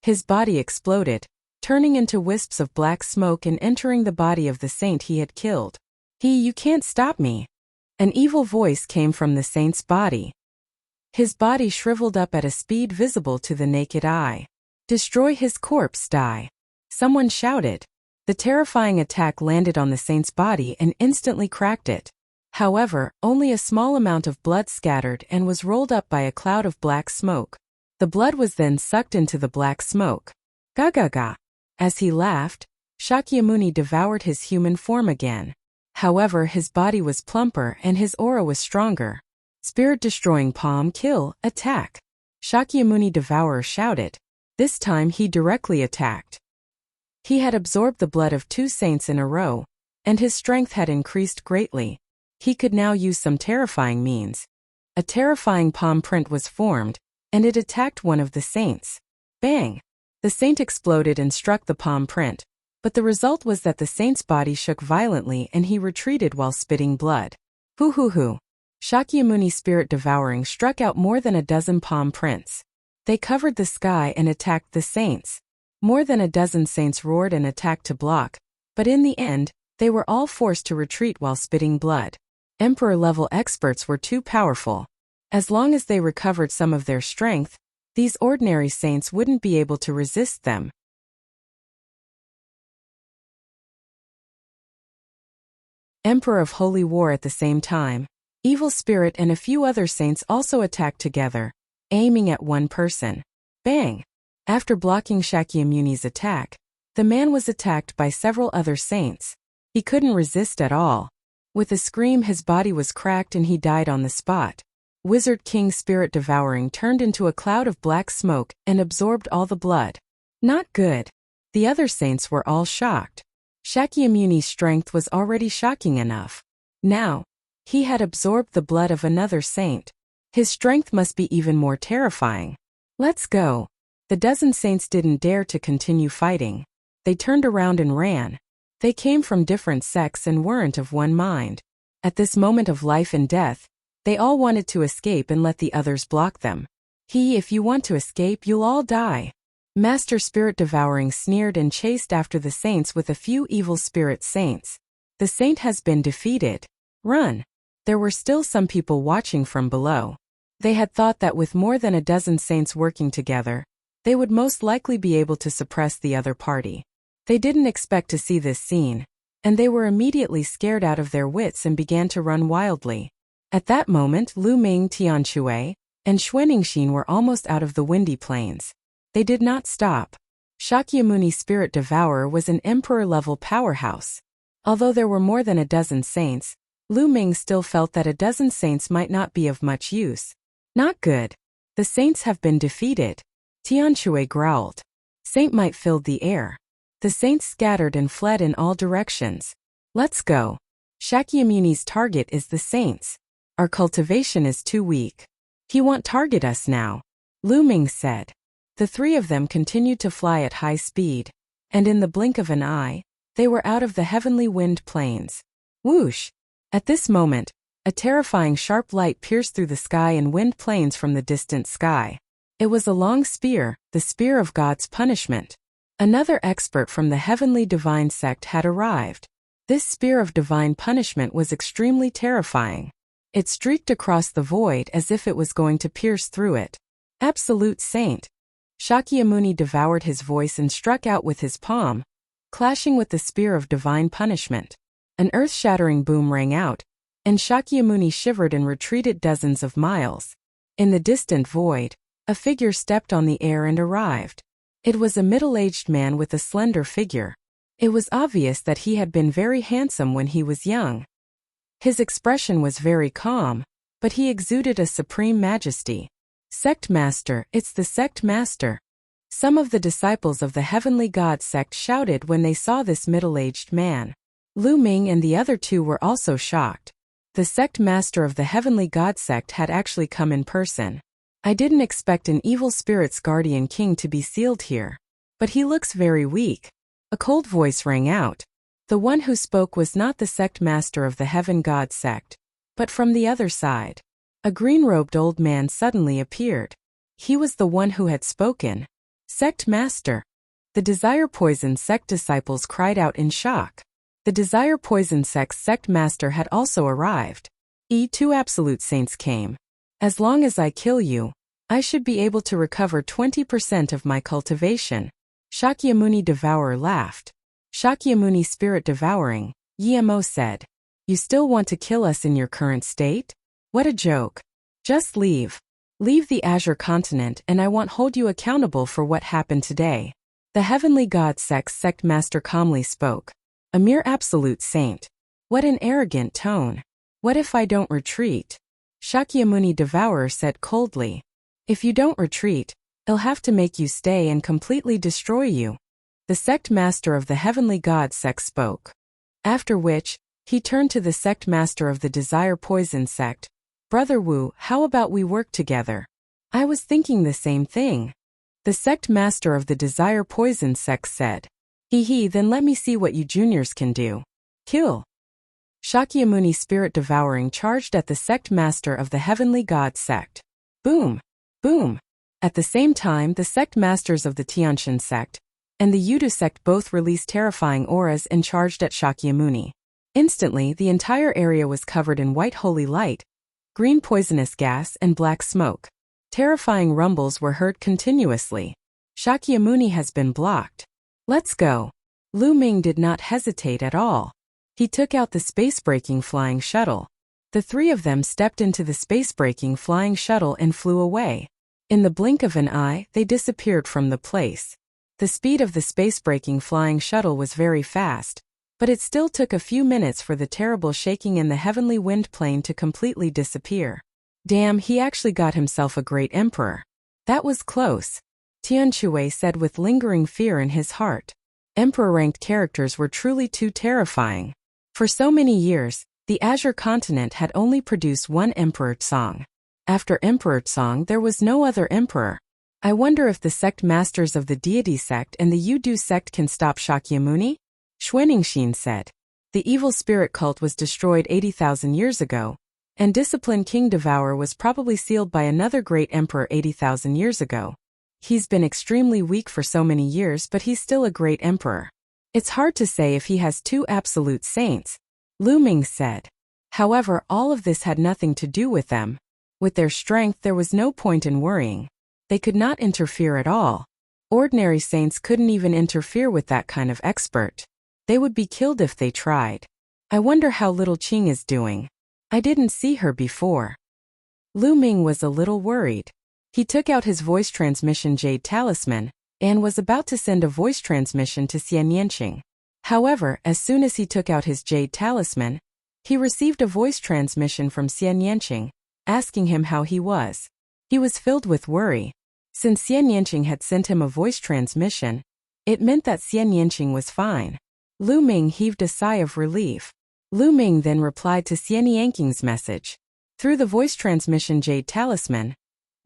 His body exploded, turning into wisps of black smoke and entering the body of the saint he had killed. You can't stop me! An evil voice came from the saint's body. His body shriveled up at a speed visible to the naked eye. Destroy his corpse, die! Someone shouted. The terrifying attack landed on the saint's body and instantly cracked it. However, only a small amount of blood scattered and was rolled up by a cloud of black smoke. The blood was then sucked into the black smoke. Ga. As he laughed, Shakyamuni devoured his human form again. However, his body was plumper and his aura was stronger. Spirit-destroying palm kill, attack! Shakyamuni Devourer shouted. This time he directly attacked. He had absorbed the blood of 2 saints in a row, and his strength had increased greatly. He could now use some terrifying means. A terrifying palm print was formed, and it attacked one of the saints. Bang! The saint exploded and struck the palm print, but the result was that the saint's body shook violently and he retreated while spitting blood. Hoo! Shakyamuni Spirit Devouring struck out more than a dozen palm prints. They covered the sky and attacked the saints. More than a dozen saints roared and attacked to block, but in the end, they were all forced to retreat while spitting blood. Emperor-level experts were too powerful. As long as they recovered some of their strength, these ordinary saints wouldn't be able to resist them. Emperor of Holy War at the same time. Evil spirit and a few other saints also attacked together, aiming at one person. Bang! After blocking Shakyamuni's attack, the man was attacked by several other saints. He couldn't resist at all. With a scream, his body was cracked and he died on the spot. Wizard King Spirit Devouring turned into a cloud of black smoke and absorbed all the blood. Not good. The other saints were all shocked. Shakyamuni's strength was already shocking enough. Now, he had absorbed the blood of another saint. His strength must be even more terrifying. Let's go. The dozen saints didn't dare to continue fighting. They turned around and ran. They came from different sects and weren't of one mind. At this moment of life and death, they all wanted to escape and let the others block them. If you want to escape, you'll all die. Master Spirit Devouring sneered and chased after the saints with a few evil spirit saints. The saint has been defeated. Run. There were still some people watching from below. They had thought that with more than a dozen saints working together, they would most likely be able to suppress the other party. They didn't expect to see this scene, and they were immediately scared out of their wits and began to run wildly. At that moment, Lu Ming, Tianshui, and Xuaningxin were almost out of the windy plains. They did not stop. Shakyamuni Spirit Devourer was an emperor-level powerhouse. Although there were more than a dozen saints, Lu Ming still felt that a dozen saints might not be of much use. Not good. The saints have been defeated. Tianshui growled. Saint might filled the air. The saints scattered and fled in all directions. Let's go. Shakyamuni's target is the saints. Our cultivation is too weak. He won't target us now, Lu Ming said. The three of them continued to fly at high speed, and in the blink of an eye, they were out of the heavenly wind plains. Whoosh! At this moment, a terrifying sharp light pierced through the sky and wind plains from the distant sky. It was a long spear, the spear of God's punishment. Another expert from the heavenly divine sect had arrived. This spear of divine punishment was extremely terrifying. It streaked across the void as if it was going to pierce through it. Absolute saint. Shakyamuni devoured his voice and struck out with his palm, clashing with the spear of divine punishment. An earth-shattering boom rang out, and Shakyamuni shivered and retreated dozens of miles. In the distant void, a figure stepped on the air and arrived. It was a middle-aged man with a slender figure. It was obvious that he had been very handsome when he was young. His expression was very calm, but he exuded a supreme majesty. Sect Master, it's the Sect Master. Some of the disciples of the Heavenly God sect shouted when they saw this middle-aged man. Lu Ming and the other two were also shocked. The Sect Master of the Heavenly God sect had actually come in person. I didn't expect an evil spirit's guardian king to be sealed here. But he looks very weak. A cold voice rang out. The one who spoke was not the Sect Master of the Heaven God sect, but from the other side. A green-robed old man suddenly appeared. He was the one who had spoken. Sect Master. The Desire Poison sect disciples cried out in shock. The Desire Poison sect's Sect Master had also arrived. Two absolute saints came. As long as I kill you, I should be able to recover 20% of my cultivation. Shakyamuni Devourer laughed. Shakyamuni Spirit Devouring, Yemo said. You still want to kill us in your current state? What a joke. Just leave. Leave the Azure continent and I won't hold you accountable for what happened today. The Heavenly God sect's Sect Master calmly spoke. A mere absolute saint. What an arrogant tone. What if I don't retreat? Shakyamuni Devourer said coldly. If you don't retreat, I'll have to make you stay and completely destroy you. The Sect Master of the Heavenly God sect spoke. After which, he turned to the Sect Master of the Desire Poison sect. Brother Wu, how about we work together? I was thinking the same thing. The Sect Master of the Desire Poison sect said. Then let me see what you juniors can do. Kill. Shakyamuni Spirit Devouring charged at the Sect Master of the Heavenly God sect. Boom! Boom! At the same time, the Sect Masters of the Tianshan sect and the Yudu sect both released terrifying auras and charged at Shakyamuni. Instantly, the entire area was covered in white holy light, green poisonous gas, and black smoke. Terrifying rumbles were heard continuously. Shakyamuni has been blocked. Let's go. Lu Ming did not hesitate at all. He took out the space-breaking flying shuttle. The three of them stepped into the space-breaking flying shuttle and flew away. In the blink of an eye, they disappeared from the place. The speed of the space-breaking flying shuttle was very fast, but it still took a few minutes for the terrible shaking in the heavenly wind plane to completely disappear. Damn, he actually got himself a great emperor. That was close, Tian Shui said with lingering fear in his heart. Emperor-ranked characters were truly too terrifying. For so many years, the Azure continent had only produced one Emperor Tsang. After Emperor Tsang, there was no other emperor. I wonder if the sect masters of the deity sect and the Yudu sect can stop Shakyamuni? Xuanixin said. The evil spirit cult was destroyed 80,000 years ago, and disciplined King Devourer was probably sealed by another great emperor 80,000 years ago. He's been extremely weak for so many years, but he's still a great emperor. It's hard to say if he has two absolute saints, Lu Ming said. However, all of this had nothing to do with them. With their strength, there was no point in worrying. They could not interfere at all. Ordinary saints couldn't even interfere with that kind of expert. They would be killed if they tried. I wonder how little Qing is doing. I didn't see her before. Lu Ming was a little worried. He took out his voice transmission jade talisman and was about to send a voice transmission to Xian Yanqing. However, as soon as he took out his jade talisman, he received a voice transmission from Xian Yanqing, asking him how he was. He was filled with worry. Since Xian Yanqing had sent him a voice transmission, it meant that Xian Yanqing was fine. Lu Ming heaved a sigh of relief. Lu Ming then replied to Xian Yanqing's message. Through the voice transmission jade talisman,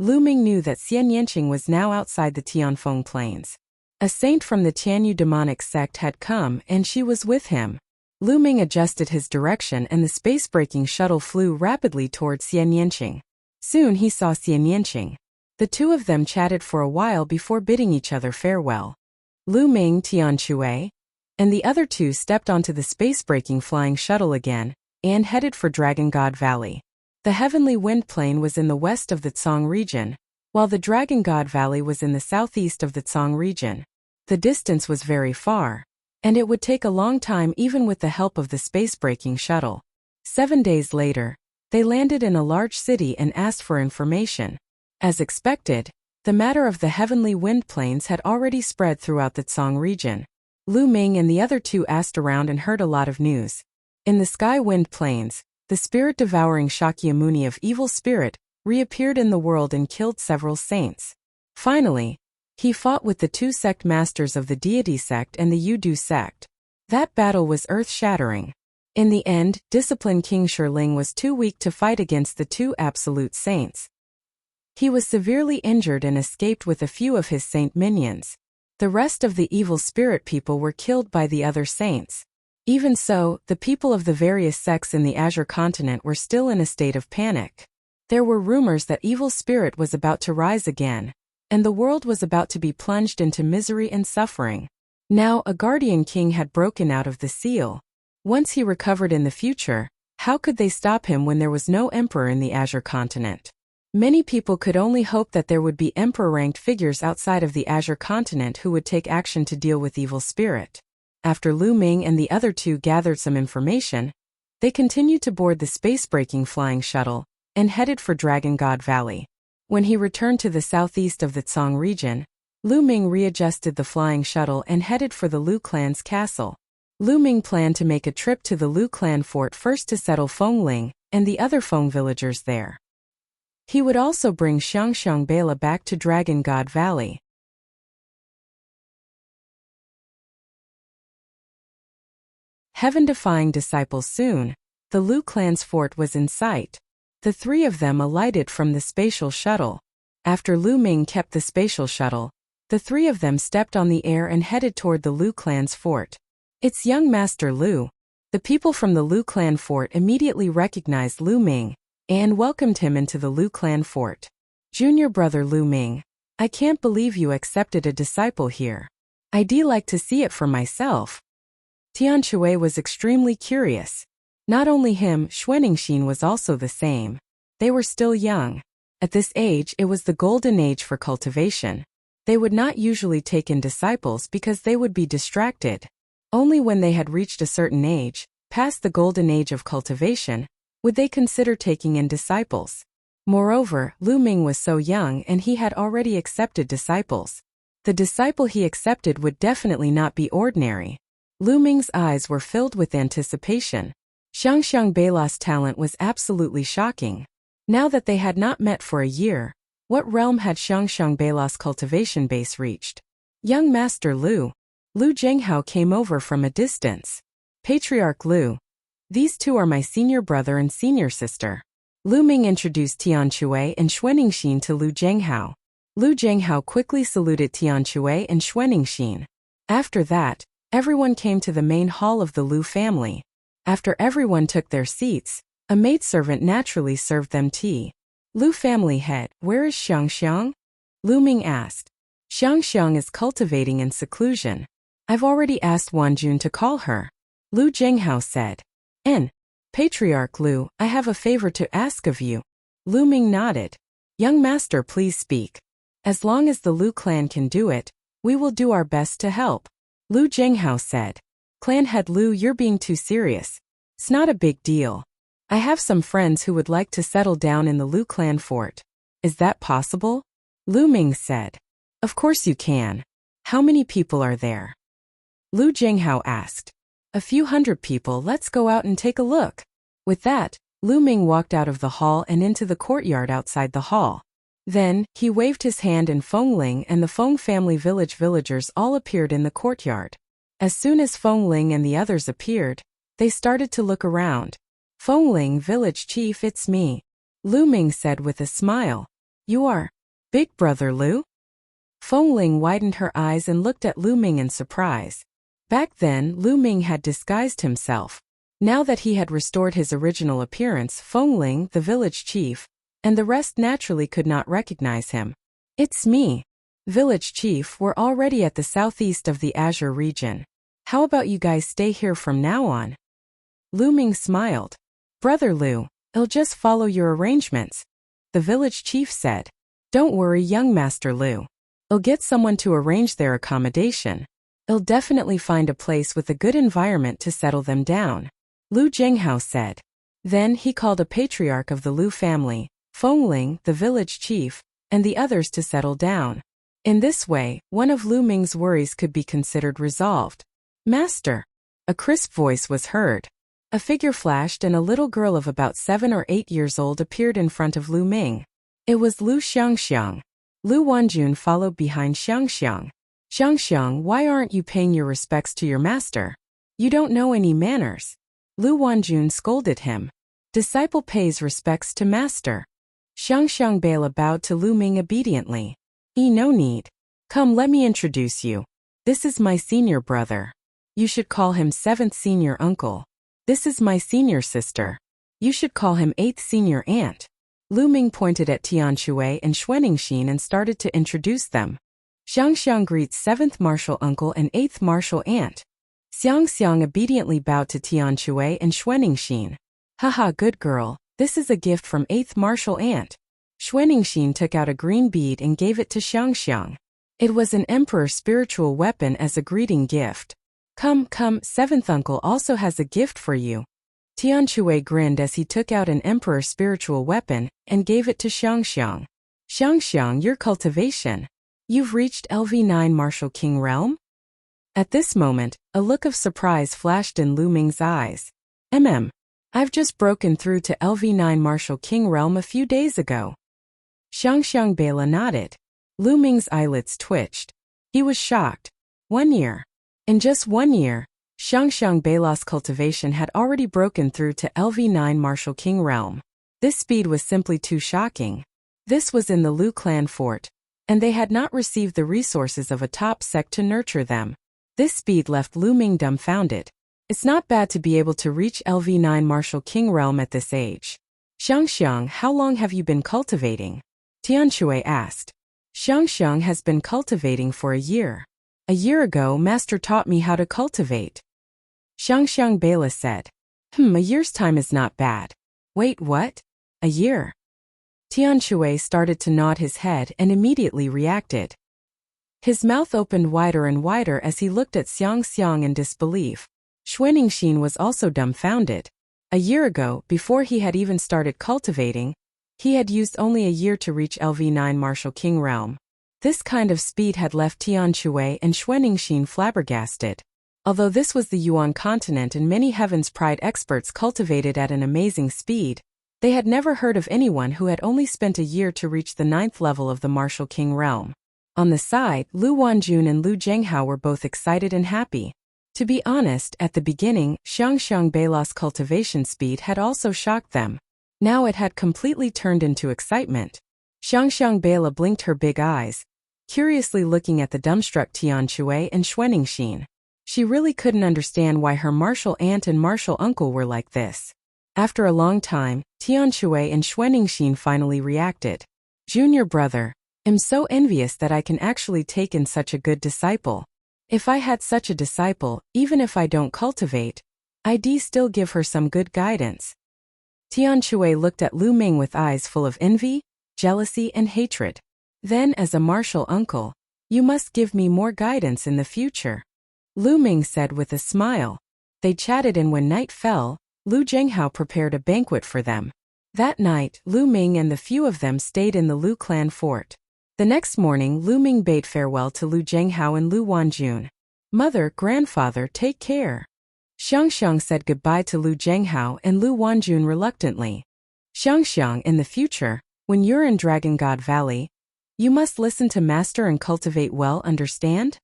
Lu Ming knew that Xian Yanqing was now outside the Tianfeng Plains. A saint from the Tianyu demonic sect had come and she was with him. Lu Ming adjusted his direction and the space-breaking shuttle flew rapidly towards Xian Yanqing. Soon he saw Xian Yanqing. The two of them chatted for a while before bidding each other farewell. Lu Ming, Tian Shui, and the other two stepped onto the space-breaking flying shuttle again and headed for Dragon God Valley. The heavenly wind plain was in the west of the Tsang region, while the Dragon God Valley was in the southeast of the Tsang region. The distance was very far, and it would take a long time even with the help of the space-breaking shuttle. 7 days later, they landed in a large city and asked for information. As expected, the matter of the heavenly wind plains had already spread throughout the Tsang region. Lu Ming and the other two asked around and heard a lot of news. In the sky wind plains, the spirit-devouring Shakyamuni of evil spirit reappeared in the world and killed several saints. Finally, he fought with the two sect masters of the deity sect and the Yudu sect. That battle was earth-shattering. In the end, disciplined King Shirling was too weak to fight against the two absolute saints. He was severely injured and escaped with a few of his saint minions. The rest of the evil spirit people were killed by the other saints. Even so, the people of the various sects in the Azure continent were still in a state of panic. There were rumors that evil spirit was about to rise again, and the world was about to be plunged into misery and suffering. Now a guardian king had broken out of the seal. Once he recovered in the future, how could they stop him when there was no emperor in the Azure continent? Many people could only hope that there would be emperor-ranked figures outside of the Azure continent who would take action to deal with evil spirit. After Lu Ming and the other two gathered some information, they continued to board the space-breaking flying shuttle and headed for Dragon God Valley. When he returned to the southeast of the Tsang region, Lu Ming readjusted the flying shuttle and headed for the Lu clan's castle. Lu Ming planned to make a trip to the Lu clan fort first to settle Fengling and the other Feng villagers there. He would also bring Xiangxiang Bela back to Dragon God Valley. Heaven-defying disciples soon, the Lu clan's fort was in sight. The three of them alighted from the spatial shuttle. After Lu Ming kept the spatial shuttle, the three of them stepped on the air and headed toward the Lu clan's fort. It's young Master Lu. The people from the Lu clan fort immediately recognized Lu Ming and welcomed him into the Lu clan fort. Junior brother Lu Ming, I can't believe you accepted a disciple here. I'd like to see it for myself. Tian Shui was extremely curious. Not only him, Xuanixin was also the same. They were still young. At this age, it was the golden age for cultivation. They would not usually take in disciples because they would be distracted. Only when they had reached a certain age, past the golden age of cultivation, Would they consider taking in disciples? Moreover, Lu Ming was so young and he had already accepted disciples. The disciple he accepted would definitely not be ordinary. Lu Ming's eyes were filled with anticipation. Xiangxiang Beilai's talent was absolutely shocking. Now that they had not met for a year, what realm had Xiangxiang Beilai's cultivation base reached? Young Master Lu Zhenghao came over from a distance. Patriarch Lu. These two are my senior brother and senior sister. Lu Ming introduced Tian Shui and Xuaningxin to Lu Zhenghao. Lu Zhenghao quickly saluted Tian Shui and Xuaningxin. After that, everyone came to the main hall of the Lu family. After everyone took their seats, a maidservant naturally served them tea. Lu family head, where is Xiangxiang? Lu Ming asked. Xiangxiang is cultivating in seclusion. I've already asked Wanjun to call her. Lu Zhenghao said. Patriarch Lu, I have a favor to ask of you. Lu Ming nodded. Young master, please speak. As long as the Lu clan can do it, we will do our best to help. Lu Zhenghao said. Clan head Lu, you're being too serious. It's not a big deal. I have some friends who would like to settle down in the Lu clan fort. Is that possible? Lu Ming said. Of course you can. How many people are there? Lu Zhenghao asked. A few hundred people. Let's go out and take a look. With that, Lu Ming walked out of the hall and into the courtyard outside the hall. Then, he waved his hand and Feng Ling and the Feng family villagers all appeared in the courtyard. As soon as Feng Ling and the others appeared, they started to look around. Feng Ling, village chief, it's me. Lu Ming said with a smile. You are Big Brother Lu? Feng Ling widened her eyes and looked at Lu Ming in surprise. Back then, Lu Ming had disguised himself. Now that he had restored his original appearance, Feng Ling, the village chief, and the rest naturally could not recognize him. It's me. Village chief, we're already at the southeast of the Azure region. How about you guys stay here from now on? Lu Ming smiled. Brother Lu, I'll just follow your arrangements. The village chief said. Don't worry, young Master Lu. I'll get someone to arrange their accommodation. I'll definitely find a place with a good environment to settle them down. Lu Zhenghao said. Then he called a patriarch of the Lu family, Feng Ling, the village chief, and the others to settle down. In this way, one of Lu Ming's worries could be considered resolved. Master! A crisp voice was heard. A figure flashed and a little girl of about 7 or 8 years old appeared in front of Lu Ming. It was Lu Xiangxiang. Lu Wanjun followed behind Xiangxiang. Xiangxiang, why aren't you paying your respects to your master? You don't know any manners. Lu Wanjun scolded him. Disciple pays respects to master. Xiangxiang Beila bowed to Lu Ming obediently. No need. Come, let me introduce you. This is my senior brother. You should call him 7th senior uncle. This is my senior sister. You should call him 8th senior aunt. Lu Ming pointed at Tian Shui and Xuaningxin and started to introduce them. Xiangxiang greets 7th martial uncle and 8th martial aunt. Xiangxiang obediently bowed to Tian Shui and Xuaningxin. Haha, good girl, this is a gift from 8th martial aunt. Xuaningxin took out a green bead and gave it to Xiangxiang. It was an emperor spiritual weapon as a greeting gift. Come, 7th uncle also has a gift for you. Tian Shui grinned as he took out an emperor spiritual weapon and gave it to Xiangxiang. Xiangxiang, your cultivation. You've reached LV9 Martial King realm? At this moment, a look of surprise flashed in Lu Ming's eyes. I've just broken through to LV9 Martial King realm a few days ago. Xiangxiang Beila nodded. Lu Ming's eyelids twitched. He was shocked. 1 year. In just 1 year, Xiangxiang Beilai's cultivation had already broken through to LV9 Martial King realm. This speed was simply too shocking. This was in the Lu clan fort, and they had not received the resources of a top sect to nurture them. This speed left Lu Ming dumbfounded. It's not bad to be able to reach LV9 Martial King realm at this age. Xiangxiang, how long have you been cultivating? Tian Shui asked. Xiangxiang has been cultivating for a year. A year ago, master taught me how to cultivate. Xiangxiang Beila said. A year's time is not bad. Wait, what? A year? Tian Shui started to nod his head and immediately reacted. His mouth opened wider and wider as he looked at Xiangxiang in disbelief. Xuaningxin was also dumbfounded. A year ago, before he had even started cultivating, he had used only a year to reach LV9 Martial King realm. This kind of speed had left Tian Shui and Xuaningxin flabbergasted. Although this was the Yuan continent and many Heaven's Pride experts cultivated at an amazing speed, they had never heard of anyone who had only spent a year to reach the 9th level of the Martial King realm. On the side, Lu Wanjun and Lu Zhenghao were both excited and happy. To be honest, at the beginning, Xiangxiang Beila's cultivation speed had also shocked them. Now it had completely turned into excitement. Xiangxiang Beila blinked her big eyes, curiously looking at the dumbstruck Tian Shui and Xuaningxin. She really couldn't understand why her martial aunt and martial uncle were like this. After a long time, Tian Shui and Xuaningxin finally reacted. Junior brother, I'm so envious that I can actually take in such a good disciple. If I had such a disciple, even if I don't cultivate, I'd still give her some good guidance. Tian Shui looked at Lu Ming with eyes full of envy, jealousy and hatred. Then as a martial uncle, you must give me more guidance in the future. Lu Ming said with a smile. They chatted, and when night fell, Lu Zhenghao prepared a banquet for them. That night, Lu Ming and the few of them stayed in the Lu clan fort. The next morning, Lu Ming bade farewell to Lu Zhenghao and Lu Wanjun. Mother, grandfather, take care. Xiangxiang said goodbye to Lu Zhenghao and Lu Wanjun reluctantly. Xiangxiang, in the future, when you're in Dragon God Valley, you must listen to Master and cultivate well, understand?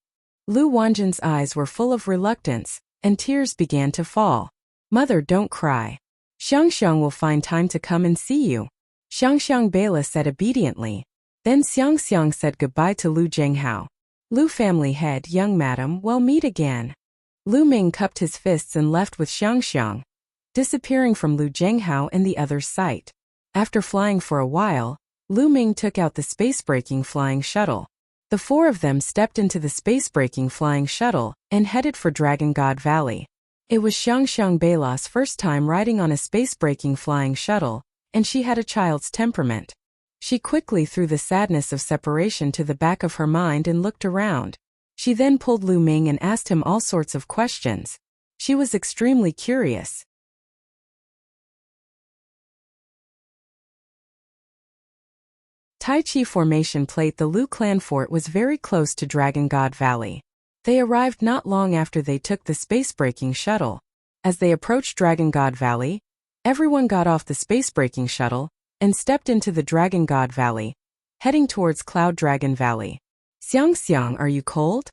Lu Wanjun's eyes were full of reluctance, and tears began to fall. Mother, don't cry. Xiangxiang will find time to come and see you. Xiangxiang Beila said obediently. Then Xiangxiang said goodbye to Lu Zhenghao. Lu family head, young madam, we'll meet again. Lu Ming cupped his fists and left with Xiangxiang, disappearing from Lu Zhenghao and the other's sight. After flying for a while, Lu Ming took out the space-breaking flying shuttle. The four of them stepped into the space-breaking flying shuttle and headed for Dragon God Valley. It was Xiangxiang Beila's first time riding on a space-breaking flying shuttle, and she had a child's temperament. She quickly threw the sadness of separation to the back of her mind and looked around. She then pulled Lu Ming and asked him all sorts of questions. She was extremely curious. Tai Chi Formation Plate. The Lu clan fort was very close to Dragon God Valley. They arrived not long after they took the space-breaking shuttle. As they approached Dragon God Valley, everyone got off the space-breaking shuttle and stepped into the Dragon God Valley, heading towards Cloud Dragon Valley. Xiangxiang, are you cold?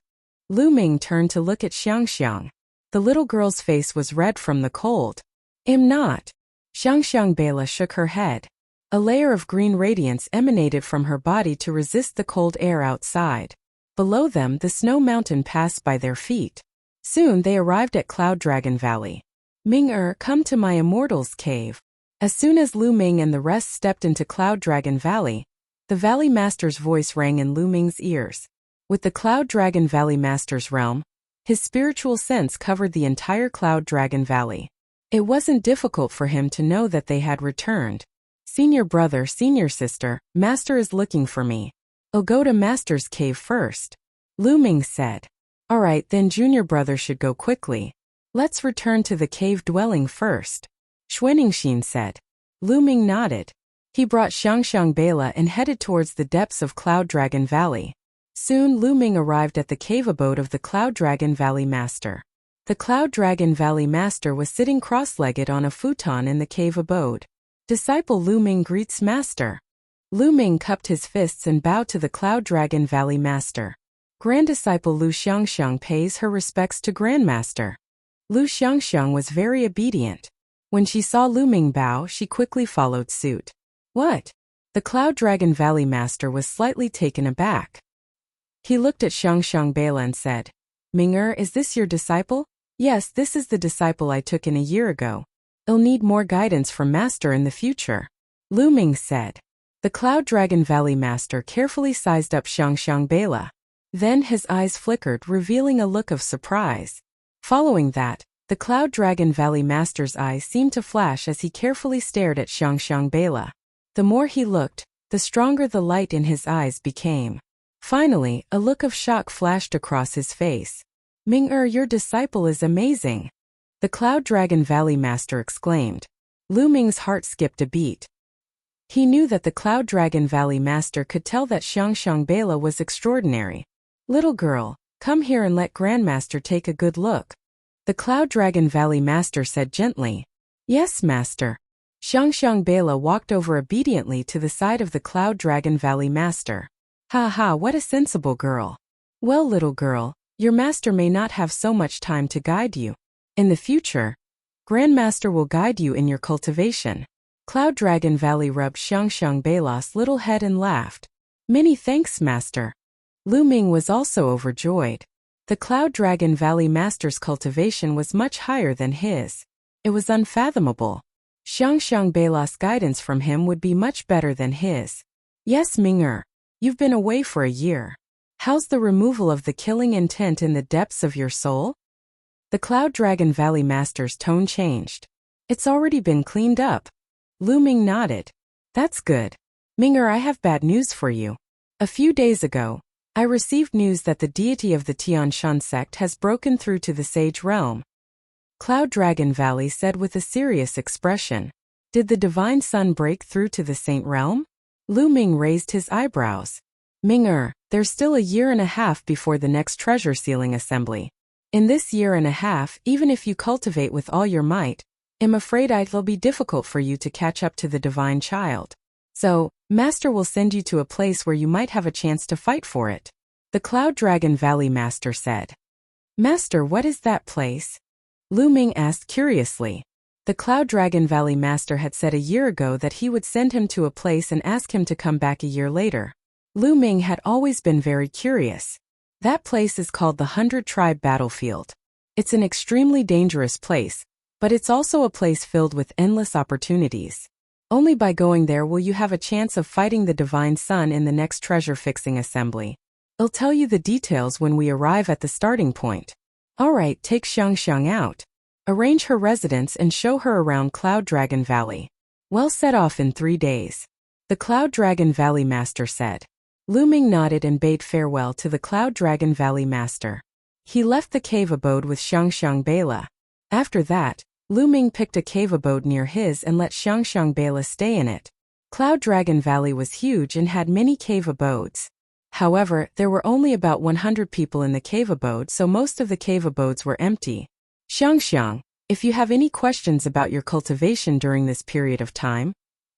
Lu Ming turned to look at Xiangxiang. The little girl's face was red from the cold. I'm not. Xiangxiang Beila shook her head. A layer of green radiance emanated from her body to resist the cold air outside. Below them, the snow mountain passed by their feet. Soon they arrived at Cloud Dragon Valley. Ming-er, come to my immortal's cave. As soon as Lu Ming and the rest stepped into Cloud Dragon Valley, the Valley Master's voice rang in Lu Ming's ears. With the Cloud Dragon Valley Master's realm, his spiritual sense covered the entire Cloud Dragon Valley. It wasn't difficult for him to know that they had returned. Senior brother, senior sister, Master is looking for me. I'll go to Master's cave first. Lu Ming said. Alright, then junior brother should go quickly. Let's return to the cave dwelling first. Xuaningxin said. Lu Ming nodded. He brought Xiangxiang Beila and headed towards the depths of Cloud Dragon Valley. Soon Lu Ming arrived at the cave abode of the Cloud Dragon Valley Master. The Cloud Dragon Valley Master was sitting cross-legged on a futon in the cave abode. Disciple Lu Ming greets Master. Lu Ming cupped his fists and bowed to the Cloud Dragon Valley Master. Grand Disciple Lu Xiangxiang pays her respects to Grandmaster. Lu Xiangxiang was very obedient. When she saw Lu Ming bow, she quickly followed suit. What? The Cloud Dragon Valley Master was slightly taken aback. He looked at Xiangxiang Beila and said, Ming-er, is this your disciple? Yes, this is the disciple I took in a year ago. I'll need more guidance from Master in the future. Lu Ming said. The Cloud Dragon Valley Master carefully sized up Xiangxiang Beila. Then his eyes flickered, revealing a look of surprise. Following that, the Cloud Dragon Valley Master's eyes seemed to flash as he carefully stared at Xiangxiang Beila. The more he looked, the stronger the light in his eyes became. Finally, a look of shock flashed across his face. Ming-er, your disciple is amazing. The Cloud Dragon Valley Master exclaimed. Lu Ming's heart skipped a beat. He knew that the Cloud Dragon Valley Master could tell that Xiangxiang Bela was extraordinary. Little girl, come here and let Grandmaster take a good look. The Cloud Dragon Valley Master said gently. Yes, Master. Xiangxiang Bela walked over obediently to the side of the Cloud Dragon Valley Master. Ha ha, what a sensible girl. Well, little girl, your master may not have so much time to guide you. In the future, Grandmaster will guide you in your cultivation. Cloud Dragon Valley rubbed Xiangxiang Bela's little head and laughed. Many thanks, Master. Lu Ming was also overjoyed. The Cloud Dragon Valley Master's cultivation was much higher than his. It was unfathomable. Xiangxiang Bela's guidance from him would be much better than his. Yes, Ming'er, you've been away for a year. How's the removal of the killing intent in the depths of your soul? The Cloud Dragon Valley Master's tone changed. It's already been cleaned up. Lu Ming nodded. That's good. Ming'er, I have bad news for you. A few days ago, I received news that the deity of the Tianshan sect has broken through to the Sage Realm. Cloud Dragon Valley said with a serious expression. Did the Divine Sun break through to the Saint Realm? Lu Ming raised his eyebrows. Ming'er, there's still a year and a half before the next treasure sealing assembly. In this year and a half, even if you cultivate with all your might, I'm afraid it'll be difficult for you to catch up to the Divine Child. So, Master will send you to a place where you might have a chance to fight for it. The Cloud Dragon Valley Master said. Master, what is that place? Lu Ming asked curiously. The Cloud Dragon Valley Master had said a year ago that he would send him to a place and ask him to come back a year later. Lu Ming had always been very curious. That place is called the 100-Tribe Battlefield. It's an extremely dangerous place, but it's also a place filled with endless opportunities. Only by going there will you have a chance of fighting the Divine Sun in the next treasure-fixing assembly. I'll tell you the details when we arrive at the starting point. Alright, take Xiangxiang out. Arrange her residence and show her around Cloud Dragon Valley. Well, set off in 3 days. The Cloud Dragon Valley Master said. Lu Ming nodded and bade farewell to the Cloud Dragon Valley Master. He left the cave abode with Xiangxiang Bela. After that, Lu Ming picked a cave abode near his and let Xiangxiang Bela stay in it. Cloud Dragon Valley was huge and had many cave abodes. However, there were only about 100 people in the cave abode, so most of the cave abodes were empty. Xiangxiang, if you have any questions about your cultivation during this period of time,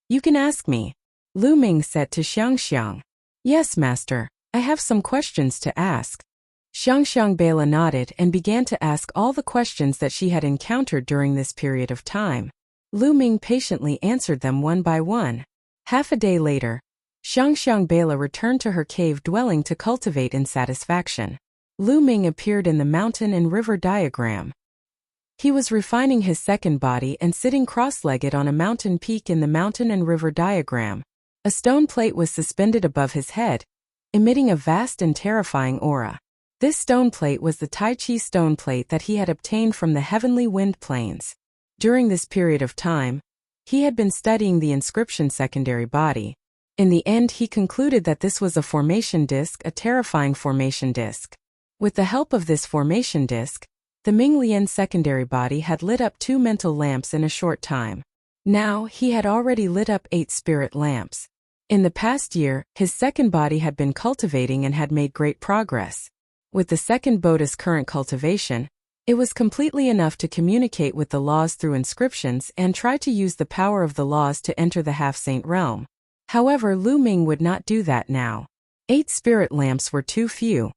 you can ask me. Lu Ming said to Xiangxiang. Yes, Master, I have some questions to ask. Xiangxiang Bela nodded and began to ask all the questions that she had encountered during this period of time. Lu Ming patiently answered them one by one. Half a day later, Xiangxiang Bela returned to her cave dwelling to cultivate in satisfaction. Lu Ming appeared in the mountain and river diagram. He was refining his second body and sitting cross-legged on a mountain peak in the mountain and river diagram. A stone plate was suspended above his head, emitting a vast and terrifying aura. This stone plate was the Tai Chi stone plate that he had obtained from the heavenly wind plains. During this period of time, he had been studying the inscription secondary body. In the end, he concluded that this was a formation disc, a terrifying formation disc. With the help of this formation disc, the Minglian secondary body had lit up 2 mental lamps in a short time. Now, he had already lit up 8 spirit lamps. In the past year, his second body had been cultivating and had made great progress. With the second boda's current cultivation, it was completely enough to communicate with the laws through inscriptions and try to use the power of the laws to enter the half-saint realm. However, Lu Ming would not do that now. 8 spirit lamps were too few.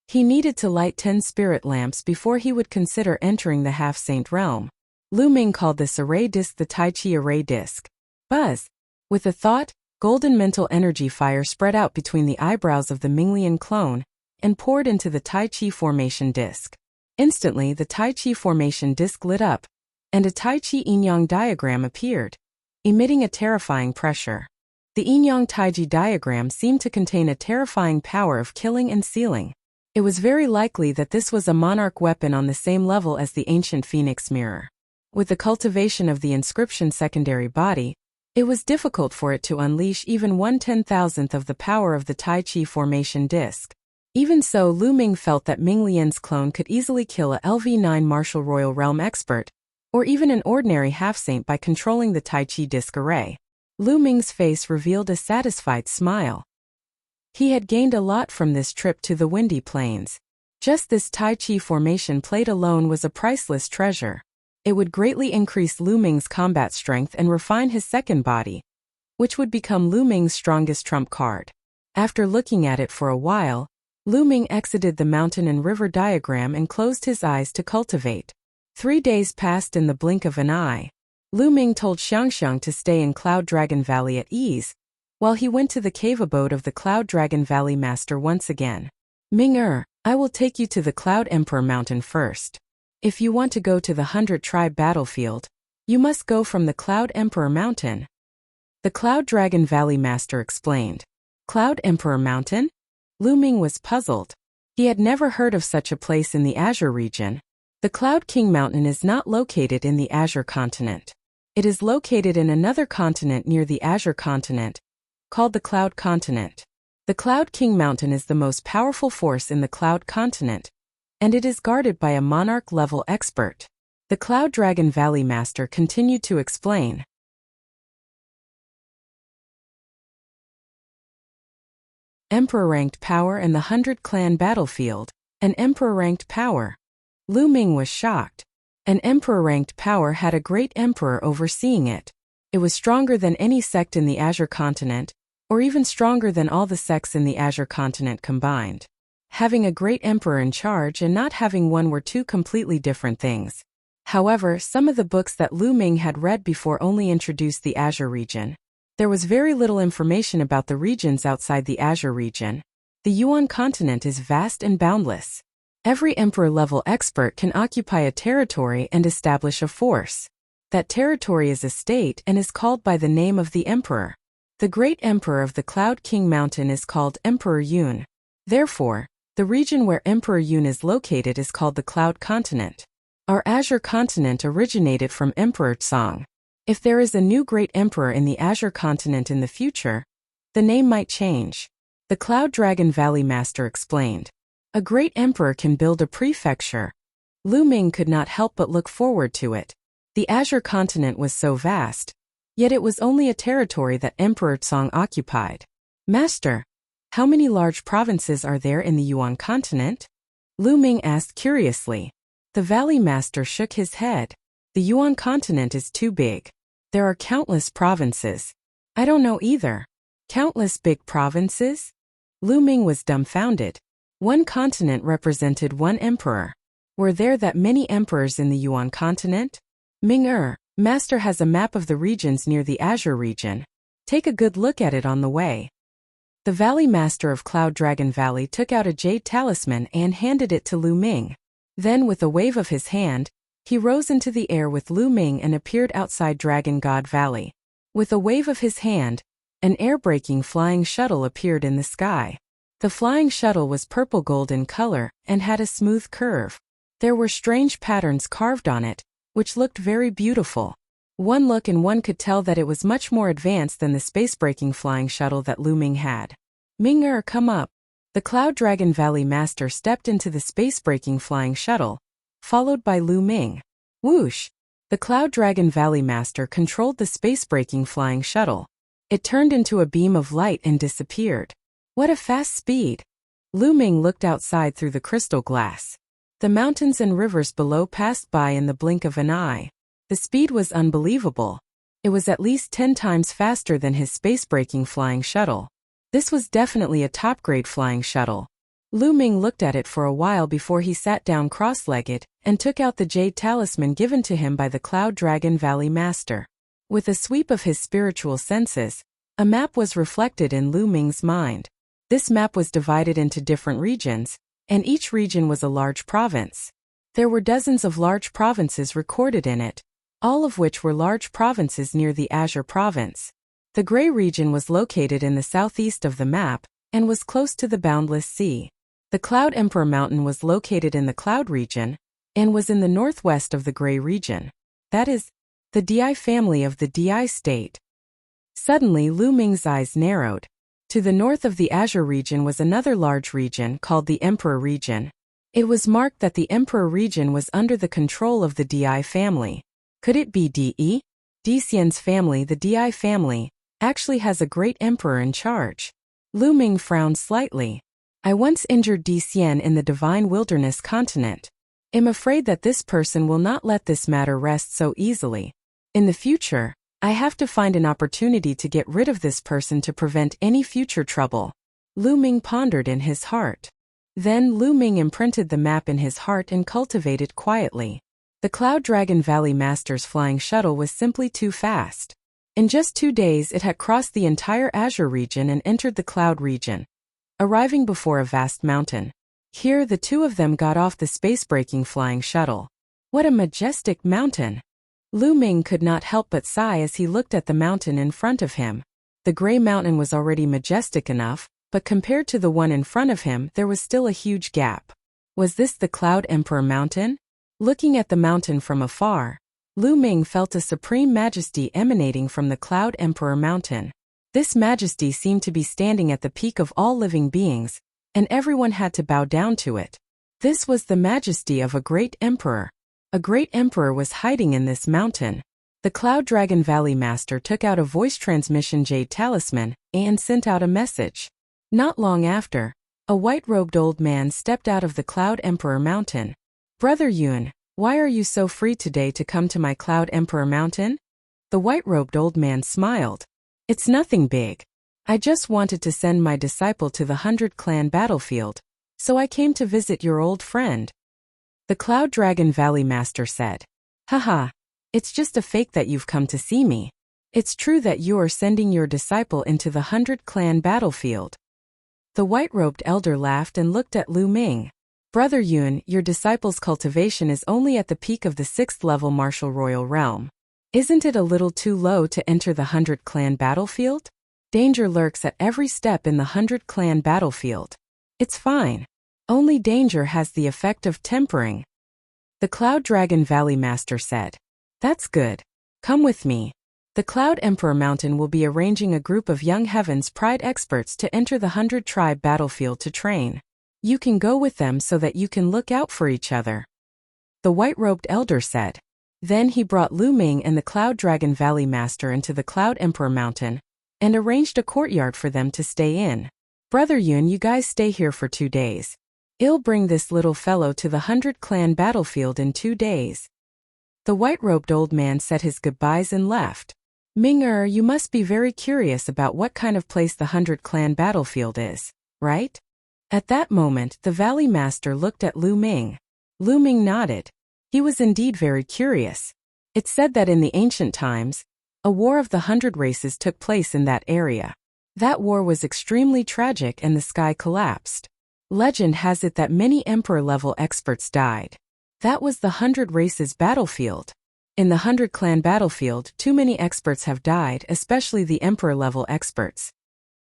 He needed to light 10 spirit lamps before he would consider entering the half-saint realm. Lu Ming called this array disc the Tai Chi array disc. Buzz! With a thought, golden mental energy fire spread out between the eyebrows of the Minglian clone and poured into the Tai Chi formation disc. Instantly, the Tai Chi formation disc lit up, and a Tai Chi yin-yang diagram appeared, emitting a terrifying pressure. The yin-yang Taiji diagram seemed to contain a terrifying power of killing and sealing. It was very likely that this was a monarch weapon on the same level as the ancient phoenix mirror. With the cultivation of the inscription secondary body, it was difficult for it to unleash even 1/10,000th of the power of the Tai Chi formation disc. Even so, Lu Ming felt that Ming Lian's clone could easily kill a LV9 Martial Royal Realm expert, or even an ordinary half-saint by controlling the Tai Chi disc array. Lu Ming's face revealed a satisfied smile. He had gained a lot from this trip to the Windy Plains. Just this Tai Chi formation plate alone was a priceless treasure. It would greatly increase Lu Ming's combat strength and refine his second body, which would become Lu Ming's strongest trump card. After looking at it for a while, Lu Ming exited the mountain and river diagram and closed his eyes to cultivate. 3 days passed in the blink of an eye. Lu Ming told Xiangxiang to stay in Cloud Dragon Valley at ease, while he went to the cave abode of the Cloud Dragon Valley Master once again. Ming-er, I will take you to the Cloud Emperor Mountain first. If you want to go to the 100 Tribe battlefield, you must go from the Cloud Emperor Mountain. The Cloud Dragon Valley Master explained. Cloud Emperor Mountain? Lu Ming was puzzled. He had never heard of such a place in the Azure region. The Cloud King Mountain is not located in the Azure continent. It is located in another continent near the Azure continent, called the Cloud Continent. The Cloud King Mountain is the most powerful force in the Cloud Continent, and it is guarded by a monarch-level expert. The Cloud Dragon Valley Master continued to explain. Emperor-ranked power in the 100 Clan battlefield. An emperor-ranked power. Lu Ming was shocked. An emperor-ranked power had a great emperor overseeing it. It was stronger than any sect in the Azure continent, or even stronger than all the sects in the Azure continent combined. Having a great emperor in charge and not having one were two completely different things. However, some of the books that Lu Ming had read before only introduced the Azure region. There was very little information about the regions outside the Azure region. The Yuan continent is vast and boundless. Every emperor-level expert can occupy a territory and establish a force. That territory is a state and is called by the name of the emperor. The great emperor of the Cloud King Mountain is called Emperor Yun. Therefore, the region where Emperor Yun is located is called the Cloud Continent. Our Azure continent originated from Emperor Tsang. If there is a new great emperor in the Azure continent in the future, the name might change. The Cloud Dragon Valley Master explained. A great emperor can build a prefecture. Lu Ming could not help but look forward to it. The Azure continent was so vast, yet it was only a territory that Emperor Tsang occupied. Master, how many large provinces are there in the Yuan continent? Lu Ming asked curiously. The Valley Master shook his head. The Yuan continent is too big. There are countless provinces. I don't know either. Countless big provinces? Lu Ming was dumbfounded. One continent represented one emperor. Were there that many emperors in the Yuan continent? Ming-er, Master has a map of the regions near the Azure region. Take a good look at it on the way. The Valley Master of Cloud Dragon Valley took out a jade talisman and handed it to Lu Ming. Then, with a wave of his hand, he rose into the air with Lu Ming and appeared outside Dragon God Valley. With a wave of his hand, an air-breaking flying shuttle appeared in the sky. The flying shuttle was purple-gold in color and had a smooth curve. There were strange patterns carved on it, which looked very beautiful. One look and one could tell that it was much more advanced than the space-breaking flying shuttle that Lu Ming had. Ming-er, come up. The Cloud Dragon Valley Master stepped into the space-breaking flying shuttle, followed by Lu Ming. Whoosh! The Cloud Dragon Valley Master controlled the space-breaking flying shuttle. It turned into a beam of light and disappeared. What a fast speed! Lu Ming looked outside through the crystal glass. The mountains and rivers below passed by in the blink of an eye. The speed was unbelievable. It was at least 10 times faster than his space-breaking flying shuttle. This was definitely a top-grade flying shuttle. Lu Ming looked at it for a while before he sat down cross-legged and took out the jade talisman given to him by the Cloud Dragon Valley Master. With a sweep of his spiritual senses, a map was reflected in Lu Ming's mind. This map was divided into different regions, and each region was a large province. There were dozens of large provinces recorded in it, all of which were large provinces near the Azure province. The Gray region was located in the southeast of the map and was close to the Boundless Sea. The Cloud Emperor Mountain was located in the Cloud region and was in the northwest of the Gray region. That is, the Di family of the Di state. Suddenly Lu Ming's eyes narrowed. To the north of the Azure region was another large region called the Emperor region. It was marked that the Emperor region was under the control of the Di family. Could it be Di? Xian's family? The Di family actually has a great emperor in charge. Lu Ming frowned slightly. I once injured Xian in the Divine Wilderness continent. I'm afraid that this person will not let this matter rest so easily. In the future, I have to find an opportunity to get rid of this person to prevent any future trouble. Lu Ming pondered in his heart. Then Lu Ming imprinted the map in his heart and cultivated quietly. The Cloud Dragon Valley Master's flying shuttle was simply too fast. In just 2 days it had crossed the entire Azure region and entered the Cloud region, arriving before a vast mountain. Here the two of them got off the space-breaking flying shuttle. What a majestic mountain! Lu Ming could not help but sigh as he looked at the mountain in front of him. The gray mountain was already majestic enough, but compared to the one in front of him there was still a huge gap. Was this the Cloud Emperor Mountain? Looking at the mountain from afar, Lu Ming felt a supreme majesty emanating from the Cloud Emperor Mountain. This majesty seemed to be standing at the peak of all living beings, and everyone had to bow down to it. This was the majesty of a great emperor. A great emperor was hiding in this mountain. The Cloud Dragon Valley Master took out a voice transmission jade talisman and sent out a message. Not long after, a white-robed old man stepped out of the Cloud Emperor Mountain. Brother Yun, why are you so free today to come to my Cloud Emperor Mountain? The white-robed old man smiled. It's nothing big. I just wanted to send my disciple to the 100-clan battlefield, so I came to visit your old friend. The Cloud Dragon Valley Master said. Haha, it's just a fake that you've come to see me. It's true that you're sending your disciple into the 100-clan battlefield. The white-robed elder laughed and looked at Lu Ming. Brother Yun, your disciple's cultivation is only at the peak of the 6th level martial royal realm. Isn't it a little too low to enter the 100-clan battlefield? Danger lurks at every step in the 100-clan battlefield. It's fine. Only danger has the effect of tempering. The Cloud Dragon Valley Master said. That's good. Come with me. The Cloud Emperor Mountain will be arranging a group of young Heaven's Pride experts to enter the 100-tribe battlefield to train. You can go with them so that you can look out for each other. The white-robed elder said. Then he brought Lu Ming and the Cloud Dragon Valley Master into the Cloud Emperor Mountain and arranged a courtyard for them to stay in. Brother Yun, you guys stay here for 2 days. I'll bring this little fellow to the 100-clan battlefield in 2 days. The white-robed old man said his goodbyes and left. Ming-er, you must be very curious about what kind of place the 100-clan battlefield is, right? At that moment, the Valley Master looked at Lu Ming. Lu Ming nodded. He was indeed very curious. It said that in the ancient times, a war of the 100 races took place in that area. That war was extremely tragic and the sky collapsed. Legend has it that many Emperor-level experts died. That was the 100 races battlefield. In the 100-clan battlefield, too many experts have died, especially the Emperor-level experts.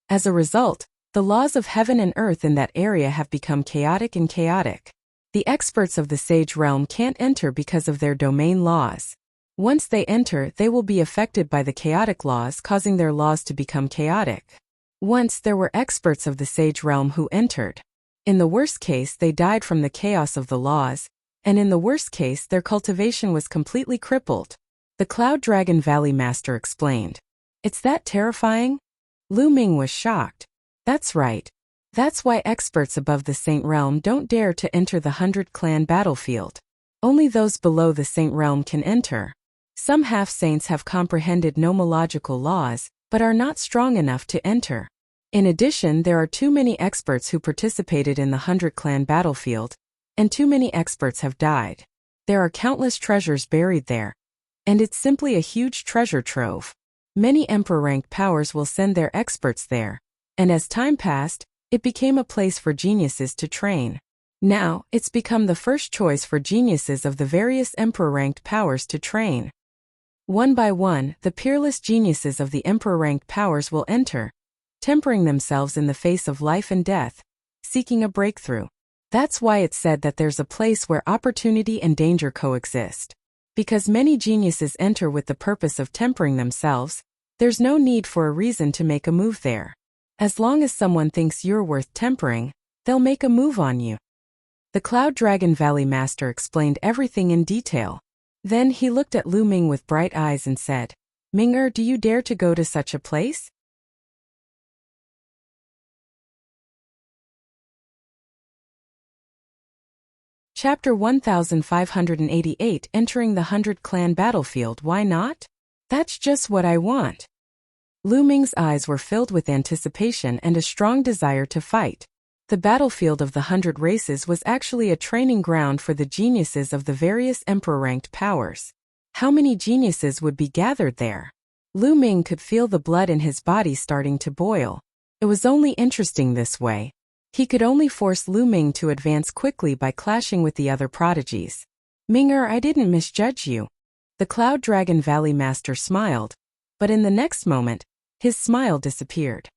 As a result, the laws of heaven and earth in that area have become chaotic and chaotic. The experts of the Sage Realm can't enter because of their domain laws. Once they enter, they will be affected by the chaotic laws, causing their laws to become chaotic. Once there were experts of the Sage Realm who entered. In the worst case, they died from the chaos of the laws, and in the worst case, their cultivation was completely crippled. The Cloud Dragon Valley Master explained. It's that terrifying? Lu Ming was shocked. That's right. That's why experts above the Saint Realm don't dare to enter the 100-clan battlefield. Only those below the Saint Realm can enter. Some half-saints have comprehended nomological laws, but are not strong enough to enter. In addition, there are too many experts who participated in the 100-clan battlefield, and too many experts have died. There are countless treasures buried there, and it's simply a huge treasure trove. Many Emperor-ranked powers will send their experts there, and as time passed, it became a place for geniuses to train. Now, it's become the first choice for geniuses of the various Emperor-ranked powers to train. One by one, the peerless geniuses of the Emperor-ranked powers will enter, tempering themselves in the face of life and death, seeking a breakthrough. That's why it's said that there's a place where opportunity and danger coexist. Because many geniuses enter with the purpose of tempering themselves, there's no need for a reason to make a move there. As long as someone thinks you're worth tempering, they'll make a move on you. The Cloud Dragon Valley Master explained everything in detail. Then he looked at Lu Ming with bright eyes and said, "Ming-er, do you dare to go to such a place?" Chapter 1588 Entering the 100-clan battlefield. Why not? That's just what I want. Lu Ming's eyes were filled with anticipation and a strong desire to fight. The battlefield of the 100 races was actually a training ground for the geniuses of the various emperor-ranked powers. How many geniuses would be gathered there? Lu Ming could feel the blood in his body starting to boil. It was only interesting this way. He could only force Lu Ming to advance quickly by clashing with the other prodigies. "Ming-er, I didn't misjudge you." The Cloud Dragon Valley Master smiled, but in the next moment, his smile disappeared.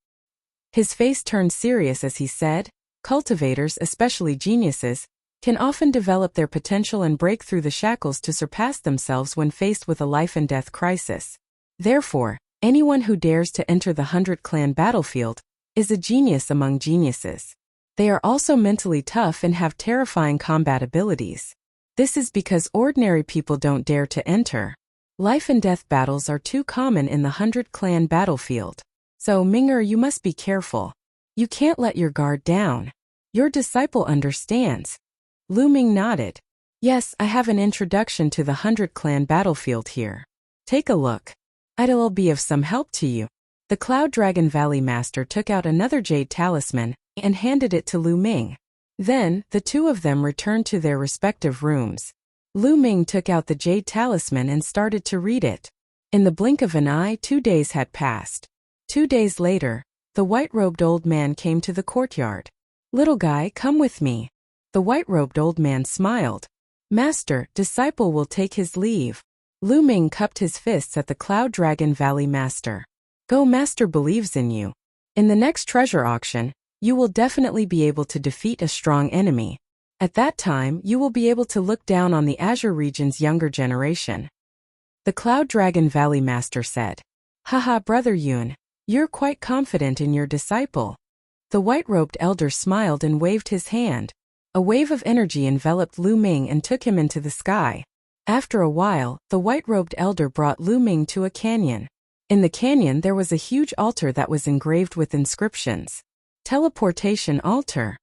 His face turned serious as he said, "Cultivators, especially geniuses, can often develop their potential and break through the shackles to surpass themselves when faced with a life-and-death crisis. Therefore, anyone who dares to enter the 100-clan battlefield is a genius among geniuses. They are also mentally tough and have terrifying combat abilities. This is because ordinary people don't dare to enter. Life-and-death battles are too common in the 100-clan battlefield. So, Ming-er, you must be careful. You can't let your guard down. Your disciple understands." Lu Ming nodded. "Yes, I have an introduction to the 100-clan battlefield here. Take a look. It'll be of some help to you." The Cloud Dragon Valley Master took out another jade talisman and handed it to Lu Ming. Then, the two of them returned to their respective rooms. Lu Ming took out the jade talisman and started to read it. In the blink of an eye, 2 days had passed. 2 days later, the white-robed old man came to the courtyard. "Little guy, come with me." The white-robed old man smiled. "Master, disciple will take his leave." Lu Ming cupped his fists at the Cloud Dragon Valley Master. "Go, Master believes in you. In the next treasure auction, you will definitely be able to defeat a strong enemy. At that time, you will be able to look down on the Azure region's younger generation." The Cloud Dragon Valley Master said, "Haha, Brother Yun, you're quite confident in your disciple." The white-robed elder smiled and waved his hand. A wave of energy enveloped Lu Ming and took him into the sky. After a while, the white-robed elder brought Lu Ming to a canyon. In the canyon there was a huge altar that was engraved with inscriptions. Teleportation altar.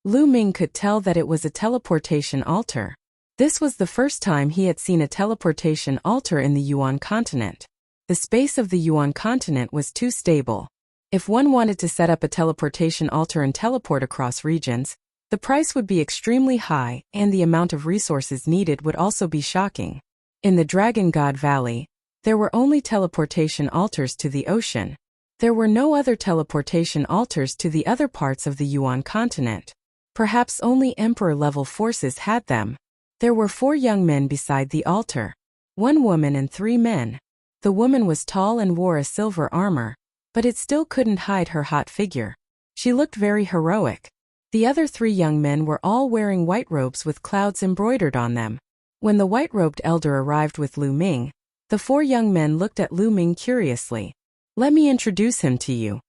Lu Ming could tell that it was a teleportation altar. This was the first time he had seen a teleportation altar in the Yuan continent. The space of the Yuan continent was too stable. If one wanted to set up a teleportation altar and teleport across regions, the price would be extremely high and the amount of resources needed would also be shocking. In the Dragon God Valley, there were only teleportation altars to the ocean. There were no other teleportation altars to the other parts of the Yuan continent. Perhaps only Emperor-level forces had them. There were 4 young men beside the altar. 1 woman and 3 men. The woman was tall and wore a silver armor, but it still couldn't hide her hot figure. She looked very heroic. The other 3 young men were all wearing white robes with clouds embroidered on them. When the white-robed elder arrived with Lu Ming, the 4 young men looked at Lu Ming curiously. "Let me introduce him to you.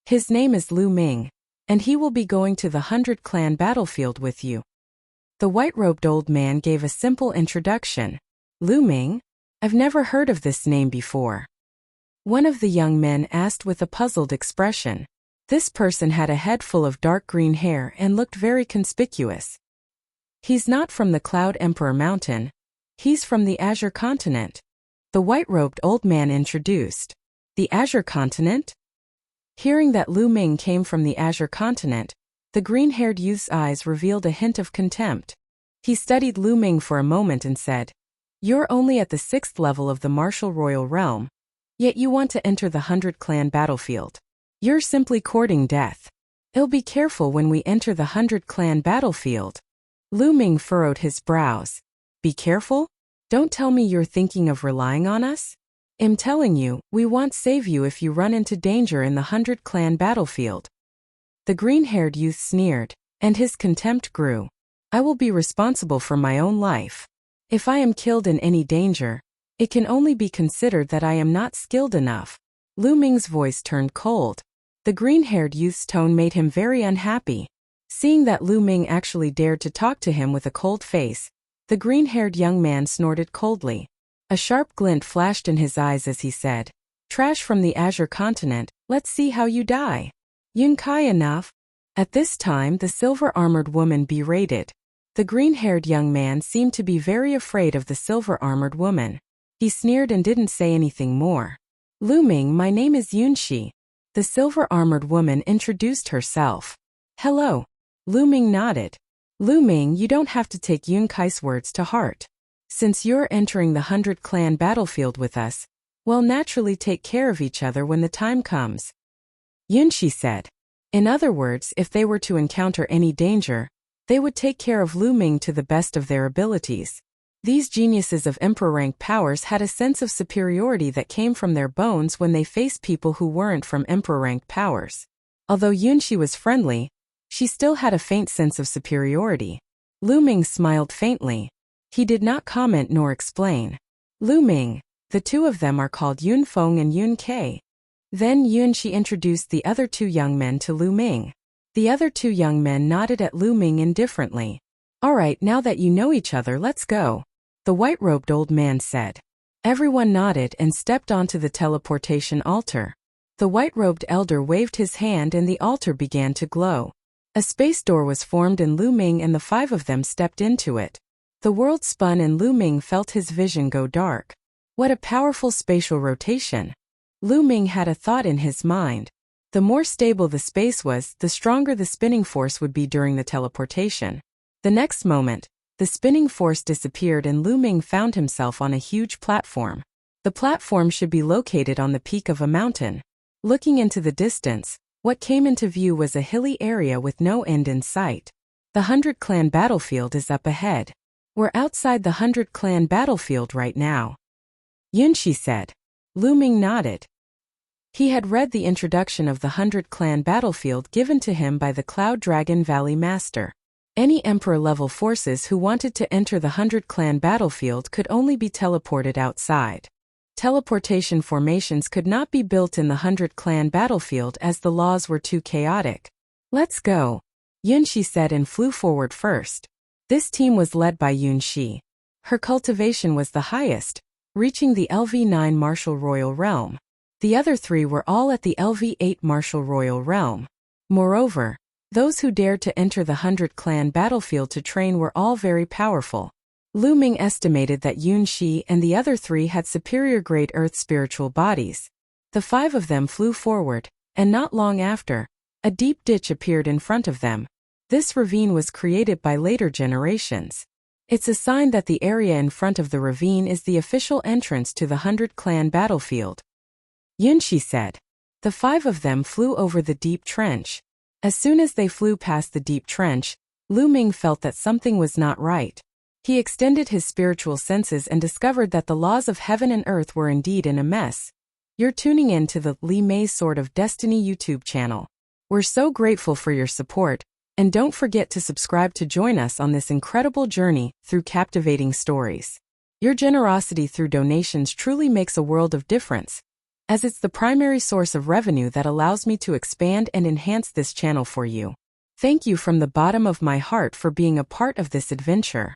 His name is Lu Ming, and he will be going to the 100-clan battlefield with you." The white-robed old man gave a simple introduction. "Lu Ming? I've never heard of this name before." One of the young men asked with a puzzled expression. This person had a head full of dark green hair and looked very conspicuous. "He's not from the Cloud Emperor Mountain. He's from the Azure continent," the white-robed old man introduced. "The Azure continent?" Hearing that Lu Ming came from the Azure continent, the green-haired youth's eyes revealed a hint of contempt. He studied Lu Ming for a moment and said, "You're only at the 6th level of the martial royal realm, yet you want to enter the 100-clan battlefield. You're simply courting death. I'll be careful when we enter the 100-clan battlefield." Lu Ming furrowed his brows. "Be careful? Don't tell me you're thinking of relying on us? I'm telling you, we won't save you if you run into danger in the 100-clan battlefield." The green-haired youth sneered, and his contempt grew. "I will be responsible for my own life. If I am killed in any danger, it can only be considered that I am not skilled enough." Lu Ming's voice turned cold. The green-haired youth's tone made him very unhappy. Seeing that Lu Ming actually dared to talk to him with a cold face, the green-haired young man snorted coldly. A sharp glint flashed in his eyes as he said, "Trash from the Azure continent, let's see how you die." Yun Kai enough? At this time the silver-armored woman berated. The green-haired young man seemed to be very afraid of the silver-armored woman. He sneered and didn't say anything more. "Lu Ming, my name is Yun Shi." The silver-armored woman introduced herself. "Hello." Lu Ming nodded. "Lu Ming, you don't have to take Yun Kai's words to heart. Since you're entering the 100 Clan battlefield with us, we'll naturally take care of each other when the time comes," Yun Shi said. In other words, if they were to encounter any danger, they would take care of Lu Ming to the best of their abilities. These geniuses of emperor-rank powers had a sense of superiority that came from their bones when they faced people who weren't from emperor-rank powers. Although Yun Shi was friendly, she still had a faint sense of superiority. Lu Ming smiled faintly. He did not comment nor explain. "Lu Ming, the two of them are called Yun Feng and Yun Kai." Then Yun Shi introduced the other two young men to Lu Ming. The other two young men nodded at Lu Ming indifferently. "All right, now that you know each other, let's go," the white-robed old man said. Everyone nodded and stepped onto the teleportation altar. The white-robed elder waved his hand and the altar began to glow. A space door was formed and Lu Ming and the five of them stepped into it. The world spun and Lu Ming felt his vision go dark. What a powerful spatial rotation. Lu Ming had a thought in his mind. The more stable the space was, the stronger the spinning force would be during the teleportation. The next moment, the spinning force disappeared and Lu Ming found himself on a huge platform. The platform should be located on the peak of a mountain. Looking into the distance, what came into view was a hilly area with no end in sight. The 100 Clan battlefield is up ahead. We're outside the 100 Clan battlefield right now, Yun Shi said. Lu Ming nodded. He had read the introduction of the 100 Clan battlefield given to him by the Cloud Dragon Valley Master. Any Emperor-level forces who wanted to enter the 100 Clan battlefield could only be teleported outside. Teleportation formations could not be built in the 100 Clan battlefield as the laws were too chaotic. "Let's go," Yun Shi said and flew forward first. This team was led by Yun Shi. Her cultivation was the highest, reaching the LV9 Martial Royal Realm. The other three were all at the LV8 Martial Royal Realm. Moreover, those who dared to enter the 100 Clan battlefield to train were all very powerful. Lu Ming estimated that Yun Shi and the other three had superior grade earth spiritual bodies. The five of them flew forward, and not long after, a deep ditch appeared in front of them. This ravine was created by later generations. It's a sign that the area in front of the ravine is the official entrance to the 100 Clan battlefield, Yun Shi said. The five of them flew over the deep trench. As soon as they flew past the deep trench, Lu Ming felt that something was not right. He extended his spiritual senses and discovered that the laws of heaven and earth were indeed in a mess. You're tuning in to the Li Mei's Sword of Destiny YouTube channel. We're so grateful for your support, and don't forget to subscribe to join us on this incredible journey through captivating stories. Your generosity through donations truly makes a world of difference, as it's the primary source of revenue that allows me to expand and enhance this channel for you. Thank you from the bottom of my heart for being a part of this adventure.